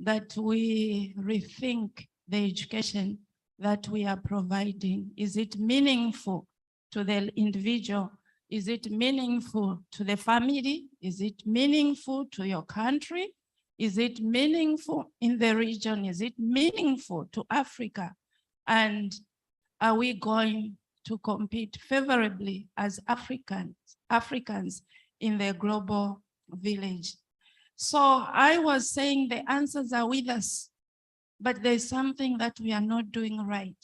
that we rethink the education that we are providing. Is it meaningful to the individual? Is it meaningful to the family? Is it meaningful to your country? Is it meaningful in the region? Is it meaningful to Africa? And are we going to compete favorably as Africans in the global village? So I was saying the answers are with us, but there's something that we are not doing right.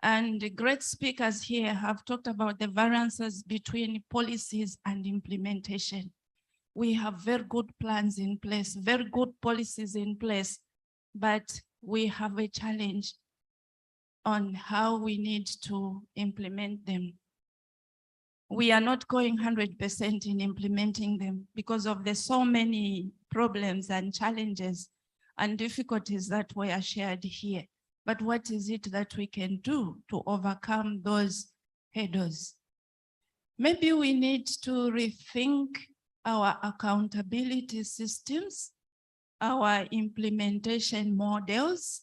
And the great speakers here have talked about the variances between policies and implementation. We have very good plans in place, very good policies in place, but we have a challenge on how we need to implement them. We are not going 100% in implementing them because of the so many problems and challenges and difficulties that were shared here. But what is it that we can do to overcome those hurdles? Maybe we need to rethink our accountability systems, our implementation models,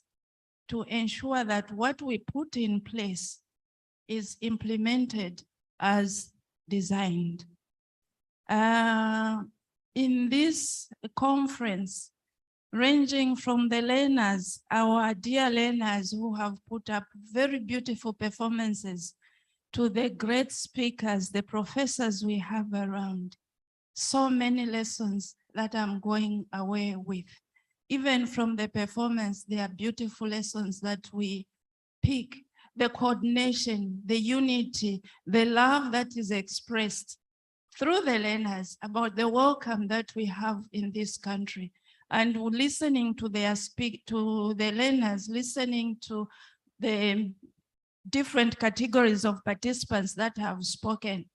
to ensure that what we put in place is implemented as designed. In this conference, ranging from the learners, our dear learners who have put up very beautiful performances, to the great speakers, the professors we have around, so many lessons that I'm going away with. Even from the performance, there are beautiful lessons that we pick. The coordination, the unity, the love that is expressed through the learners about the welcome that we have in this country. And listening to their to the learners, listening to the different categories of participants that have spoken,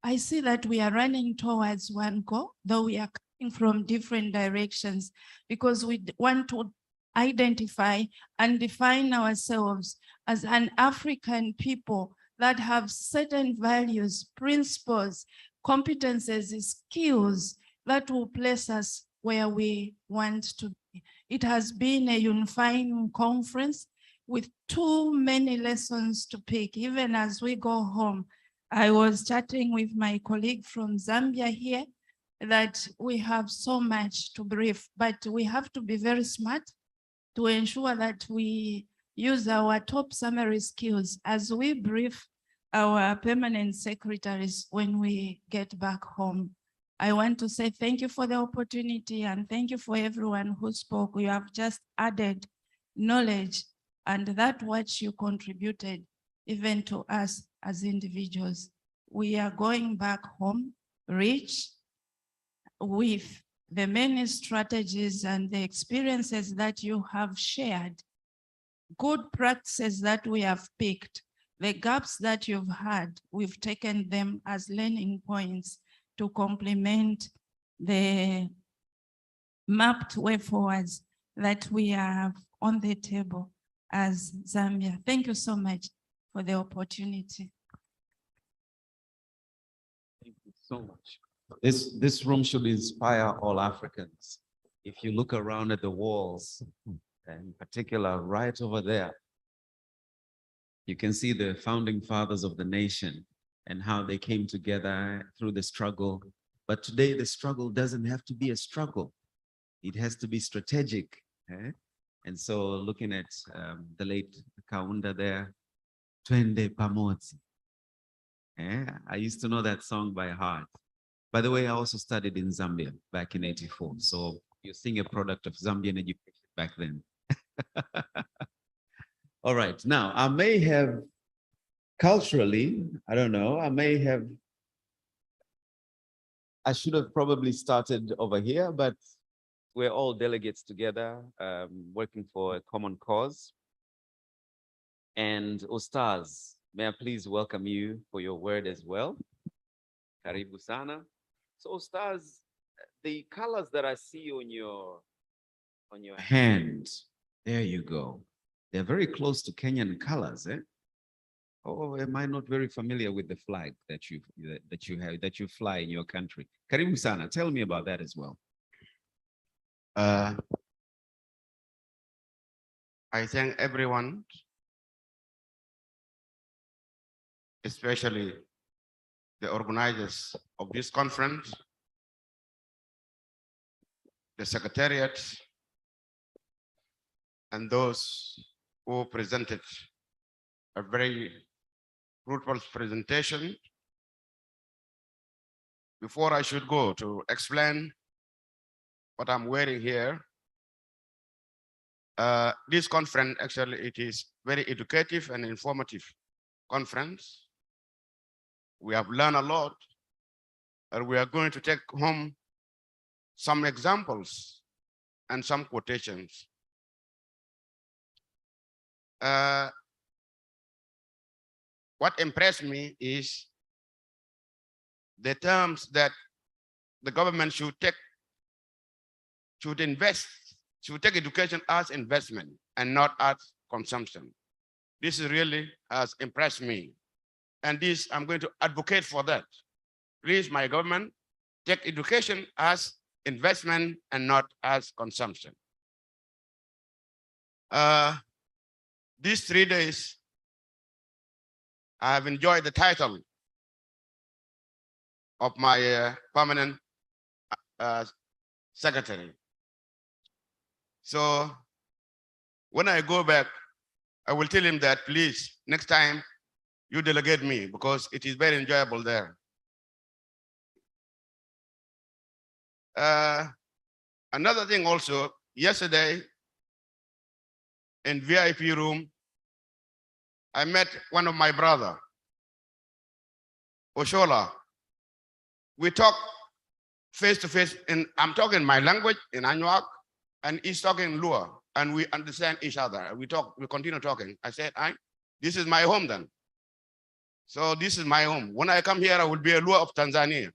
I see that we are running towards one goal, though we are coming from different directions, because we want to identify and define ourselves as an African people that have certain values, principles, competences, skills that will place us where we want to be. It has been a unifying conference with too many lessons to pick. Even as we go home, I was chatting with my colleague from Zambia here that we have so much to brief, but we have to be very smart to ensure that we use our top summary skills as we brief our permanent secretaries when we get back home. I want to say thank you for the opportunity and thank you for everyone who spoke. You have just added knowledge and that what you contributed even to us as individuals. We are going back home rich with the many strategies and the experiences that you have shared, good practices that we have picked, the gaps that you've had, we've taken them as learning points to complement the mapped way forwards that we have on the table as Zambia. Thank you so much for the opportunity. Thank you so much. This room should inspire all Africans. If you look around at the walls, in particular right over there, you can see the founding fathers of the nation and how they came together through the struggle. But today the struggle doesn't have to be a struggle. It has to be strategic. And so looking at the late Kaunda there, Twende Pamoja. I used to know that song by heart. By the way, I also studied in Zambia back in '84. So you're seeing a product of Zambian education back then. All right, now I may have culturally, I don't know, I should have probably started over here, but we're all delegates together, working for a common cause. And Ustaz, may I please welcome you for your word as well. Karibu sana. So Ustaz, the colors that I see on your hand, there you go. They're very close to Kenyan colors, eh? Oh, am I not very familiar with the flag that you fly in your country? Karibu sana, tell me about that as well. I thank everyone, especially the organizers of this conference, the secretariat, and those who presented a very fruitful presentation. Before I should go to explain what I'm wearing here, this conference, actually, it is very educative and informative conference. We have learned a lot, and we are going to take home some examples and some quotations. What impressed me is the terms that the government should take education as investment and not as consumption. This really has impressed me. And this, I'm going to advocate for that. Please, my government, take education as investment and not as consumption. These 3 days, I have enjoyed the title of my permanent secretary. So when I go back, I will tell him that, please, next time you delegate me, because it is very enjoyable there. Another thing also, yesterday in VIP room, I met one of my brother, Oshola. We talk face to face, and I'm talking my language in Anuak, and he's talking Lua, and we understand each other. We continue talking. I said, this is my home then. So this is my home. When I come here, I will be a Lua of Tanzania.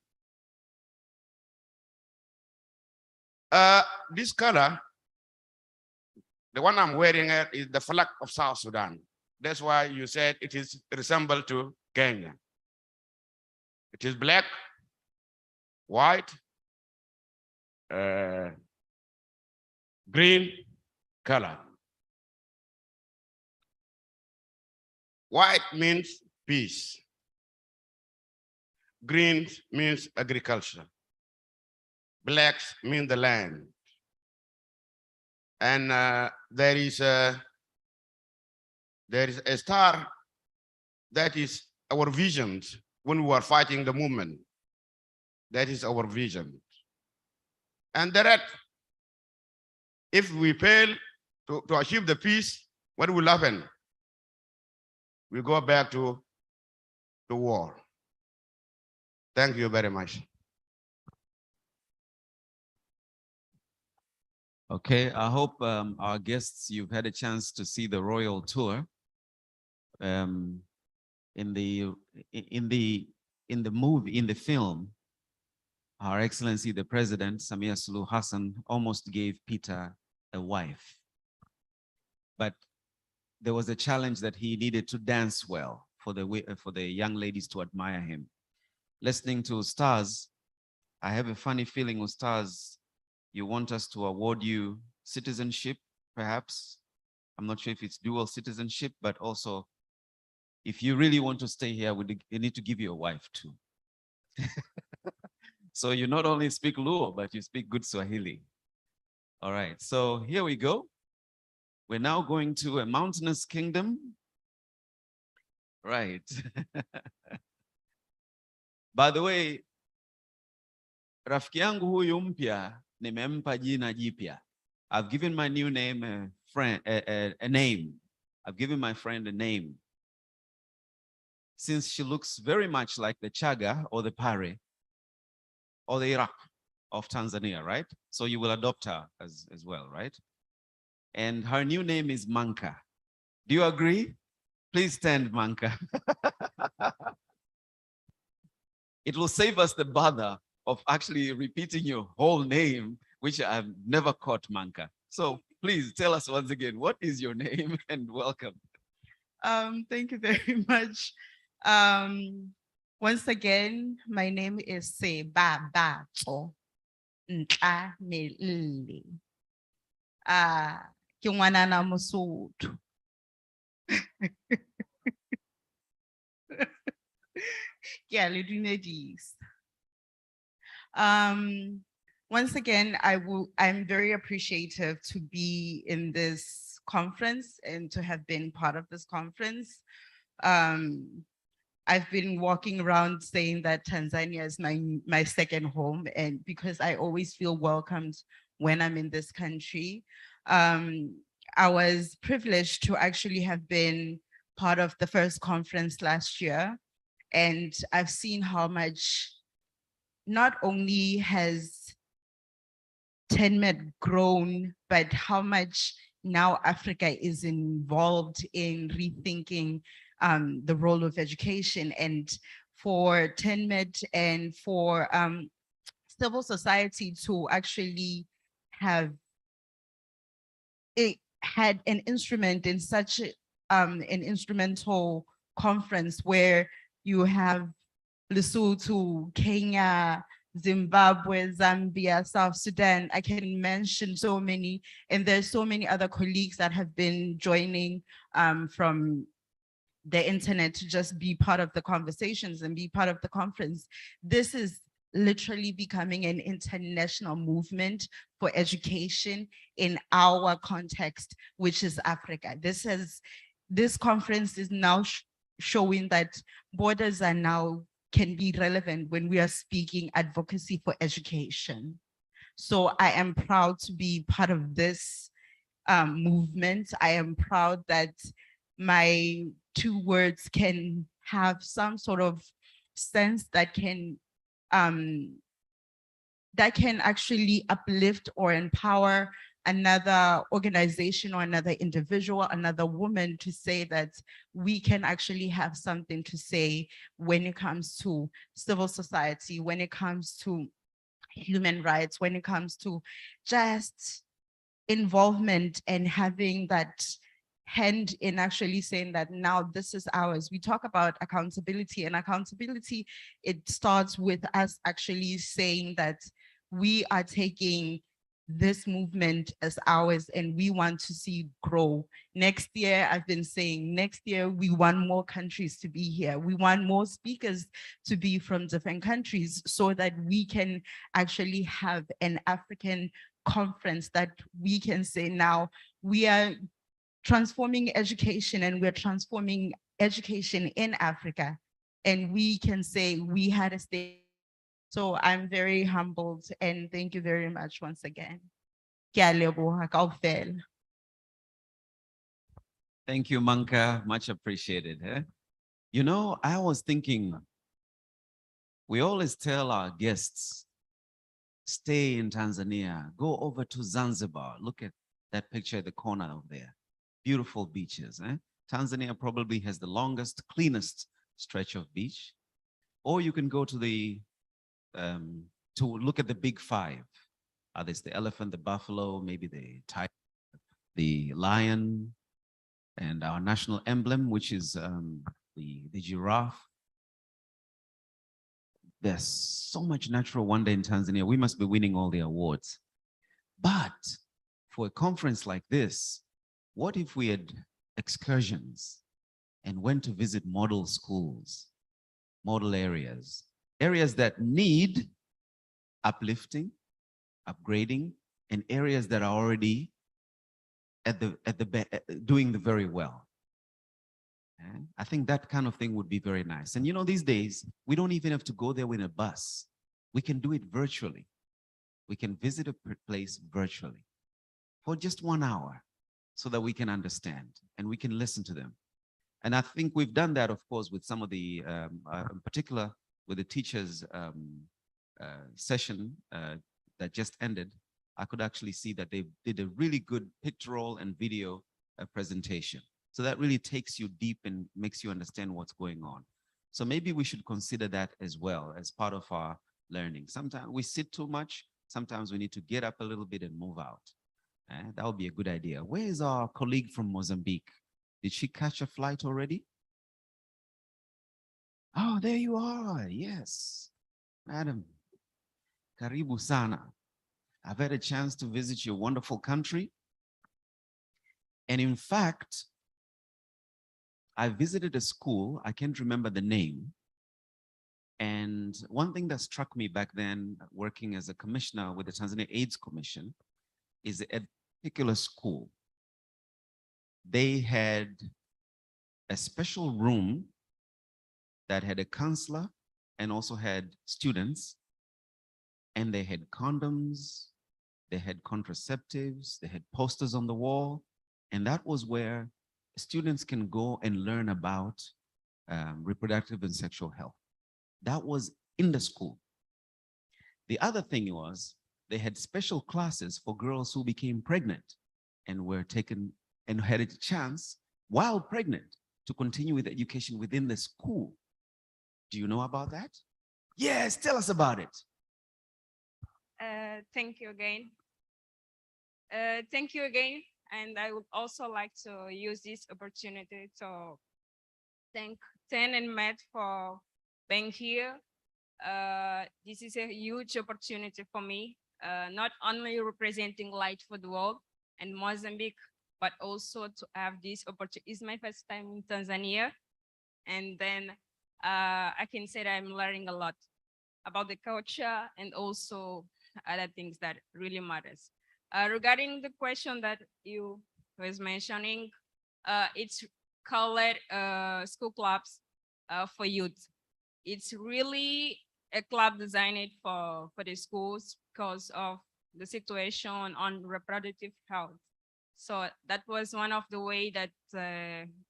This color, the one I'm wearing here, is the flag of South Sudan. That's why you said it is resembled to Kenya. It is black, white, green color. White means peace. Green means agriculture. Black means the land. And there is a star that is our visions when we are fighting the movement. That is our vision. And the red, if we fail to achieve the peace, what will happen? We go back to the war. Thank you very much. Okay, I hope our guests, you've had a chance to see the royal tour. In the film, Our Excellency the President, Samia Suluhu Hassan, almost gave Peter a wife. But there was a challenge that he needed to dance well for the young ladies to admire him. Listening to Stars, I have a funny feeling with Stars, you want us to award you citizenship, perhaps. I'm not sure if it's dual citizenship, but also if you really want to stay here, we need to give you a wife too. So you not only speak Luo, but you speak good Swahili. All right, so here we go. We're now going to a mountainous kingdom. Right. By the way, rafiki yangu huyu mpya nimempa jina jipya. I've given my new name a name. I've given my friend a name. Since she looks very much like the Chaga or the Pare or the Iraq of Tanzania, right? So you will adopt her as well, right? And her new name is Manka. Do you agree? Please stand, Manka. It will save us the bother of actually repeating your whole name, which I've never caught, Manka. So please tell us once again, what is your name and welcome. Thank you very much. Once again, my name is Sebabatso Ntlameli. Ke ngwana na Mosotho. Ke a le dumedisa. Once again, I'm very appreciative to be in this conference and to have been part of this conference. I've been walking around saying that Tanzania is my second home, and because I always feel welcomed when I'm in this country. I was privileged to actually have been part of the first conference last year, and I've seen how much not only has TENMED grown, but how much now Africa is involved in rethinking the role of education. And for TENMED and for civil society to actually have had an instrument in such an instrumental conference where you have Lesotho, Kenya, Zimbabwe, Zambia, South Sudan. I can mention so many, and there's so many other colleagues that have been joining from the internet to just be part of the conversations and be part of the conference. This is literally becoming an international movement for education in our context, which is Africa. This conference is now showing that borders are now can be relevant when we are speaking advocacy for education. So I am proud to be part of this movement. I am proud that my 2 words can have some sort of sense that can actually uplift or empower another organization or another individual, another woman, to say that we can actually have something to say when it comes to civil society, when it comes to human rights, when it comes to just involvement and having that hand in actually saying that now this is ours. We talk about accountability, and accountability, it starts with us actually saying that we are taking this movement as ours and we want to see grow. Next year, I've been saying next year, we want more countries to be here. We want more speakers to be from different countries so that we can actually have an African conference that we can say now we are transforming education and we're transforming education in Africa. And we can say we had a stake. So I'm very humbled and thank you very much once again. Thank you, Manka, much appreciated. You know, I was thinking, we always tell our guests, stay in Tanzania, go over to Zanzibar. Look at that picture at the corner over there. Beautiful beaches. Tanzania probably has the longest, cleanest stretch of beach. Or you can go to to look at the big 5. There's the elephant, the buffalo, maybe the tiger, the lion, and our national emblem, which is the giraffe. There's so much natural wonder in Tanzania. We must be winning all the awards. But for a conference like this, what if we had excursions and went to visit model schools, model areas, areas that need uplifting, upgrading, and areas that are already doing very well. And I think that kind of thing would be very nice. And you know, these days, we don't even have to go there with a bus. We can do it virtually. We can visit a place virtually for just 1 hour so that we can understand and we can listen to them. And I think we've done that, of course, with some of the, in particular, with the teachers' session that just ended. I could actually see that they did a really good pictorial and video presentation. So that really takes you deep and makes you understand what's going on. So maybe we should consider that as well as part of our learning. Sometimes we sit too much. Sometimes we need to get up a little bit and move out. That would be a good idea. Where is our colleague from Mozambique? Did she catch a flight already? Oh, there you are. Yes. Madam, karibu sana. I've had a chance to visit your wonderful country. And in fact, I visited a school, I can't remember the name. And one thing that struck me back then, working as a commissioner with the Tanzania AIDS Commission, is a particular school. They had a special room that had a counselor and also had students, and they had condoms, they had contraceptives, they had posters on the wall, and that was where students can go and learn about reproductive and sexual health. That was in the school. The other thing was they had special classes for girls who became pregnant and were taken and had a chance while pregnant to continue with education within the school. Do you know about that? Yes, tell us about it. Thank you again. And I would also like to use this opportunity to thank Ten and Matt for being here. This is a huge opportunity for me, not only representing Light for the World and Mozambique, but also to have this opportunity. It's my first time in Tanzania. And then I can say that I'm learning a lot about the culture and also other things that really matters. Regarding the question that you was mentioning, it's called school clubs for youth. It's really a club designed for the schools because of the situation on reproductive health. So that was one of the way that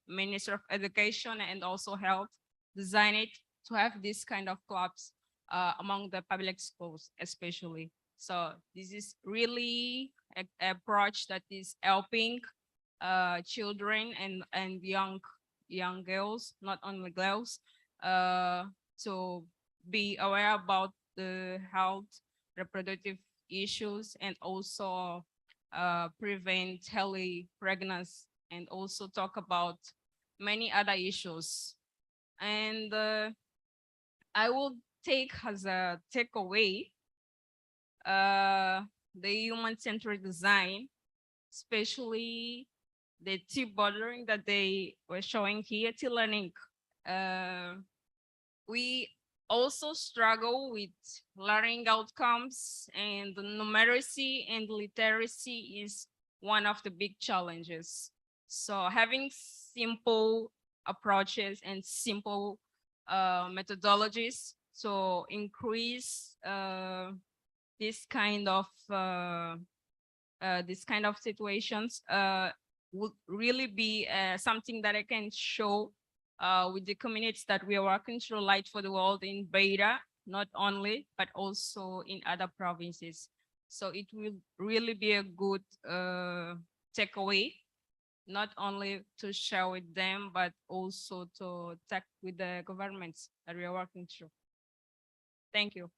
Minister of Education and also Health designed it to have this kind of clubs among the public schools, especially. So this is really an approach that is helping children and young girls, not only girls, to be aware about the health, reproductive issues, and also prevent early pregnancy, and also talk about many other issues. And I will take as a takeaway the human-centered design, especially the T-bordering that they were showing here, T-learning. We also struggle with learning outcomes, and the numeracy and literacy is one of the big challenges. So having simple approaches and simple methodologies to increase this kind of situations would really be something that I can show with the communities that we are working through Light for the World in Beira, not only, but also in other provinces. So it will really be a good takeaway, not only to share with them, but also to talk with the governments that we are working through. Thank you.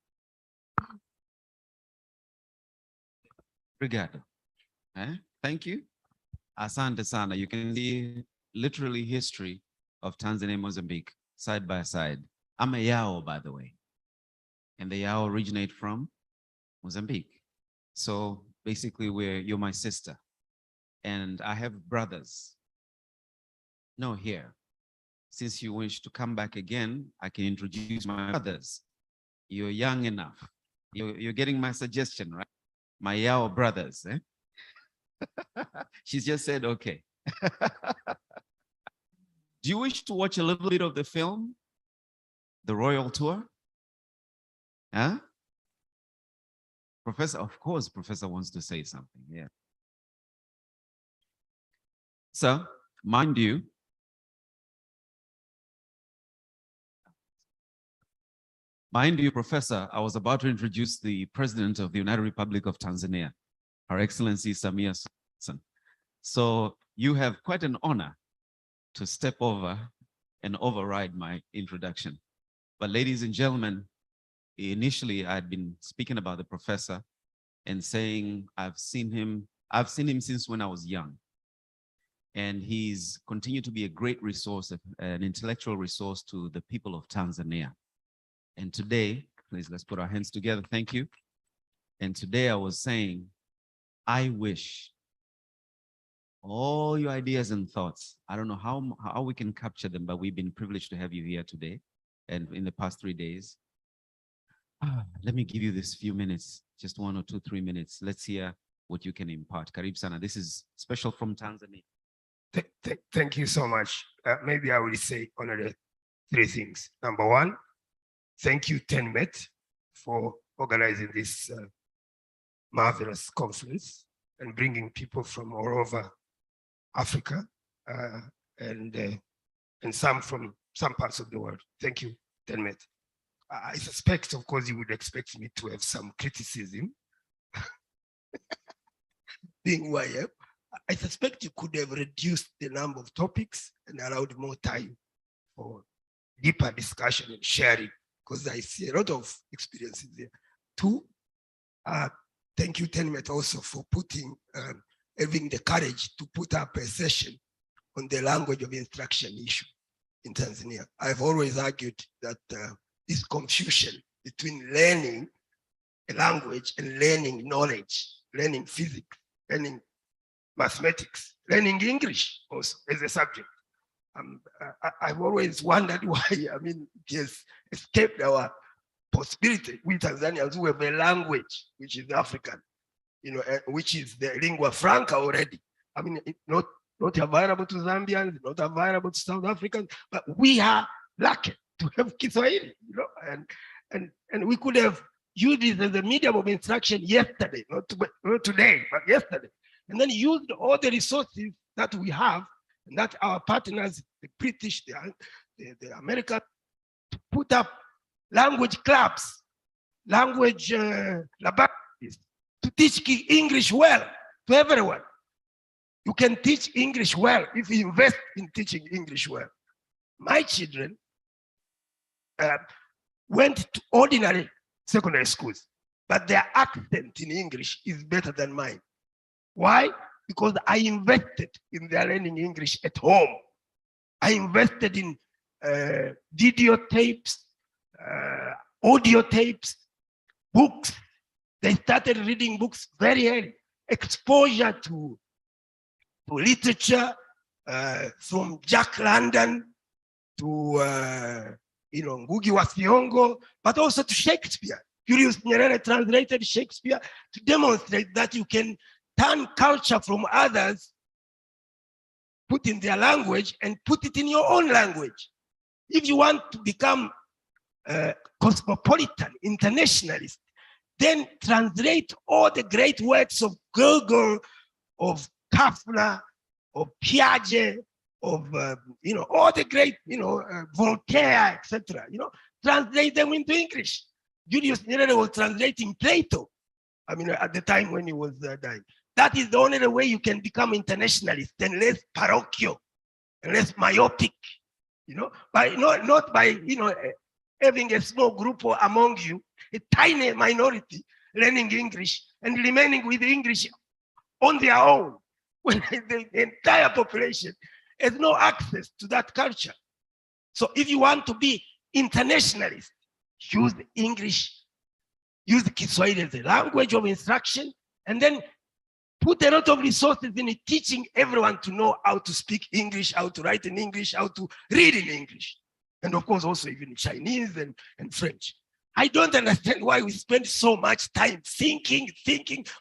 Obrigado. Thank you. Asante sana. You can see literally history of Tanzania and Mozambique side by side. I'm a Yao, by the way, and the Yao originate from Mozambique. So basically you're my sister, and I have brothers. No, here. Since you wish to come back again, I can introduce my brothers. You're young enough. You're getting my suggestion, right? My Yao brothers. Eh? She's just said, okay. Do you wish to watch a little bit of the film, The Royal Tour? Huh? Professor, of course, Professor wants to say something, yeah. So, mind you, Professor, I was about to introduce the President of the United Republic of Tanzania, Her Excellency Samia Suluhu Hassan. So you have quite an honor to step over and override my introduction. But ladies and gentlemen, initially I'd been speaking about the professor and saying I've seen him since when I was young. And he's continued to be a great resource, an intellectual resource to the people of Tanzania. And today, please, let's put our hands together. Thank you. And today I was saying, I wish all your ideas and thoughts, I don't know how we can capture them, but we've been privileged to have you here today and in the past 3 days. Let me give you this few minutes, just 1 or 2, 3 minutes. Let's hear what you can impart. Karibu sana. This is special from Tanzania. Thank you so much. Maybe I will say only 3 things. Number 1, thank you, TENMET, for organizing this marvelous conference and bringing people from all over Africa and some from some parts of the world. Thank you, TENMET. I suspect, of course, you would expect me to have some criticism. Being who I am, I suspect you could have reduced the number of topics and allowed more time for deeper discussion and sharing, because I see a lot of experiences there. 2, thank you, TENMET, also for having the courage to put up a session on the language of instruction issue in Tanzania. I've always argued that this confusion between learning a language and learning knowledge, learning physics, learning mathematics, learning English also as a subject. I've always wondered why, it has escaped our possibility. We Tanzanians who have a language which is African, which is the lingua franca already. It's not available to Zambians, not available to South Africans, but we are lucky to have Kiswahili, and we could have used it as a medium of instruction yesterday, not today, but yesterday, and then used all the resources that we have and that our partners, the British, the Americans, to put up language clubs, language laboratories, to teach English well to everyone. You can teach English well if you invest in teaching English well. My children went to ordinary secondary schools, but their accent in English is better than mine. Why? Because I invested in their learning English at home. I invested in video tapes, audio tapes, books. They started reading books very early. Exposure to literature from Jack London to Ngugi wa Thiong'o, but also to Shakespeare. Julius Nyerere translated Shakespeare to demonstrate that you can turn culture from others, put in their language, and put it in your own language. If you want to become cosmopolitan, internationalist, then translate all the great works of Gogol, of Kafka, of Piaget, of all the great, Voltaire, etc. Translate them into English. Julius Nyerere was translating Plato. At the time when he was dying. That is the only way you can become internationalist and less parochial and less myopic. By not by having a small group among you, a tiny minority learning English and remaining with English on their own, when the entire population has no access to that culture. So if you want to be internationalist, use English, use Kiswahili as a language of instruction, and then put a lot of resources in teaching everyone to know how to speak English, how to write in English, how to read in English. And of course, also even Chinese and French. I don't understand why we spend so much time thinking,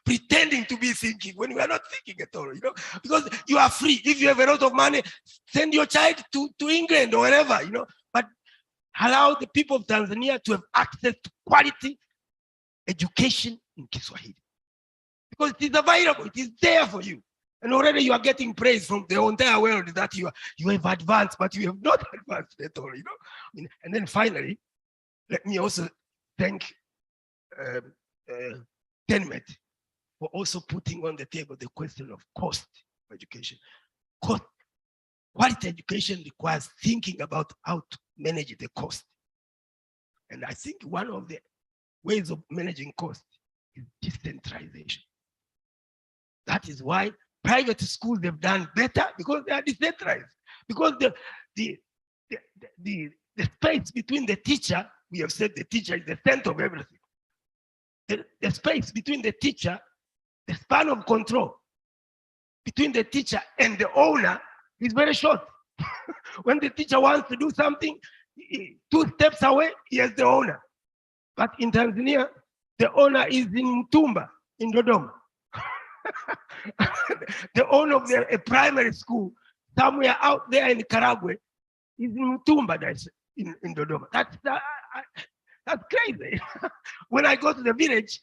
pretending to be thinking when we are not thinking at all, because you are free. If you have a lot of money, send your child to England or wherever, but allow the people of Tanzania to have access to quality education in Kiswahili. Because it is available, it is there for you. And already you are getting praise from the entire world that you have advanced, but you have not advanced at all, And then finally, let me also thank TENMET for also putting on the table the question of cost of education. Quality education requires thinking about how to manage the cost. And I think one of the ways of managing cost is decentralization. That is why private schools have done better, because they are decentralized. Because the space between the teacher, we have said the teacher is the center of everything. The space between the teacher, the span of control between the teacher and the owner is very short. When the teacher wants to do something, 2 steps away, he has the owner. But in Tanzania, the owner is in Mtumba, in Dodoma. The owner of a primary school somewhere out there in Karagwe is in Mtumba, that's in Dodoma. That's crazy. When I go to the village,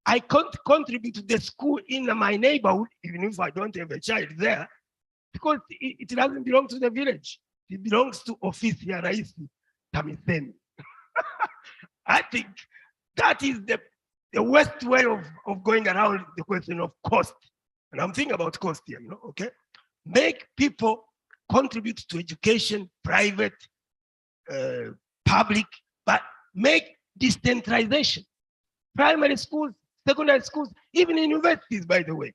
I can't contribute to the school in my neighborhood, even if I don't have a child there, because it doesn't belong to the village. It belongs to Ofisi ya Rais TAMISEMI. I think that is the worst way of going around the question of cost. And I'm thinking about cost here, okay? Make people contribute to education, private, public, but make decentralization. Primary schools, secondary schools, even in universities, by the way.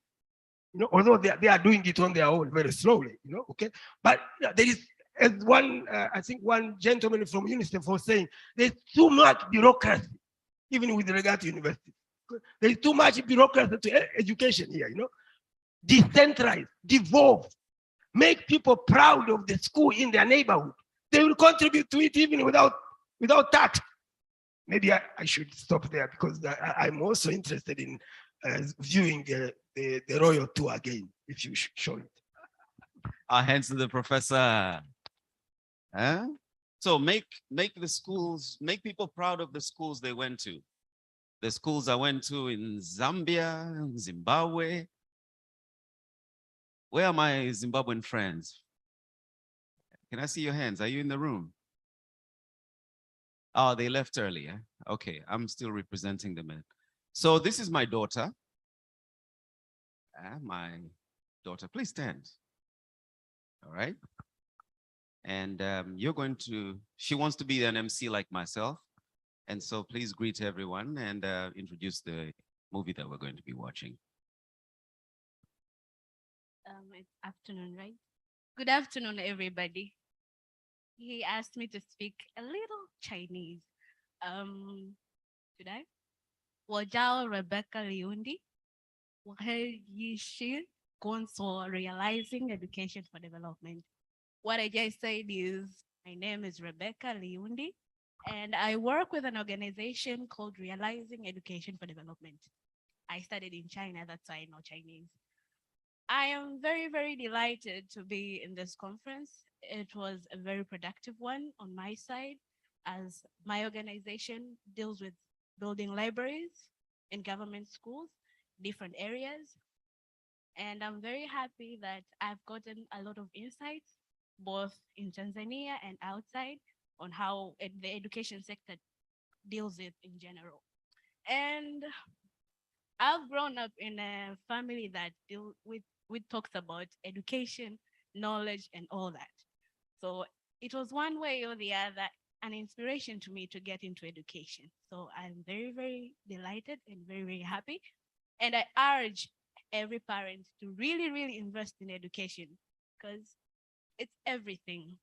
Although they are doing it on their own very slowly, okay? But there is, as I think one gentleman from UNICEF was saying, there's too much bureaucracy, even with regard to universities. There's too much bureaucracy to education here, Decentralize, devolve, make people proud of the school in their neighborhood. They will contribute to it even without tax. Maybe I should stop there, because I'm also interested in viewing the royal tour again, if you show it. Our hands to the professor. Huh? So make the schools, make people proud of the schools they went to. The schools I went to in Zambia, Zimbabwe. Where are my Zimbabwean friends? Can I see your hands? Are you in the room? Oh, they left earlier. Okay, I'm still representing them. So this is my daughter. Please stand. All right. And you're going to, she wants to be an MC like myself. And so please greet everyone and introduce the movie that we're going to be watching. It's afternoon, right? Good afternoon, everybody. He asked me to speak a little Chinese. Should I? Wajao Rebecca Liundi. Waheyishi Gonso Realizing Education for Development. What I just said is, my name is Rebecca Liundi, and I work with an organization called Realizing Education for Development. I studied in China, that's why I know Chinese. I am very, very delighted to be in this conference. It was a very productive one on my side, as my organization deals with building libraries in government schools, different areas. And I'm very happy that I've gotten a lot of insights, both in Tanzania and outside, on how the education sector deals with in general. And I've grown up in a family that talks about education, knowledge, and all that. So it was one way or the other an inspiration to me to get into education. So I'm very, very delighted and very, very happy. And I urge every parent to really, really invest in education, because it's everything.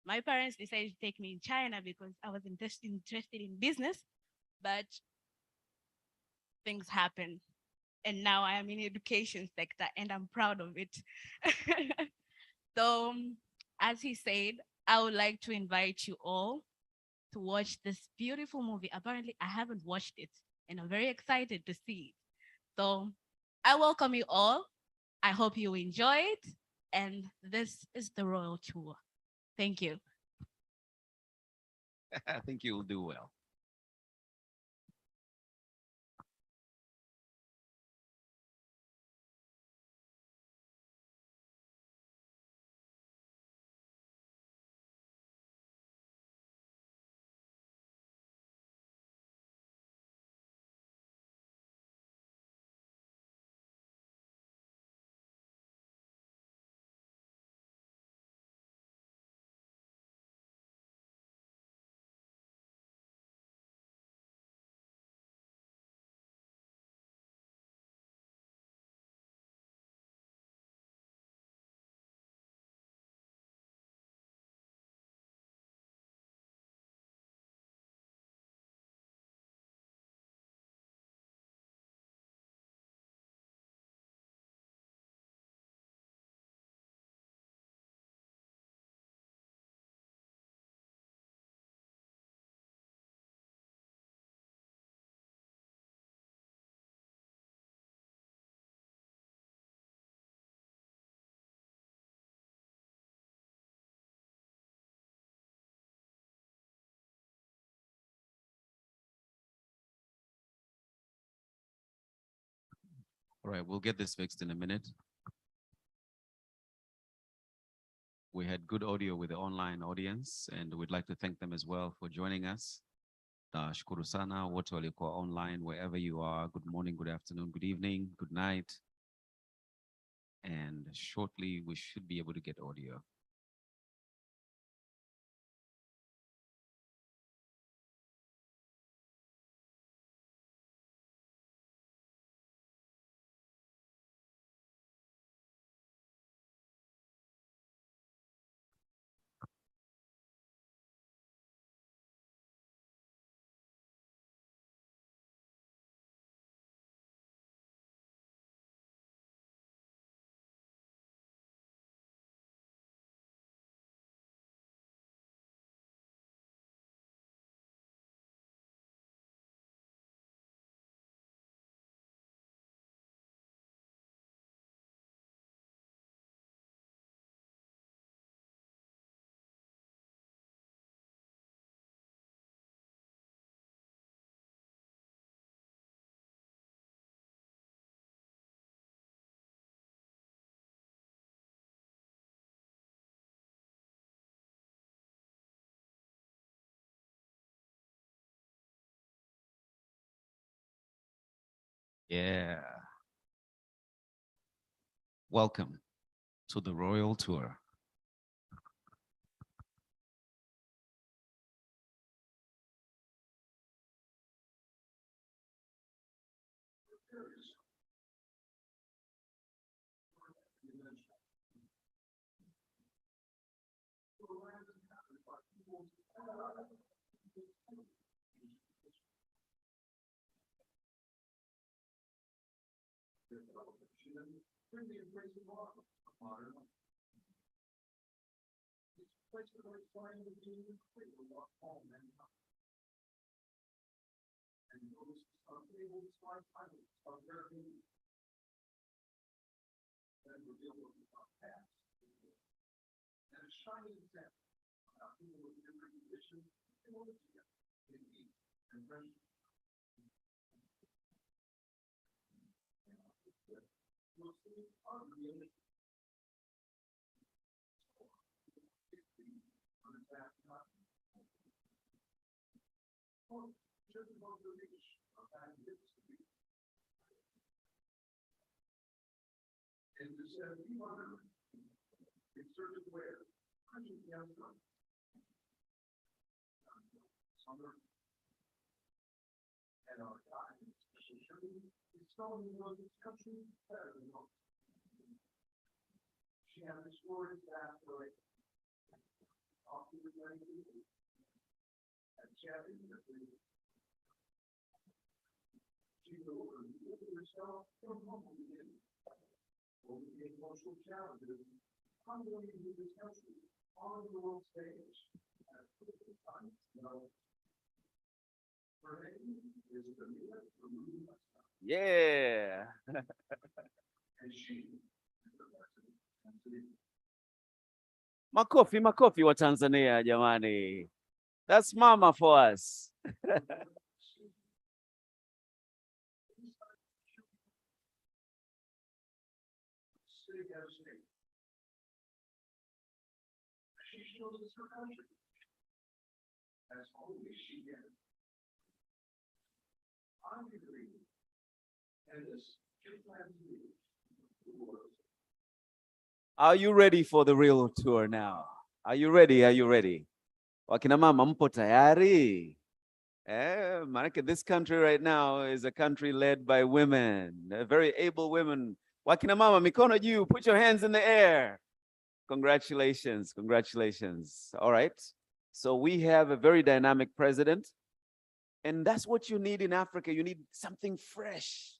My parents decided to take me in China because I was interested in business, but things happen. And now I am in education sector and I'm proud of it. So as he said, I would like to invite you all to watch this beautiful movie. Apparently I haven't watched it and I'm very excited to see it. So I welcome you all. I hope you enjoy it. And this is the Royal Tour. Thank you. I think you'll do well. All right, we'll get this fixed in a minute. We had good audio with the online audience, and we'd like to thank them as well for joining us. Shukuru sana wote walikuwa online, wherever you are. Good morning, good afternoon, good evening, good night. And shortly, we should be able to get audio. Yeah. Welcome to the Royal Tour. Yeah. Makofi, makofi wa Tanzania, jamani. That's mama for us. Are you ready for the real tour now? Are you ready? Are you ready? Wakina mama mpo tayari? Manake this country right now is a country led by women, very able women. Wakina mama, mikono juu, put your hands in the air. Congratulations, congratulations. All right. So we have a very dynamic president, and that's what you need in Africa. You need something fresh.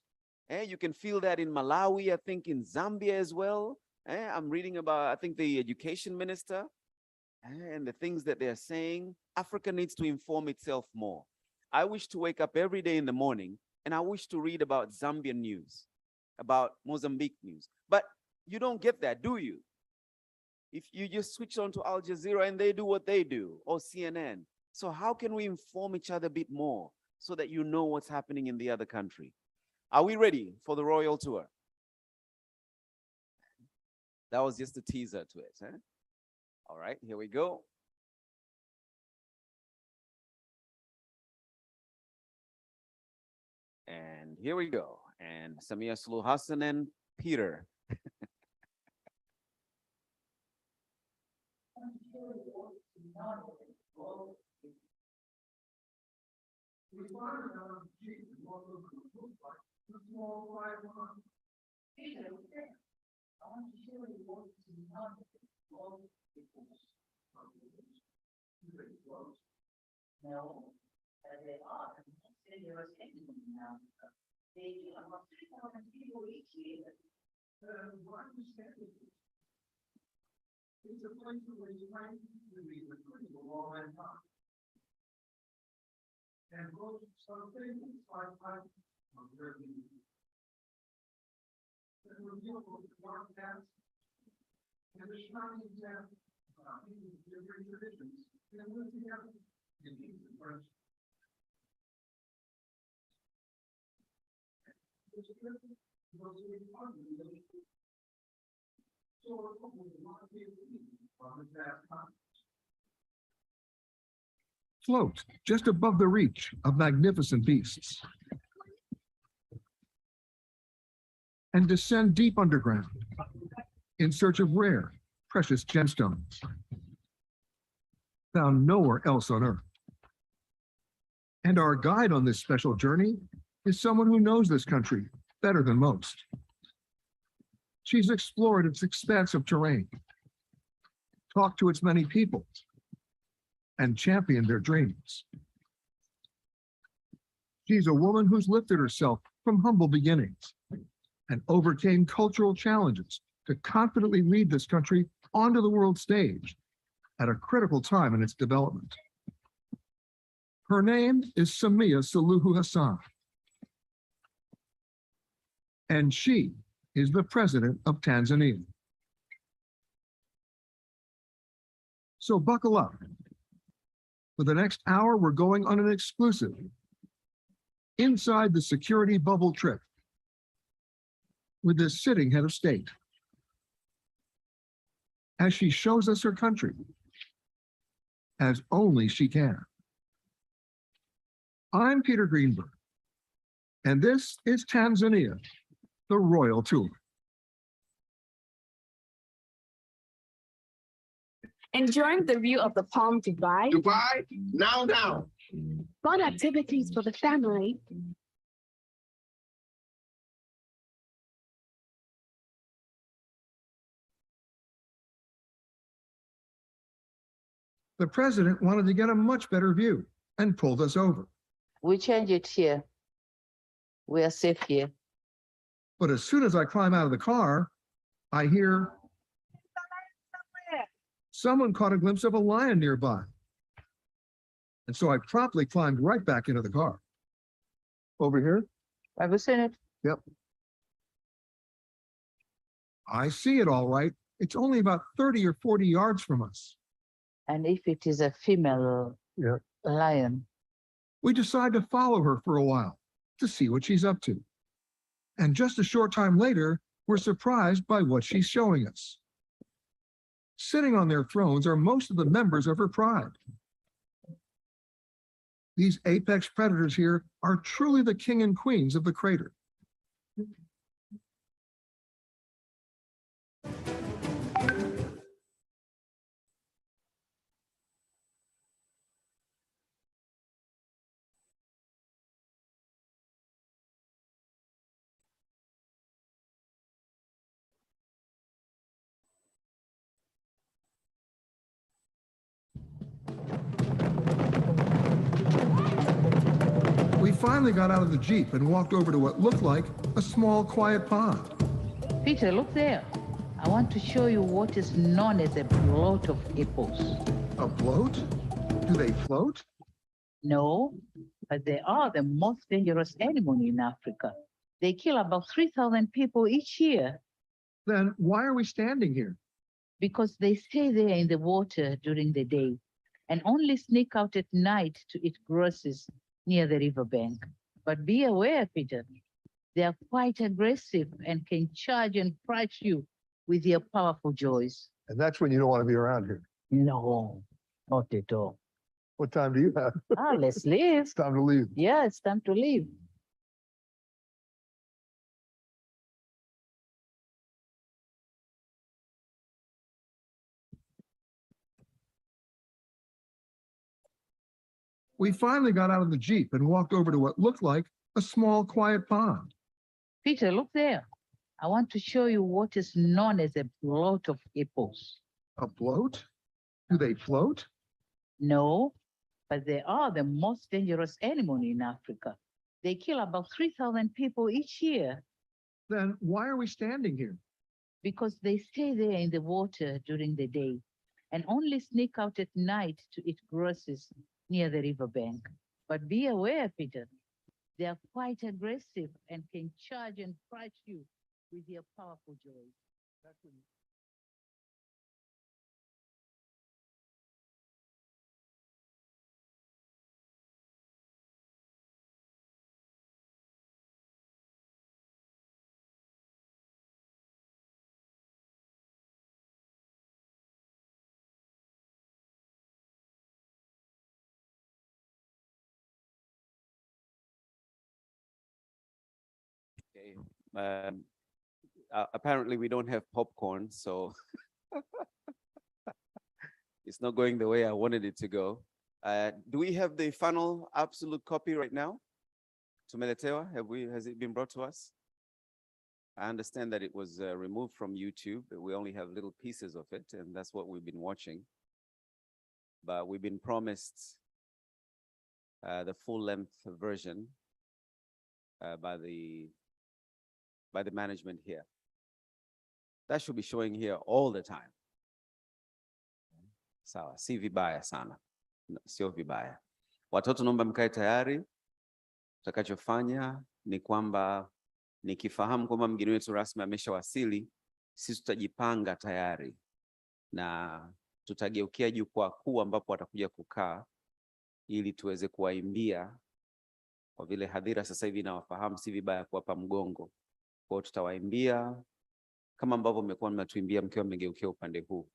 You can feel that in Malawi, I think in Zambia as well. I'm reading about, I think, the education minister and the things that they're saying. Africa needs to inform itself more. I wish to wake up every day in the morning and I wish to read about Zambian news, about Mozambique news. But you don't get that, do you? If you just switch on to Al Jazeera and they do what they do, or CNN. So how can we inform each other a bit more so that you know what's happening in the other country? Are we ready for the royal tour? That was just a teaser to it. All right, here we go. And here we go. And Samia Suluhu Hassan and Peter. Float just above the reach of magnificent beasts and descend deep underground in search of rare, precious gemstones found nowhere else on Earth. And our guide on this special journey is someone who knows this country better than most. She's explored its expansive terrain, talked to its many people, and championed their dreams. She's a woman who's lifted herself from humble beginnings and overcame cultural challenges to confidently lead this country onto the world stage at a critical time in its development. Her name is Samia Suluhu Hassan, and she is the president of Tanzania. So buckle up. For the next hour, we're going on an exclusive inside the security bubble trip with this sitting head of state as she shows us her country as only she can. I'm Peter Greenberg, and this is Tanzania, the Royal Tour. Enjoying the view of the Palm Dubai. Dubai, now. Fun activities for the family. The president wanted to get a much better view and pulled us over. We change it here. We are safe here. But as soon as I climb out of the car, I hear someone caught a glimpse of a lion nearby. And so I promptly climbed right back into the car. Over here? Have you seen it? Yep. I see it all right. It's only about 30 or 40 yards from us. And if it is a female lion, We decide to follow her for a while to see what she's up to. And just a short time later, we're surprised by what she's showing us. Sitting on their thrones are most of the members of her pride. These apex predators here are truly the king and queens of the crater. We finally got out of the Jeep and walked over to what looked like a small, quiet pond. Peter, look there. I want to show you what is known as a bloat of hippos. A bloat? Do they float? No, but they are the most dangerous animal in Africa. They kill about 3,000 people each year. Then why are we standing here? Because they stay there in the water during the day and only sneak out at night to eat grasses near the riverbank. But be aware, Peter, they are quite aggressive and can charge and crush you with their powerful jaws. And that's when you don't want to be around here. No, not at all. What time do you have? Let's leave. It's time to leave. Yeah, it's time to leave. We finally got out of the Jeep and walked over to what looked like a small, quiet pond. Peter, look there. I want to show you what is known as a bloat of hippos. A bloat? Do they float? No, but they are the most dangerous animal in Africa. They kill about 3,000 people each year. Then why are we standing here? Because they stay there in the water during the day and only sneak out at night to eat grasses near the riverbank. But be aware, Peter, they are quite aggressive and can charge and crush you with their powerful jaws. Okay. Apparently we don't have popcorn, so it's not going the way I wanted it to go. Do we have the final absolute copy right now? Tumeletewa, has it been brought to us? I understand that it was removed from YouTube, but we only have little pieces of it, and that's what we've been watching. But we've been promised the full-length version by the management here. That should be showing here all the time. Sawa, si vibaya sana. Sio vibaya. Watoto naomba mkae tayari. Tutakachofanya ni kwamba nikifahamu kwamba mgeni wetu rasmi ameshawasili, sisi tutajipanga tayari na tutageukia jukwaa kuu ambapo atakuja kukaa ili tuweze kuwaimbia. Kwa vile hadhira sasa hivi nawafahamu, si vibaya kuwapa mgongo. Kwa tutawaimbia kama ambavyo mmekuwa mnatuimbia mkiwa mmegeukia upande huu.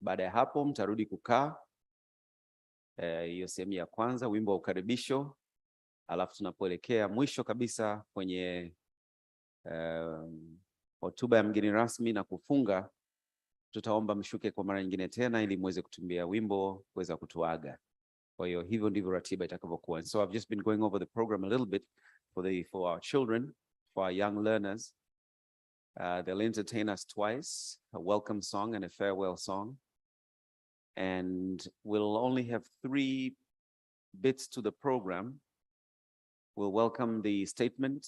Baada ya hapo mtarudi kukaa. Hiyo sehemu ya kwanza, wimbo wa ukaribisho. Alafu tunapoelekea mwisho kabisa kwenye hotuba ya mgeni rasmi na kufunga, tutaomba mshuke kwa mara nyingine tena ili muweze kutumbia wimbo kuweza kutuaga. Kwa hiyo hivyo ndivyo ratiba itakavyokuwa. So I've just been going over the program a little bit for our children, for our young learners. They'll entertain us twice, a welcome song and a farewell song. and we'll only have 3 bits to the program. We'll welcome the statement,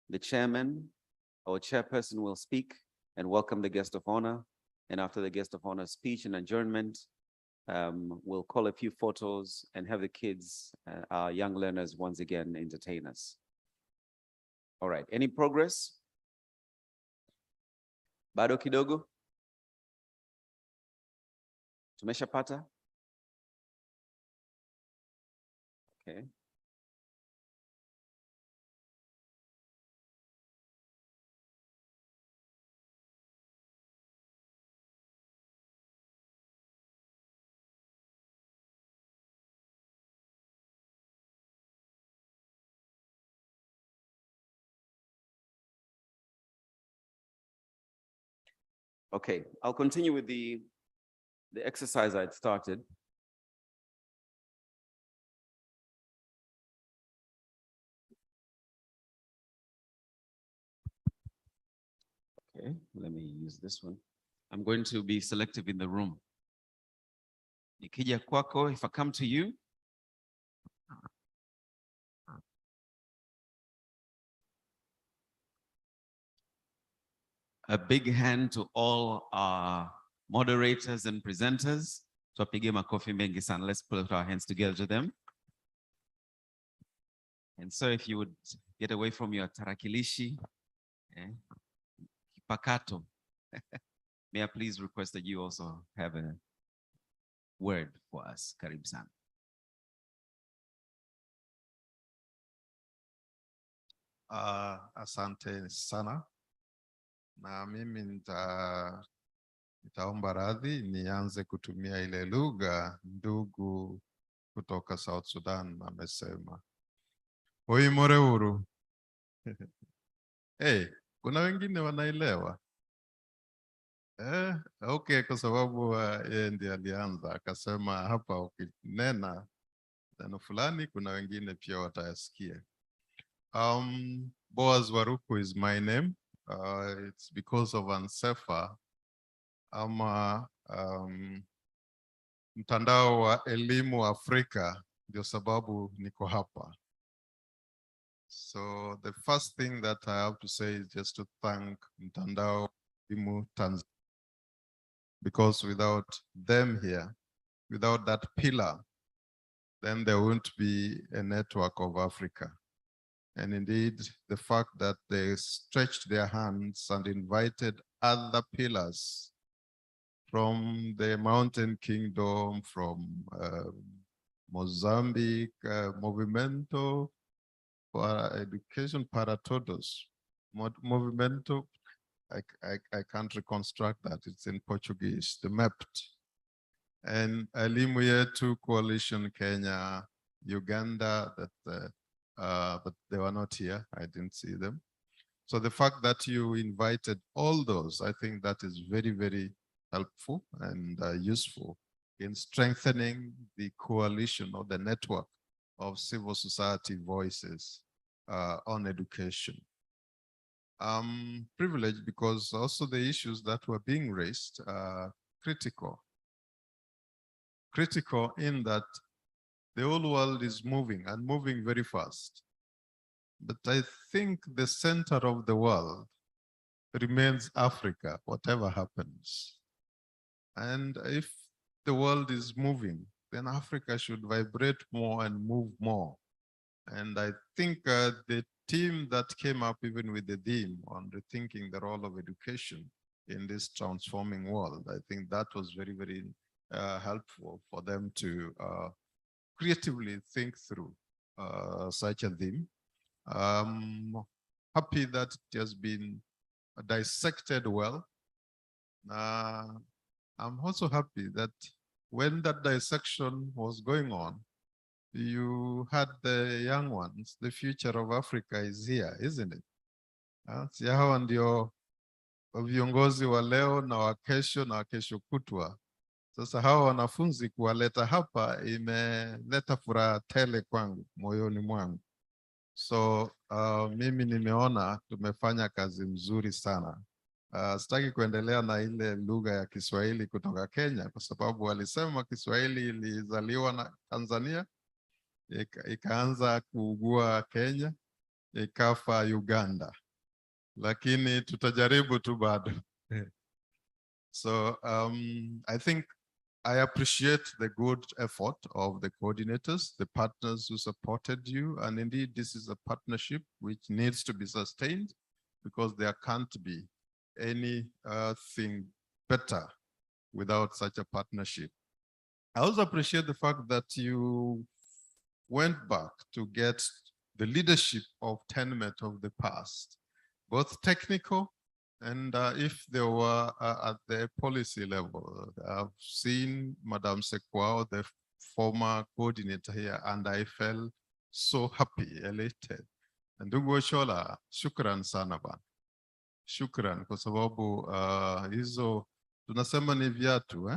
the chairman or chairperson will speak and welcome the guest of honor. And after the guest of honor speech and adjournment, we'll call a few photos and have the kids, our young learners, once again entertain us. All right, any progress? Bado kidogo? Tumeshapata? Okay. Okay, I'll continue with the exercise I'd started. Okay, let me use this one. I'm going to be selective in the room. Nikija kwako, if I come to you, a big hand to all our moderators and presenters. Tupige makofi mengi sana. Let's put our hands together to them. And so if you would get away from your tarakilishi, kipakato, may I please request that you also have a word for us. Karibu sana. Asante sana. Na mimi nitaomba radhi nianze kutumia ile lugha ndugu kutoka South Sudan amesema. Hoi more uru. Hey, kuna wengine wanaelewa. Okay, kwa sababu yeye ndiye alianza akasema hapa ukinena neno fulani kuna wengine pia watayasikia. Boaz Waruku is my name. It's because of Ansefa ama mtandao wa elimu Afrika ndio sababu niko hapa. So the first thing that I have to say is just to thank mtandao elimu Tanzania, because without them here, without that pillar, then there won't be a network of Africa. And indeed, the fact that they stretched their hands and invited other pillars from the Mountain Kingdom, from Mozambique, Movimento para Education para Todos. Movimento, I can't reconstruct that, it's in Portuguese, the MEPT. And Elimu Yetu Coalition Kenya, Uganda, but they were not here. I didn't see them. So the fact that you invited all those, I think that is very, very helpful and useful in strengthening the coalition or the network of civil society voices on education. Privileged because also the issues that were being raised are critical. Critical in that the whole world is moving and moving very fast. But I think the center of the world remains Africa, whatever happens. And if the world is moving, then Africa should vibrate more and move more. And I think the team that came up even with the theme on rethinking the role of education in this transforming world, I think that was very, very helpful for them to creatively think through such a theme. Happy that it has been dissected well. I'm also happy that when that dissection was going on, you had the young ones. The future of Africa is here, isn't it? Si hawa ndio viongozi wa leo na wa kesho na kesho kutwa. Sasa hawa wanafunzi kuwaleta hapa imeleta furaha tele kwangu, moyoni mwangu. So mimi nimeona tumefanya kazi mzuri sana Sitaki kuendelea na ile lugha ya Kiswahili kutoka Kenya kwa sababu walisema Kiswahili ilizaliwa na Tanzania, ikaanza kuugua Kenya, ikafa Uganda. Lakini tutajaribu tu bado. So I think I appreciate the good effort of the coordinators, the partners who supported you. And indeed, this is a partnership which needs to be sustained because there can't be anything better without such a partnership. I also appreciate the fact that you went back to get the leadership of TENMET of the past, both technical and if they were at the policy level. I've seen Madame Sekwao, the former coordinator here, and I felt so happy, elated. And Ndugu Oshola, shukran sana bana. Shukran kwa sababu hizo tunasema ni viatu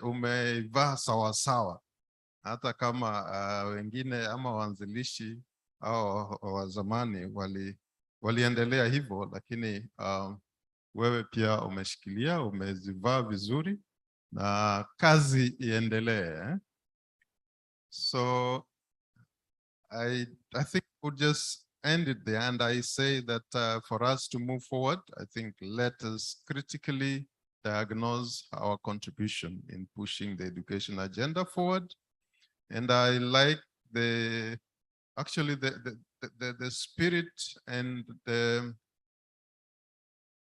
umevaa sawa sawa, hata kama wengine ama waanzilishi au wa zamani waliendelea hivyo, lakini wewe pia umeshikilia, umezivaa vizuri na kazi iendelee. So I think we'll just end it there, and I say that for us to move forward, I think let us critically diagnose our contribution in pushing the education agenda forward. And I like the spirit and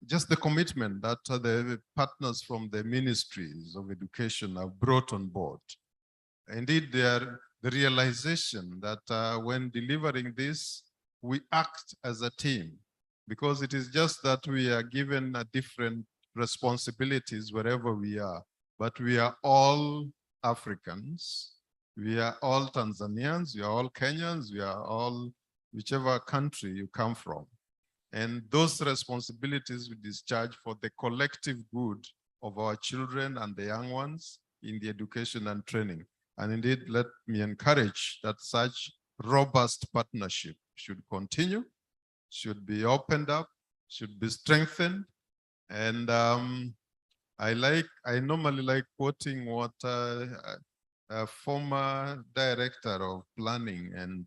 just the commitment that the partners from the ministries of education have brought on board. Indeed, the realization that when delivering this, we act as a team, because it is just that we are given different responsibilities wherever we are, but we are all Africans, we are all Tanzanians, we are all Kenyans, we are all whichever country you come from. And those responsibilities we discharge for the collective good of our children and the young ones in the education and training. And indeed, let me encourage that such robust partnership should continue, should be opened up, should be strengthened. And I normally like quoting what a former director of planning and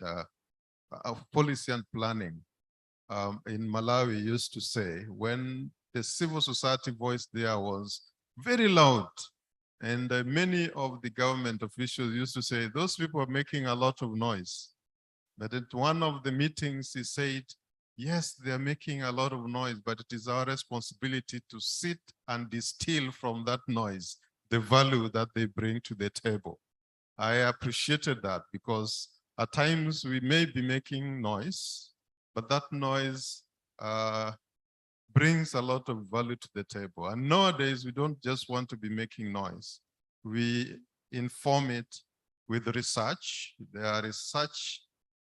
of policy and planning in Malawi used to say, when the civil society voice there was very loud, and many of the government officials used to say, those people are making a lot of noise. But at one of the meetings, he said, yes, they're making a lot of noise, but it is our responsibility to sit and distill from that noise the value that they bring to the table. I appreciated that, because at times we may be making noise, but that noise brings a lot of value to the table. And nowadays, we don't just want to be making noise. We inform it with research. There are research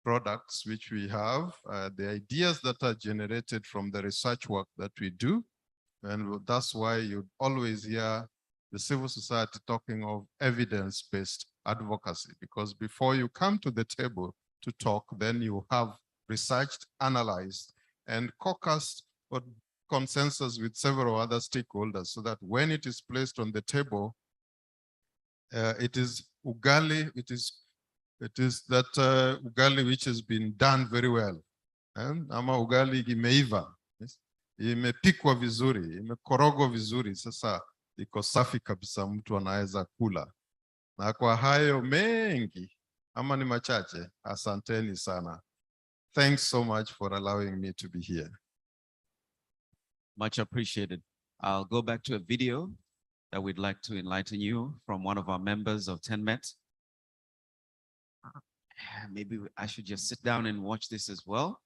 products which we have, the ideas that are generated from the research work that we do. And that's why you always hear the civil society talking of evidence-based advocacy, because before you come to the table to talk, then you have researched, analyzed, and caucused or consensus with several other stakeholders, so that when it is placed on the table, it is ugali, it is that ugali which has been done very well. Ama ugali imeiva, imepikwa vizuri, imekorogwa vizuri, sasa iko safi kabisa, mtu anaweza kula. Na kwa hayo mengi, ama ni machache, asanteni sana. Thanks so much for allowing me to be here. Much appreciated. I'll go back to a video that we'd like to enlighten you from one of our members of TENMET. Maybe I should just sit down and watch this as well.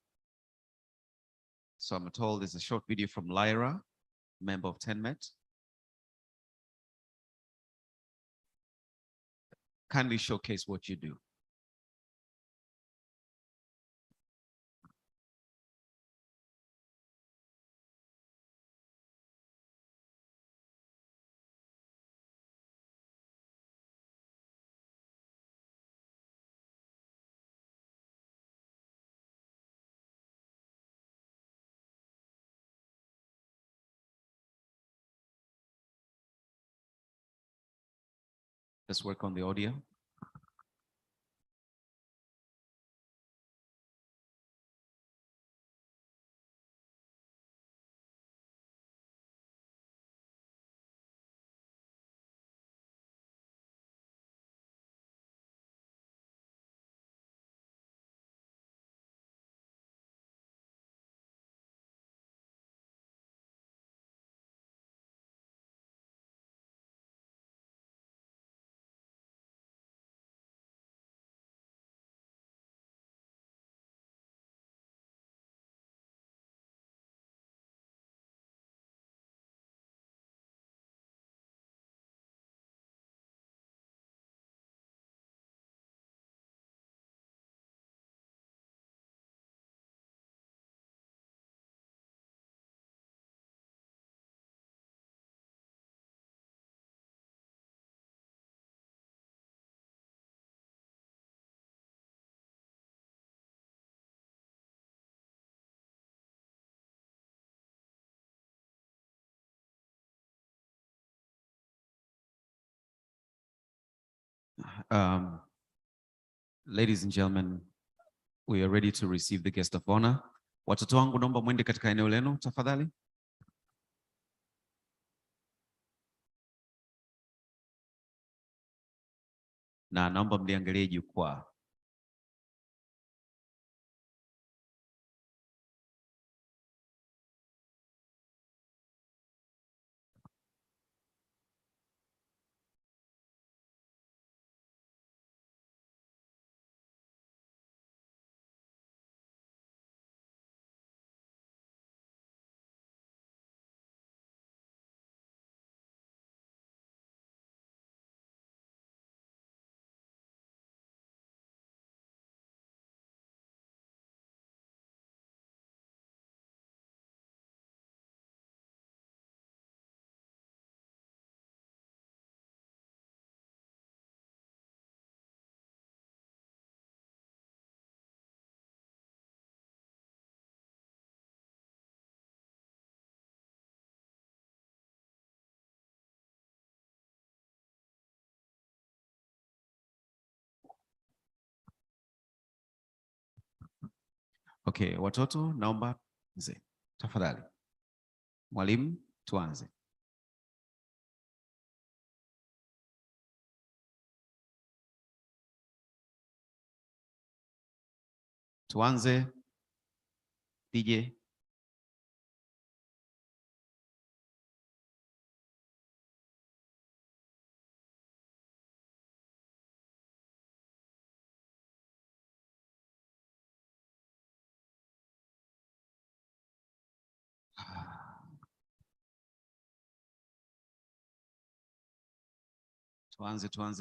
So I'm told there's a short video from Lyra, member of TENMET. Kindly showcase what you do. Let's work on the audio. Ladies and gentlemen, we are ready to receive the guest of honor. Watoto wangu naomba mwende katika eneo lenu tafadhali. Na naomba mliangalie jukwaa. Okay, watoto naomba mzee tafadhali. Mwalimu, tuanze. Tuanze. DJ.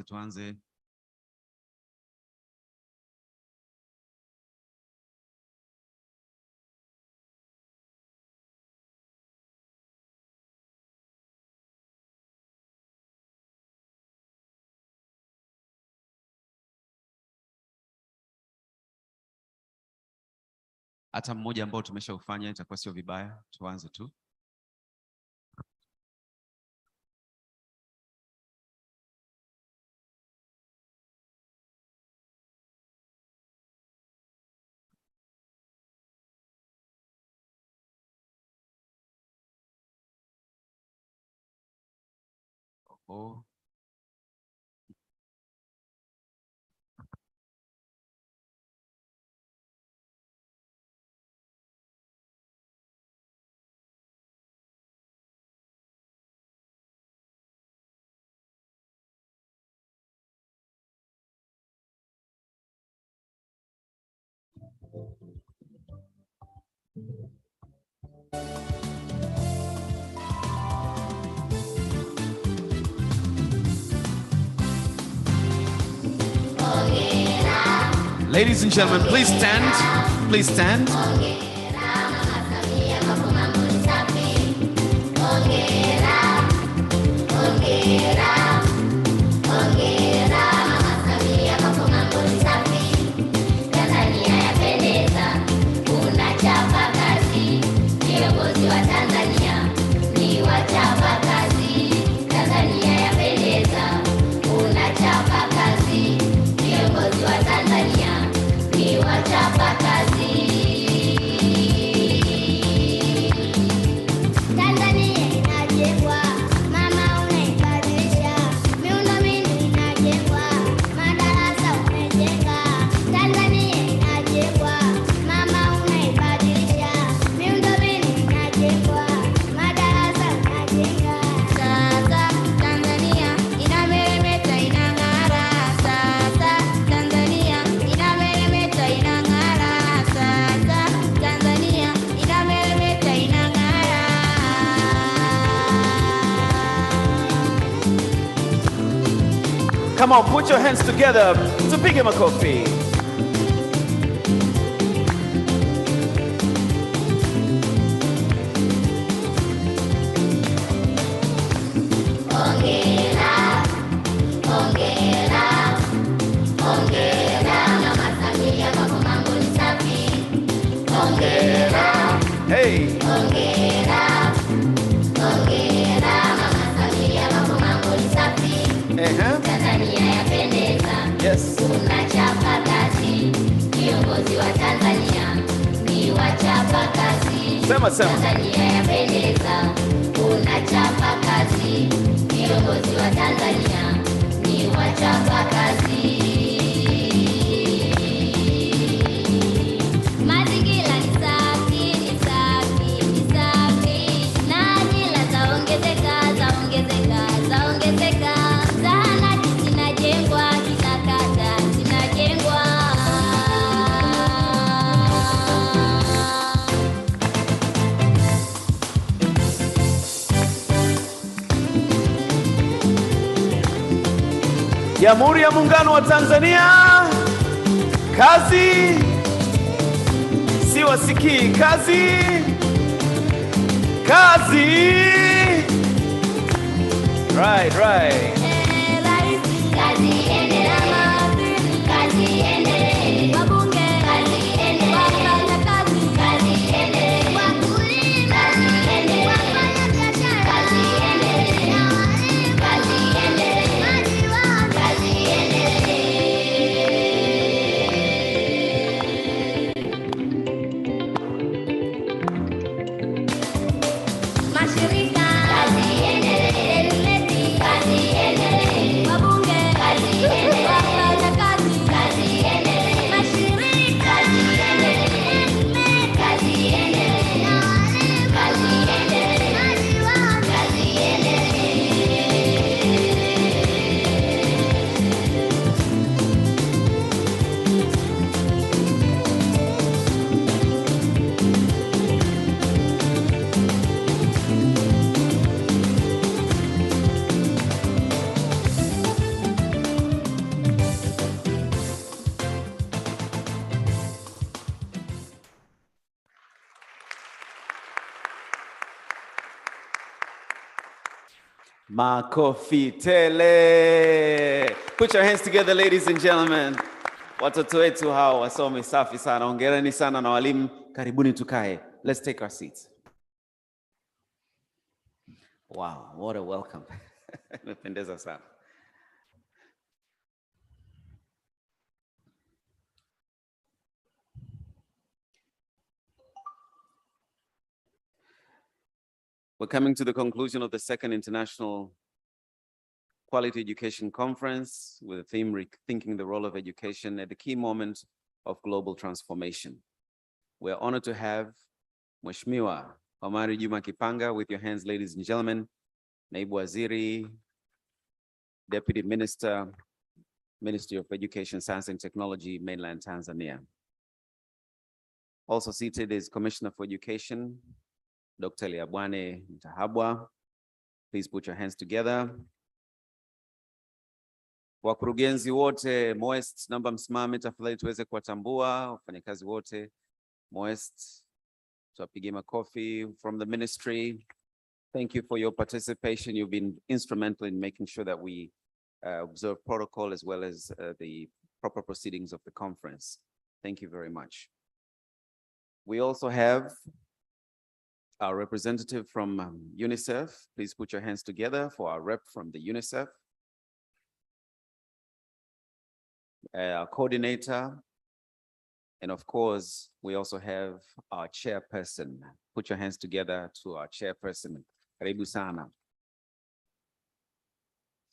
Tuanze. Hata mmoja ambao tumeshaufanya itakuwa sio vibaya, tuanze tu. Oh. Ladies and gentlemen, please stand. Please stand. Tanzania ni wachapa kazi, Tanzania yapendeza, unachapa Tanzania ni wachapakazi. Tanzania inajengwa, mama unaibadilisha, miundombinu inajengwa, madarasa umejenga. Tanzania inajengwa, mama unaibadilisha, miundombinu inajengwa, madarasa unajenga. Sasa Tanzania inameremeta inang'ara, sasa Tanzania inameremeta inang'ara, sasa Tanzania inameremeta inang'ara. Come on, put your hands together to pick him a coffee. Hongera, hongera, hongera, Mama Samia, mambo mambo ni safi. Hongera, Hey, hongera, hongera, Mama Samia, mambo ni safi. Tanzania yapendeza, yes. tunachapa kazi. Viongozi wa Tanzania ni wachapa kazi. Sema, sema. Tanzania yapendeza, tunachapa kazi. Viongozi wa Tanzania ni wachapa kazi. Mazingira ni safi, ni safi, ni safi. Na ajira zaongezeka, zaongezeka, zaongezeka. Zahanati zinajengwa, kila kata zinajengwa. Jamhuri ya Muungano wa Tanzania, kazi si wasikii, kazi, kazi. Right, right. Kazi iendelee, kazi iendelee. Wabunge, kazi iendelee. Wafanyakazi, kazi iendelee. Wakulima, kazi iendelee. Wafanyabiashara, kazi iendelee. Na walimu, kazi iendelee. Madiwani, kazi iendelee. Mashirika, kazi iendelee. Serikali, kazi iendelee. Wabunge, kazi iendelee. Wafanyakazi, kazi iendelee. Mashirika, kazi iendelee. Kazi iendelee. Na walimu, kazi iendelee. Madiwani, kazi iendelee. Makofi tele. Put your hands together, ladies and gentlemen. Watoto wetu hao wasome safi sana. Hongereni sana na walimu. Karibuni tukae. Let's take our seats. Wow, what a welcome. Imependeza sana. We're coming to the conclusion of the second International Quality Education Conference with the theme Rethinking the Role of Education at the Key Moment of Global Transformation. We're honored to have Mheshimiwa Omari Juma Kipanga. With your hands, ladies and gentlemen, Naibu Waziri, Deputy Minister, Ministry of Education, Science and Technology, mainland Tanzania. Also seated is Commissioner for Education, Dr. Liabwane Mtahabwa. Please put your hands together. Wakurugenzi wote MOEST, naomba msimame tafadhali tuweze kuwatambua wafanyakazi wote MOEST. Tuwapigie makofi. From the ministry, thank you for your participation. You've been instrumental in making sure that we observe protocol as well as the proper proceedings of the conference. Thank you very much. We also have our representative from UNICEF. Please put your hands together for our rep from the UNICEF. our coordinator, and of course, we also have our chairperson. Put your hands together to our chairperson, Karibu sana.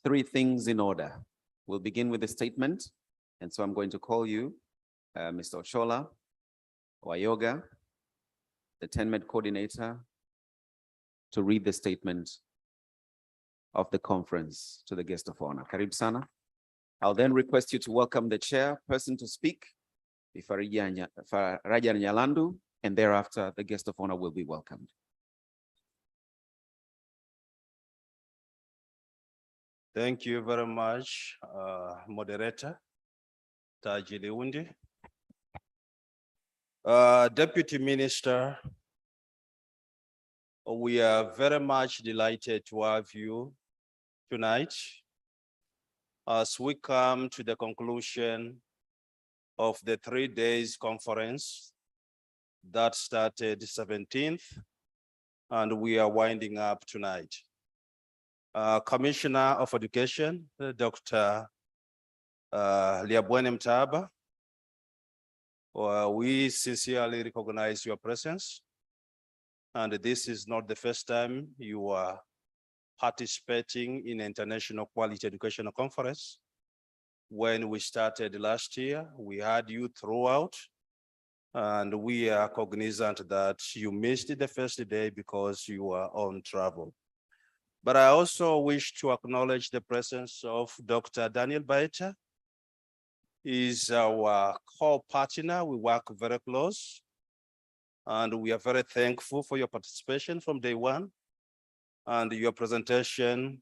Three things in order. We'll begin with a statement. And so I'm going to call you, Mr. Ochola Wayoga, the TENMED coordinator, to read the statement of the conference to the guest of honor. Karibu sana. I'll then request you to welcome the chairperson to speak, Faraja Nyalandu, and thereafter the guest of honor will be welcomed. Thank you very much, moderator Taji Liundi. Deputy Minister, we are very much delighted to have you tonight as we come to the conclusion of the 3 days conference that started 17th, and we are winding up tonight. Commissioner of Education, Dr. Liabwene Mtaba, we sincerely recognize your presence. And this is not the first time you are participating in International Quality Educational Conference. When we started last year, we had you throughout, and we are cognizant that you missed the first day because you were on travel. But I also wish to acknowledge the presence of Dr. Daniel Baeta. He's our co-partner. We work very close, and we are very thankful for your participation from day one and your presentation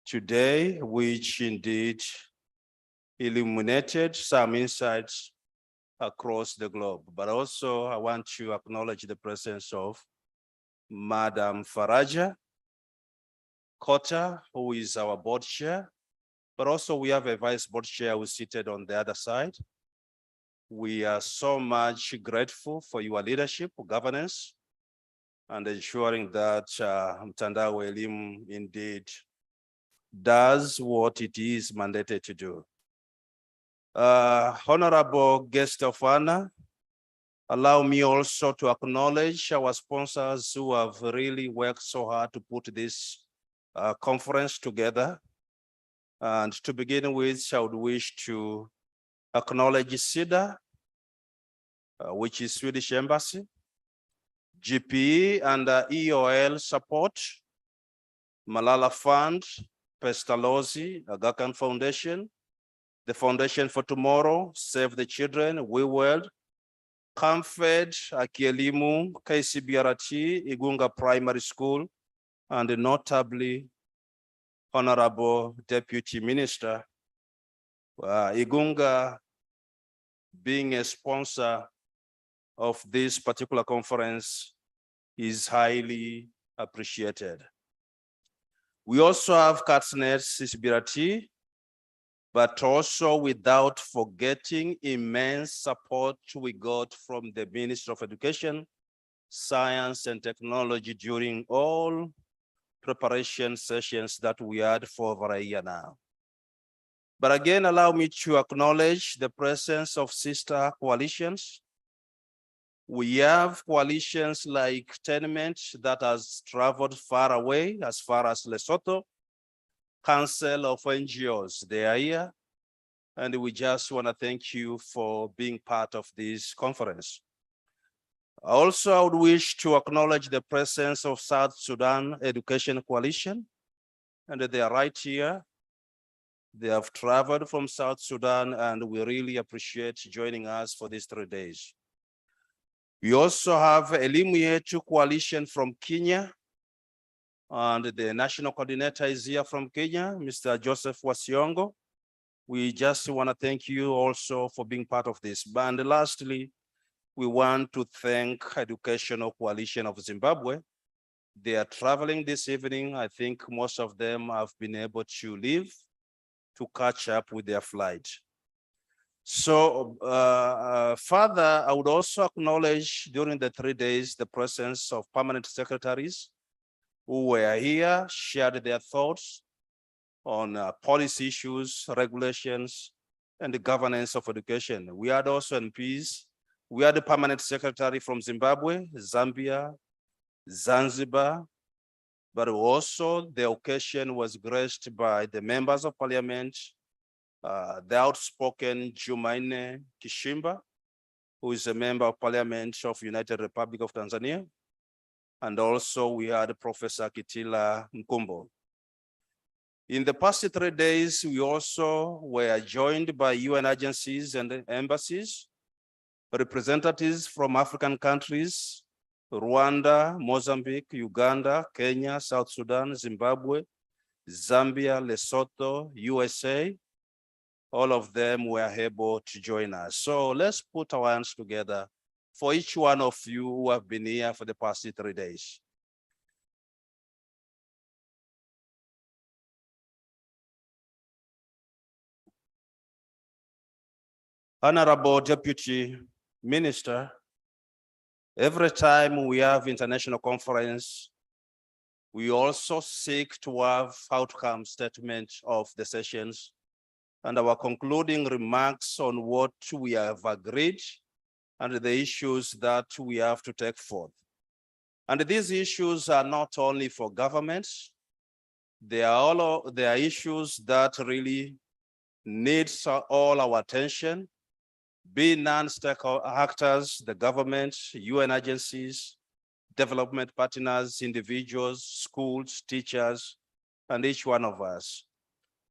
today, which indeed illuminated some insights across the globe. But also I want to acknowledge the presence of Madam Faraja Kota, who is our board chair, but also we have a vice board chair who is seated on the other side. We are so much grateful for your leadership, governance, and ensuring that Mtandao wa Elimu indeed does what it is mandated to do. Honorable guest of honor, allow me also to acknowledge our sponsors who have really worked so hard to put this conference together. And to begin with, I would wish to acknowledge SIDA, which is Swedish Embassy, GPE and EOL support, Malala Fund, Pestalozzi, Aga Khan Foundation, the Foundation for Tomorrow, Save the Children, We World, Comfed, Akielimu, KCBRT, Igunga Primary School, and notably, Honorable Deputy Minister, Igunga being a sponsor of this particular conference is highly appreciated. We also have Katsnet CCBRT, but also without forgetting immense support we got from the Ministry of Education, Science and Technology during all preparation sessions that we had for over a year now. But again, allow me to acknowledge the presence of sister coalitions. We have coalitions like TENMED that has traveled far away, as far as Lesotho, Council of NGOs, they are here. And we just want to thank you for being part of this conference. Also, I would wish to acknowledge the presence of South Sudan Education Coalition, and they are right here. They have traveled from South Sudan, and we really appreciate joining us for these 3 days. We also have Elimu Yetu Coalition from Kenya, and the national coordinator is here from Kenya, Mr. Joseph Wasiongo. We just want to thank you also for being part of this. And lastly, we want to thank Educational Coalition of Zimbabwe. They are traveling this evening. I think most of them have been able to leave to catch up with their flight. So further, I would also acknowledge during the 3 days the presence of permanent secretaries who were here, shared their thoughts on policy issues, regulations, and the governance of education. We had also MPs. We had the permanent secretary from Zimbabwe, Zambia, Zanzibar, but also the occasion was graced by the members of parliament, the outspoken Jumaine Kishimba, who is a member of parliament of United Republic of Tanzania. And also we had Professor Kitila Nkumbo. In the past 3 days, we also were joined by UN agencies and embassies, representatives from African countries, Rwanda, Mozambique, Uganda, Kenya, South Sudan, Zimbabwe, Zambia, Lesotho, USA. All of them were able to join us. So let's put our hands together for each one of you who have been here for the past 3 days. Honorable Deputy Minister, every time we have international conference, we also seek to have outcome statement of the sessions and our concluding remarks on what we have agreed and the issues that we have to take forth. And these issues are not only for governments, they are issues that really need all our attention, be non-stakeholder actors, the government, UN agencies, development partners, individuals, schools, teachers, and each one of us.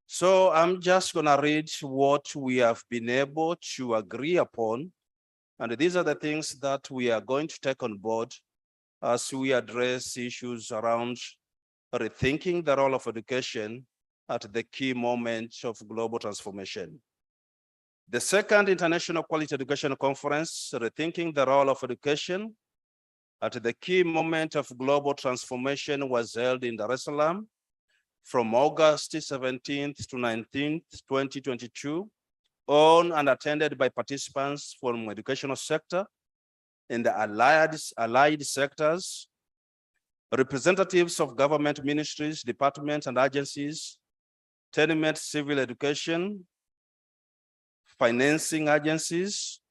So I'm just gonna read what we have been able to agree upon. And these are the things that we are going to take on board as we address issues around rethinking the role of education at the key moment of global transformation. The second International Quality Education Conference, Rethinking the Role of Education at the key moment of global transformation, was held in Dar es Salaam from August 17th to 19th, 2022, owned and attended by participants from educational sector and the allied sectors, representatives of government ministries, departments and agencies, tenement civil education, financing agencies,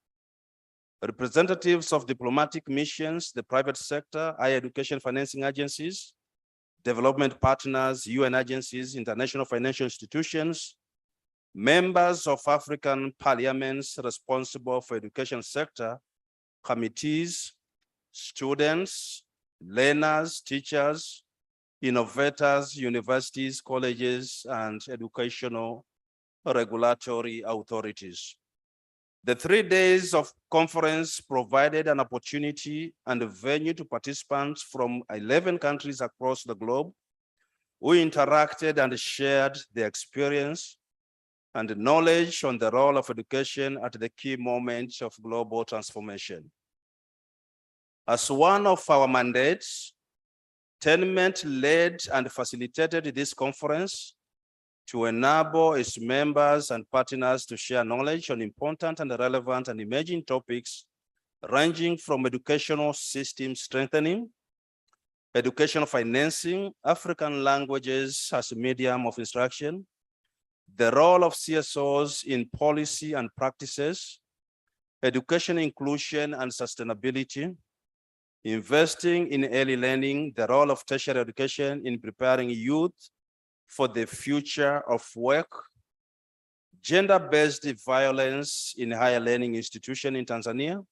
representatives of diplomatic missions, the private sector, higher education financing agencies, development partners, UN agencies, international financial institutions, members of African parliaments responsible for education sector, committees, students, learners, teachers, innovators, universities, colleges, and educational regulatory authorities. The 3 days of conference provided an opportunity and a venue to participants from 11 countries across the globe who interacted and shared their experience and knowledge on the role of education at the key moments of global transformation. As one of our mandates, Tenement led and facilitated this conference to enable its members and partners to share knowledge on important and relevant and emerging topics ranging from educational system strengthening, educational financing, African languages as a medium of instruction, the role of CSOs in policy and practices, education inclusion and sustainability, investing in early learning, the role of tertiary education in preparing youth for the future of work, gender-based violence in higher learning institutions in Tanzania,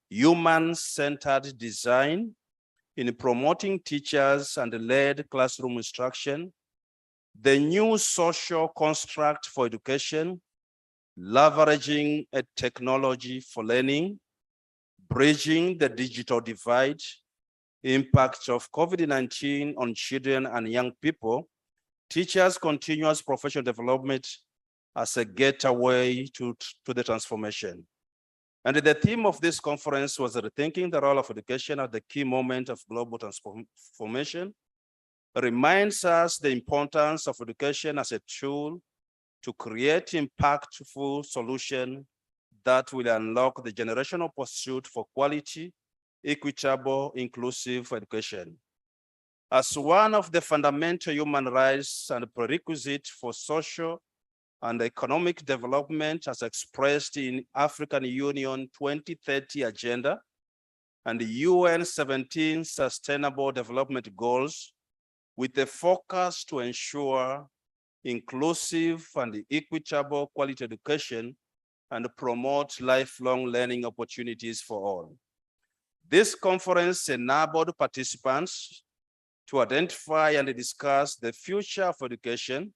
human-centered design in promoting teachers and led classroom instruction, the new social construct for education, leveraging a technology for learning, bridging the digital divide, impact of COVID-19 on children and young people, teachers' continuous professional development as a gateway to the transformation. And the theme of this conference was rethinking the role of education at the key moment of global transformation, reminds us the importance of education as a tool to create impactful solutions that will unlock the generational pursuit for quality, equitable, inclusive education. As one of the fundamental human rights and prerequisite for social and economic development as expressed in African Union 2030 Agenda and the UN 17 Sustainable Development Goals, with a focus to ensure inclusive and equitable quality education and promote lifelong learning opportunities for all. This conference enabled participants to identify and discuss the future of education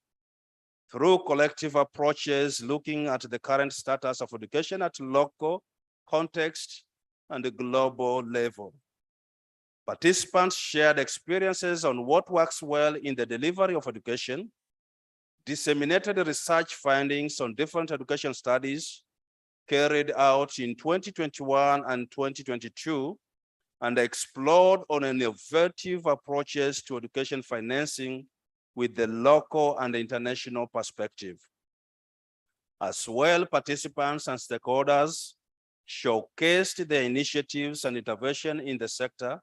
through collective approaches looking at the current status of education at local context and the global level. Participants shared experiences on what works well in the delivery of education, disseminated research findings on different education studies carried out in 2021 and 2022, and explored on innovative approaches to education financing with the local and international perspective. As well, participants and stakeholders showcased their initiatives and intervention in the sector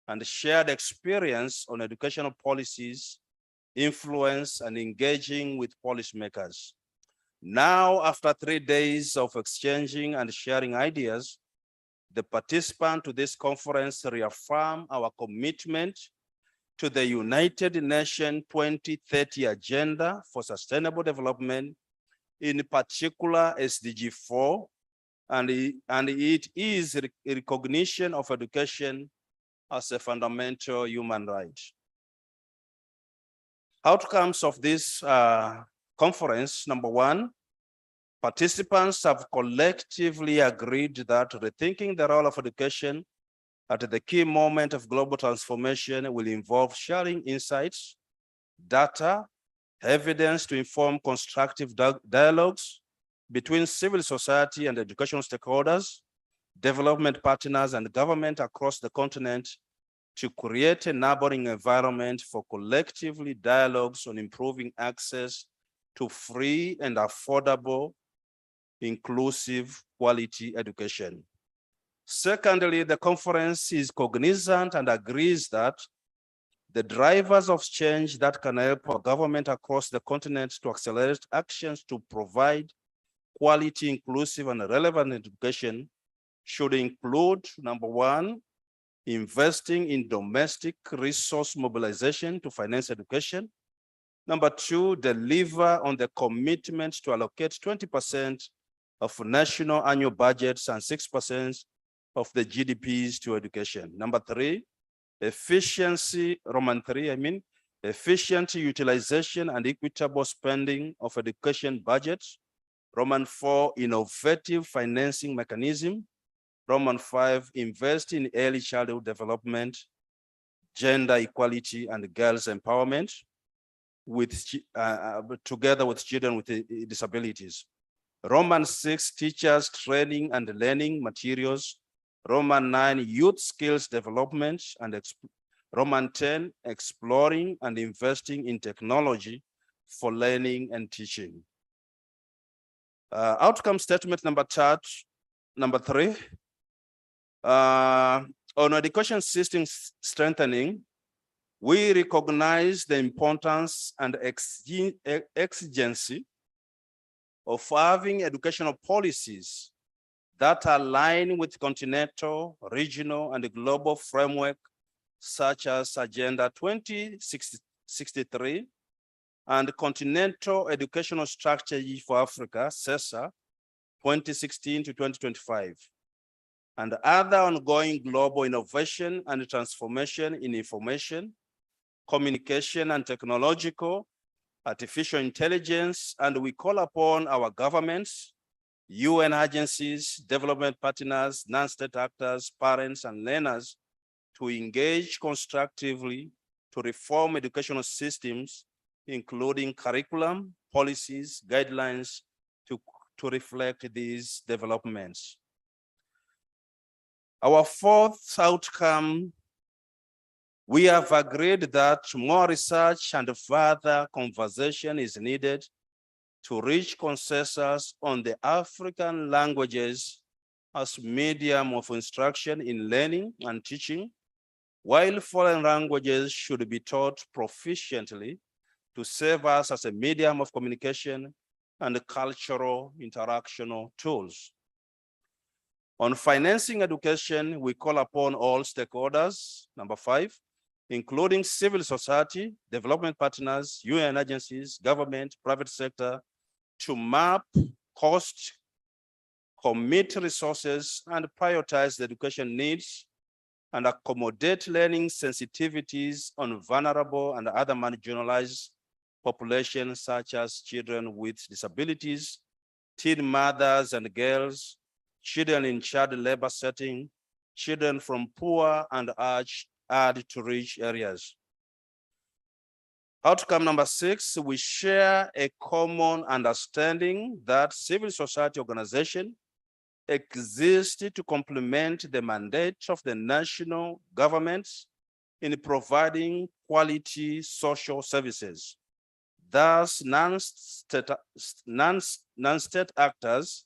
and shared experience on educational policies, influence, and engaging with policymakers. Now, after 3 days of exchanging and sharing ideas, the participants to this conference reaffirm our commitment to the United Nations 2030 Agenda for Sustainable Development, in particular SDG 4, and it is a recognition of education as a fundamental human right. Outcomes of this conference: number one, participants have collectively agreed that rethinking the role of education at the key moment of global transformation will involve sharing insights, data, evidence to inform constructive dialogues between civil society and educational stakeholders, development partners, and government across the continent to create a neighboring environment for collectively dialogues on improving access to free and affordable, inclusive, quality education. Secondly, the conference is cognizant and agrees that the drivers of change that can help our government across the continent to accelerate actions to provide quality, inclusive, and relevant education should include, number one, investing in domestic resource mobilization to finance education. Number two, deliver on the commitment to allocate 20% of national annual budgets and 6% of the GDPs to education. Number three, efficiency, Roman 3, efficient utilization and equitable spending of education budgets. Roman 4, innovative financing mechanism. Roman 5, invest in early childhood development, gender equality, and girls empowerment together with children with disabilities. Roman 6, teachers training and learning materials. Roman 9, youth skills development, and Roman 10, exploring and investing in technology for learning and teaching. Outcome statement number 3. On education system strengthening, we recognize the importance and exigency of having educational policies that align with continental, regional, and global framework, such as Agenda 2063 and Continental Educational Strategy for Africa, CESA, 2016 to 2025, and other ongoing global innovation and transformation in information, communication, and technological, artificial intelligence, and we call upon our governments, UN agencies, development partners, non-state actors, parents, and learners to engage constructively to reform educational systems, including curriculum, policies, guidelines to reflect these developments. Our fourth outcome, we have agreed that more research and further conversation is needed to reach consensus on the African languages as medium of instruction in learning and teaching, while foreign languages should be taught proficiently to serve us as a medium of communication and cultural interactional tools. On financing education, we call upon all stakeholders, number 5, including civil society, development partners, UN agencies, government, private sector, to map cost, commit resources, and prioritize the education needs and accommodate learning sensitivities on vulnerable and other marginalized populations such as children with disabilities, teen mothers and girls, children in child labor setting, children from poor and hard to reach areas. Outcome number 6, we share a common understanding that civil society organization exist to complement the mandate of the national governments in providing quality social services. Thus, non-state actors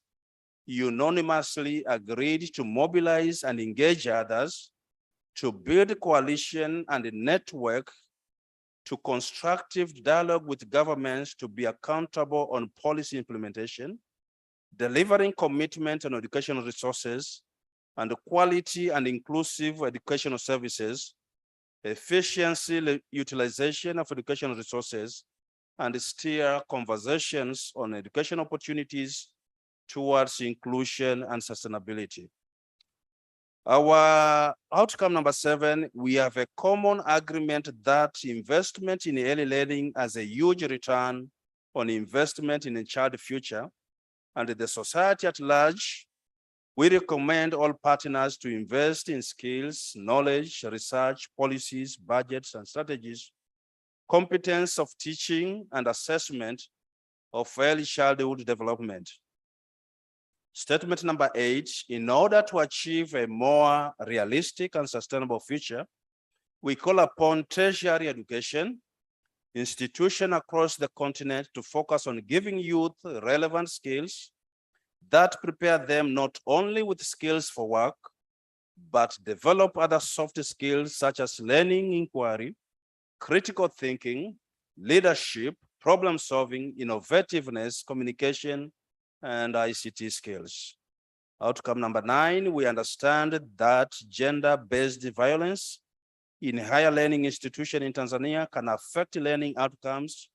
unanimously agreed to mobilize and engage others to build coalition and a network to constructive dialogue with governments to be accountable on policy implementation, delivering commitment on educational resources, and quality and inclusive educational services, efficiency utilization of educational resources, and steer conversations on education opportunities towards inclusion and sustainability. Our outcome number 7, we have a common agreement that investment in early learning has a huge return on investment in a child future, and the society at large, we recommend all partners to invest in skills, knowledge, research, policies, budgets, and strategies, competence of teaching and assessment of early childhood development. Statement number 8, in order to achieve a more realistic and sustainable future, we call upon tertiary education, institutions across the continent to focus on giving youth relevant skills that prepare them not only with skills for work, but develop other soft skills such as learning inquiry, critical thinking, leadership, problem solving, innovativeness, communication, and ICT skills. Outcome number 9, we understand that gender-based violence in higher learning institutions in Tanzania can affect learning outcomes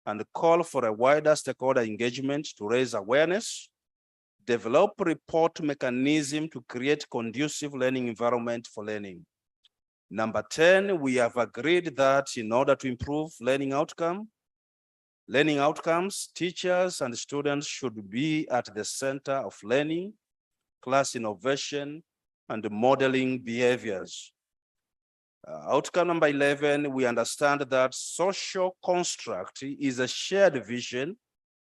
and call for a wider stakeholder engagement to raise awareness, develop report mechanism to create conducive learning environment for learning. Number 10, we have agreed that in order to improve learning outcomes, teachers and students should be at the center of learning, class innovation, and modeling behaviors. Outcome number 11, we understand that social construct is a shared vision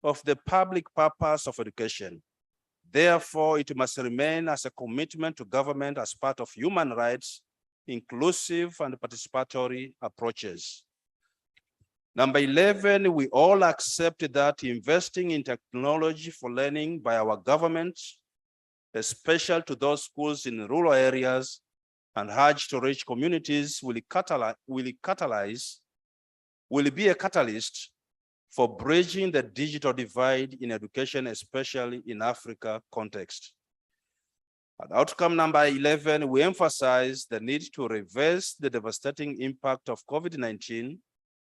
of the public purpose of education. Therefore, it must remain as a commitment to government as part of human rights, inclusive and participatory approaches. Number 11, we all accept that investing in technology for learning by our government, especially to those schools in rural areas and hard-to-reach communities, will be a catalyst for bridging the digital divide in education, especially in Africa context. At outcome number 11, we emphasize the need to reverse the devastating impact of COVID-19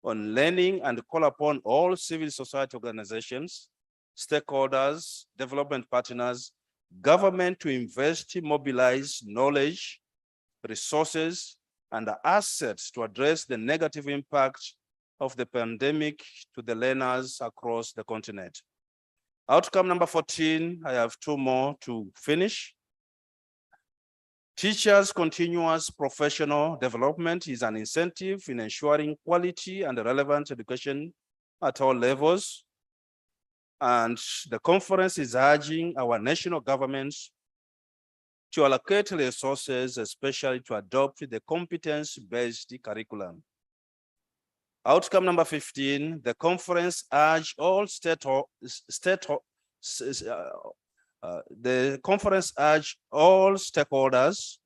on learning and call upon all civil society organizations, stakeholders, development partners, government to invest, mobilize knowledge, resources, and assets to address the negative impact of the pandemic to the learners across the continent. Outcome number 14, I have 2 more to finish. Teachers' continuous professional development is an incentive in ensuring quality and relevant education at all levels. And the conference is urging our national governments to allocate resources, especially to adopt the competence-based curriculum. Outcome number 15, the conference urged all stakeholders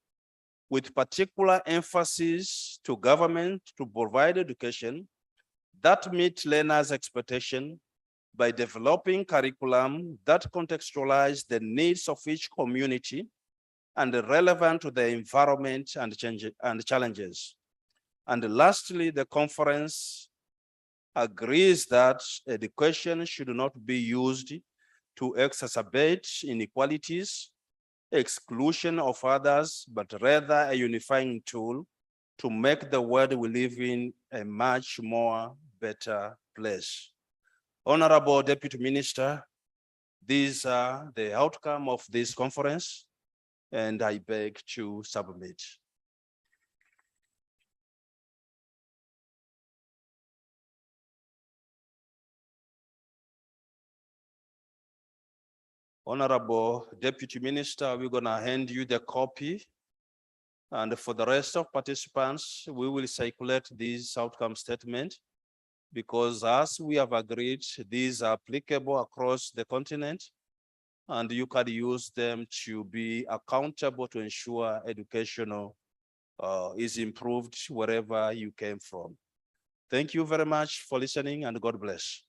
with particular emphasis to government to provide education that meet learners' expectation by developing curriculum that contextualize the needs of each community and relevant to the environment and challenges. And lastly, the conference agrees that education should not be used to exacerbate inequalities, exclusion of others, but rather a unifying tool to make the world we live in a much more better place. Honorable Deputy Minister, these are the outcome of this conference, and I beg to submit. Honorable Deputy Minister, we're gonna hand you the copy. And for the rest of participants, we will circulate this outcome statement because as we have agreed, these are applicable across the continent and you can use them to be accountable to ensure educational is improved wherever you came from. Thank you very much for listening and God bless.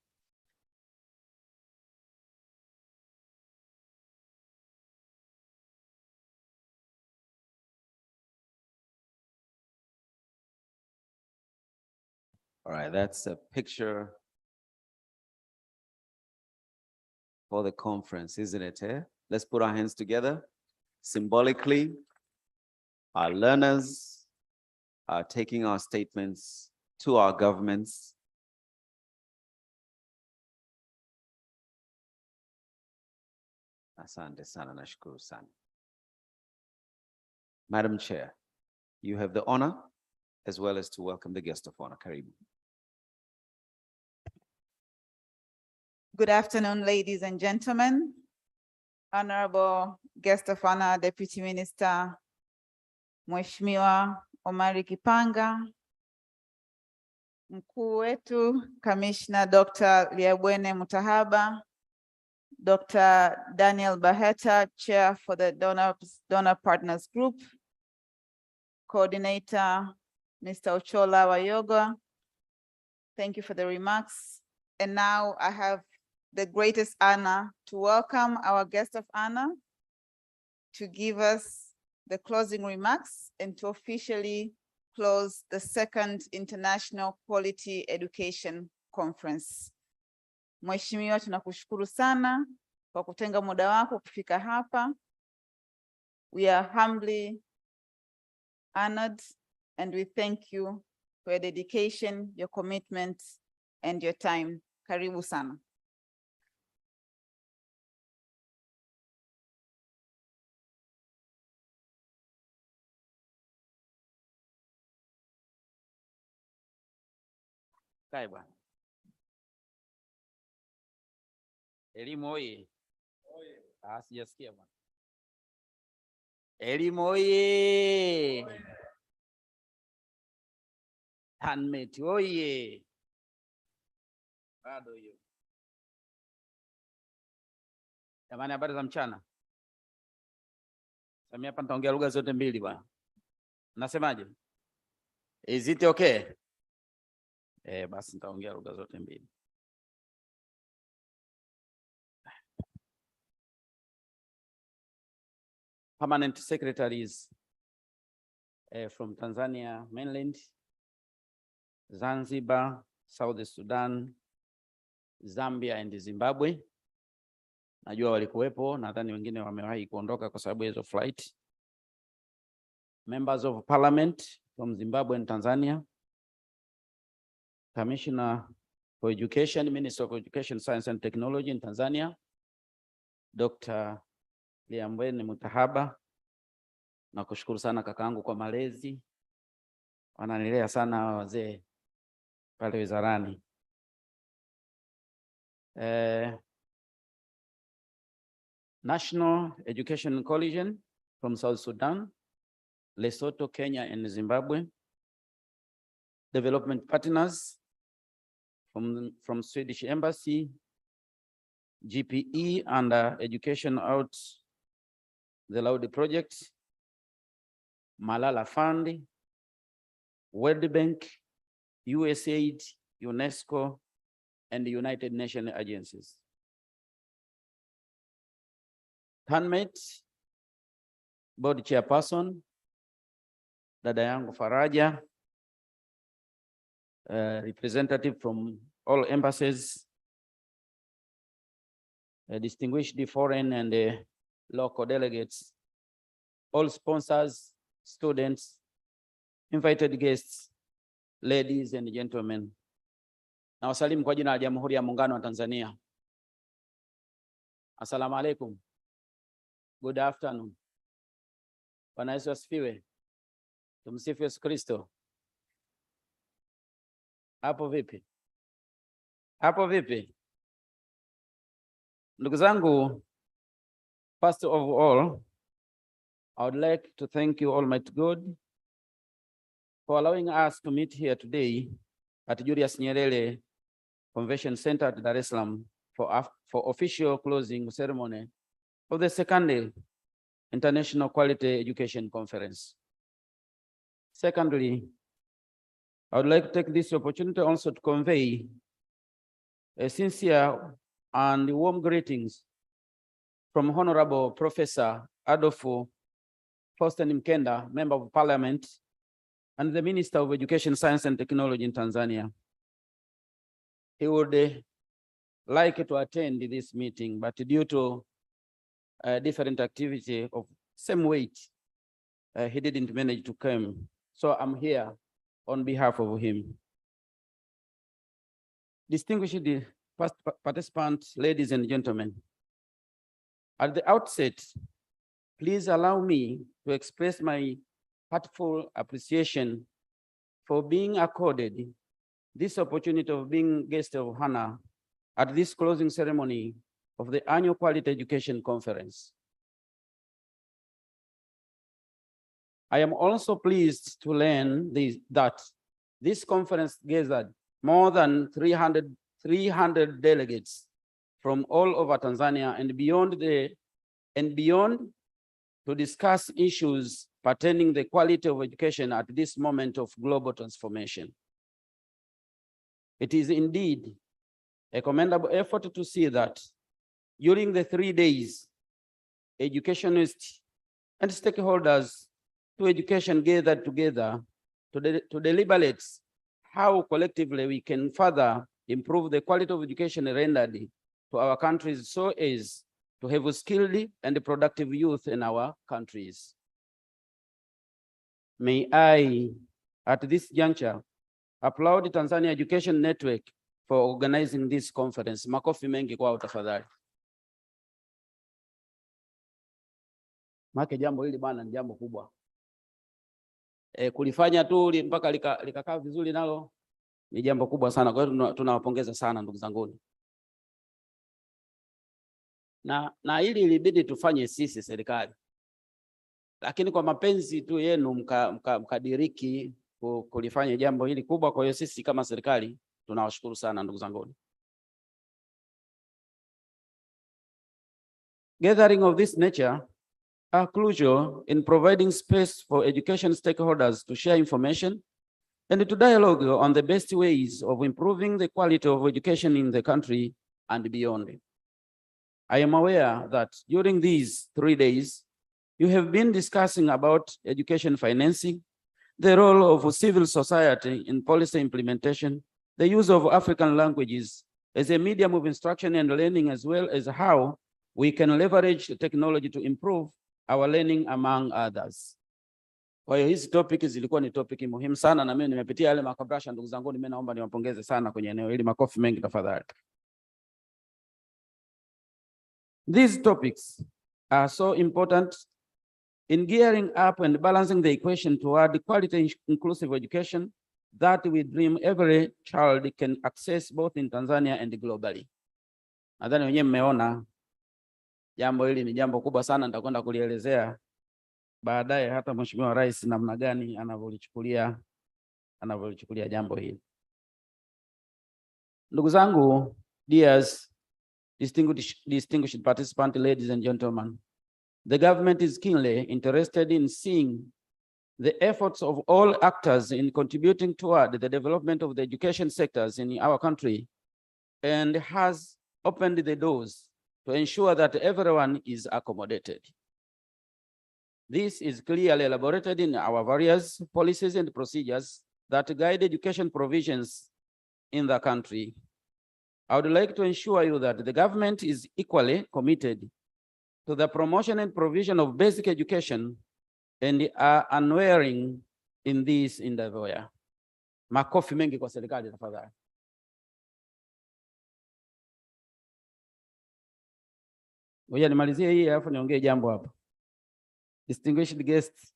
All right, that's a picture for the conference, isn't it? Let's put our hands together. Symbolically, our learners are taking our statements to our governments. Asante sana, nashukuru sana. Madam Chair, you have the honor as well as to welcome the guest of honor. Karibu. Good afternoon, ladies and gentlemen. Honorable guest of honor, Deputy Minister, Mheshimiwa Omari Kipanga, mkuu wetu, Commissioner Dr. Liabwene Mutahaba, Dr. Daniel Baheta, Chair for the Donor Partners Group, Coordinator, Mr. Ochola Wayoga. Thank you for the remarks. And now I have the greatest honor to welcome our guest of honor to give us the closing remarks and to officially close the second International Quality Education Conference. Mheshimiwa, tunakushukuru sana kwa kutenga muda wako kufika hapa. We are humbly honored and we thank you for your dedication, your commitment, and your time. Karibu sana. Kae bwana. Elimu oye. Sijasikia bwana. Elimu oye. Handmate oye. Bado hiyo. Jamani, habari za mchana. Mimi hapa nitaongea lugha zote mbili bwana. Nasemaje? Is it okay? Basi nitaongea lugha zote mbili. Permanent secretaries from Tanzania mainland, Zanzibar, South Sudan, Zambia and Zimbabwe. Najua walikuwepo, nadhani wengine wamewahi kuondoka kwa sababu hizo flight. Members of Parliament from Zimbabwe and Tanzania. Commissioner for Education, Minister of Education, Science and Technology in Tanzania, Dr. Liabwene Mutahaba. Nakushukuru sana kakaangu kwa malezi. Wananilea sana wazee pale wizarani. National Education Coalition from South Sudan, Lesotho, Kenya, and Zimbabwe. Development partners from Swedish Embassy, GPE and Education Out the Loud Project, Malala Fund, World Bank, USAID, UNESCO, and the United Nations agencies. Handmate, board chairperson, dada yangu Faraja, representative from all embassies, distinguished foreign and local delegates, all sponsors, students, invited guests, ladies and gentlemen. Na wasalimu kwa jina la Jamhuri ya Muungano wa Tanzania. Asalamu alaikum. Good afternoon. Bwana Yesu asifiwe. Tumsifu Yesu Kristo. Hapo vipi? Hapo vipi? Ndugu zangu, first of all, I would like to thank you, Almighty God, for allowing us to meet here today at Julius Nyerere Convention Center at Dar es Salaam for official closing ceremony of the second International Quality Education Conference. Secondly, I would like to take this opportunity also to convey a sincere and warm greetings from Honorable Professor Adolfo Faustin Mkenda, Member of Parliament, and the Minister of Education, Science and Technology in Tanzania. He would like to attend this meeting, but due to different activity of same weight, he didn't manage to come. So I'm here on behalf of him. Distinguished participants, ladies and gentlemen, at the outset, please allow me to express my heartfelt appreciation for being accorded this opportunity of being guest of honor at this closing ceremony of the Annual Quality Education Conference. I am also pleased to learn that this conference gathered more than 300 delegates from all over Tanzania and beyond to discuss issues pertaining the quality of education at this moment of global transformation. It is indeed a commendable effort to see that during the 3 days, educationists and stakeholders to education gathered together to deliberate how collectively we can further improve the quality of education rendered to our countries so as to have skilled and productive youth in our countries. May I, at this juncture, applaud the Tanzania Education Network for organizing this conference. Makofi mengi kwao tafadhali. Make jambo hili bwana ni jambo kubwa. Kulifanya tu mpaka likakaa vizuri nalo ni jambo kubwa sana. Kwa hiyo tunawapongeza sana ndugu zangu. Na hili ilibidi tufanye sisi serikali. Lakini kwa mapenzi tu yenu mkadiriki kulifanya jambo hili kubwa. Kwa hiyo sisi kama serikali tunawashukuru sana ndugu zangu. Gathering of this nature are crucial in providing space for education stakeholders to share information and to dialogue on the best ways of improving the quality of education in the country and beyond. I am aware that during these 3 days, you have been discussing about education financing, the role of civil society in policy implementation, the use of African languages as a medium of instruction and learning, as well as how we can leverage technology to improve our learning among others. Kwa hiyo hizi topic zilikuwa ni topic muhimu sana na mimi nimepitia yale makabrasha ndugu zangu, mimi naomba niwapongeze sana kwenye eneo hili, makofi mengi tafadhali. These topics are so important in gearing up and balancing the equation toward quality inclusive education that we dream every child can access both in Tanzania and globally. Nadhani wenyewe mmeona jambo hili ni jambo kubwa sana, nitakwenda kulielezea baadaye hata Mheshimiwa Rais namna gani anavyolichukulia jambo hili. Ndugu zangu, dears distinguished participants, ladies and gentlemen, the government is keenly interested in seeing the efforts of all actors in contributing toward the development of the education sectors in our country and has opened the doors to ensure that everyone is accommodated. This is clearly elaborated in our various policies and procedures that guide education provisions in the country. I would like to assure you that the government is equally committed to the promotion and provision of basic education and are unwavering in this endeavor. Makofi mengi kwa serikali tafadhali. Ngoja nimalizie hii alafu niongee jambo hapa. Distinguished guests,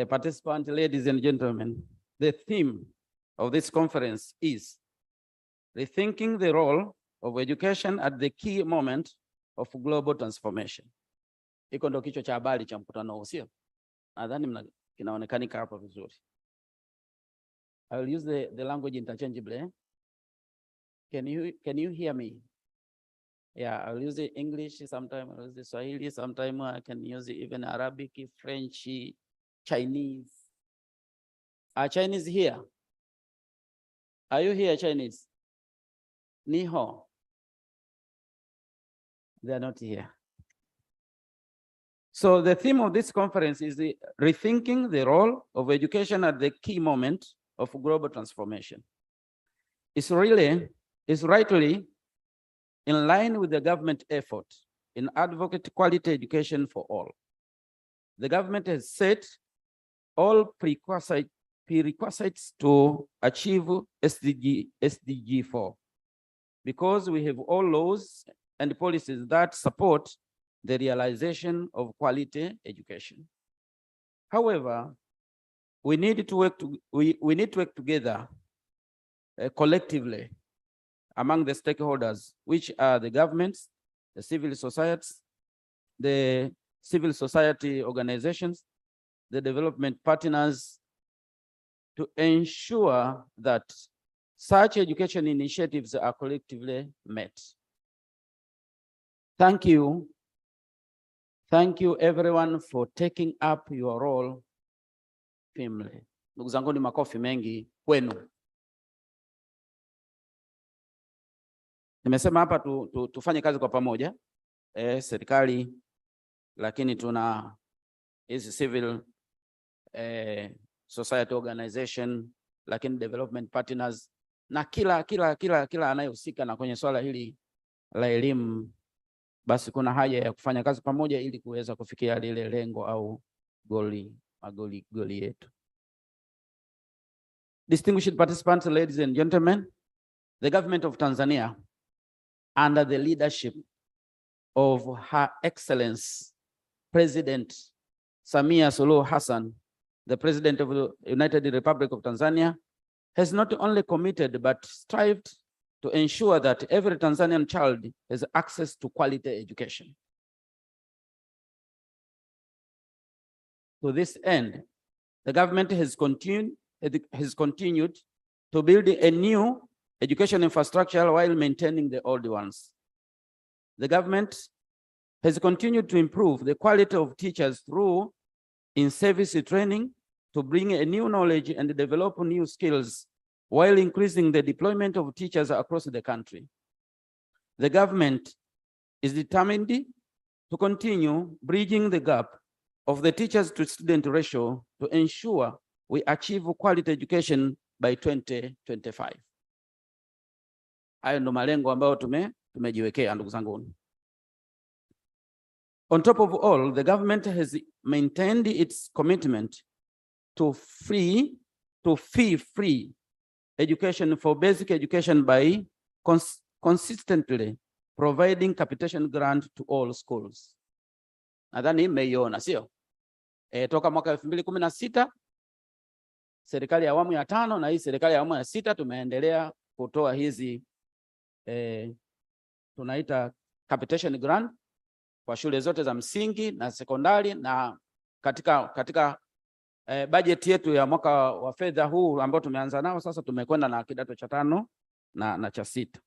participants, ladies and gentlemen, the theme of this conference is rethinking the role of education at the key moment of global transformation. Iko ndo kichwa cha habari cha mkutano huu, sio? Nadhani kinaonekanika hapa vizuri. I will use the language interchangeably. Can you hear me? Yeah, I'll use the English, sometimes I'll use the Swahili, sometimes I can use even Arabic, French, Chinese. Are Chinese here? Are you here, Chinese? Ni hao. They are not here. So the theme of this conference is rethinking the role of education at the key moment of global transformation. It's rightly in line with the government effort in advocate quality education for all. The government has set all prerequisites to achieve SDG 4 because we have all laws and policies that support the realization of quality education. However, we need to work together collectively among the stakeholders, which are the governments, the civil society organizations, the development partners, to ensure that such education initiatives are collectively met. Thank you. Thank you everyone for taking up your role firmly. Ndugu zangu, ni makofi mengi kwenu. Nimesema hapa tufanye kazi kwa pamoja, serikali, lakini tuna hizi civil society organization, lakini development partners na kila anayehusika na kwenye swala hili la elimu. Basi kuna haja ya kufanya kazi pamoja ili kuweza kufikia lile lengo au goli yetu. Distinguished participants, ladies and gentlemen, the government of Tanzania, under the leadership of Her Excellency President Samia Suluhu Hassan, the President of the United Republic of Tanzania, has not only committed but strived to ensure that every Tanzanian child has access to quality education. To this end, the government has continued to build a new education infrastructure while maintaining the old ones. The government has continued to improve the quality of teachers through in-service training to bring a new knowledge and develop new skills while increasing the deployment of teachers across the country. The government is determined to continue bridging the gap of the teachers to student ratio to ensure we achieve quality education by 2025. Hayo ndo malengo ambayo tumejiwekea, ndugu zangu. On top of all, the government has maintained its commitment to fee-free education for basic education by consistently providing capitation grant to all schools. Nadhani mmeiona, sio? Toka mwaka 2016 serikali ya awamu ya 5 na hii serikali ya awamu ya 6 tumeendelea kutoa hizi tunaita capitation grant kwa shule zote za msingi na sekondari, na katika bajeti yetu ya mwaka wa fedha huu ambao tumeanza nao sasa, tumekwenda na kidato cha 5 na cha 6.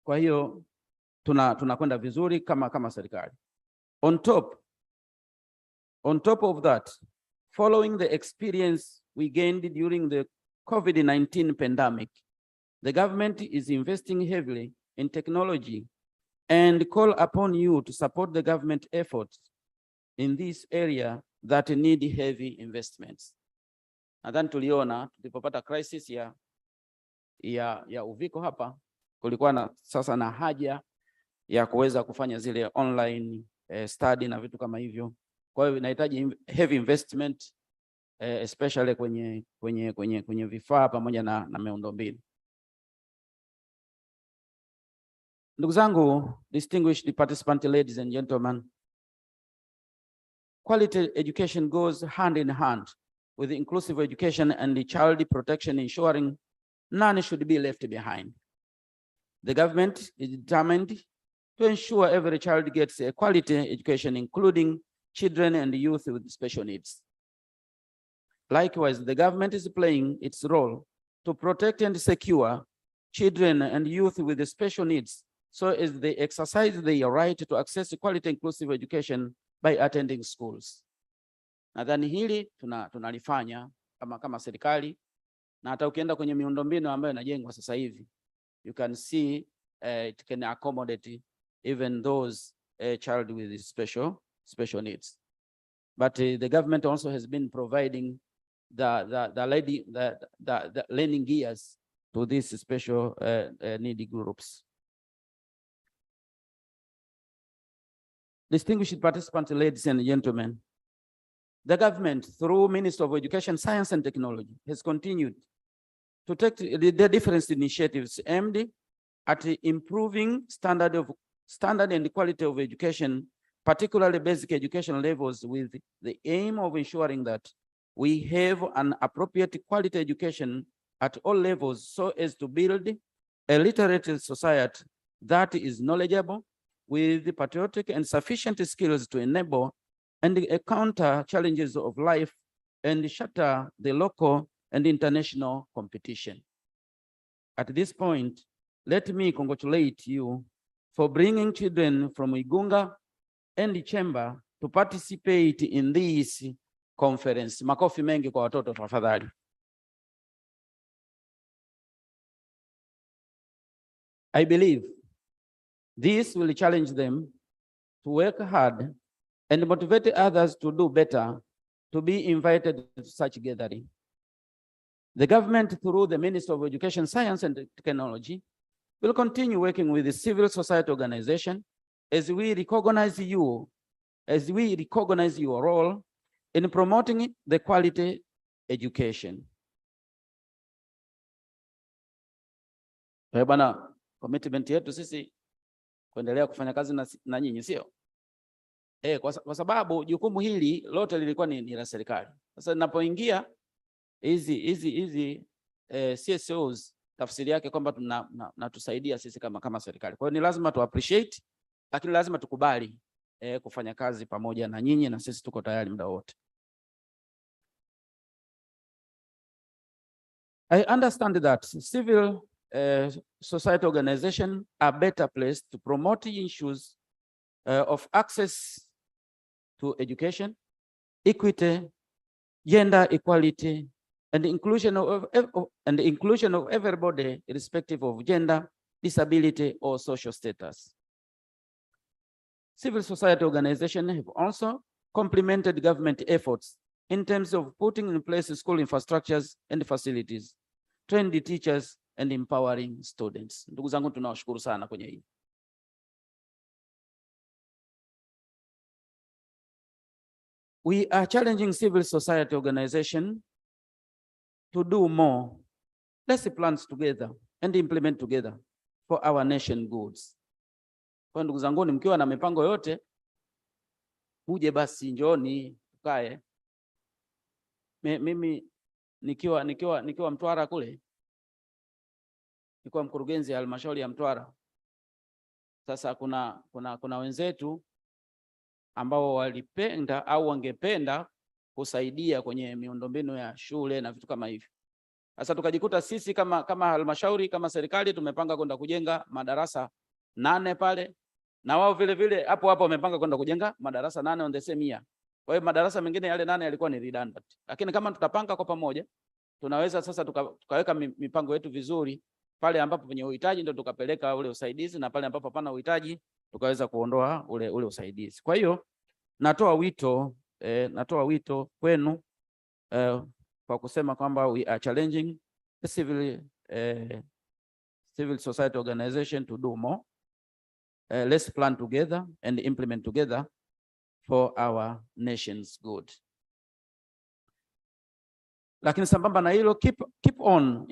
Kwa hiyo tunakwenda vizuri kama serikali. On top of that, following the experience we gained during the COVID-19 pandemic, the government is investing heavily in technology and call upon you to support the government efforts in this area that need heavy investments. Nadhani tuliona tulipopata crisis ya uviko hapa, kulikuwa sasa na haja ya kuweza kufanya zile online study na vitu kama hivyo. Kwa hiyo inahitaji heavy investment especially kwenye vifaa pamoja na miundombinu. Ndugu zangu, distinguished participants, ladies and gentlemen, quality education goes hand in hand with inclusive education and the child protection, ensuring none should be left behind. The government is determined to ensure every child gets a quality education, including children and youth with special needs. Likewise, the government is playing its role to protect and secure children and youth with special needs, so as they exercise their right to access quality inclusive education by attending schools. Nadhani hili tunalifanya kama serikali, na hata ukienda kwenye miundombinu ambayo inajengwa sasa hivi, you can see it can accommodate even those child with special needs. But the government also has been providing the learning gears to these special needy groups. Distinguished participants, ladies and gentlemen, the government, through Ministry of Education, Science and Technology, has continued to take the different initiatives aimed at improving standard and quality of education, particularly basic education levels, with the aim of ensuring that we have an appropriate quality education at all levels, so as to build a literate society that is knowledgeable, with patriotic and sufficient skills to enable and counter challenges of life and shatter the local and international competition. At this point, let me congratulate you for bringing children from Igunga and the chamber to participate in this conference. Makofi mengi kwa watoto tafadhali. I believe this will challenge them to work hard and motivate others to do better, to be invited to such gathering. The government, through the Ministry of Education, Science and Technology, will continue working with the civil society organization as we recognize your role in promoting the quality education. Bwana, commitment yetu sisi kuendelea kufanya kazi na nyinyi, sio? Kwa sababu jukumu hili lote lilikuwa ni la serikali. Sasa ninapoingia hizi CSOs, tafsiri yake kwamba tunatusaidia sisi kama serikali. Kwa hiyo ni lazima tu appreciate, lakini lazima tukubali kufanya kazi pamoja na nyinyi, na sisi tuko tayari muda wote. I understand that civil society organizations are better placed to promote issues of access to education, equity, gender equality, and the inclusion of everybody, irrespective of gender, disability, or social status. Civil society organizations have also complemented government efforts in terms of putting in place school infrastructures and facilities, train the teachers, and empowering students. Ndugu zangu, tunawashukuru sana kwenye hii. We are challenging civil society organization to do more. Let's plan together and implement together for our nation goods. Kwa ndugu zangu, mkiwa na mipango yote, uje basi njooni tukae. Mimi nikiwa Mtwara kule, nilikuwa mkurugenzi ya halmashauri ya Mtwara. Sasa kuna wenzetu ambao walipenda au wangependa kusaidia kwenye miundombinu ya shule na vitu kama hivyo. Sasa tukajikuta sisi kama halmashauri, kama serikali, tumepanga kwenda kujenga madarasa 8 pale, na wao vile vile hapo wamepanga kwenda kujenga madarasa 8 on the same year. Kwa hiyo madarasa mengine yale 8 yalikuwa ni redundant. Lakini kama tutapanga kwa pamoja, tunaweza sasa tukaweka mipango yetu vizuri. Pale ambapo penye uhitaji ndio tukapeleka ule usaidizi, na pale ambapo hapana uhitaji tukaweza kuondoa ule usaidizi. Kwa hiyo natoa wito kwenu kwa kusema kwamba we are challenging the civil society organization to do more. Let's plan together and implement together for our nation's good. Lakini sambamba na hilo, keep on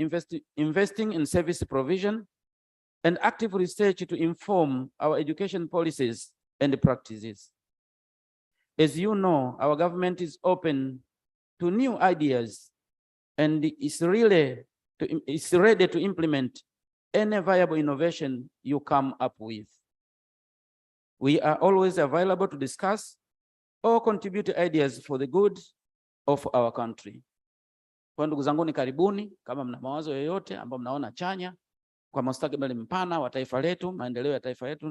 investing in service provision and active research to inform our education policies and practices. As you know, our government is open to new ideas and is ready to implement any viable innovation you come up with. We are always available to discuss or contribute ideas for the good of our country. Kwa ndugu zangu, ni karibuni kama mna mawazo yoyote ambayo mnaona chanya kwa mustakabali mpana wa taifa letu, maendeleo ya taifa letu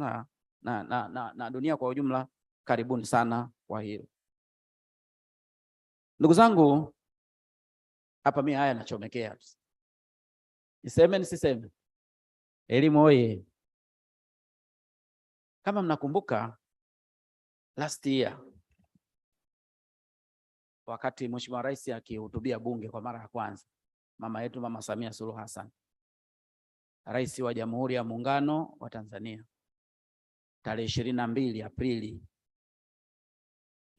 na dunia kwa ujumla, karibuni sana kwa hilo. Ndugu zangu, hapa mimi haya nachomekea. Niseme nisiseme? Elimu oye! Kama mnakumbuka last year, wakati Mheshimiwa Rais akihutubia bunge kwa mara ya kwanza, mama yetu Mama Samia Suluhu Hassan, Rais wa Jamhuri ya Muungano wa Tanzania, tarehe 22 Aprili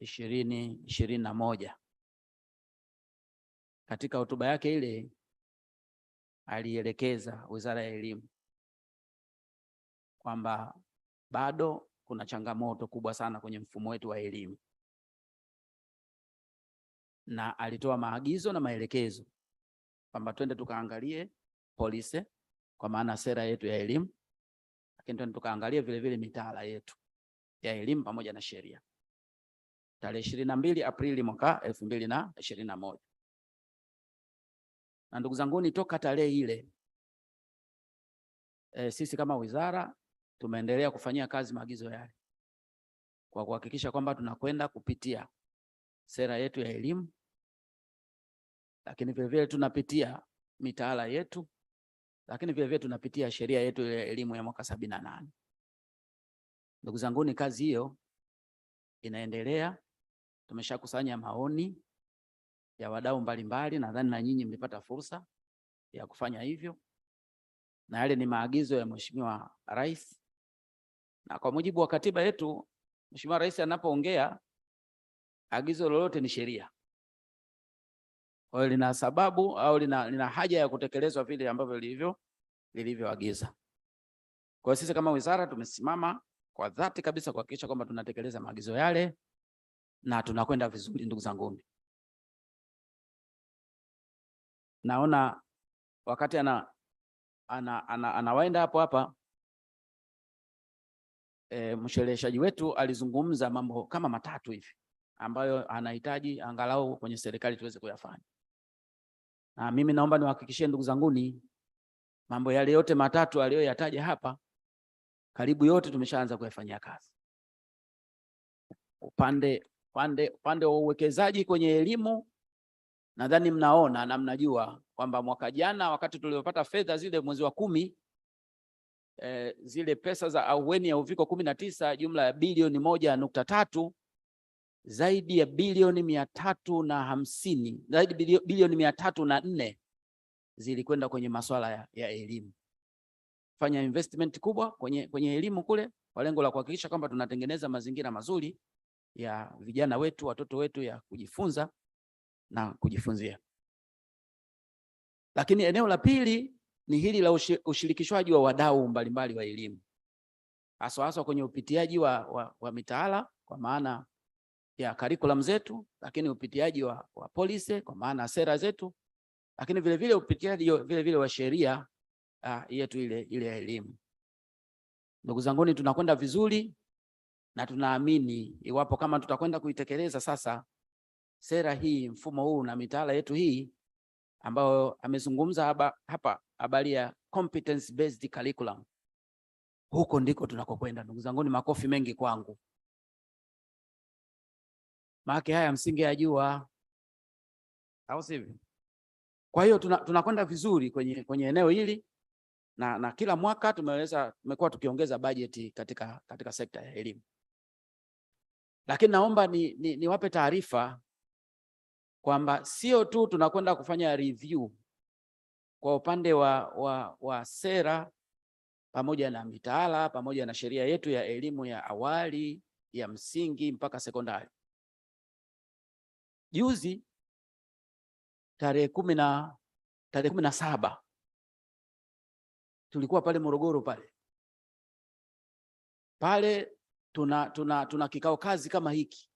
2021, katika hotuba yake ile alielekeza Wizara ya Elimu kwamba bado kuna changamoto kubwa sana kwenye mfumo wetu wa elimu, na alitoa maagizo na maelekezo kwamba twende tukaangalie policy, kwa maana sera yetu ya elimu, lakini twende tukaangalie vile vile mitaala yetu ya elimu pamoja na sheria. Tarehe 22 Aprili mwaka 2021. Na ndugu zangu, ni toka tarehe ile sisi kama wizara tumeendelea kufanyia kazi maagizo yale kwa kuhakikisha kwamba tunakwenda kupitia sera yetu ya elimu, lakini vile vile tunapitia mitaala yetu, lakini vile vile tunapitia sheria yetu ya elimu ya mwaka 78. Ndugu zangu, ni kazi hiyo inaendelea. Tumeshakusanya maoni ya wadau mbalimbali, nadhani na nyinyi mlipata fursa ya kufanya hivyo, na yale ni maagizo ya Mheshimiwa Rais, na kwa mujibu wa katiba yetu, Mheshimiwa Rais anapoongea agizo lolote ni sheria. Kwa hiyo lina sababu au lina haja ya kutekelezwa vile ambavyo lilivyoagiza. Kwa hiyo sisi kama wizara tumesimama kwa dhati kabisa kuhakikisha kwamba tunatekeleza maagizo yale na tunakwenda vizuri. Ndugu zangu, naona wakati anawaenda hapa mshereheshaji wetu alizungumza mambo kama matatu hivi ambayo anahitaji angalau kwenye serikali tuweze kuyafanya. Na mimi naomba niwahakikishie ndugu zanguni, mambo yale yote matatu aliyoyataja hapa, karibu yote tumeshaanza kuyafanyia kazi. Upande wa uwekezaji kwenye elimu, nadhani mnaona na mnajua kwamba mwaka jana wakati tuliopata fedha zile mwezi wa 10, zile pesa za ahueni ya uviko 19 jumla ya bilioni 1.3, zaidi ya bilioni 350, zaidi bilioni 304 zilikwenda kwenye masuala ya elimu. Fanya investment kubwa kwenye elimu kule kwa lengo la kuhakikisha kwamba tunatengeneza mazingira mazuri ya vijana wetu, watoto wetu ya kujifunza na kujifunzia. Lakini eneo la pili ni hili la ushirikishwaji wa wadau mbalimbali wa elimu, hasa kwenye upitiaji wa mitaala kwa maana ya curriculum zetu, lakini upitiaji wa policy kwa maana sera zetu, lakini vile vile upitiaji vile vile wa sheria yetu ile ya elimu. Ndugu zanguni, tunakwenda vizuri na tunaamini iwapo kama tutakwenda kuitekeleza sasa sera hii, mfumo huu na mitaala yetu hii ambayo amezungumza hapa habari ya competence based curriculum, huko ndiko tunakokwenda. Ndugu zanguni, makofi mengi kwangu. Maana haya msingeyajua, au sivyo? Kwa hiyo tunakwenda vizuri kwenye eneo hili na kila mwaka tumekuwa tukiongeza bajeti katika sekta ya elimu. Lakini naomba niwape taarifa kwamba sio tu tunakwenda kufanya review kwa upande wa sera pamoja na mitaala pamoja na sheria yetu ya elimu ya awali, ya msingi mpaka sekondari. Juzi tarehe 17 tulikuwa pale Morogoro pale tuna kikao kazi kama hiki,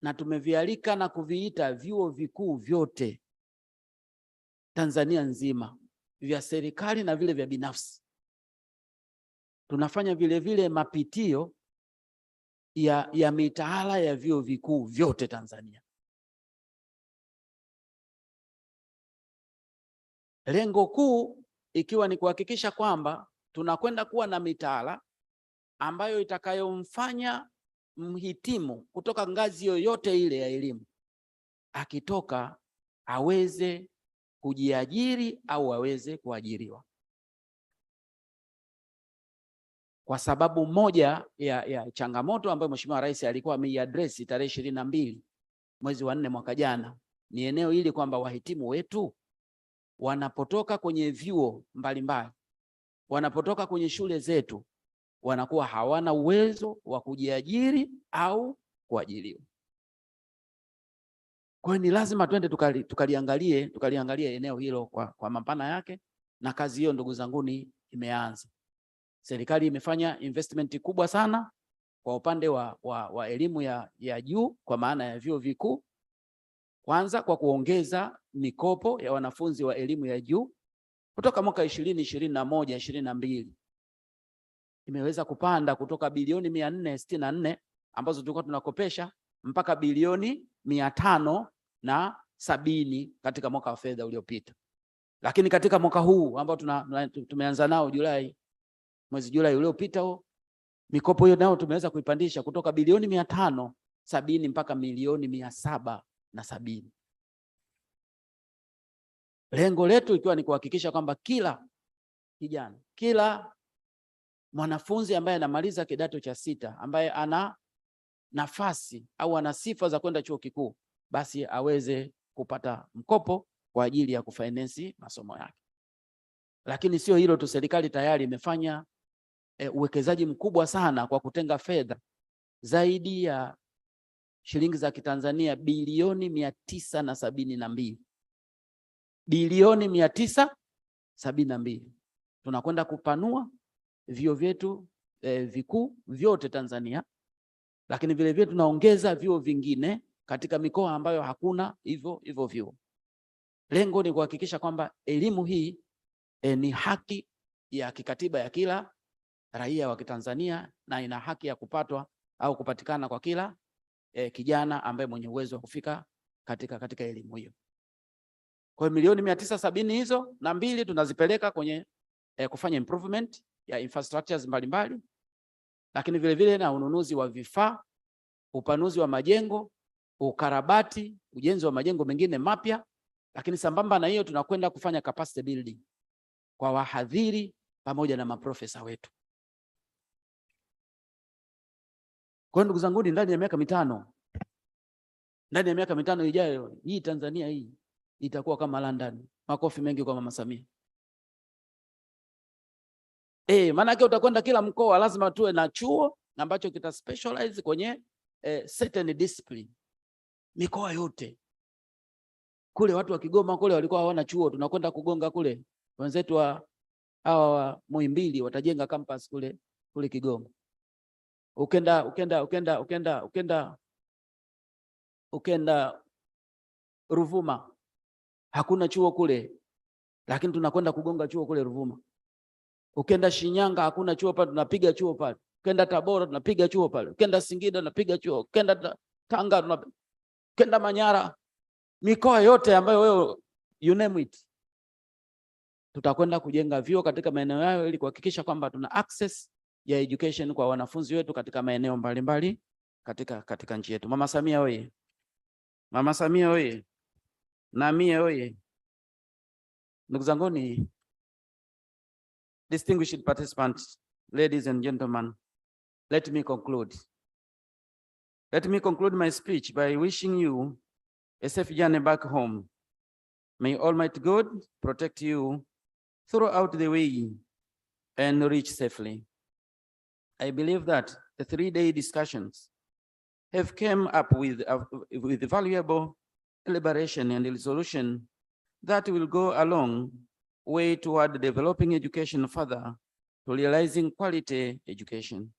na tumevialika na kuviita vyuo vikuu vyote Tanzania nzima, vya serikali na vile vya binafsi. Tunafanya vile mapitio ya mitaala ya vyuo vikuu vyote Tanzania. Lengo kuu ikiwa ni kuhakikisha kwamba tunakwenda kuwa na mitaala ambayo itakayomfanya mhitimu kutoka ngazi yoyote ile ya elimu akitoka aweze kujiajiri au aweze kuajiriwa. Kwa sababu moja ya changamoto ambayo Mheshimiwa Rais alikuwa ameiaddress tarehe 22 mwezi wa 4 mwaka jana ni eneo hili, kwamba wahitimu wetu wanapotoka kwenye vyuo mbalimbali, wanapotoka kwenye shule zetu, wanakuwa hawana uwezo wa kujiajiri au kuajiriwa. Kwa hiyo ni lazima twende tukaliangalie eneo hilo kwa mapana yake, na kazi hiyo ndugu zanguni imeanza. Serikali imefanya investment kubwa sana kwa upande wa elimu ya juu kwa maana ya vyuo vikuu. Kwanza kwa kuongeza mikopo ya wanafunzi wa elimu ya juu kutoka mwaka 2021-22 imeweza kupanda kutoka bilioni 464 ambazo tulikuwa tunakopesha mpaka bilioni 570 katika mwaka wa fedha uliopita. Lakini katika mwaka huu ambao tumeanza nao mwezi Julai uliopita, mikopo hiyo nao tumeweza kuipandisha kutoka bilioni 570 mpaka milioni 770. Lengo letu ikiwa ni kuhakikisha kwamba kila kijana, kila mwanafunzi ambaye anamaliza kidato cha 6 ambaye ana nafasi au ana sifa za kwenda chuo kikuu, basi aweze kupata mkopo kwa ajili ya kufinance masomo yake. Lakini sio hilo tu, serikali tayari imefanya uwekezaji mkubwa sana kwa kutenga fedha zaidi ya shilingi za Kitanzania bilioni 972. Bilioni 972. Tunakwenda kupanua vyuo vyetu vikuu vyote Tanzania, lakini vile vile tunaongeza vyuo vingine katika mikoa ambayo hakuna hivyo vyuo. Lengo ni kuhakikisha kwamba elimu hii ni haki ya kikatiba ya kila raia wa Kitanzania na ina haki ya kupatwa au kupatikana kwa kila kijana ambaye mwenye uwezo wa kufika katika elimu hiyo. Kwa hiyo milioni 970 hizo na 2 tunazipeleka kwenye kufanya improvement ya infrastructures mbalimbali, lakini vile vile na ununuzi wa vifaa, upanuzi wa majengo, ukarabati, ujenzi wa majengo mengine mapya, lakini sambamba na hiyo tunakwenda kufanya capacity building kwa wahadhiri pamoja na maprofesa wetu. Kwa ndugu zangu, ndani ya miaka mitano ijayo, hii Tanzania hii itakuwa kama London. Makofi mengi kwa Mama Samia. Maana yake utakwenda kila mkoa lazima tuwe na chuo ambacho kita specialize kwenye certain discipline. Mikoa yote. Kule watu wa Kigoma kule walikuwa hawana chuo, tunakwenda kugonga kule. Wenzetu wa Muhimbili watajenga campus kule Kigoma. Ukenda Ruvuma hakuna chuo kule, lakini tunakwenda kugonga chuo kule Ruvuma. Ukenda Shinyanga hakuna chuo pale, tunapiga chuo pale. Ukenda Tabora tunapiga chuo pale. Ukenda Singida tunapiga chuo. Ukenda Tanga ukenda Manyara, mikoa yote ambayo wewe you name it, tutakwenda kujenga vyuo katika maeneo yao ili kuhakikisha kwamba tuna access ya education kwa wanafunzi wetu katika maeneo mbalimbali katika nchi yetu. Mama Samia oye! Mama Samia oye! Na mie oye! Ndugu zanguni, distinguished participants, ladies and gentlemen, let me conclude. Let me conclude my speech by wishing you a safe journey back home. May Almighty God protect you throughout the way and reach safely. I believe that the 3-day discussions have come up with valuable elaboration and resolution that will go a long way toward developing education further to realizing quality education.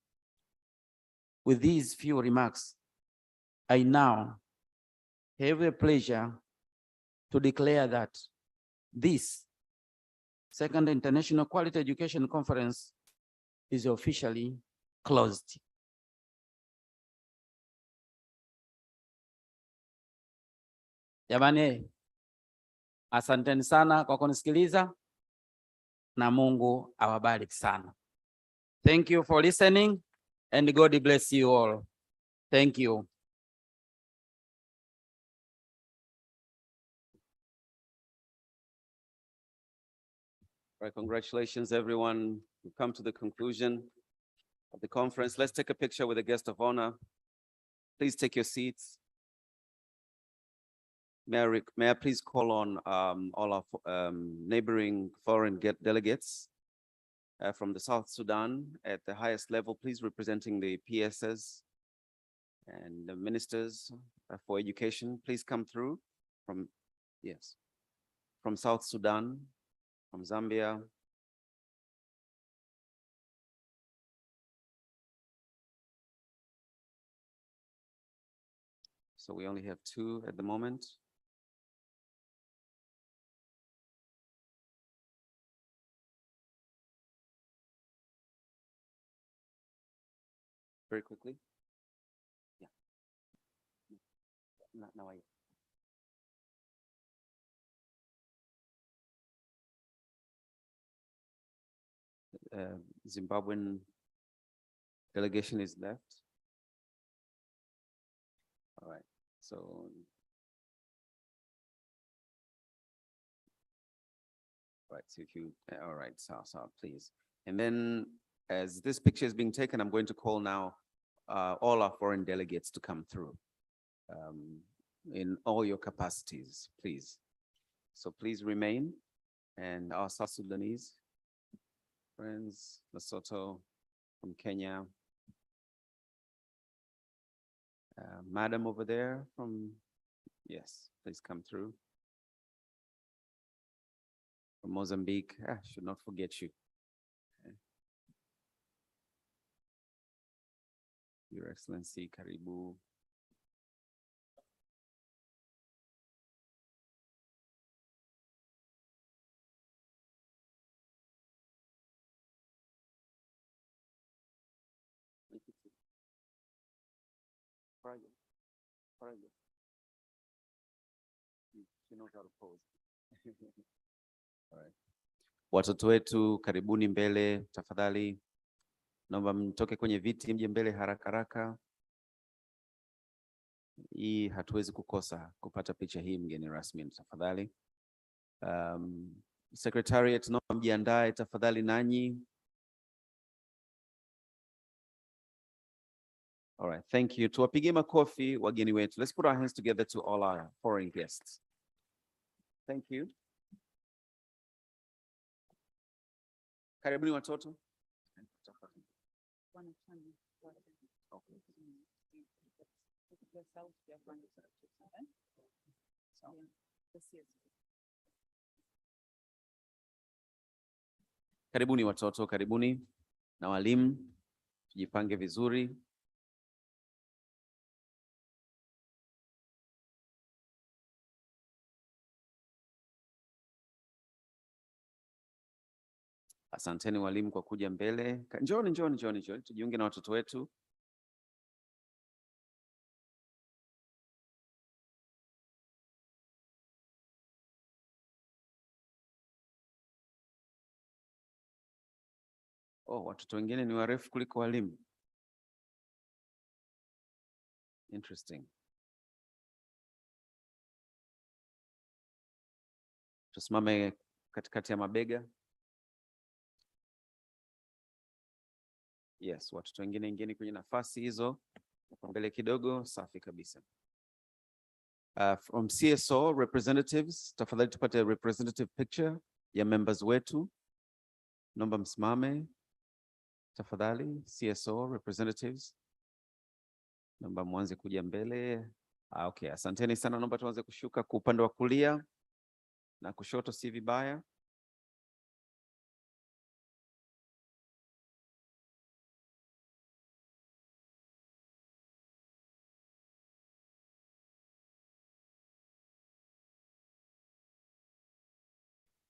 With these few remarks, I now have the pleasure to declare that this second International Quality Education Conference is officially closed. Jamani, asanteni sana kwa kunisikiliza na Mungu awabariki sana. Thank you for listening and God bless you all. Thank you. All right, congratulations, everyone. We've come to the conclusion of the conference. Let's take a picture with the guest of honor. Please take your seats. May I please call on all our neighboring foreign delegates from the South Sudan at the highest level, please, representing the PSs and the ministers for education. Please come through from, yes, from South Sudan, from Zambia. So we only have 2 at the moment. Very quickly. Yeah. No, Zimbabwean delegation is left. All right, so. All right, so if you, all right, so please. And then as this picture is being taken, I'm going to call now all our foreign delegates to come through in all your capacities, please. So please remain. And our South Sudanese friends, Lesotho, from Kenya. Madam over there from, yes, please come through. From Mozambique, I should not forget you. Okay. Your Excellency, Karibu. She knows how to pose. All right. Watoto wetu, karibuni mbele tafadhali. Naomba mtoke kwenye viti mje mbele haraka haraka. Hii hatuwezi kukosa kupata picha hii, mgeni rasmi, tafadhali. Secretariat, naomba mjiandae tafadhali nanyi. All right, thank you. Tuwapigie makofi wageni wetu. Let's put our hands together to all our foreign guests. Thank you. Karibuni watoto. Karibuni watoto, karibuni na walimu, tujipange vizuri. Asanteni walimu kwa kuja mbele. Njoni, tujiunge na watoto wetu. Oh, watoto wengine ni warefu kuliko walimu. Interesting. Tusimame katikati ya mabega. Yes, watoto wengine ingine kwenye nafasi hizo. Mbele kidogo, safi kabisa. From CSO representatives, tafadhali tupate representative picture ya members wetu. Naomba msimame. Tafadhali, CSO representatives. Naomba mwanze kuja mbele. Okay, asanteni sana. Naomba tuanze kushuka kwa upande wa kulia na kushoto, si vibaya.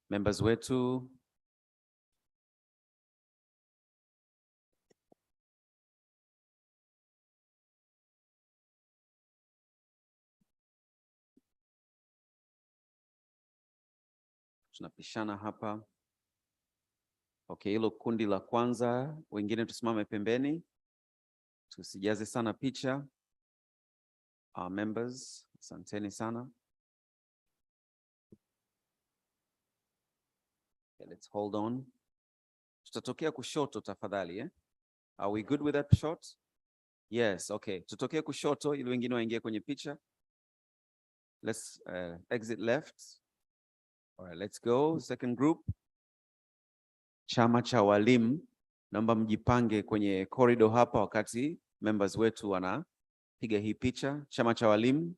Members wetu. Tunapishana hapa. Okay, hilo kundi la kwanza, wengine tusimame pembeni. Tusijaze sana picha. Our members, asanteni sana. Okay, let's hold on. Tutatokea kushoto tafadhali, eh? Are we good with that shot? Yes, okay. Tutokee kushoto ili wengine waingie kwenye picha. Let's exit left. All right, let's go. Second group. Chama cha walimu, naomba mjipange kwenye corridor hapa wakati members wetu wanapiga hii picha. Chama cha walimu.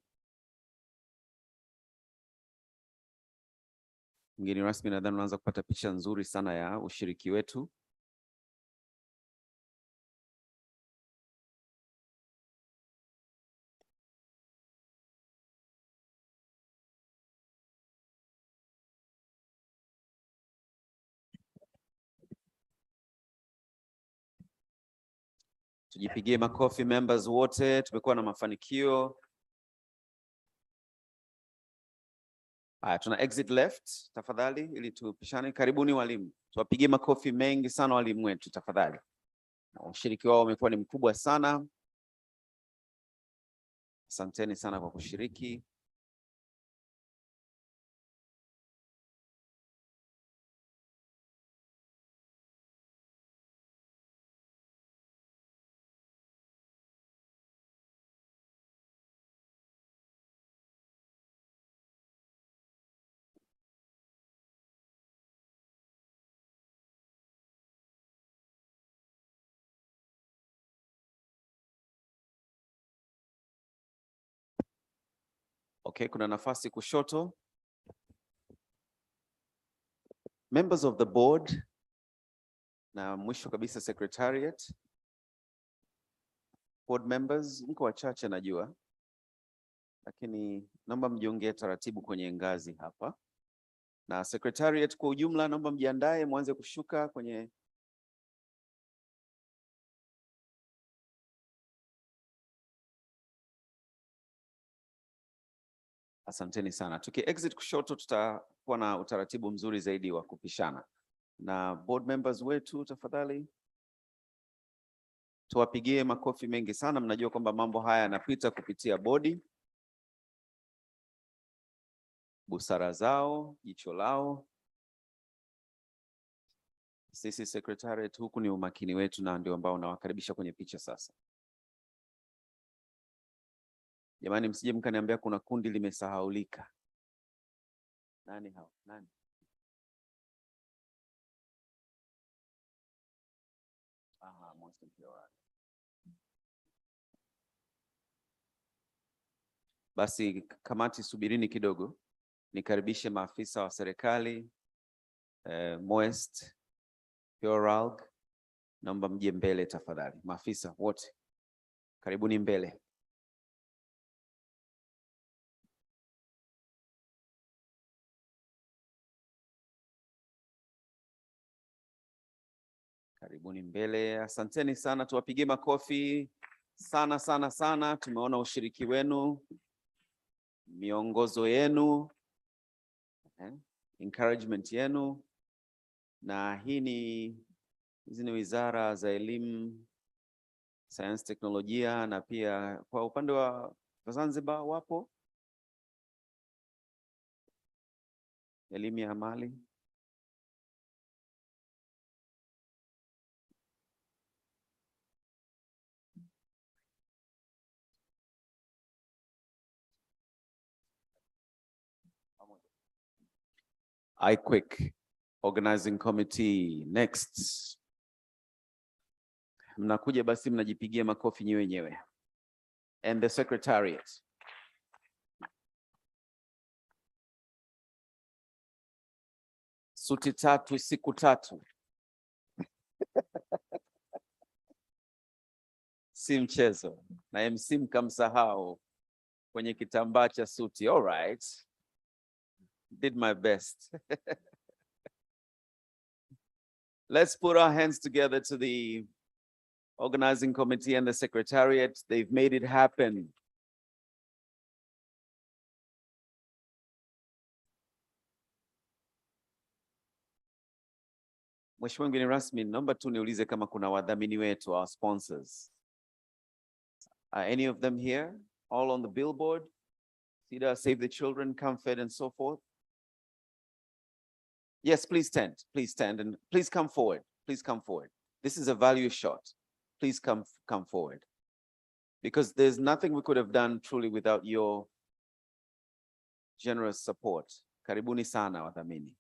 Mgeni rasmi, nadhani unaanza kupata picha nzuri sana ya ushiriki wetu. Tujipigie makofi members wote, tumekuwa na mafanikio. Haya, tuna exit left tafadhali ili tupishane. Karibuni walimu. Tuwapigie makofi mengi sana walimu wetu tafadhali. Ushiriki wao umekuwa ni mkubwa sana. Asanteni sana kwa kushiriki. Okay, kuna nafasi kushoto. Members of the board na mwisho kabisa secretariat. Board members, mko wachache najua, lakini naomba mjiongee taratibu kwenye ngazi hapa. Na secretariat kwa ujumla, naomba mjiandae mwanze kushuka kwenye asanteni sana. Tuki exit kushoto tutakuwa na utaratibu mzuri zaidi wa kupishana. Na board members wetu tafadhali tuwapigie makofi mengi sana. Mnajua kwamba mambo haya yanapita kupitia bodi. Busara zao, jicho lao. Sisi secretariat huku ni umakini wetu na ndio ambao nawakaribisha kwenye picha sasa. Jamani, msije mkaniambia kuna kundi limesahaulika. Nani hao? Nani? Aha, Monster Pure. Basi kamati, subirini kidogo. Nikaribishe maafisa wa serikali, Moist, Puralg. Naomba mje mbele tafadhali. Maafisa wote, karibuni mbele. Karibuni mbele. Asanteni sana, tuwapigie makofi sana sana sana. Tumeona ushiriki wenu, miongozo yenu, encouragement yenu, na hizi ni wizara za elimu, sayansi, teknolojia, na pia kwa upande wa Zanzibar wapo elimu ya amali. IQUIC Organizing Committee. Next. Mnakuja basi mnajipigia makofi nyewe wenyewe. And the Secretariat. Suti tatu siku tatu. Si mchezo. Na MC mkamsahau kwenye kitambaa cha suti. All right. Did my best. Let's put our hands together to the Organizing Committee and the Secretariat. They've made it happen. Mheshimiwa mgeni rasmi, naomba tu niulize kama kuna wadhamini wetu, our sponsors. Are any of them here? All on the billboard? CEDA, Save the Children, Comfort, and so forth? Yes, please stand, and please come forward. Please come forward. This is a value shot. Please come forward. Because there's nothing we could have done truly without your generous support. Karibuni sana wadhamini.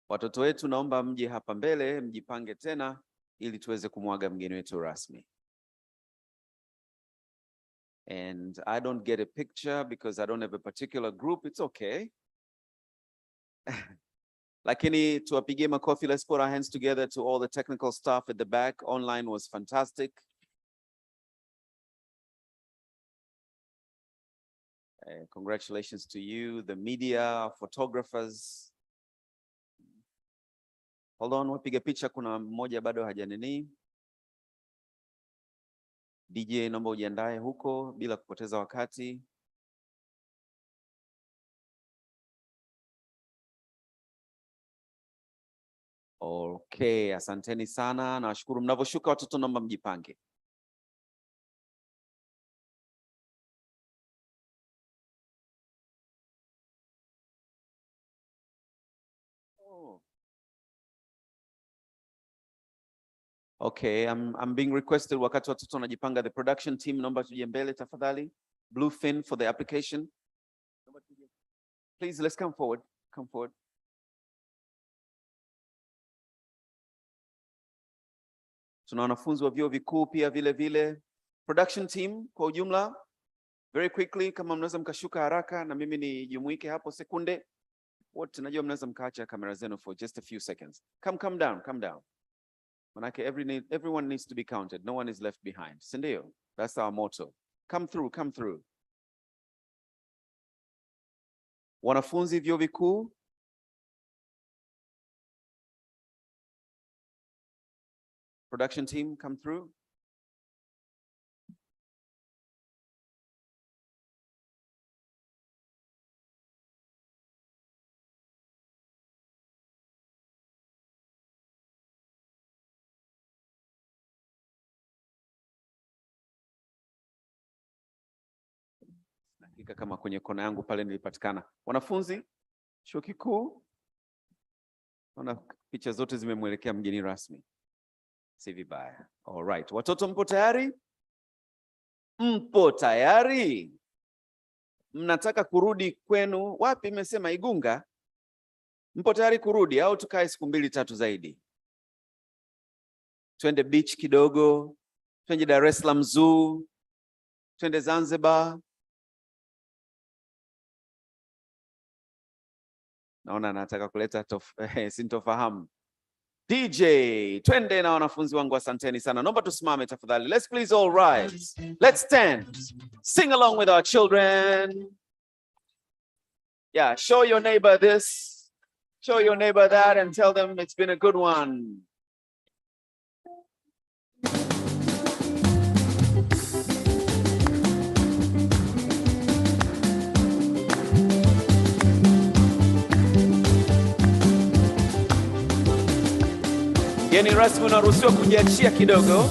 Watoto wetu naomba mje hapa mbele, mjipange tena ili tuweze kumwaga mgeni wetu rasmi. And I don't get a picture because I don't have a particular group. It's okay. Lakini tuwapigie makofi. Let's put our hands together to all the technical staff at the back. Online was fantastic. Congratulations to you, the media, photographers. Hold on, wapiga picha kuna mmoja bado hajanini. DJ naomba ujiandae huko bila kupoteza wakati. Okay, asanteni sana. Nawashukuru. Mnavyoshuka watoto naomba mjipange. Okay, I'm being requested wakati watoto wanajipanga, the production team naomba tuje mbele tafadhali. Bluefin for the application. Please, let's come forward. Come forward. Tuna wanafunzi wa vyuo vikuu pia vile vile. Production team kwa ujumla, very quickly, kama mnaweza mkashuka haraka na mimi nijumuike hapo sekunde. Wote najua mnaweza mkaacha kamera zenu for just a few seconds. Come down. Manake everyone needs to be counted. No one is left behind. Sindio? That's our motto. Come through. Wanafunzi vyuo vikuu. Production team, come through. Hakika kama kwenye kona yangu pale nilipatikana. Wanafunzi chuo kikuu, ona picha zote zimemwelekea mgeni rasmi. Si vibaya. All right. Watoto mpo tayari? Mpo tayari? Mnataka kurudi kwenu wapi? Mmesema Igunga. Mpo tayari kurudi au tukae siku 2-3 zaidi? Twende beach kidogo, twende Dar es Salaam Zoo, twende Zanzibar. Naona nataka kuleta sintofahamu. DJ, twende na wanafunzi wangu, asanteni sana. Naomba tusimame tafadhali. Let's please all rise. Let's stand. Sing along with our children. Yeah, show your neighbor this. Show your neighbor that and tell them it's been a good one. Mgeni rasmi unaruhusiwa kujiachia kidogo.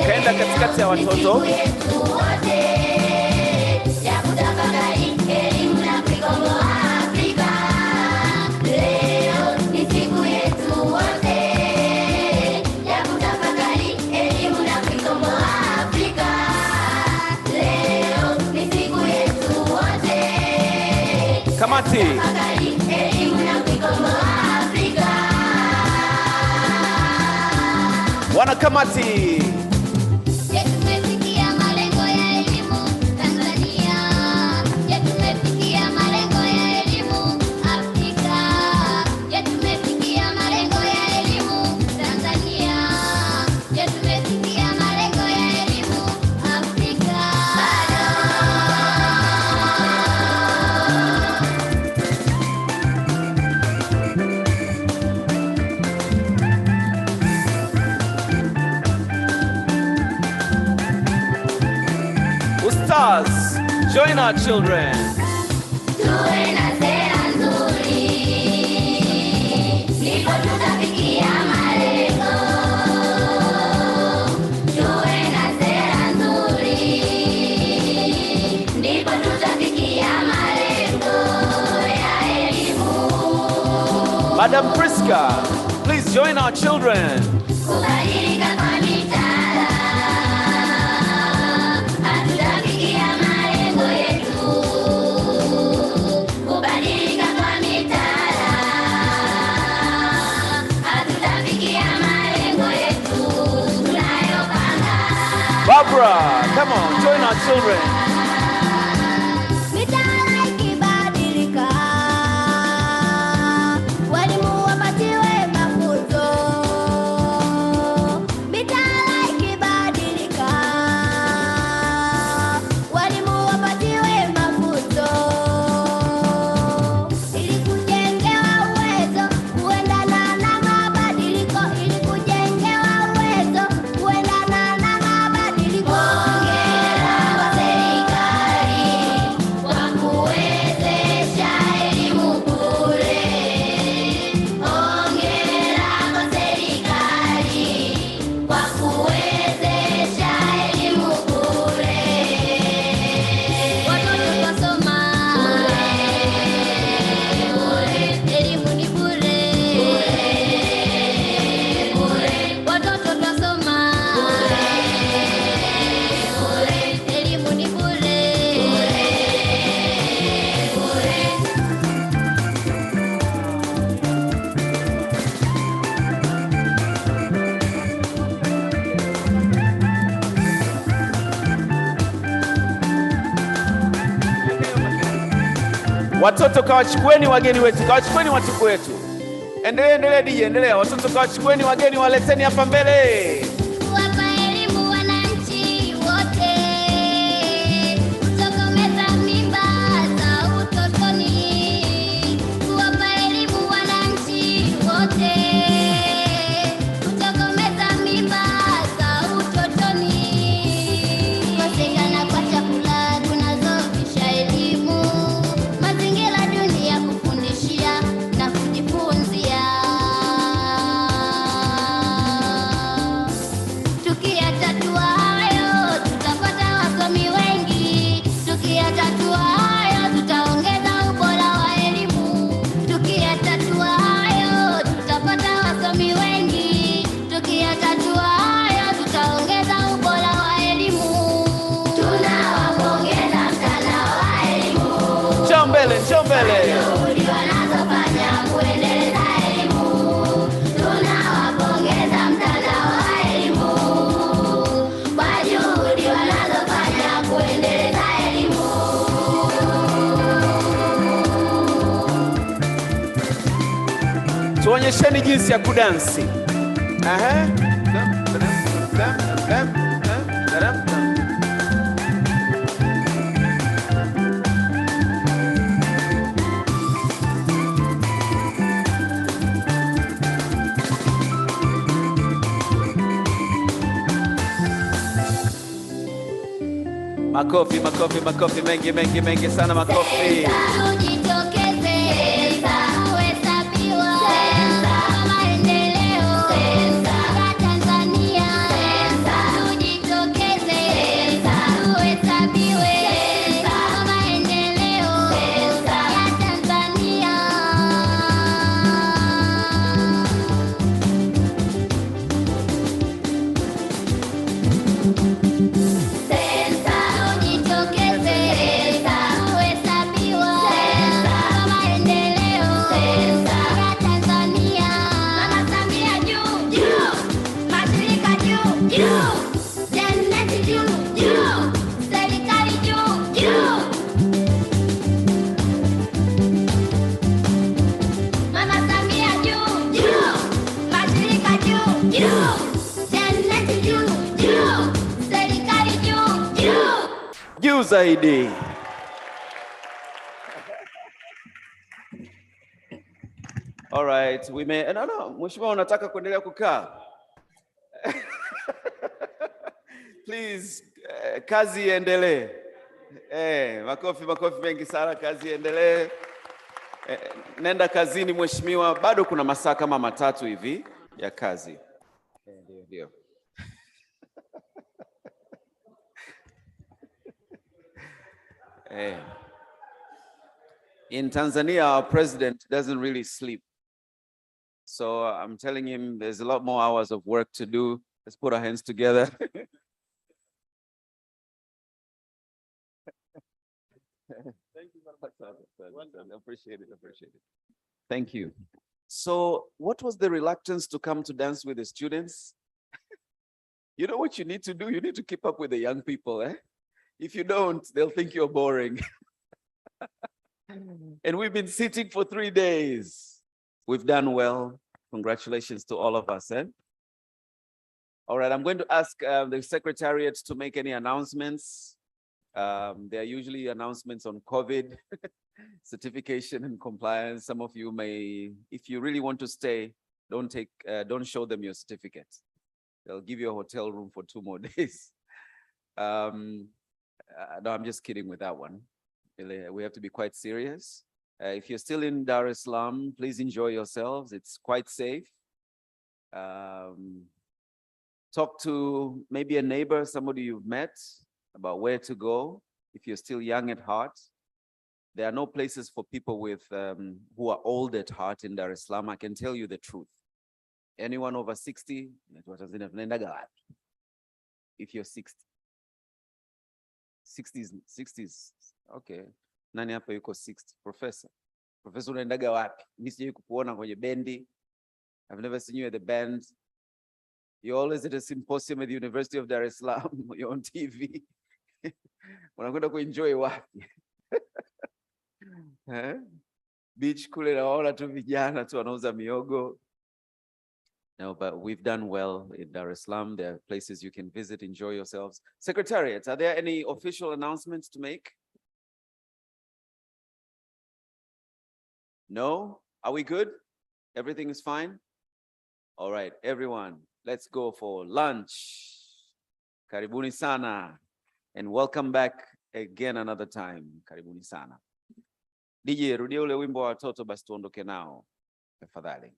Kaenda katikati ya watoto. Leo ni siku yetu wote. Wanakamati. Ustaz, join our children. Madam Priska, please join our children. Barbara, come on, join our children. Watoto kawachukueni wageni wetu, kawachukueni watuku wetu. Endelea DJ, endelea. Watoto kawachukueni wageni, waleteni hapa mbele. Njoo mbele. Tuonyesheni jinsi ya kudansi. Aha. Makofi, makofi, makofi, mengi, mengi, mengi sana makofi. Sensa, juu zaidi. All right, we may, no, Mheshimiwa unataka kuendelea kukaa? Please, kazi iendelee. Makofi mengi sana, kazi iendelee. Nenda kazini Mheshimiwa, bado kuna masaa kama 3 hivi ya kazi. Ndio. In Tanzania, our president doesn't really sleep. So I'm telling him there's a lot more hours of work to do. Let's put our hands together. Thank you very much, sir. Appreciate it. Thank you. So what was the reluctance to come to dance with the students? You know what you need to do? You need to keep up with the young people. If you don't, they'll think you're boring. And we've been sitting for 3 days. We've done well. Congratulations to all of us. All right, I'm going to ask the Secretariat to make any announcements. There are usually announcements on COVID, certification and compliance. Some of you may, if you really want to stay, don't show them your certificate. They'll give you a hotel room for 2 more days. No, I'm just kidding with that one. We have to be quite serious. If you're still in Dar es Salaam, please enjoy yourselves. It's quite safe. Talk to maybe a neighbor, somebody you've met, about where to go. If you're still young at heart, there are no places for people with who are old at heart in Dar es Salaam. I can tell you the truth. Anyone over 60, if you're 60. 60s, okay. Nani hapa yuko 60? Professor unaendaga wapi? Mimi sijui kukuona kwenye bendi. I've never seen you at the band. You're always at a symposium at the University of Dar es Salaam. You're on TV. Unakwenda kuenjoy wapi? Beach kule naona tu vijana tu wanauza miogo. No, but we've done well in Dar es Salaam. There are places you can visit, enjoy yourselves. Secretariat, are there any official announcements to make? No? Are we good? Everything is fine? All right, everyone, let's go for lunch. Karibuni sana. And welcome back again another time. Karibuni sana. DJ, rudia ule wimbo wa watoto basi tuondoke nao. Tafadhali.